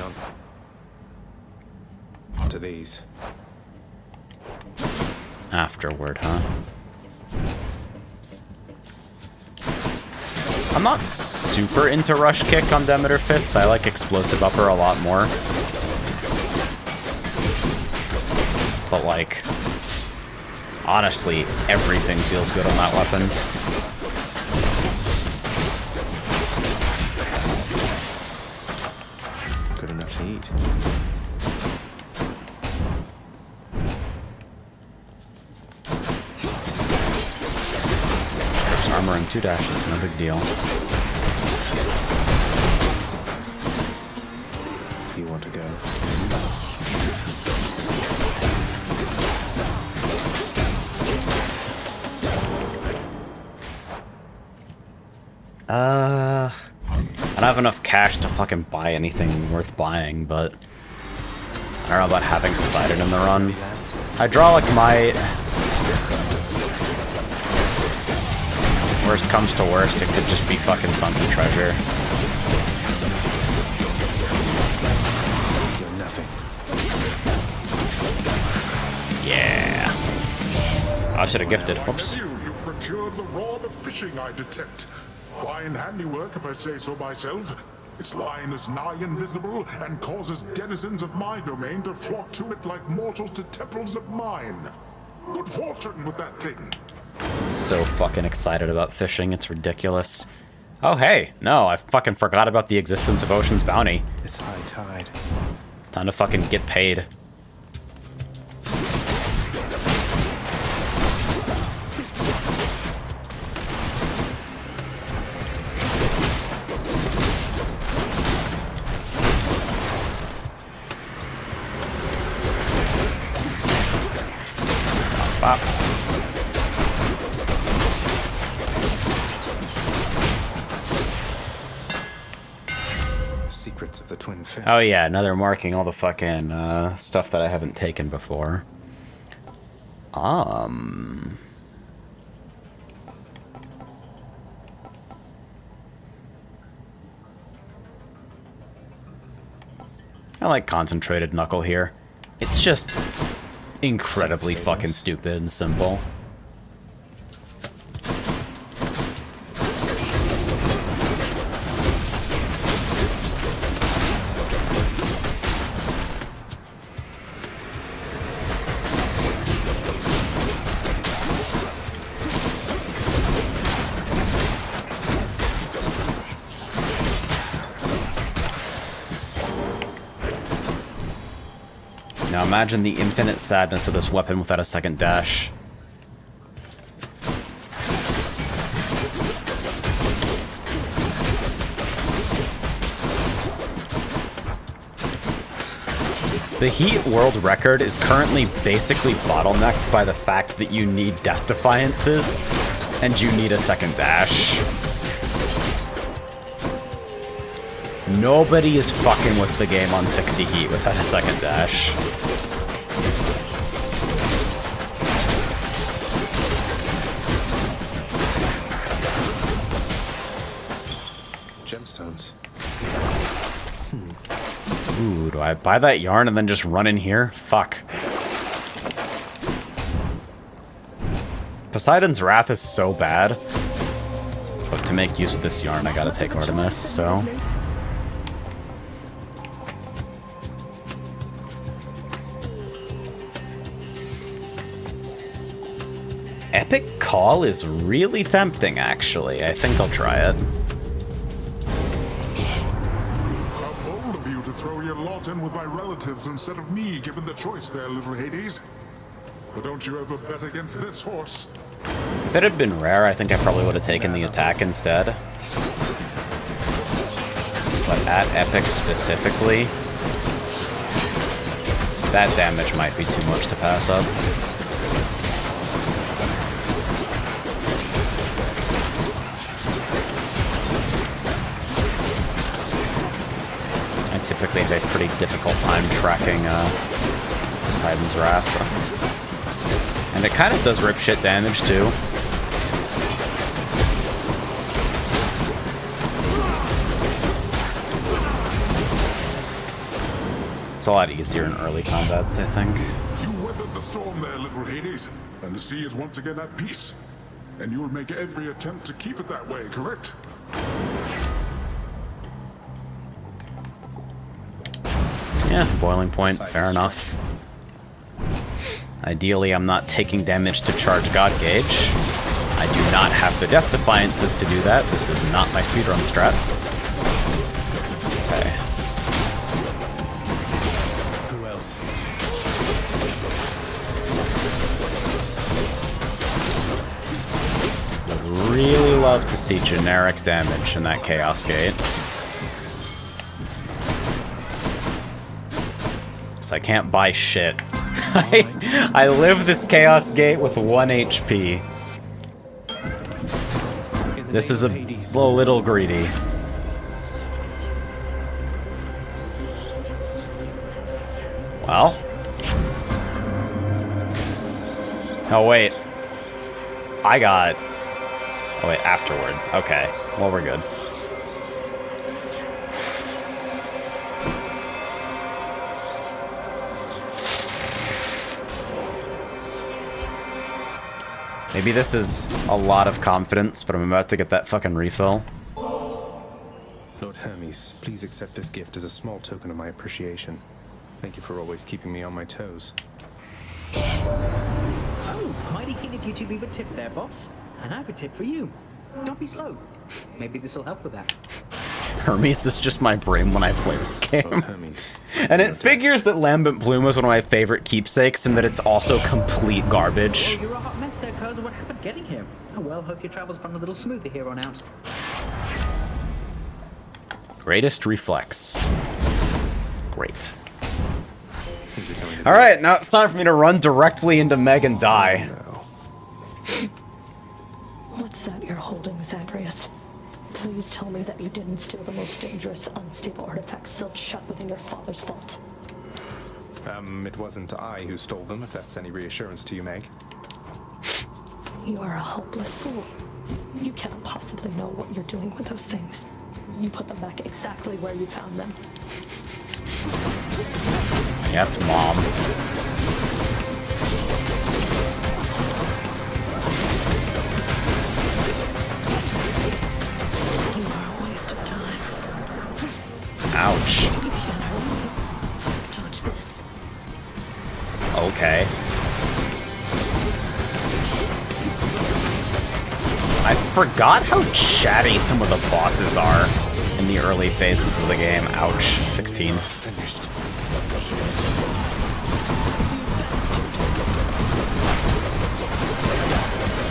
on to these. Afterward, huh? I'm not super into Rush Kick on Demeter Fists. I like Explosive Upper a lot more. But, like, honestly, everything feels good on that weapon. Good enough to eat. Armor and 2 dashes, no big deal. You want to go? I don't have enough cash to fucking buy anything worth buying, but I don't know about having Poseidon in the run. Hydraulic might. Worst comes to worst, it could just be fucking Sunken Treasure. You're nothing. Yeah. I should have gifted. Whoops. You procured the rod of fishing, I detect. Fine handiwork, if I say so myself. Its line is nigh invisible and causes denizens of my domain to flock to it like mortals to temples of mine. Good fortune with that thing. So fucking excited about fishing, it's ridiculous. Oh hey, no, I fucking forgot about the existence of Ocean's Bounty. It's high tide. It's time to fucking get paid. Wow. Secrets of the Twin Fists. Oh yeah, another marking all the fucking stuff that I haven't taken before. I like concentrated knuckle here. It's just incredibly fucking stupid and simple. Now imagine the infinite sadness of this weapon without a second dash. The Heat world record is currently basically bottlenecked by the fact that you need Death Defiances and you need a second dash. Nobody is fucking with the game on 60 Heat without a second dash. Gemstones. Ooh, do I buy that yarn and then just run in here? Fuck. Poseidon's Wrath is so bad. But to make use of this yarn, I gotta take Artemis, so... Epic Call is really tempting, actually. I think I'll try it. How bold of you to throw your lot in with my relatives instead of me, given the choice there, little Hades. But don't you ever bet against this horse. If it had been rare, I think I probably would have taken the attack instead. But at Epic specifically, that damage might be too much to pass up. Typically have a pretty difficult time tracking Poseidon's Wrath. And it kind of does rip shit damage too. It's a lot easier in early combats, I think. You weathered the storm there, little Hades, and the sea is once again at peace. And you'll make every attempt to keep it that way, correct? Yeah, boiling point, fair enough. Ideally, I'm not taking damage to charge God Gauge. I do not have the Death Defiances to do that. This is not my speedrun strats. Okay. Who else? Would really love to see generic damage in that Chaos Gate. I can't buy shit. I live this Chaos Gate with 1 HP. This is a little greedy. Well. Oh wait. I got... Oh wait, afterward. Okay. Well, we're good. Maybe this is a lot of confidence, but I'm about to get that fucking refill. Lord Hermes, please accept this gift as a small token of my appreciation. Thank you for always keeping me on my toes. Oh, mighty keen of you to leave a tip there, boss. And I have a tip for you. Don't be slow. Maybe this will help with that. Hermes is just my brain when I play this game. And it figures that Lambent Plume is one of my favorite keepsakes and that it's also complete garbage. Oh, you're a hot mess there, cuz. What happened getting here? Oh well, hope your travels run a little smoother here on out. Greatest reflex. Great. Alright, now it's time for me to run directly into Meg and die. What's that you're holding, Zagreus? Please tell me that you didn't steal the most dangerous, unstable artifacts sealed shut within your father's vault. It wasn't I who stole them, if that's any reassurance to you, Meg. You are a hopeless fool. You cannot possibly know what you're doing with those things. You put them back exactly where you found them. Yes, Mom. You are a waste of time. Ouch. You can't hurt me. Touch this. Okay. I forgot how chatty some of the bosses are in the early phases of the game. Ouch. 16.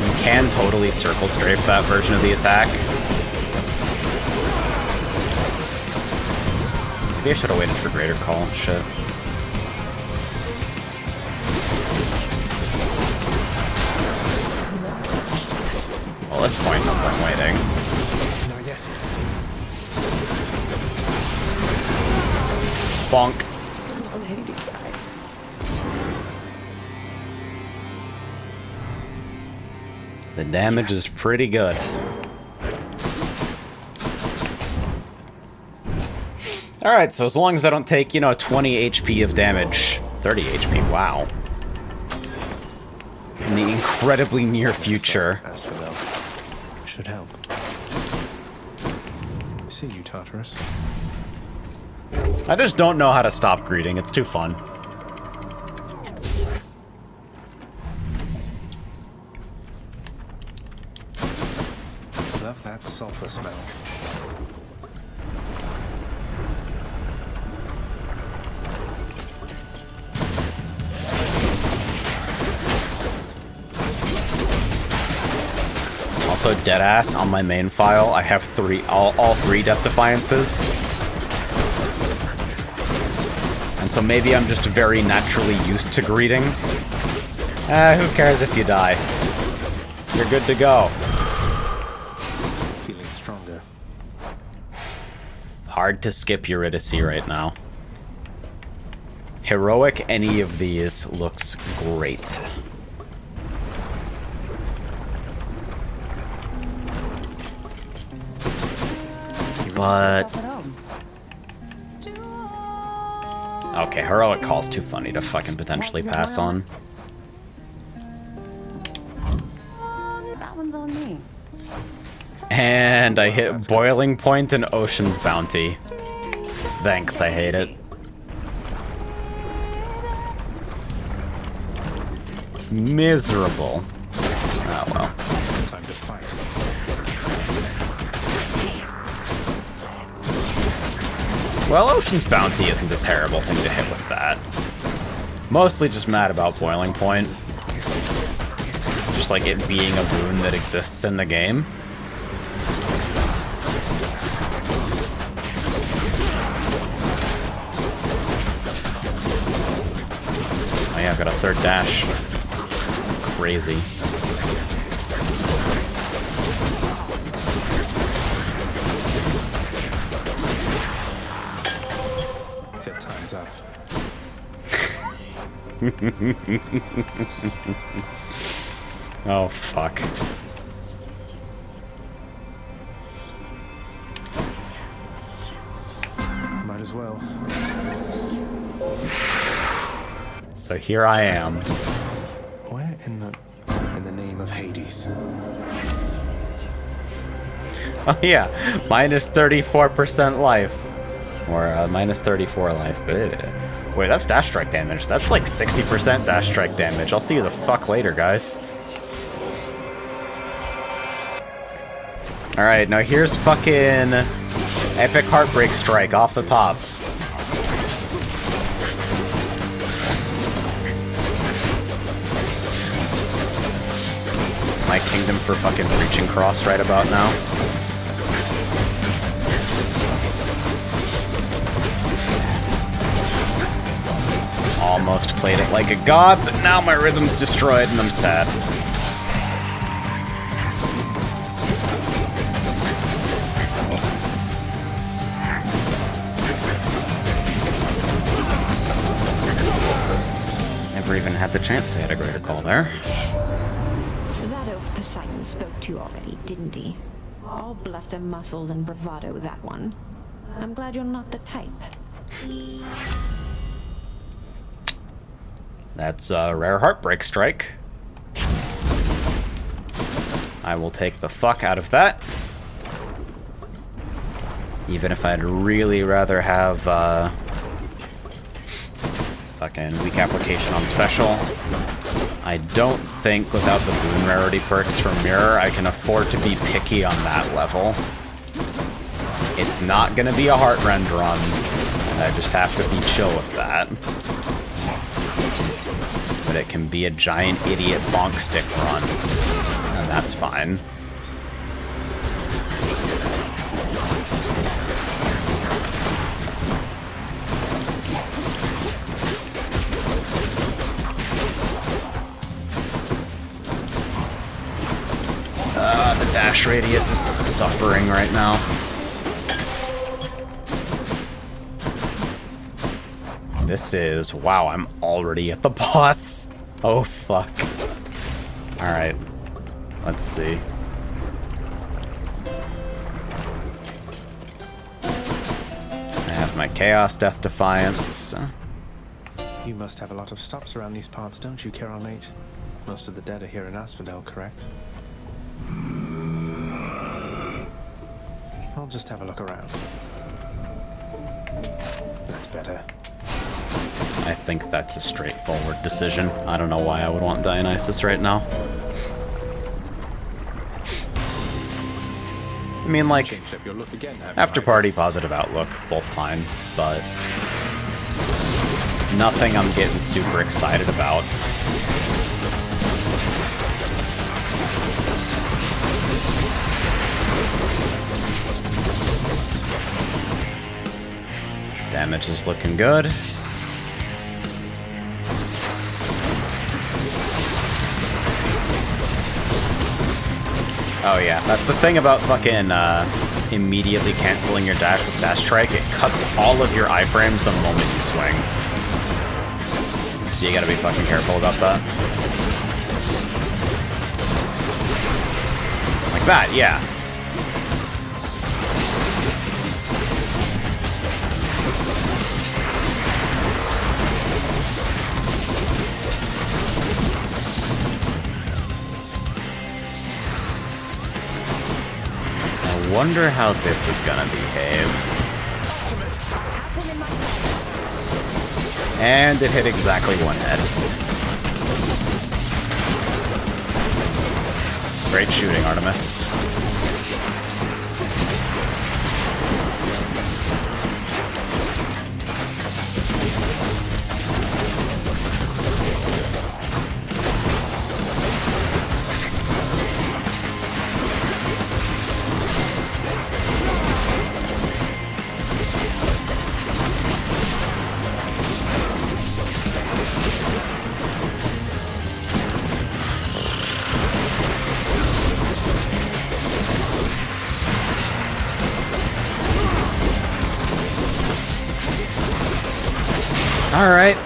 You can totally circle strafe that version of the attack. Maybe I should have waited for Greater Call. Shit. Well, at this point, I'm waiting. Not yet. Bonk. On Hades' side. The damage is pretty good. Alright, so as long as I don't take, 20 HP of damage. 30 HP, wow. In the incredibly near future. As for them, should help. See you, Tartarus. I just don't know how to stop greeting. It's too fun. Love that sulfur smell. Also, deadass on my main file, I have all three Death Defiances. And so maybe I'm just very naturally used to greeting. Who cares if you die? You're good to go. Feeling stronger. Hard to skip Eurydice right now. Heroic any of these looks great. But... okay, Heroic Call's too funny to fucking potentially pass on. That one's on me. And I hit Boiling Point and Ocean's Bounty. Thanks, I hate it. Miserable. Oh well. Time to fight. Well, Ocean's Bounty isn't a terrible thing to hit with that. Mostly just mad about Boiling Point. Just like it being a boon that exists in the game. Oh yeah, I've got a third dash. Crazy. Good time's up. Oh, fuck. Might as well. So here I am. Where in the name of Hades? Oh yeah, minus 34% life. Or minus 34 life, but wait, that's dash strike damage. That's like 60% dash strike damage. I'll see you the fuck later, guys. Alright, now here's fucking Epic Heartbreak Strike off the top. My kingdom for fucking Breaching Cross right about now. Almost played it like a god, but now my rhythm's destroyed and I'm sad. Never even had the chance to hit a Greater Call there. That elf Malphon spoke to you already, didn't he? All bluster, muscles, and bravado, that one. I'm glad you're not the type. That's a rare heartbreak strike. I will take the fuck out of that. Even if I'd really rather have fucking weak application on special. I don't think without the boon rarity perks from Mirror I can afford to be picky on that level. It's not gonna be a Heartrend run, and I just have to be chill with that. But it can be a giant idiot bonk stick run, and that's fine. The dash radius is suffering right now. This is... wow, I'm already at the boss. Oh, fuck. Alright. Let's see. I have my Chaos Death Defiance. You must have a lot of stops around these parts, don't you, Charon Mate? Most of the dead are here in Asphodel, correct? I'll just have a look around. That's better. I think that's a straightforward decision. I don't know why I would want Dionysus right now. I mean, like, after party, positive outlook, both fine, but nothing I'm getting super excited about. Damage is looking good. Oh yeah, that's the thing about fucking immediately canceling your dash with Dash Strike. It cuts all of your iframes the moment you swing. So you gotta be fucking careful about that. Like that, yeah. I wonder how this is gonna behave. And it hit exactly one head. Great shooting, Artemis. Alright,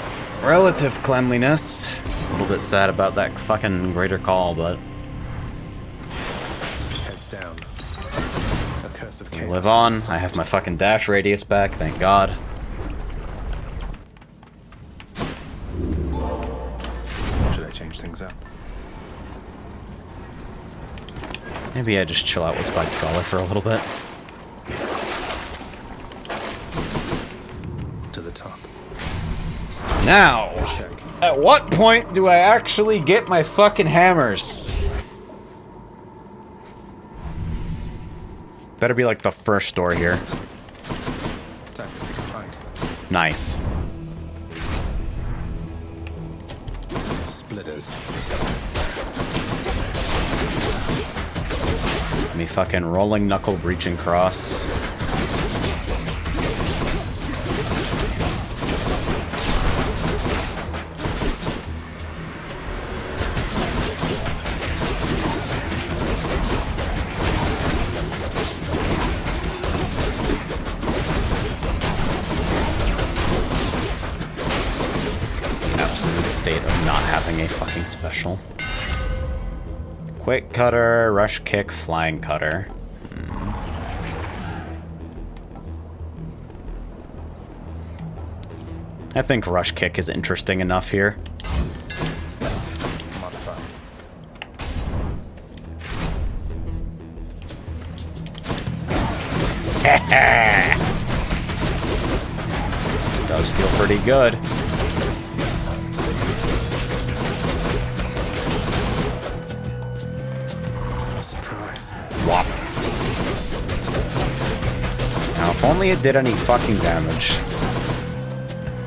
relative cleanliness. A little bit sad about that fucking greater call, but... Heads down. A curse of chaos. Live on. I have my fucking dash radius back, thank God. Should I change things up? Maybe I just chill out with Spike Scholar for a little bit. To the top. Now, at what point do I actually get my fucking hammers? Better be like the first door here. Time to pick a fight. Nice. Splitters. Me fucking rolling knuckle breaching cross. Absolute state of not having a fucking special. Quick cutter, rush kick, flying cutter. I think rush kick is interesting enough here. Does feel pretty good. A surprise. Whop. Now, if only it did any fucking damage.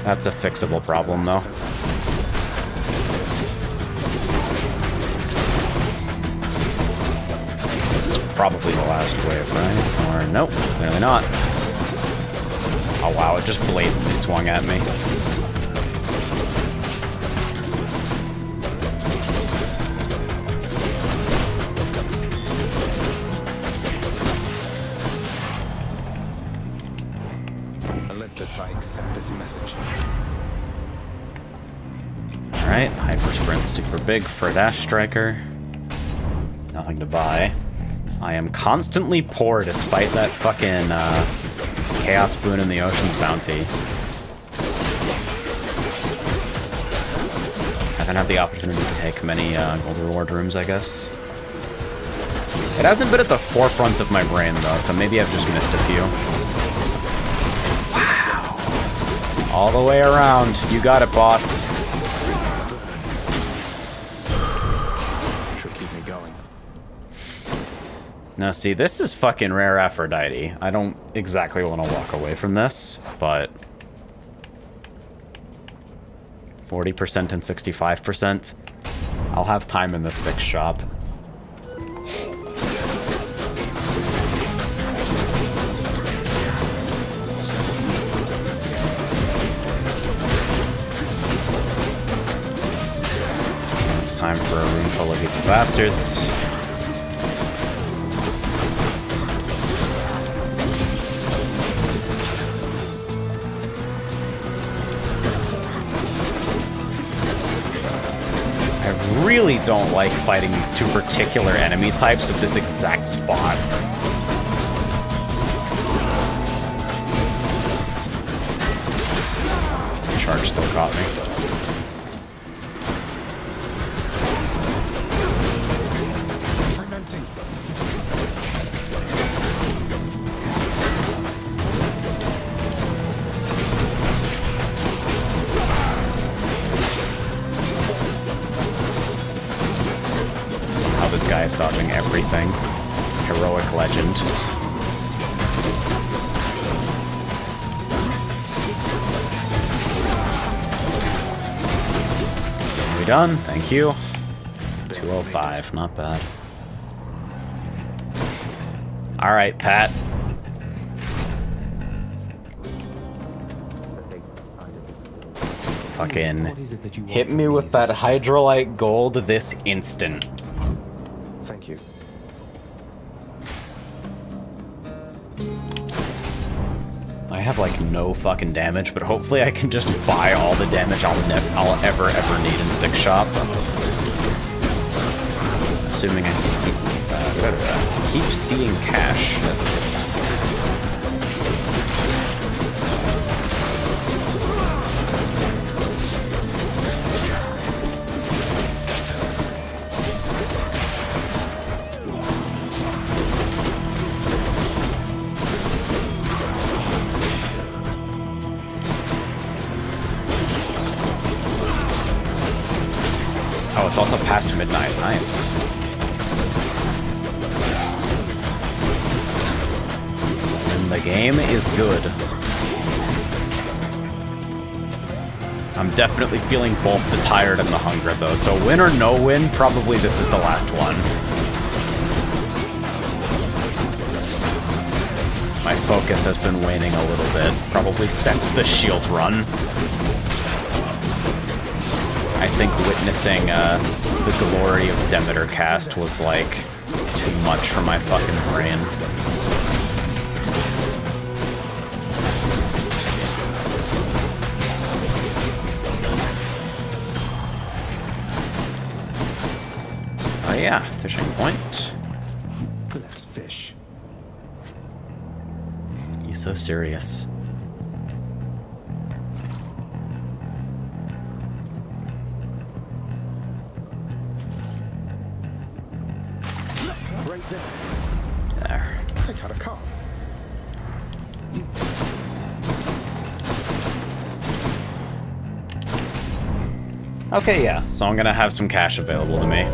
That's a fixable problem, though. This is probably the last wave, right? Or nope, clearly not. Oh wow, it just blatantly swung at me. Olympus, I accept this message. Alright, hyper sprint super big for a dash striker. Nothing to buy. I am constantly poor despite that fucking Chaos Boon in the Ocean's Bounty. Haven't had the opportunity to take many gold reward rooms, I guess. It hasn't been at the forefront of my brain though, so maybe I've just missed a few. Wow. All the way around. You got it, boss. Now see, this is fucking rare Aphrodite. I don't exactly want to walk away from this, but 40% and 65%. I'll have time in the stick shop. It's time for a room full of evil bastards. Really don't like fighting these two particular enemy types at this exact spot. Charge still caught me. I'm empty. This guy is dodging everything. Heroic legend. Are we done? Thank you. 205, not bad. Alright, Pat. Fucking hit me with that Hydrolite gold this instant. Thank you. I have like no fucking damage, but hopefully I can just buy all the damage I'll ever need in Stick Shop. Assuming I keep seeing cash at least. It's also past midnight. Nice. And the game is good. I'm definitely feeling both the tired and the hunger, though. So win or no win, probably this is the last one. My focus has been waning a little bit. Probably since the shield run. I think witnessing the glory of Demeter cast was like too much for my fucking brain. Yeah, fishing point. Let's fish. He's so serious. Right there. There. I got a car. Okay, yeah, so I'm gonna have some cash available to me.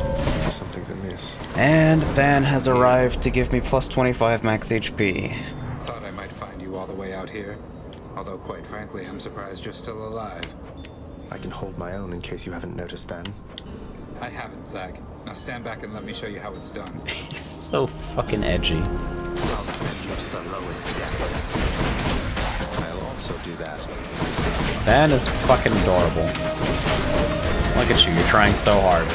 Something's amiss. And Van has arrived to give me plus 25 max HP. Thought I might find you all the way out here. Although, quite frankly, I'm surprised you're still alive. I can hold my own in case you haven't noticed then. I haven't, Zag. Now stand back and let me show you how it's done. He's so fucking edgy. I'll send you to the lowest depths. I'll also do that. Van is fucking adorable. Look at you, you're trying so hard.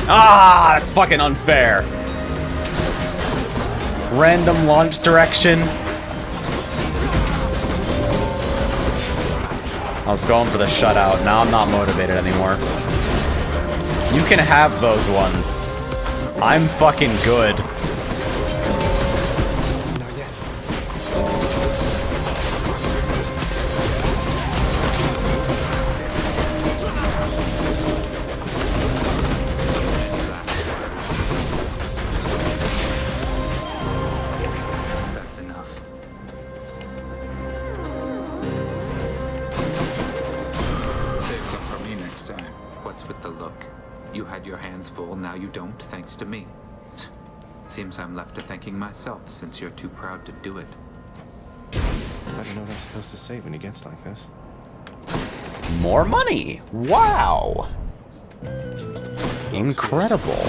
Ah, that's fucking unfair. Random launch direction. I was going for the shutout. Now I'm not motivated anymore. You can have those ones. I'm fucking good. Not yet. That's enough. Save some for me next time. What's with the look? You had your hands full, now you don't, thanks to me. Seems I'm left to thanking myself, since you're too proud to do it. I don't know what I'm supposed to say when he gets like this. More money! Wow! Incredible.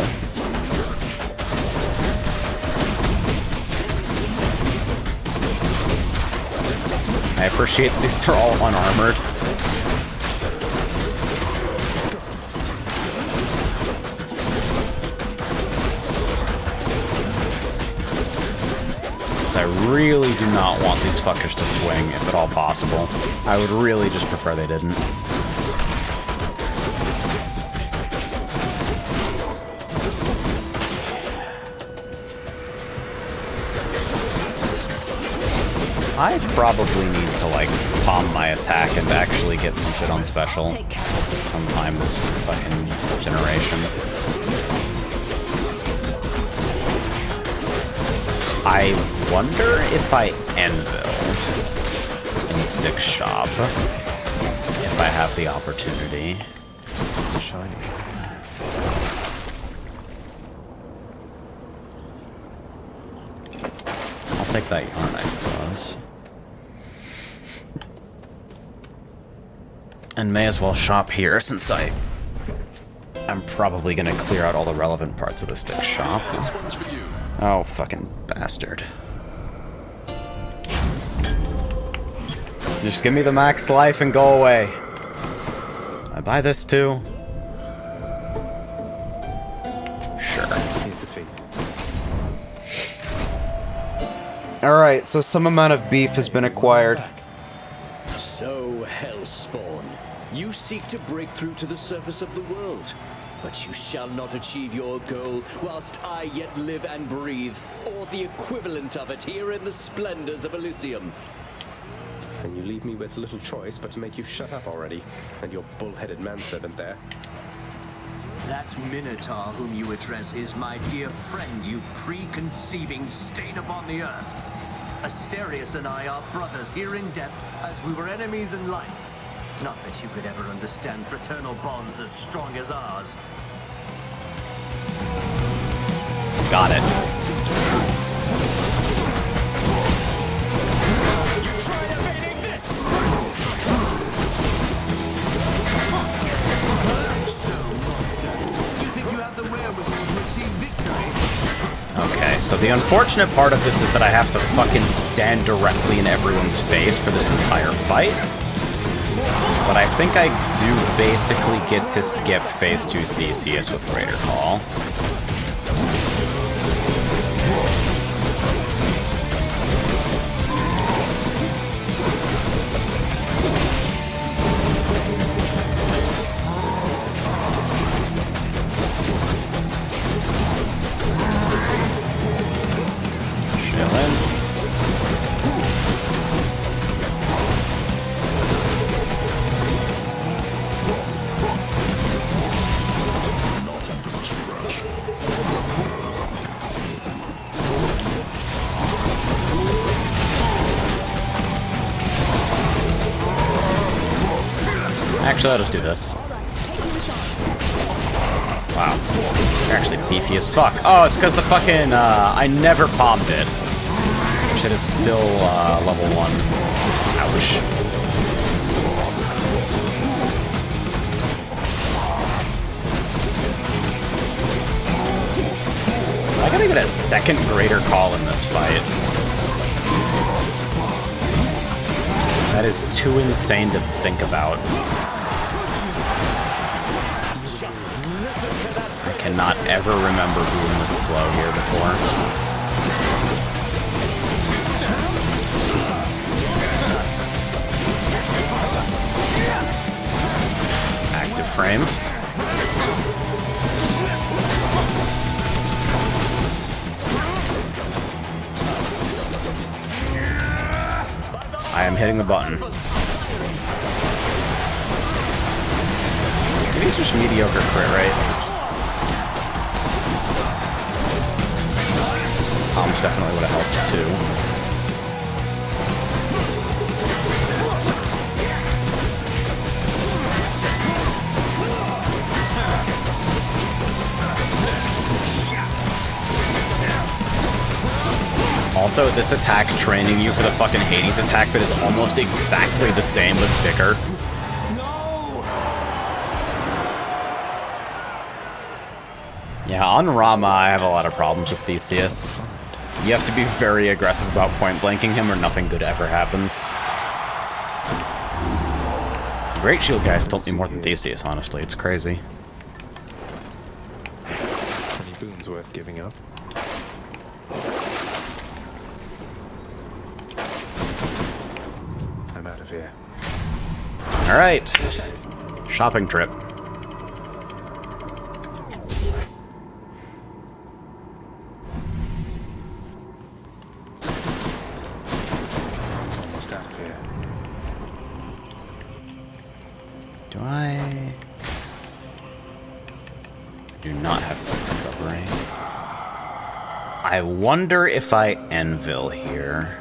I appreciate that these are all unarmored. I really do not want these fuckers to swing, if at all possible. I would really just prefer they didn't. I probably need to, like, palm my attack and actually get some shit on special sometime this fucking generation. I wonder if I anvil in Stick's shop, if I have the opportunity. Shiny. I'll take that yarn, I suppose. And may as well shop here, since I'm probably gonna clear out all the relevant parts of the Stick shop. This one's for you. Oh, fucking bastard. Just give me the max life and go away. I buy this too? Sure. Here's the fee. Alright, so some amount of beef has been acquired. So, Hellspawn, you seek to break through to the surface of the world. But you shall not achieve your goal whilst I yet live and breathe, or the equivalent of it here in the splendors of Elysium. And you leave me with little choice but to make you shut up already, and your bull-headed manservant there. That Minotaur whom you address is my dear friend, you preconceiving stain upon the earth. Asterius and I are brothers here in death, as we were enemies in life. Not that you could ever understand fraternal bonds as strong as ours. Got it. You tried evading this! So, monster, you think you have the wherewithal to achieve victory? Okay, so the unfortunate part of this is that I have to fucking stand directly in everyone's face for this entire fight. But I think I do basically get to skip Phase 2 Theseus with Greater Call. Actually, I'll just do this. Wow. You're actually beefy as fuck. Oh, it's because the fucking, I never bombed it. Shit is still, level 1. Ouch. I gotta get a second Greater Call in this fight. That is too insane to think about. I cannot ever remember being this slow here before. Active frames. I am hitting the button. Maybe it's just mediocre crit, right? Palms definitely would have helped too. Also, this attack training you for the fucking Hades attack that is almost exactly the same with Vicar. Yeah, on Rama, I have a lot of problems with Theseus. You have to be very aggressive about point blanking him or nothing good ever happens. Great shield guys tilt me more than Theseus, honestly. It's crazy. 20 boons worth giving up. I'm out of here. Alright. Shopping trip. Almost out of here. Do I do not have quick recovery. I wonder if I Envil here.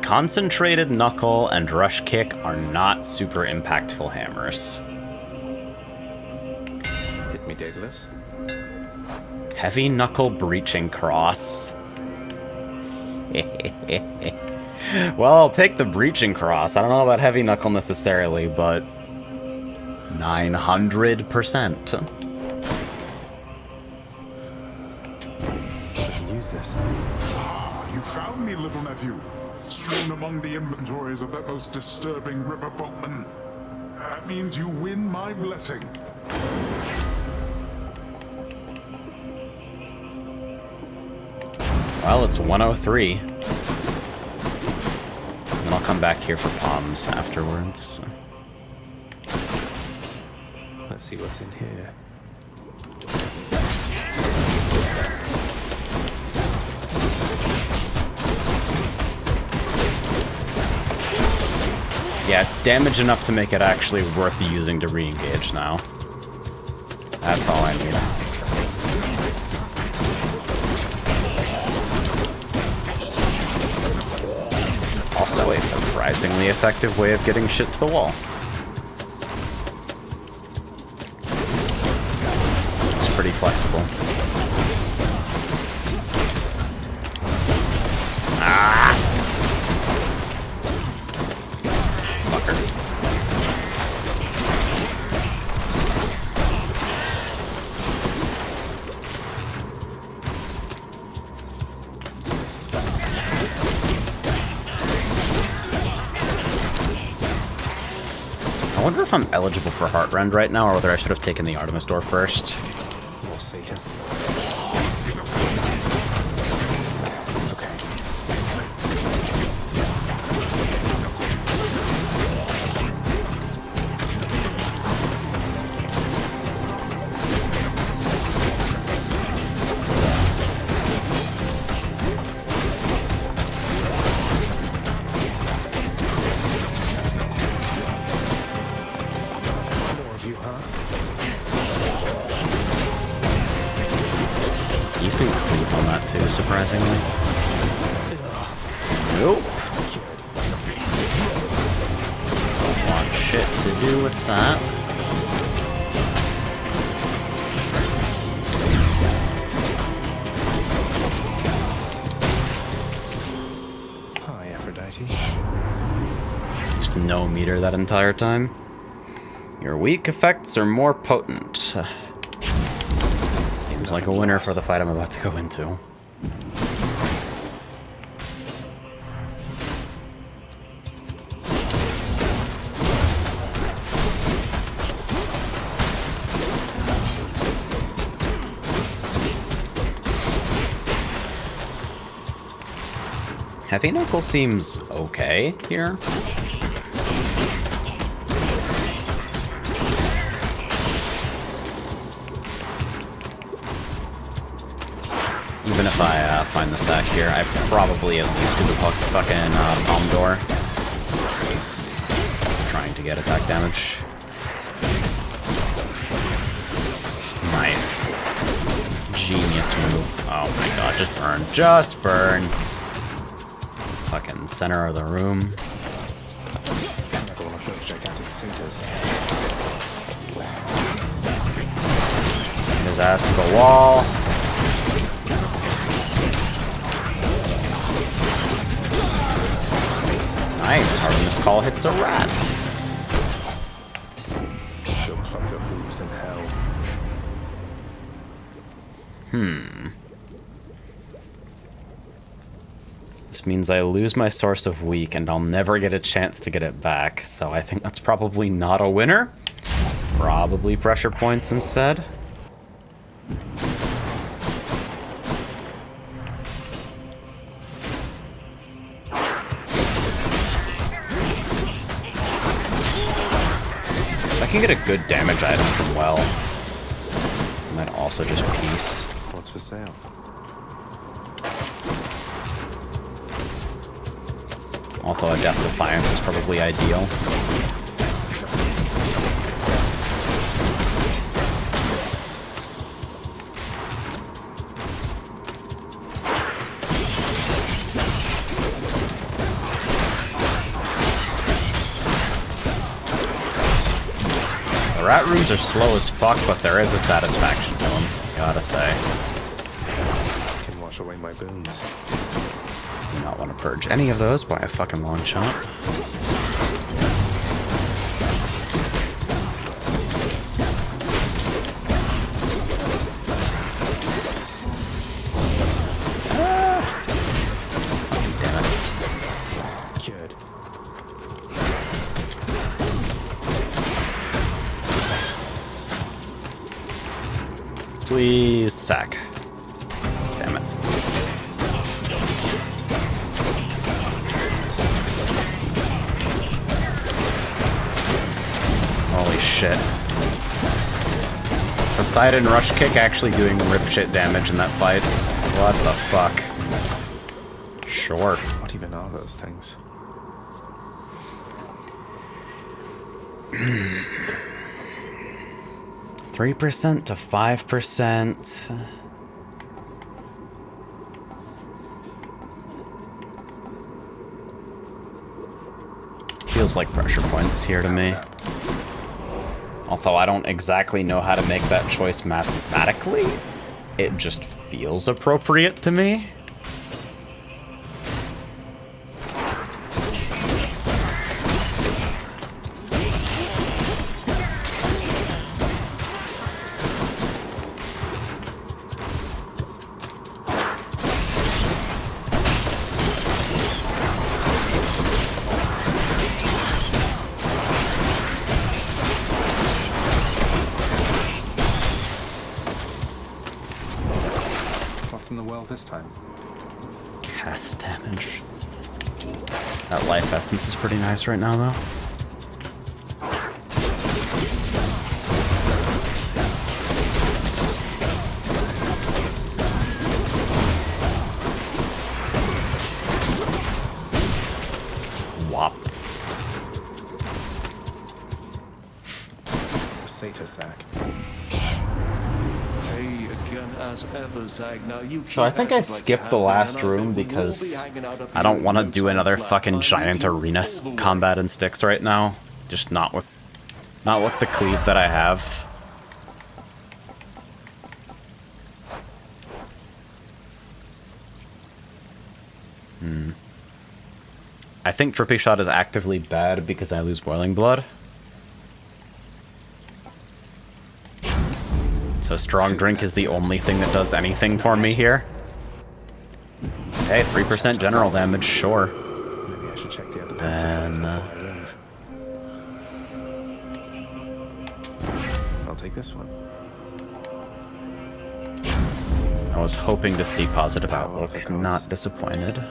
Concentrated Knuckle and Rush Kick are not super impactful hammers. Hit me, Daedalus. Heavy Knuckle Breaching Cross. Well, I'll take the Breaching Cross. I don't know about Heavy Knuckle necessarily, but 900%. Shouldn't use this. You found me, little nephew. Strewn among the inventories of that most disturbing river boatman. That means you win my blessing. Well, it's 103. And I'll come back here for palms afterwards. Let's see what's in here. Yeah, it's damage enough to make it actually worth using to re-engage now. That's all I need. Also a surprisingly effective way of getting shit to the wall. It's pretty flexible. Ah! wonder if I'm eligible for Heartrend right now, or whether I should have taken the Artemis door first. More satyrs. You seem asleep on that too, surprisingly. Nope. Don't want shit to do with that. Hi, Aphrodite. Used no meter that entire time. Your weak effects are more potent. Seems like a winner for the fight I'm about to go into. Heavy Knuckle seems okay here. Even if I find the sack here, I probably at least do the fucking palm door. Trying to get attack damage. Nice. Genius move. Oh my god, just burn. Just burn. Fucking center of the room. Another one of those gigantic satyrs. His ass to the wall. Nice, Artemis Call hits a rat. Go club your hooves in hell. This means I lose my source of weak and I'll never get a chance to get it back, so I think that's probably not a winner. Probably pressure points instead. If I can get a good damage item from well, and then also just peace. What's for sale? Although a Death Defiance is probably ideal. The rat rooms are slow as fuck, but there is a satisfaction to them, gotta say. Can wash away my boons. Do not want to purge any of those by a fucking long shot. Damn it. Cured. Please sack. Damn it. Holy shit. Poseidon Rush Kick actually doing rip shit damage in that fight. What the fuck? Sure. What even are those things? 3% to 5%. Feels like pressure points here to me. Although I don't exactly know how to make that choice mathematically, it just feels appropriate to me. What's in the well this time? Cast damage. That life essence is pretty nice right now, though. Wop. Satyr sack. Hey again as ever, Zag. Now you So I think I skipped the last room because I don't want to do another fucking giant arena combat in Styx right now. Just not with the cleave that I have. I think Drippy Shot is actively bad because I lose Boiling Blood. So Strong Drink is the only thing that does anything for me here. Hey, 3% general damage, sure. Maybe I should check the other Then, I'll take this one. I was hoping to see positive outlook, not disappointed.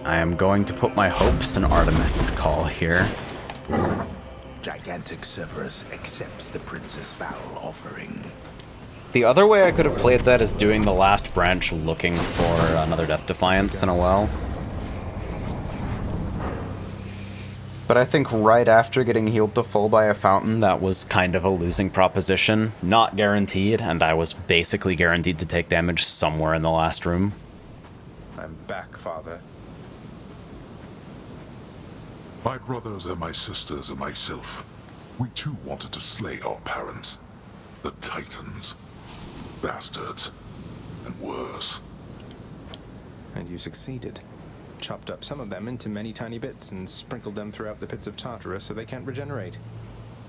I am going to put my hopes in Artemis' call here. Gigantic Cerberus accepts the prince's foul offering. The other way I could have played that is doing the last branch looking for another Death Defiance in a well. But I think right after getting healed to full by a fountain, that was kind of a losing proposition. Not guaranteed, and I was basically guaranteed to take damage somewhere in the last room. I'm back, Father. My brothers and my sisters and myself, we too wanted to slay our parents. The Titans. Bastards. And worse. And you succeeded. Chopped up some of them into many tiny bits and sprinkled them throughout the pits of Tartarus so they can't regenerate.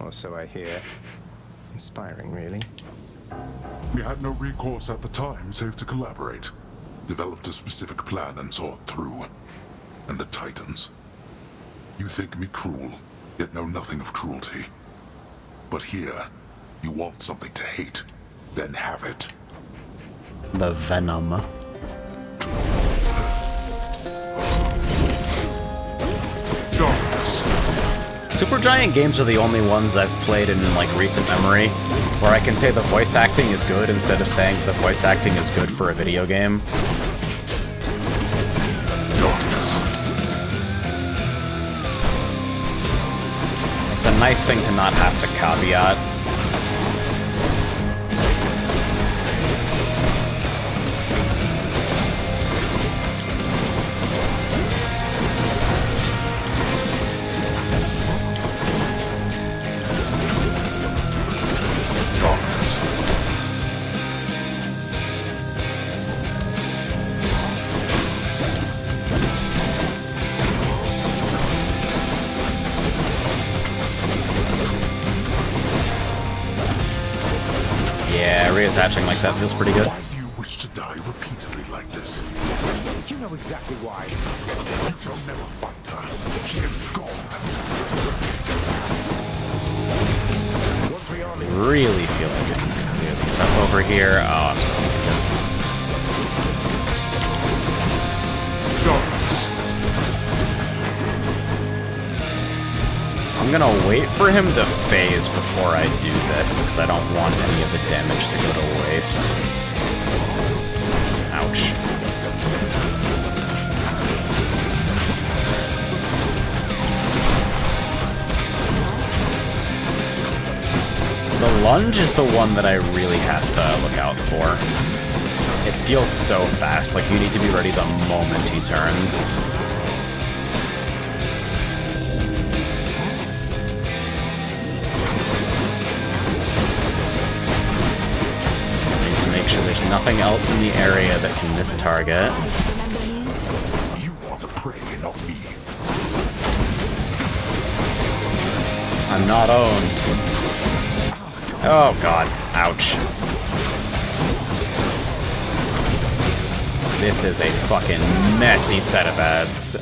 Or so I hear. Inspiring, really. We had no recourse at the time save to collaborate. Developed a specific plan and saw it through. And the Titans. You think me cruel, yet know nothing of cruelty. But here, you want something to hate, then have it. The Venom. Supergiant games are the only ones I've played in like recent memory where I can say the voice acting is good instead of saying the voice acting is good for a video game. It's a nice thing to not have to caveat. Reattaching like that feels pretty good. Why do you wish to die repeatedly like this? You know exactly why. You shall never find her. She is gone. Really feel like I can clear these up over here. Oh, I'm so I'm gonna wait for him to phase before I do this, because I don't want any of the damage to go to waste. Ouch. The lunge is the one that I really have to look out for. It feels so fast, like you need to be ready the moment he turns. There's nothing else in the area that can miss target. You are the prey, not me. I'm not owned. Oh god, ouch. This is a fucking messy set of ads.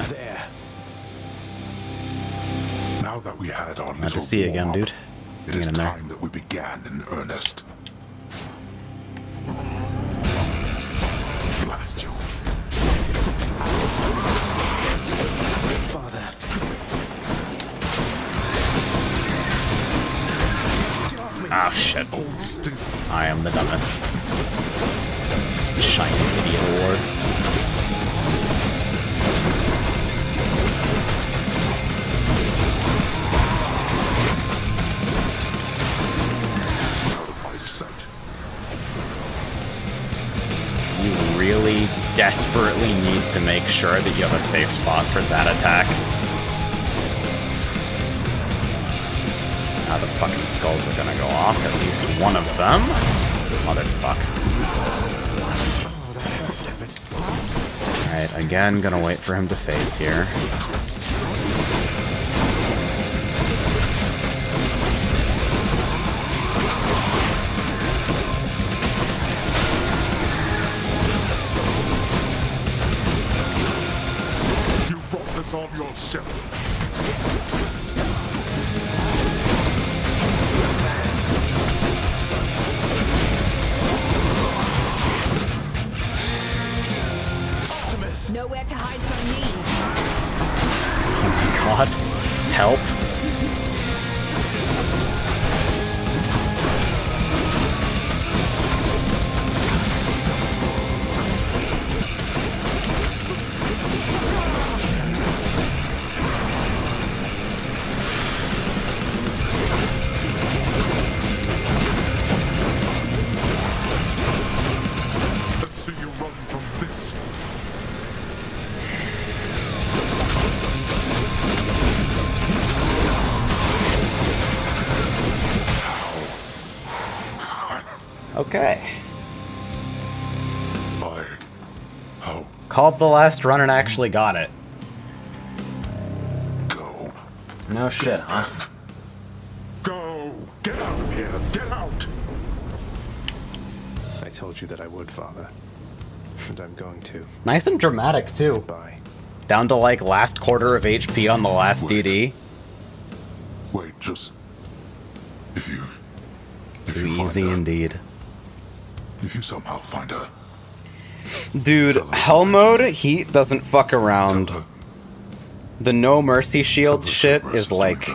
Now that we had our Not to see you again, dude. It is time that we began in earnest. Blast you. Father. Oh shit. I am the dumbest. Shiny idiot award. You really desperately need to make sure that you have a safe spot for that attack. Now the fucking skulls are gonna go off, at least one of them. Motherfuck. Alright, again, gonna wait for him to phase here. You brought this on yourself. Nowhere to hide from me. Oh my god. Help. Let's see you run from this. Okay. How? Called the last run and actually got it. Go. No shit, huh? Go! Get out of here! Get out! I told you that I would, Father. And I'm going to. Nice and dramatic, too. Bye. Down to like last quarter of HP on the last DD. Wait, just... Too easy indeed. If you somehow find her... Dude, Hell Mode, Heat doesn't fuck around. The No Mercy Shield shit is like...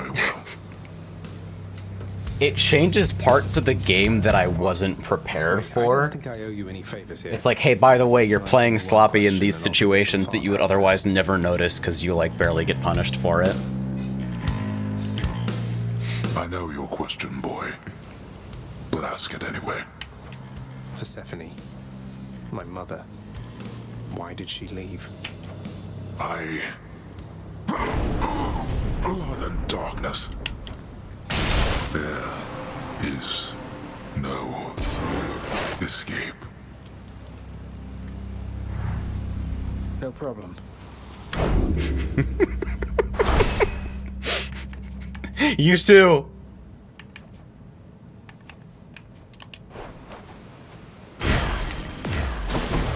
It changes parts of the game that I wasn't prepared for. I don't think I owe you any favors here. It's like, hey, by the way, you're playing sloppy in these situations that you would otherwise never notice because you like barely get punished for it. I know your question, boy. But ask it anyway. Persephone. My mother. Why did she leave? Blood and darkness. There is no escape. No problem. You too.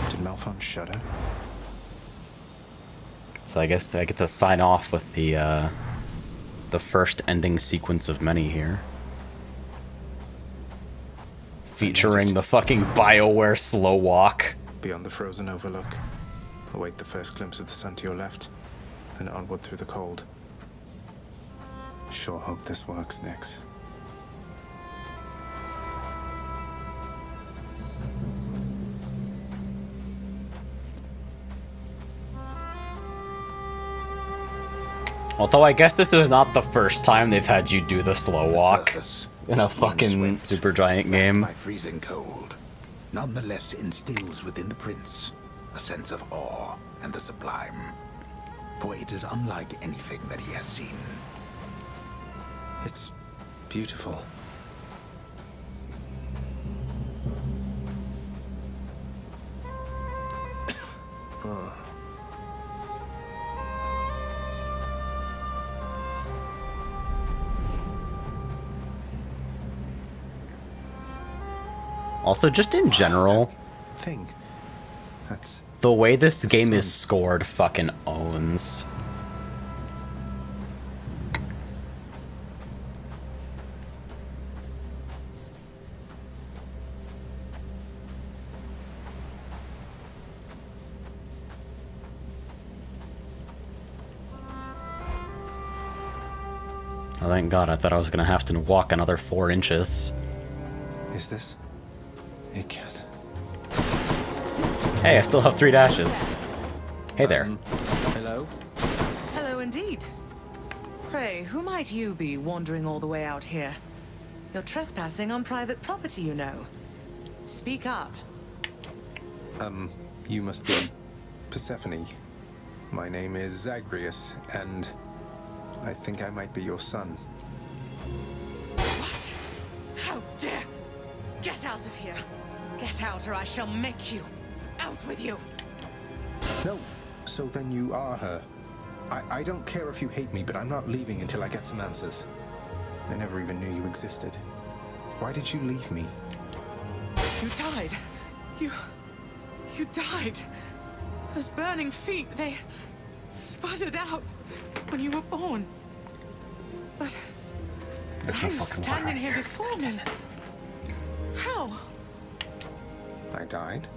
Did Malphon shudder? So I guess I get to sign off with the first ending sequence of many here. Featuring the fucking BioWare slow walk. Beyond the frozen overlook. Await the first glimpse of the sun to your left, and onward through the cold. Sure hope this works, Nyx. Although I guess this is not the first time they've had you do the slow walk in a fucking Supergiant game. My freezing cold, nonetheless instills within the prince a sense of awe and the sublime, for it is unlike anything that he has seen. It's beautiful. Also, just in general, That's the way this game is scored fucking owns. Oh, thank God, I thought I was gonna have to walk another 4 inches. Is this? It can't. Hey, I still have 3 dashes. Hey there. Hello? Hello indeed. Pray, who might you be wandering all the way out here? You're trespassing on private property, you know. Speak up. You must be Persephone. My name is Zagreus, and I think I might be your son. What? How dare! Get out of here! Get out or I shall make you! Out with you! No, so then you are her. I don't care if you hate me, but I'm not leaving until I get some answers. I never even knew you existed. Why did you leave me? You died. You died. Those burning feet, they sputtered out when you were born. But There's now no you're fucking standing water here before me. How? I died?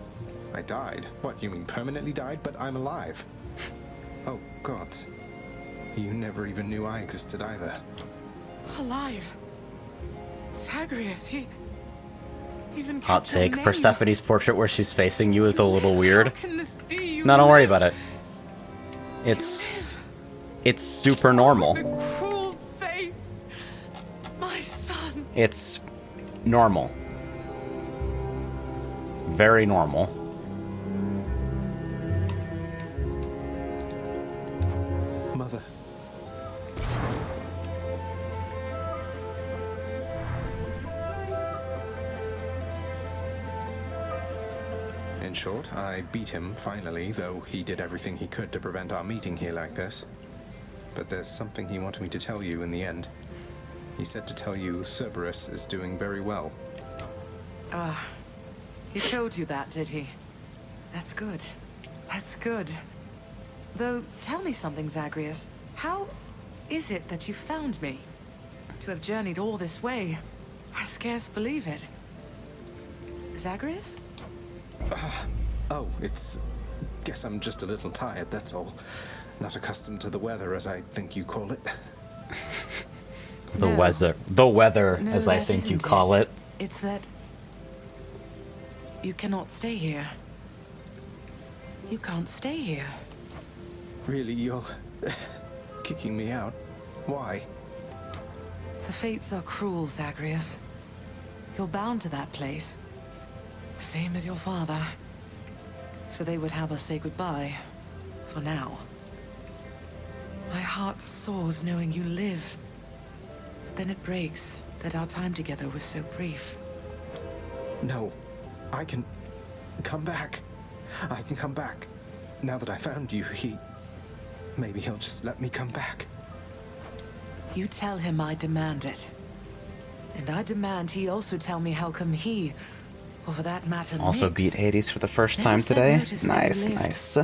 I died? What, you mean permanently died? But I'm alive. Oh, God. You never even knew I existed either. Alive? Zagreus, he even Hot kept your take. name. Persephone's portrait where she's facing you is a little weird. How can this be? You No, don't worry live. about it. It's super normal. The cruel fates. My son. It's normal. Very normal. Mother. In short, I beat him, finally, though he did everything he could to prevent our meeting here like this. But there's something he wanted me to tell you in the end. He said to tell you Cerberus is doing very well. Ah, he told you that, did he? That's good. That's good. Though, tell me something, Zagreus. How is it that you found me? To have journeyed all this way, I scarce believe it. Zagreus? Oh, it's... Guess I'm just a little tired, that's all. Not accustomed to the weather, as I think you call it. The weather, No, as I that think you isn't call it. It's that you cannot stay here. You can't stay here. Really, you're kicking me out? Why? The fates are cruel, Zagreus. You're bound to that place. Same as your father. So they would have us say goodbye. For now. My heart soars knowing you live. Then it breaks that our time together was so brief. No, I can come back. I can come back. Now that I found you, maybe he'll just let me come back. You tell him I demand it. And I demand he also tell me how come he, or for that matter, Also Nyx, beat Hades for the first never time sent today. notice that he Nice, lived. nice.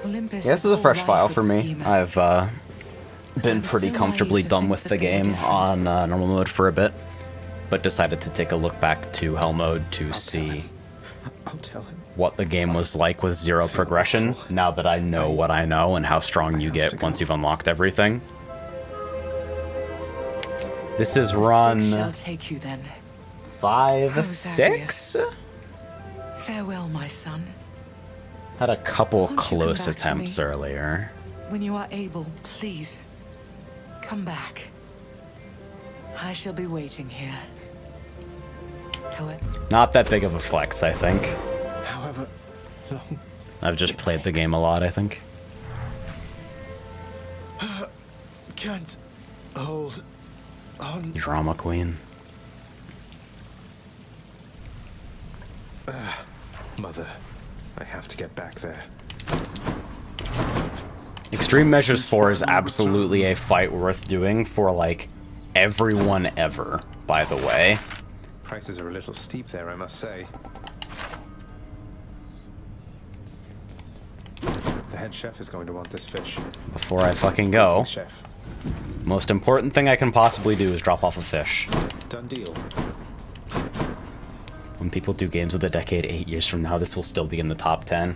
Olympus Yeah, this is a all fresh rife file with for me. schemers. I've been was pretty so comfortably naive to done think with that the they were game different. on normal mode for a bit, but decided to take a look back to hell mode to see I'll tell him. what the game was like with zero progression, now that I know what I know and how strong you get once you've unlocked everything. This is The run stick shall take you then. 5, Oh, 6? Farewell, my son. Had a couple Won't you come close back to attempts me? earlier. When you are able, please, come back. I shall be waiting here. However, Not that big of a flex, I think. However long I've just played the game a lot, I think. can't hold on. Drama queen. Mother, I have to get back there. Extreme Measures 4 is absolutely a fight worth doing for, like, everyone ever, by the way. Prices are a little steep there, I must say. The head chef is going to want this fish. Before I fucking go, Chef. most important thing I can possibly do is drop off a fish. Done deal. When people do games of the decade 8 years from now, this will still be in the top 10.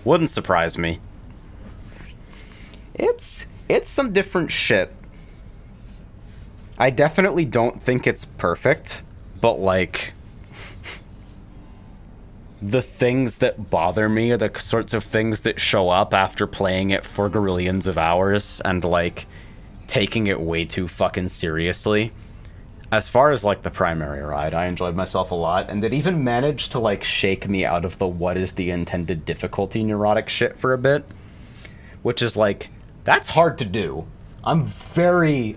Wouldn't surprise me. It's some different shit. I definitely don't think it's perfect, but like the things that bother me are the sorts of things that show up after playing it for gorillions of hours and like taking it way too fucking seriously. As far as like the primary ride, I enjoyed myself a lot, and it even managed to like shake me out of the what is the intended difficulty neurotic shit for a bit, which is like, that's hard to do. I'm very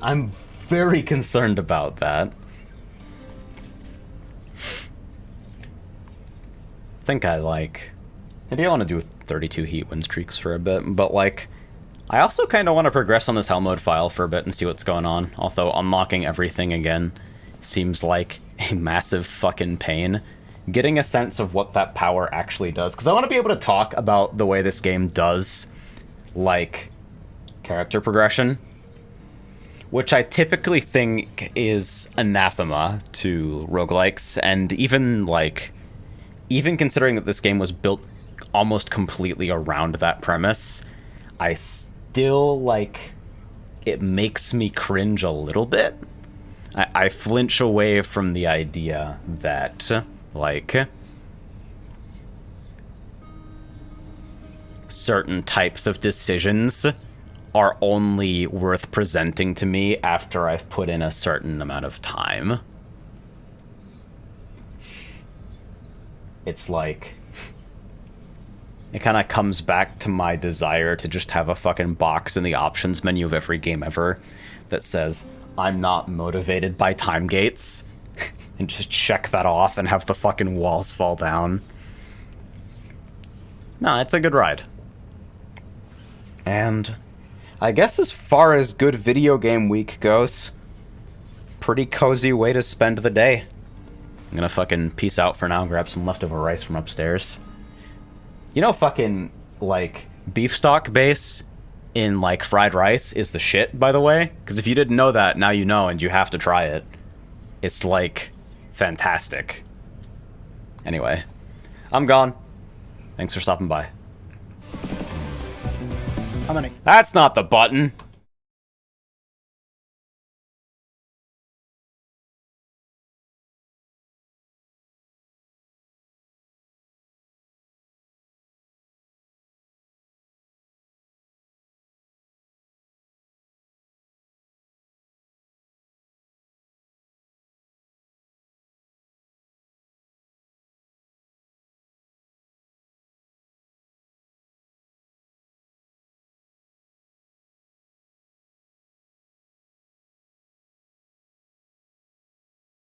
concerned about that. I think maybe I want to do 32 heat win streaks for a bit, but like, I also kind of want to progress on this hell mode file for a bit and see what's going on, although unlocking everything again seems like a massive fucking pain. Getting a sense of what that power actually does, because I want to be able to talk about the way this game does, like, character progression, which I typically think is anathema to roguelikes, and even considering that this game was built almost completely around that premise, I still, like, it makes me cringe a little bit. I flinch away from the idea that, like, certain types of decisions are only worth presenting to me after I've put in a certain amount of time. It's like, it kind of comes back to my desire to just have a fucking box in the options menu of every game ever that says, I'm not motivated by time gates, and just check that off and have the fucking walls fall down. No, it's a good ride. And I guess as far as good video game week goes, pretty cozy way to spend the day. I'm gonna fucking peace out for now and grab some leftover rice from upstairs. You know, fucking, like, beef stock base in, like, fried rice is the shit, by the way? Because if you didn't know that, now you know, and you have to try it. It's, like, fantastic. Anyway, I'm gone. Thanks for stopping by. How many? That's not the button.